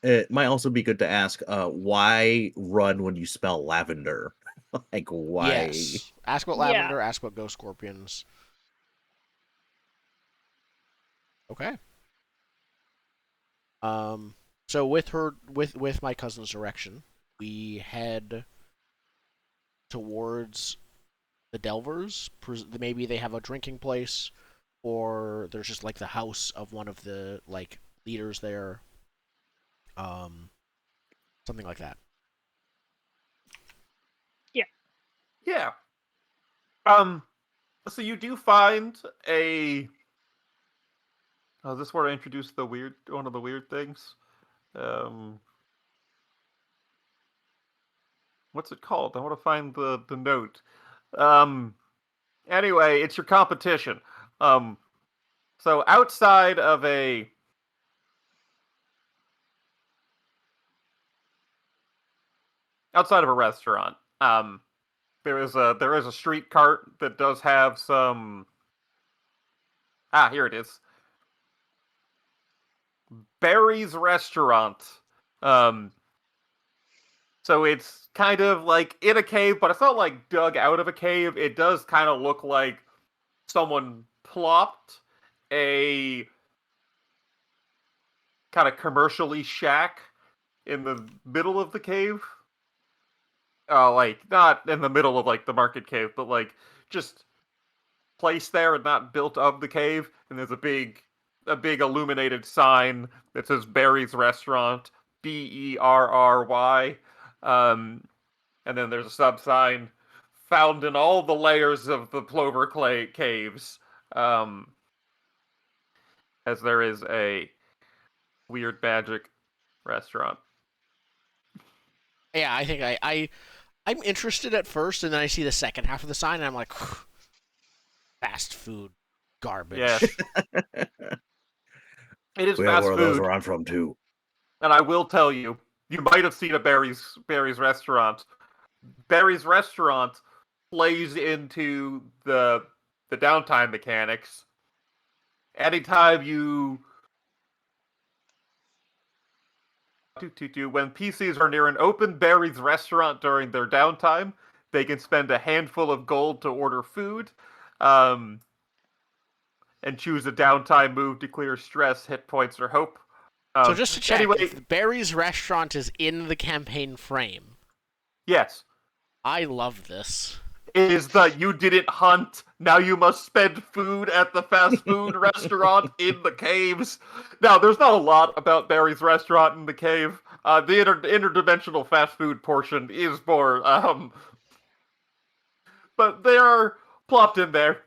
[SPEAKER 5] It might also be good to ask, why run when you smell lavender? Like, why?
[SPEAKER 1] Yes. Ask about
[SPEAKER 4] Yeah.
[SPEAKER 1] lavender. Ask about ghost scorpions. Okay. So with my cousin's direction, we head towards the Delvers. Maybe they have a drinking place, or there's just like the house of one of the like leaders there. Um, Something like that.
[SPEAKER 3] Yeah. So you do find a. Oh, is this where I introduced one of the weird things? Um, what's it called? I want to find the note. Um, anyway, it's your competition. Um, so outside of a restaurant, there is a street cart that does have some. Ah, here it is. Barry's Restaurant. Um, so it's kind of like in a cave, but it's not like dug out of a cave. It does kind of look like someone plopped a kind of commercially shack in the middle of the cave. Like not in the middle of like the market cave, but like just placed there and not built of the cave. And there's a big illuminated sign that says Barry's Restaurant, Berry. And then there's a sub sign found in all the layers of the Plover Clay caves. As there is a weird magic restaurant.
[SPEAKER 1] Yeah, I think I'm interested at first, and then I see the second half of the sign, and I'm like, fast food garbage.
[SPEAKER 3] Yes. It is
[SPEAKER 5] We have
[SPEAKER 3] fast
[SPEAKER 5] one of those
[SPEAKER 3] food,
[SPEAKER 5] where I'm from too.
[SPEAKER 3] and I will tell you, you might have seen a Barry's Restaurant. Barry's Restaurant plays into the downtime mechanics. Anytime you when PCs are near an open Barry's Restaurant during their downtime, they can spend a handful of gold to order food, and choose a downtime move to clear stress, hit points, or hope.
[SPEAKER 1] So just to check,
[SPEAKER 3] Anyway,
[SPEAKER 1] if Barry's Restaurant is in the campaign frame,
[SPEAKER 3] yes.
[SPEAKER 1] I love this.
[SPEAKER 3] Is the you didn't hunt, now you must spend food at the fast food restaurant in the caves. Now, there's not a lot about Barry's Restaurant in the cave. The interdimensional fast food portion is more, but they are plopped in there.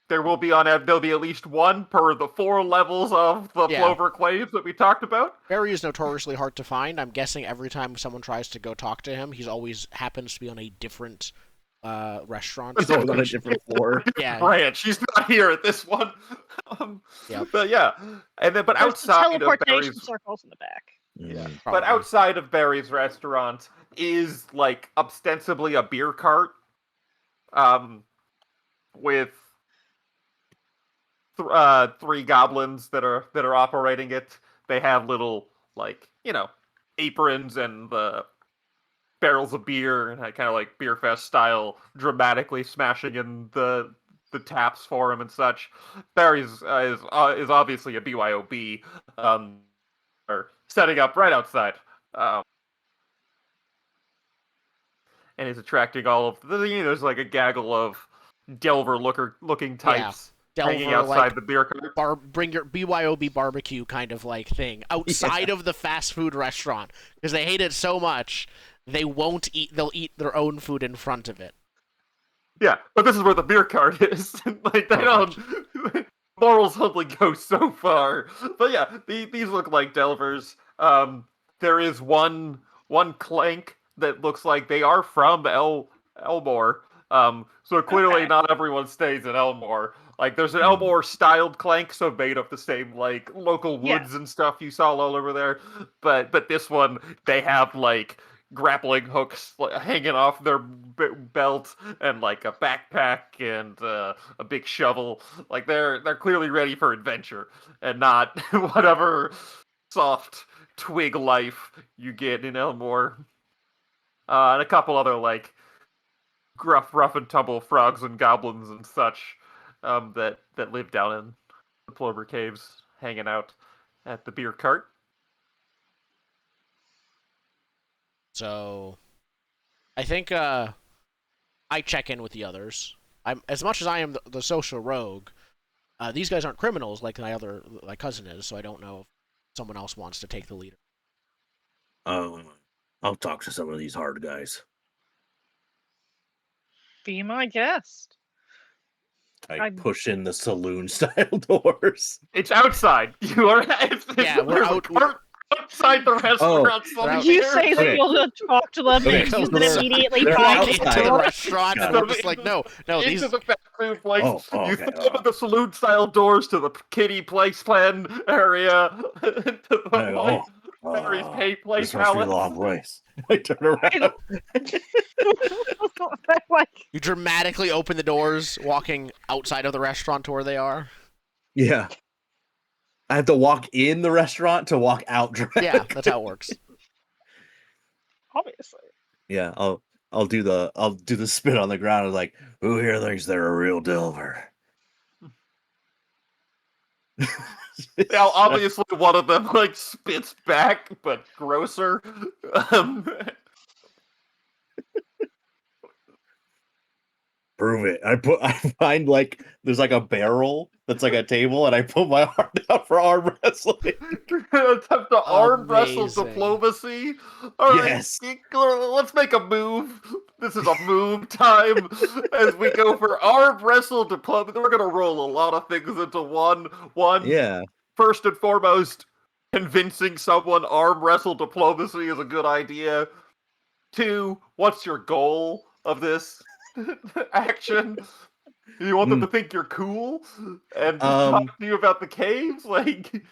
[SPEAKER 3] there'll be at least one per the 4 levels of the
[SPEAKER 1] Yeah.
[SPEAKER 3] Plover claims that we talked about.
[SPEAKER 1] Barry is notoriously hard to find. I'm guessing every time someone tries to go talk to him, he's always happens to be on a different restaurant.
[SPEAKER 5] He's always on a different floor.
[SPEAKER 1] Yeah.
[SPEAKER 3] Branch. She's not here at this one.
[SPEAKER 1] Yep.
[SPEAKER 3] But yeah, and then but
[SPEAKER 4] There's the
[SPEAKER 3] outside of
[SPEAKER 4] teleportation
[SPEAKER 3] Barry's,
[SPEAKER 4] circles in the back.
[SPEAKER 3] yeah,
[SPEAKER 5] Mm.
[SPEAKER 3] but outside of Barry's restaurant is like ostensibly a beer cart, with 3 goblins that are operating it. They have little aprons and the barrels of beer, and kind of like beer fest style, dramatically smashing in the taps for him and such. Barry's is obviously a BYOB, or setting up right outside, and is attracting all of there's like a gaggle of Delver looking types. Hanging
[SPEAKER 1] Delver,
[SPEAKER 3] outside
[SPEAKER 1] like
[SPEAKER 3] the beer cart.
[SPEAKER 1] bring your BYOB barbecue kind of like thing outside of the fast food restaurant because they hate it so much they won't eat. They'll eat their own food in front of it.
[SPEAKER 3] Yeah, but this is where the beer cart is. Like they don't. Morals only go so far. But yeah, these look like Delvers. There is one clank that looks like they are from Elmore. So clearly
[SPEAKER 4] Okay.
[SPEAKER 3] not everyone stays in Elmore. Like there's an Elmore styled clank, so made of the same like local
[SPEAKER 4] Yeah.
[SPEAKER 3] woods and stuff you saw all over there. But this one, they have like grappling hooks hanging off their belt, and like a backpack and a big shovel. Like they're clearly ready for adventure and not whatever soft twig life you get in Elmore. And a couple other like gruff, rough and tumble frogs and goblins and such, that live down in the Plover Caves, hanging out at the beer cart.
[SPEAKER 1] So I think I check in with the others. I'm as much as I am the social rogue. These guys aren't criminals like my cousin is, so I don't know if someone else wants to take the lead.
[SPEAKER 5] I'll talk to some of these hard guys.
[SPEAKER 4] Be my guest.
[SPEAKER 5] I
[SPEAKER 4] I'm-
[SPEAKER 5] push in the saloon style doors.
[SPEAKER 3] It's outside. You are.
[SPEAKER 1] Yeah, we're
[SPEAKER 3] there's a
[SPEAKER 1] out-
[SPEAKER 3] cart outside the restaurant.
[SPEAKER 1] we're out-
[SPEAKER 4] You
[SPEAKER 3] somewhere.
[SPEAKER 4] say that
[SPEAKER 5] Okay.
[SPEAKER 4] you'll talk to them,
[SPEAKER 5] Okay,
[SPEAKER 4] and
[SPEAKER 5] so
[SPEAKER 4] you
[SPEAKER 5] they're-
[SPEAKER 4] immediately
[SPEAKER 5] they're
[SPEAKER 4] find
[SPEAKER 1] Into
[SPEAKER 4] the
[SPEAKER 5] outside.
[SPEAKER 1] the
[SPEAKER 4] door.
[SPEAKER 1] restaurant, and we're just like, no,
[SPEAKER 3] into
[SPEAKER 1] these.
[SPEAKER 3] the fast food place.
[SPEAKER 5] Oh,
[SPEAKER 3] You
[SPEAKER 5] okay,
[SPEAKER 3] open the saloon style doors to the kiddie place plan area, to the Mary's Pay Place
[SPEAKER 5] this must be a
[SPEAKER 3] Palace.
[SPEAKER 5] long ways. I turn around.
[SPEAKER 4] Like,
[SPEAKER 1] You dramatically open the doors, walking outside of the restaurant to where they are.
[SPEAKER 5] Yeah. I have to walk in the restaurant to walk out dramatically.
[SPEAKER 1] Yeah, that's how it works.
[SPEAKER 4] obviously.
[SPEAKER 5] Yeah, I'll do the spit on the ground. It's like, who here thinks they're a real Delver?
[SPEAKER 3] Now, obviously, one of them like spits back, but grosser.
[SPEAKER 5] Prove it. I find like there's like a barrel that's like a table, and I put my arm down for arm wrestling.
[SPEAKER 3] Attempt to arm wrestle
[SPEAKER 1] Amazing.
[SPEAKER 3] diplomacy. All right,
[SPEAKER 5] Yes.
[SPEAKER 3] let's make a move. This is a move time as we go for arm wrestle diplomacy. We're gonna roll a lot of things into one.
[SPEAKER 5] Yeah.
[SPEAKER 3] First and foremost, convincing someone arm wrestle diplomacy is a good idea. 2, what's your goal of this action? You want them to think you're cool and talk to you about the caves? Like,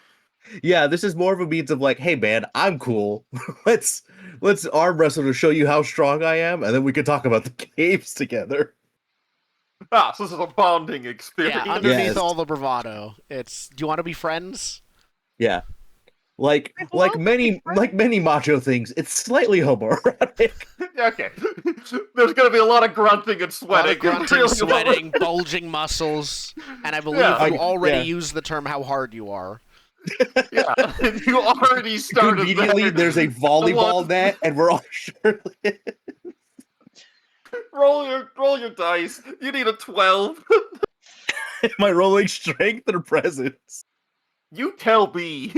[SPEAKER 5] Yeah, this is more of a means of like, hey man, I'm cool. let's arm wrestle to show you how strong I am, and then we can talk about the caves together.
[SPEAKER 3] so this is a bonding experience.
[SPEAKER 1] Yeah, underneath
[SPEAKER 5] Yes.
[SPEAKER 1] all the bravado, it's. Do you want to be friends?
[SPEAKER 5] Yeah. Like
[SPEAKER 4] I'd love to
[SPEAKER 5] many macho things, it's slightly homoerotic.
[SPEAKER 3] Okay. There's going to be a lot of grunting and
[SPEAKER 1] A lot
[SPEAKER 3] sweating.
[SPEAKER 1] of grunting,
[SPEAKER 3] Really
[SPEAKER 1] sweating, bulging muscles, and I believe
[SPEAKER 3] Yeah.
[SPEAKER 1] you already
[SPEAKER 5] Yeah.
[SPEAKER 1] used the term "how hard you are."
[SPEAKER 3] Yeah, you already started
[SPEAKER 5] Conveniently,
[SPEAKER 3] there.
[SPEAKER 5] there's a volleyball net, and we're all shirtless.
[SPEAKER 3] Roll your dice. You need a 12.
[SPEAKER 5] Am I rolling strength or presence?
[SPEAKER 3] You tell me.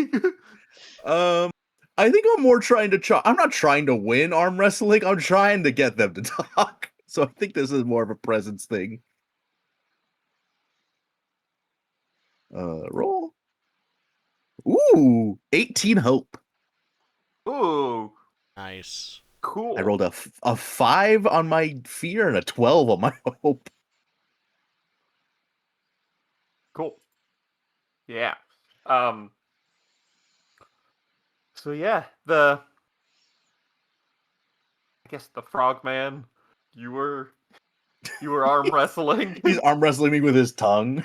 [SPEAKER 5] I think I'm more trying to I'm not trying to win arm wrestling. I'm trying to get them to talk. So I think this is more of a presence thing. Roll. Ooh, 18 hope.
[SPEAKER 3] Ooh,
[SPEAKER 1] Nice.
[SPEAKER 3] cool.
[SPEAKER 5] I rolled a 5 on my fear and a 12 on my hope.
[SPEAKER 3] Cool. Yeah. So yeah, I guess the frogman, you were arm wrestling.
[SPEAKER 5] He's arm wrestling me with his tongue.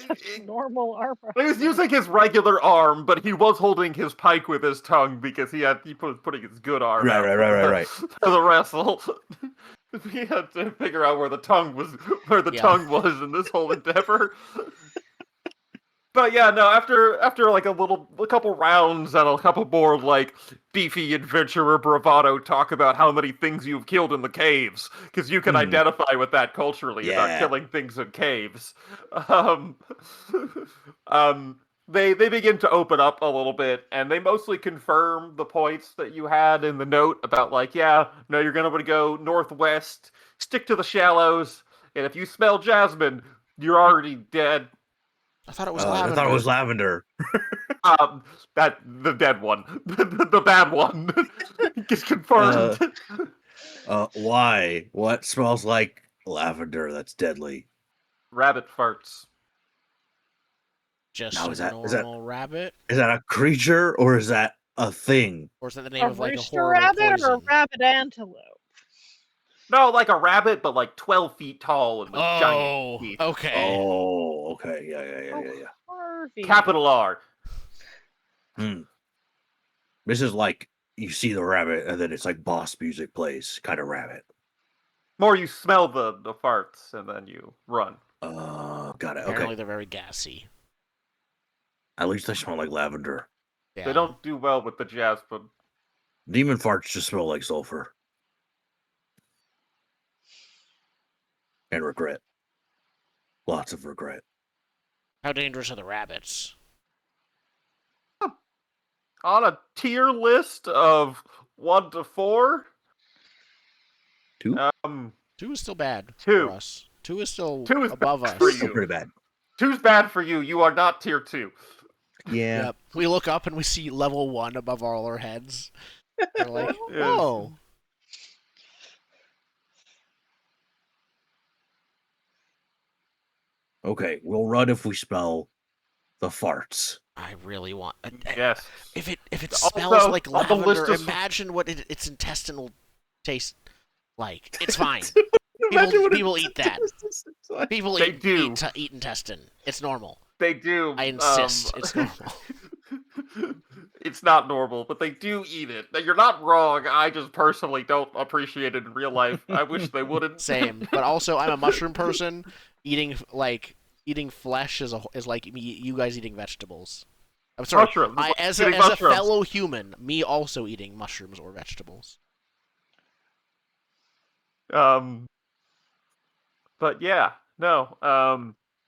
[SPEAKER 4] Such normal armor.
[SPEAKER 3] He was using his regular arm, but he was holding his pike with his tongue because he was putting his good arm out
[SPEAKER 5] Right.
[SPEAKER 3] for the wrestle. He had to figure out where the tongue was in this whole endeavor. But yeah, no. After like a couple rounds and a couple more like beefy adventurer bravado talk about how many things you've killed in the caves, because you can identify with that culturally about killing things in caves. Um, they begin to open up a little bit, and they mostly confirm the points that you had in the note about like, yeah, no, you're gonna want to go northwest, stick to the shallows, and if you smell jasmine, you're already dead.
[SPEAKER 1] I thought it was
[SPEAKER 5] I
[SPEAKER 1] lavender.
[SPEAKER 5] thought it was lavender.
[SPEAKER 3] That the dead one, the bad one, is confirmed.
[SPEAKER 5] Why? What smells like lavender? That's deadly.
[SPEAKER 3] Rabbit farts.
[SPEAKER 1] Just
[SPEAKER 5] Now,
[SPEAKER 1] a
[SPEAKER 5] is that-
[SPEAKER 1] normal rabbit?
[SPEAKER 5] Is that a creature or is that a thing?
[SPEAKER 1] Or is that the name
[SPEAKER 4] A
[SPEAKER 1] of like a
[SPEAKER 4] rooster
[SPEAKER 1] horrible
[SPEAKER 4] rabbit
[SPEAKER 1] poison?
[SPEAKER 4] or a rabbit antelope?
[SPEAKER 3] No, like a rabbit, but like 12 feet tall and with giant
[SPEAKER 1] Oh,
[SPEAKER 3] teeth.
[SPEAKER 1] okay.
[SPEAKER 5] Oh, okay. Yeah.
[SPEAKER 4] Harvey.
[SPEAKER 3] Capital R.
[SPEAKER 5] This is like you see the rabbit and then it's like boss music plays kind of rabbit.
[SPEAKER 3] More you smell the farts and then you run.
[SPEAKER 5] Got it.
[SPEAKER 1] Apparently
[SPEAKER 5] Okay.
[SPEAKER 1] they're very gassy.
[SPEAKER 5] At least they smell like lavender.
[SPEAKER 1] Yeah.
[SPEAKER 3] They don't do well with the jasmine.
[SPEAKER 5] Demon farts just smell like sulfur. And regret. Lots of regret.
[SPEAKER 1] How dangerous are the rabbits?
[SPEAKER 3] On a tier list of 1 to 4,
[SPEAKER 5] 2?
[SPEAKER 1] 2 is still bad
[SPEAKER 3] 2.
[SPEAKER 1] for us. 2 is still
[SPEAKER 3] 2 is
[SPEAKER 1] above
[SPEAKER 3] bad
[SPEAKER 1] us.
[SPEAKER 3] for
[SPEAKER 5] Still
[SPEAKER 3] you.
[SPEAKER 5] pretty bad.
[SPEAKER 3] 2's bad for you. You are not tier 2.
[SPEAKER 5] Yeah.
[SPEAKER 1] Yep. We look up and we see level 1 above all our heads. We're like,
[SPEAKER 3] Yes.
[SPEAKER 1] whoa.
[SPEAKER 5] Okay, we'll run if we smell the farts.
[SPEAKER 1] I really want.
[SPEAKER 3] Yes.
[SPEAKER 1] If it
[SPEAKER 3] Also,
[SPEAKER 1] smells like
[SPEAKER 3] on the list
[SPEAKER 1] lavender,
[SPEAKER 3] of-
[SPEAKER 1] imagine what its intestinal taste like. It's fine.
[SPEAKER 5] Imagine what
[SPEAKER 1] people eat that.
[SPEAKER 5] tastes like.
[SPEAKER 1] People
[SPEAKER 3] They do.
[SPEAKER 1] eat intestine. It's normal.
[SPEAKER 3] They do.
[SPEAKER 1] I insist. It's normal.
[SPEAKER 3] It's not normal, but they do eat it. Now, you're not wrong. I just personally don't appreciate it in real life. I wish they wouldn't.
[SPEAKER 1] Same, but also I'm a mushroom person. Eating flesh is like you guys eating vegetables. I'm sorry.
[SPEAKER 3] Mushrooms.
[SPEAKER 1] As
[SPEAKER 3] Eating
[SPEAKER 1] a
[SPEAKER 3] mushrooms.
[SPEAKER 1] fellow human, me also eating mushrooms or vegetables.
[SPEAKER 3] But yeah, no.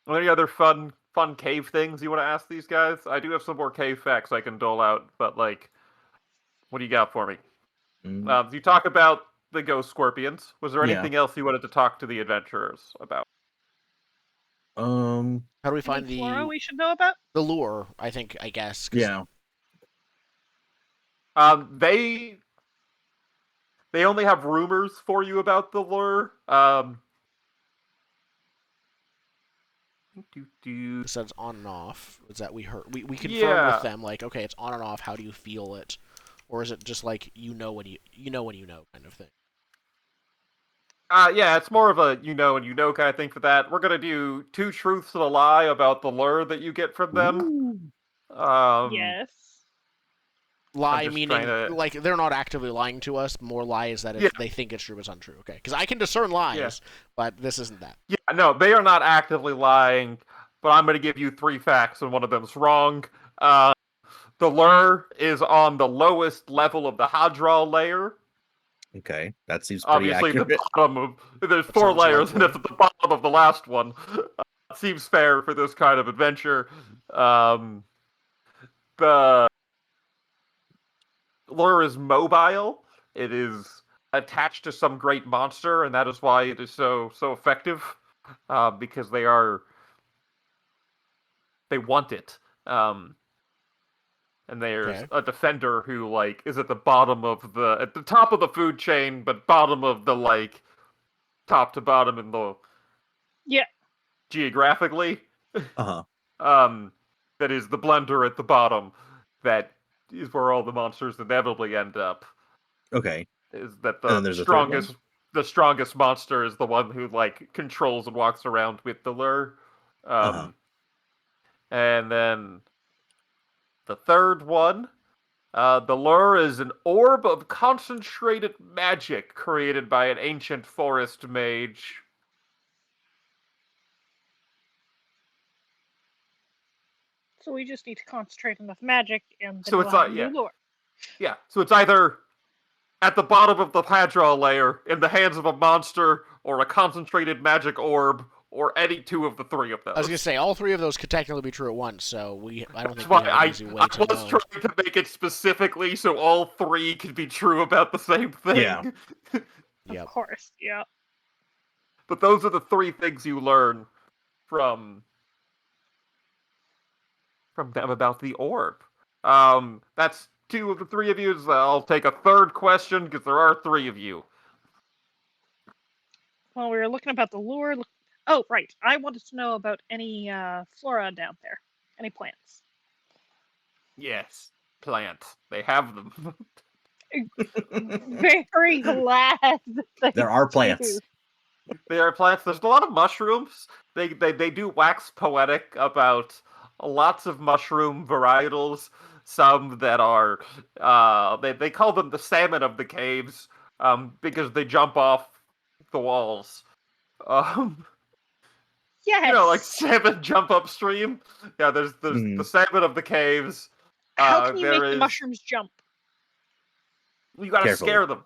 [SPEAKER 3] Any other fun cave things you want to ask these guys? I do have some more cave facts I can dole out, but like, what do you got for me? You talk about the ghost scorpions. Was there
[SPEAKER 5] Yeah.
[SPEAKER 3] anything else you wanted to talk to the adventurers about?
[SPEAKER 1] How do we find
[SPEAKER 4] Any flora we should know about?
[SPEAKER 1] the lure? I guess. 'Cause
[SPEAKER 5] Yeah.
[SPEAKER 3] They only have rumors for you about the lure.
[SPEAKER 1] It says on and off. Is that we heard? We confirm
[SPEAKER 3] Yeah.
[SPEAKER 1] with them like, okay, it's on and off. How do you feel it? Or is it just like you know when you know kind of thing?
[SPEAKER 3] Yeah, it's more of a you know and you know kind of thing for that. We're gonna do 2 truths and a lie about the lure that you get from them.
[SPEAKER 4] Yes.
[SPEAKER 1] Lie
[SPEAKER 3] just
[SPEAKER 1] meaning
[SPEAKER 3] trying to-
[SPEAKER 1] like they're not actively lying to us. More lie is that if
[SPEAKER 3] Yeah.
[SPEAKER 1] they think it's true, it's untrue. Okay, because I can discern lies,
[SPEAKER 3] Yeah.
[SPEAKER 1] but this isn't that.
[SPEAKER 3] Yeah, no, they are not actively lying, but I'm gonna give you 3 facts and one of them's wrong. The lure is on the lowest level of the Hadral layer.
[SPEAKER 5] Okay, that seems pretty
[SPEAKER 3] Obviously,
[SPEAKER 5] accurate.
[SPEAKER 3] the bottom of there's
[SPEAKER 1] That
[SPEAKER 3] 4
[SPEAKER 1] sounds
[SPEAKER 3] layers, and
[SPEAKER 1] likely.
[SPEAKER 3] it's at the bottom of the last one. Seems fair for this kind of adventure. The lure is mobile. It is attached to some great monster, and that is why it is so effective. because they want it. And there's
[SPEAKER 1] Okay.
[SPEAKER 3] a defender who like is at the top of the food chain, but bottom of the like top to bottom in the
[SPEAKER 4] Yeah.
[SPEAKER 3] geographically.
[SPEAKER 5] Uh-huh.
[SPEAKER 3] That is the blender at the bottom. That is where all the monsters inevitably end up.
[SPEAKER 5] Okay.
[SPEAKER 3] Is that
[SPEAKER 5] And then there's a third one?
[SPEAKER 3] the strongest monster is the one who like controls and walks around with the lure.
[SPEAKER 5] Uh-huh.
[SPEAKER 3] And then the third one, the lure is an orb of concentrated magic created by an ancient forest mage.
[SPEAKER 4] So we just need to concentrate enough magic, and then
[SPEAKER 3] So
[SPEAKER 4] we'll
[SPEAKER 3] it's
[SPEAKER 4] have
[SPEAKER 3] like,
[SPEAKER 4] a new lore.
[SPEAKER 3] Yeah, so it's either at the bottom of the Hadron layer, in the hands of a monster, or a concentrated magic orb, or any two of the three of those.
[SPEAKER 1] I was gonna say all three of those could technically be true at once, so I don't
[SPEAKER 3] That's
[SPEAKER 1] think we
[SPEAKER 3] why
[SPEAKER 1] have an easy way
[SPEAKER 3] I
[SPEAKER 1] to
[SPEAKER 3] was
[SPEAKER 1] know.
[SPEAKER 3] trying to make it specifically so all three could be true about the same thing.
[SPEAKER 5] Yeah.
[SPEAKER 1] Yep.
[SPEAKER 4] Of course, yeah.
[SPEAKER 3] But those are the three things you learn from them about the orb. That's two of the three of you. So I'll take a third question because there are three of you.
[SPEAKER 4] Well, we were looking about the lure. Oh, right. I wanted to know about any flora down there. Any plants.
[SPEAKER 3] Yes, plants. They have them.
[SPEAKER 4] Very glad that they
[SPEAKER 5] There are
[SPEAKER 4] do.
[SPEAKER 5] plants.
[SPEAKER 3] They are plants. There's a lot of mushrooms. They do wax poetic about lots of mushroom varietals. Some that are they call them the salmon of the caves because they jump off the walls.
[SPEAKER 4] Yes.
[SPEAKER 3] You know, like salmon jump upstream. Yeah, there's
[SPEAKER 5] Mhm.
[SPEAKER 3] the salmon of the caves.
[SPEAKER 4] How can you make
[SPEAKER 3] there
[SPEAKER 4] the
[SPEAKER 3] is-
[SPEAKER 4] mushrooms jump?
[SPEAKER 3] You gotta
[SPEAKER 5] Carefully.
[SPEAKER 3] scare them.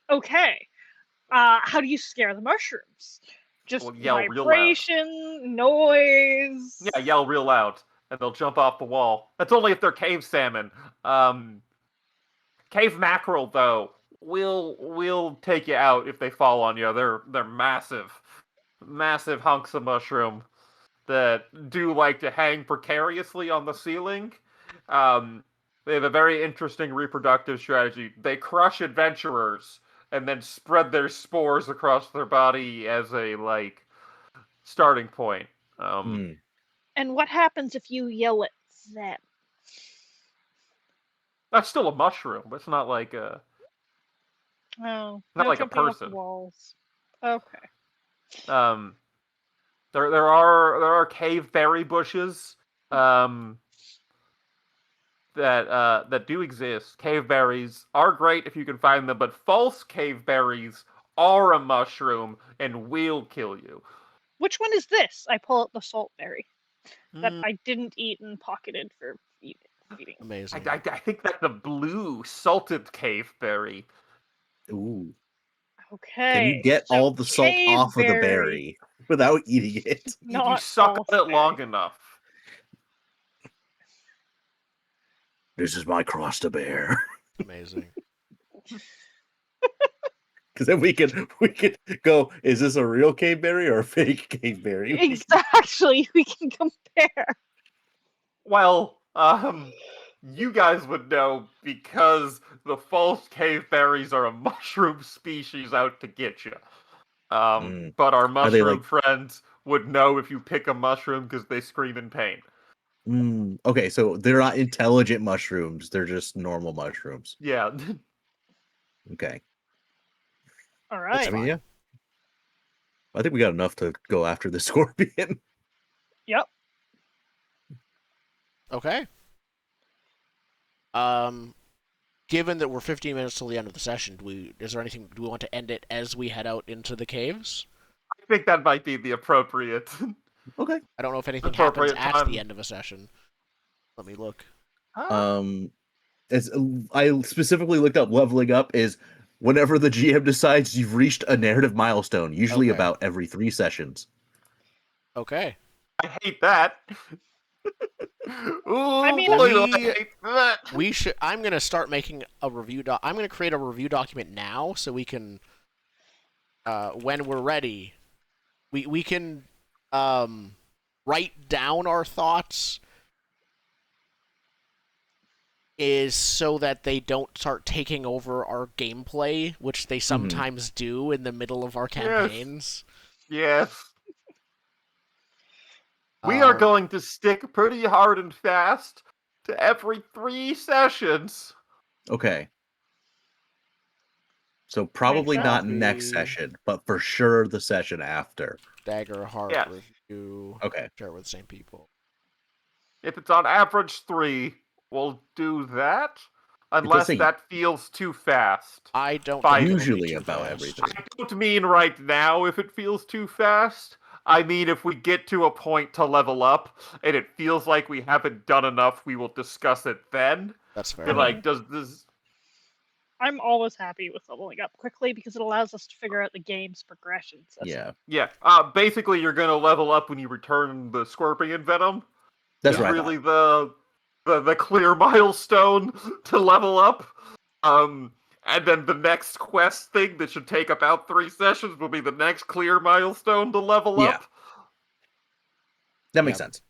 [SPEAKER 4] Okay. How do you scare the mushrooms? Just
[SPEAKER 3] Well, yell real loud.
[SPEAKER 4] vibration, noise.
[SPEAKER 3] Yeah, yell real loud, and they'll jump off the wall. That's only if they're cave salmon. Cave mackerel, though, will take you out if they fall on you. They're massive hunks of mushroom that do like to hang precariously on the ceiling. They have a very interesting reproductive strategy. They crush adventurers and then spread their spores across their body as a like starting point.
[SPEAKER 5] Mm.
[SPEAKER 4] And what happens if you yell at them?
[SPEAKER 3] That's still a mushroom. It's not like a
[SPEAKER 4] Oh,
[SPEAKER 3] Not
[SPEAKER 4] no
[SPEAKER 3] like a
[SPEAKER 4] jumping off the
[SPEAKER 3] person.
[SPEAKER 4] walls. Okay.
[SPEAKER 3] There are cave berry bushes that do exist. Cave berries are great if you can find them, but false cave berries are a mushroom and will kill you.
[SPEAKER 4] Which one is this? I pull out the saltberry that
[SPEAKER 3] Mm,
[SPEAKER 4] I didn't eat and pocketed for feeding.
[SPEAKER 1] Amazing.
[SPEAKER 3] I think that's the blue salted cave berry.
[SPEAKER 5] Ooh.
[SPEAKER 4] Okay.
[SPEAKER 5] Can you get
[SPEAKER 4] so
[SPEAKER 5] all the salt off of the
[SPEAKER 4] caveberry,
[SPEAKER 5] berry without eating it?
[SPEAKER 3] If you
[SPEAKER 4] not
[SPEAKER 3] suck on it
[SPEAKER 4] falseberry.
[SPEAKER 3] long enough.
[SPEAKER 5] This is my cross to bear.
[SPEAKER 1] Amazing.
[SPEAKER 5] Because then we could go, is this a real cave berry or a fake cave berry?
[SPEAKER 4] Exactly. We can compare.
[SPEAKER 3] Well, you guys would know because the false cave berries are a mushroom species out to get you. But our
[SPEAKER 5] Are they
[SPEAKER 3] mushroom
[SPEAKER 5] like-
[SPEAKER 3] friends would know if you pick a mushroom because they scream in pain.
[SPEAKER 5] Okay, so they're not intelligent mushrooms. They're just normal mushrooms.
[SPEAKER 3] Yeah.
[SPEAKER 5] Okay.
[SPEAKER 4] All
[SPEAKER 5] I
[SPEAKER 4] right.
[SPEAKER 5] mean, yeah. I think we got enough to go after the scorpion.
[SPEAKER 4] Yep.
[SPEAKER 1] Okay. Given that we're 15 minutes till the end of the session, do we want to end it as we head out into the caves?
[SPEAKER 3] I think that might be the appropriate.
[SPEAKER 5] Okay.
[SPEAKER 1] I don't know if anything happens
[SPEAKER 3] Appropriate
[SPEAKER 1] at
[SPEAKER 3] time.
[SPEAKER 1] the end of a session. Let me look.
[SPEAKER 5] As I specifically looked up leveling up is whenever the GM decides you've reached a narrative milestone, usually
[SPEAKER 1] Okay.
[SPEAKER 5] about every 3 sessions.
[SPEAKER 1] Okay.
[SPEAKER 3] I hate that. Ooh,
[SPEAKER 4] I mean,
[SPEAKER 3] boy, do I
[SPEAKER 1] we-
[SPEAKER 3] hate that.
[SPEAKER 1] I'm gonna start making a review I'm gonna create a review document now so we can when we're ready, we can write down our thoughts is so that they don't start taking over our gameplay, which they sometimes do in the middle of our campaigns.
[SPEAKER 3] Yes. We are
[SPEAKER 1] Um,
[SPEAKER 3] going to stick pretty hard and fast to every 3 sessions.
[SPEAKER 5] Okay. So probably not
[SPEAKER 1] Copy.
[SPEAKER 5] next session, but for sure the session after.
[SPEAKER 1] Daggerheart
[SPEAKER 3] Yes.
[SPEAKER 1] review.
[SPEAKER 5] Okay.
[SPEAKER 1] Share it with the same people.
[SPEAKER 3] If it's on average 3, we'll do that. Unless
[SPEAKER 5] say-
[SPEAKER 3] that feels too fast.
[SPEAKER 1] I don't
[SPEAKER 3] Fine.
[SPEAKER 1] think it'll be
[SPEAKER 5] Usually
[SPEAKER 1] too
[SPEAKER 5] about
[SPEAKER 1] fast.
[SPEAKER 5] every
[SPEAKER 3] I don't mean right now if it feels too fast. I mean if we get to a point to level up and it feels like we haven't done enough, we will discuss it then.
[SPEAKER 1] That's fair.
[SPEAKER 3] But like, does this...
[SPEAKER 4] I'm always happy with leveling up quickly because it allows us to figure out the game's progression system.
[SPEAKER 5] Yeah.
[SPEAKER 3] Yeah. Basically, you're gonna level up when you return the scorpion venom.
[SPEAKER 5] That's
[SPEAKER 3] Is
[SPEAKER 5] right.
[SPEAKER 3] really the clear milestone to level up. And then the next quest thing that should take about 3 sessions will be the next clear milestone to level
[SPEAKER 5] Yeah.
[SPEAKER 3] up.
[SPEAKER 5] That makes
[SPEAKER 1] Yeah.
[SPEAKER 5] sense.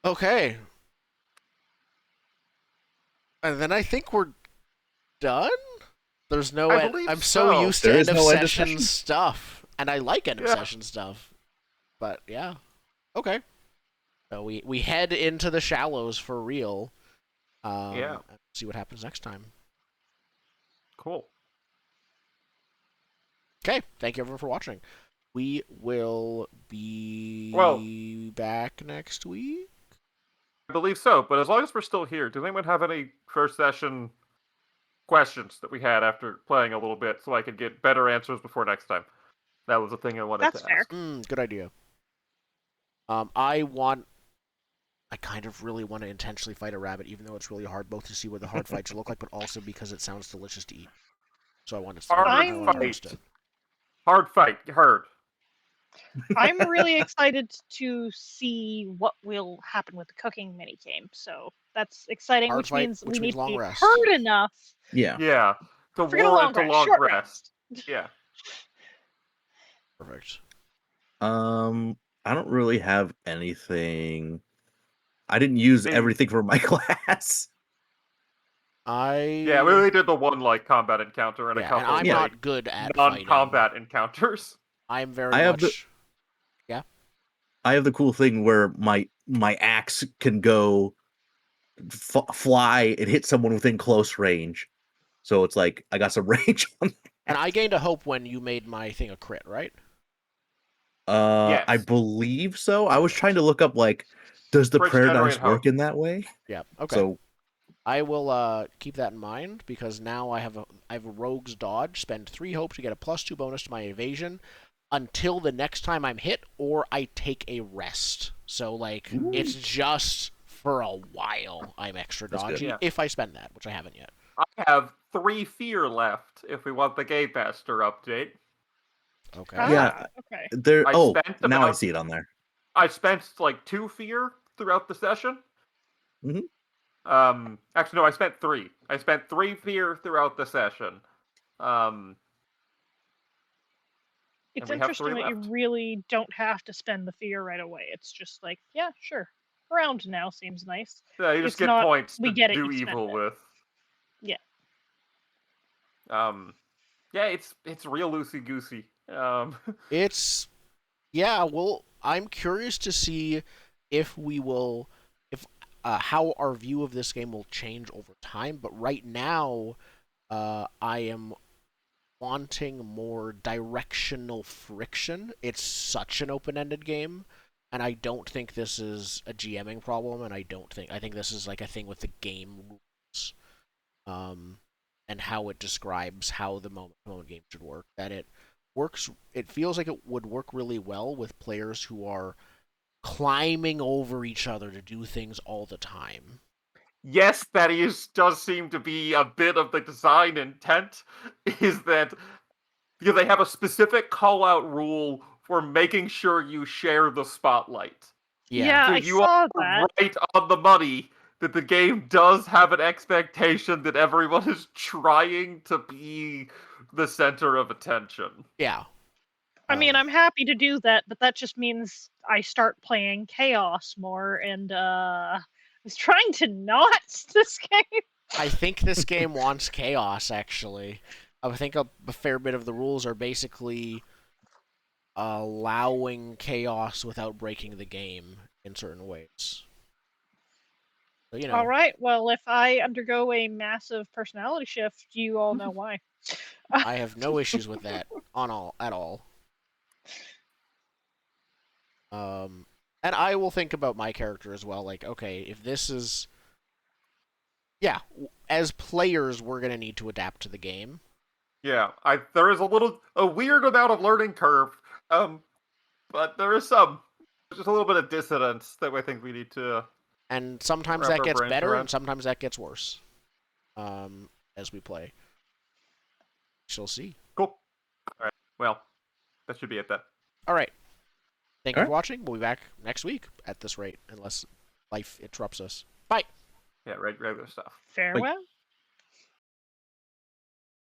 [SPEAKER 1] Okay. And then I think we're done? There's no
[SPEAKER 3] I
[SPEAKER 1] end.
[SPEAKER 3] believe
[SPEAKER 1] I'm so
[SPEAKER 3] so.
[SPEAKER 1] used to
[SPEAKER 5] There
[SPEAKER 1] end
[SPEAKER 5] is
[SPEAKER 1] of
[SPEAKER 5] no end of
[SPEAKER 1] session
[SPEAKER 5] session?
[SPEAKER 1] stuff. And I like end of
[SPEAKER 3] Yeah.
[SPEAKER 1] session stuff. But yeah. Okay. So we head into the shallows for real.
[SPEAKER 3] Yeah.
[SPEAKER 1] And see what happens next time.
[SPEAKER 3] Cool.
[SPEAKER 1] Okay. Thank you everyone for watching. We will be back next week.
[SPEAKER 3] I believe so, but as long as we're still here, does anyone have any first session questions that we had after playing a little bit so I could get better answers before next time? That was the thing I wanted
[SPEAKER 4] That's
[SPEAKER 3] to
[SPEAKER 4] fair.
[SPEAKER 3] ask.
[SPEAKER 1] Good idea. I kind of really want to intentionally fight a rabbit, even though it's really hard, both to see what the hard fights look like, but also because it sounds delicious to eat. So I want to.
[SPEAKER 3] Hard
[SPEAKER 1] I want to
[SPEAKER 3] fight.
[SPEAKER 1] roast it.
[SPEAKER 3] Hard fight. Heard.
[SPEAKER 4] I'm really excited to see what will happen with the cooking mini game. So that's exciting,
[SPEAKER 1] Hard
[SPEAKER 4] which
[SPEAKER 1] fight,
[SPEAKER 4] means
[SPEAKER 1] which
[SPEAKER 4] we
[SPEAKER 1] means
[SPEAKER 4] need
[SPEAKER 1] long
[SPEAKER 4] to be
[SPEAKER 1] rest.
[SPEAKER 4] hurt enough.
[SPEAKER 5] Yeah.
[SPEAKER 3] Yeah. To
[SPEAKER 4] Forget a
[SPEAKER 3] warrant
[SPEAKER 4] long
[SPEAKER 3] a
[SPEAKER 4] rest,
[SPEAKER 3] long
[SPEAKER 4] short
[SPEAKER 3] rest.
[SPEAKER 4] rest.
[SPEAKER 3] Yeah.
[SPEAKER 1] Perfect.
[SPEAKER 5] I don't really have anything. I didn't use
[SPEAKER 3] Hey.
[SPEAKER 5] everything from my class.
[SPEAKER 3] Yeah, we only did the one like combat encounter and a
[SPEAKER 1] Yeah,
[SPEAKER 3] couple
[SPEAKER 1] and I'm
[SPEAKER 3] like
[SPEAKER 1] not good at fighting.
[SPEAKER 3] non-combat encounters.
[SPEAKER 1] I'm very
[SPEAKER 5] I have
[SPEAKER 1] much.
[SPEAKER 5] I have the cool thing where my axe can go fly and hit someone within close range. So it's like I got some range on that.
[SPEAKER 1] And I gained a hope when you made my thing a crit, right?
[SPEAKER 5] I
[SPEAKER 3] Yes.
[SPEAKER 5] believe so. I was trying to look up like, does the
[SPEAKER 3] Bridge
[SPEAKER 5] prayer
[SPEAKER 3] generate
[SPEAKER 5] dice work
[SPEAKER 3] hope.
[SPEAKER 5] in that way?
[SPEAKER 1] Yeah. Okay.
[SPEAKER 5] So
[SPEAKER 1] I will keep that in mind because now I have a rogue's dodge. Spend 3 hope to get a +2 bonus to my evasion until the next time I'm hit, or I take a rest. So like it's just for a while I'm extra
[SPEAKER 5] That's good.
[SPEAKER 1] dodgy
[SPEAKER 3] Yeah.
[SPEAKER 1] if I spend that, which I haven't yet.
[SPEAKER 3] I have 3 fear left if we want the Game Master update.
[SPEAKER 1] Okay.
[SPEAKER 5] Yeah.
[SPEAKER 4] Okay.
[SPEAKER 5] there.
[SPEAKER 3] I
[SPEAKER 5] Oh,
[SPEAKER 3] spent
[SPEAKER 5] now I
[SPEAKER 3] about-
[SPEAKER 5] see it on there.
[SPEAKER 3] I spent like 2 fear throughout the session.
[SPEAKER 5] Mhm.
[SPEAKER 3] Actually, no, I spent 3. I spent 3 fear throughout the session.
[SPEAKER 4] It's
[SPEAKER 3] we have 3
[SPEAKER 4] interesting that you
[SPEAKER 3] left.
[SPEAKER 4] really don't have to spend the fear right away. It's just like, yeah, sure. Around now seems nice.
[SPEAKER 3] Yeah, you just
[SPEAKER 4] It's
[SPEAKER 3] get
[SPEAKER 4] not-
[SPEAKER 3] points
[SPEAKER 4] we
[SPEAKER 3] to
[SPEAKER 4] get it,
[SPEAKER 3] do
[SPEAKER 4] you spend
[SPEAKER 3] evil
[SPEAKER 4] it.
[SPEAKER 3] with.
[SPEAKER 4] Yeah.
[SPEAKER 3] Yeah, it's real loosey goosey.
[SPEAKER 1] It's well, I'm curious to see if we will how our view of this game will change over time, but right now I am wanting more directional friction. It's such an open-ended game, and I don't think this is a GMing problem, and I think this is like a thing with the game rules. And how it describes how the moment game should work. That it works. It feels like it would work really well with players who are climbing over each other to do things all the time.
[SPEAKER 3] Yes, does seem to be a bit of the design intent, is that because they have a specific call-out rule for making sure you share the spotlight.
[SPEAKER 4] Yeah,
[SPEAKER 3] So
[SPEAKER 4] I
[SPEAKER 3] you
[SPEAKER 4] saw
[SPEAKER 3] are
[SPEAKER 4] that.
[SPEAKER 3] right on the money that the game does have an expectation that everyone is trying to be the center of attention.
[SPEAKER 1] Yeah.
[SPEAKER 4] I mean,
[SPEAKER 1] Um,
[SPEAKER 4] I'm happy to do that, but that just means I start playing chaos more, and I was trying to not this game.
[SPEAKER 1] I think this game wants chaos, actually. I think a fair bit of the rules are basically allowing chaos without breaking the game in certain ways. So, you
[SPEAKER 4] All
[SPEAKER 1] know,
[SPEAKER 4] right, well, if I undergo a massive personality shift, you all know why.
[SPEAKER 1] I have no issues with that at all. And I will think about my character as well. Like, okay, if this is, yeah, as players, we're gonna need to adapt to the game.
[SPEAKER 3] Yeah, there is a weird amount of learning curve, but there is just a little bit of dissonance that I think we need to
[SPEAKER 1] And sometimes
[SPEAKER 3] wrap
[SPEAKER 1] that
[SPEAKER 3] our
[SPEAKER 1] gets
[SPEAKER 3] brains
[SPEAKER 1] better, and
[SPEAKER 3] around.
[SPEAKER 1] sometimes that gets worse. As we play, she'll see.
[SPEAKER 3] Cool. All right. Well, that should be it then.
[SPEAKER 1] All right. Thank you
[SPEAKER 5] All
[SPEAKER 1] for
[SPEAKER 5] right.
[SPEAKER 1] watching. We'll be back next week at this rate, unless life interrupts us. Bye.
[SPEAKER 3] Yeah, regular stuff.
[SPEAKER 4] Farewell.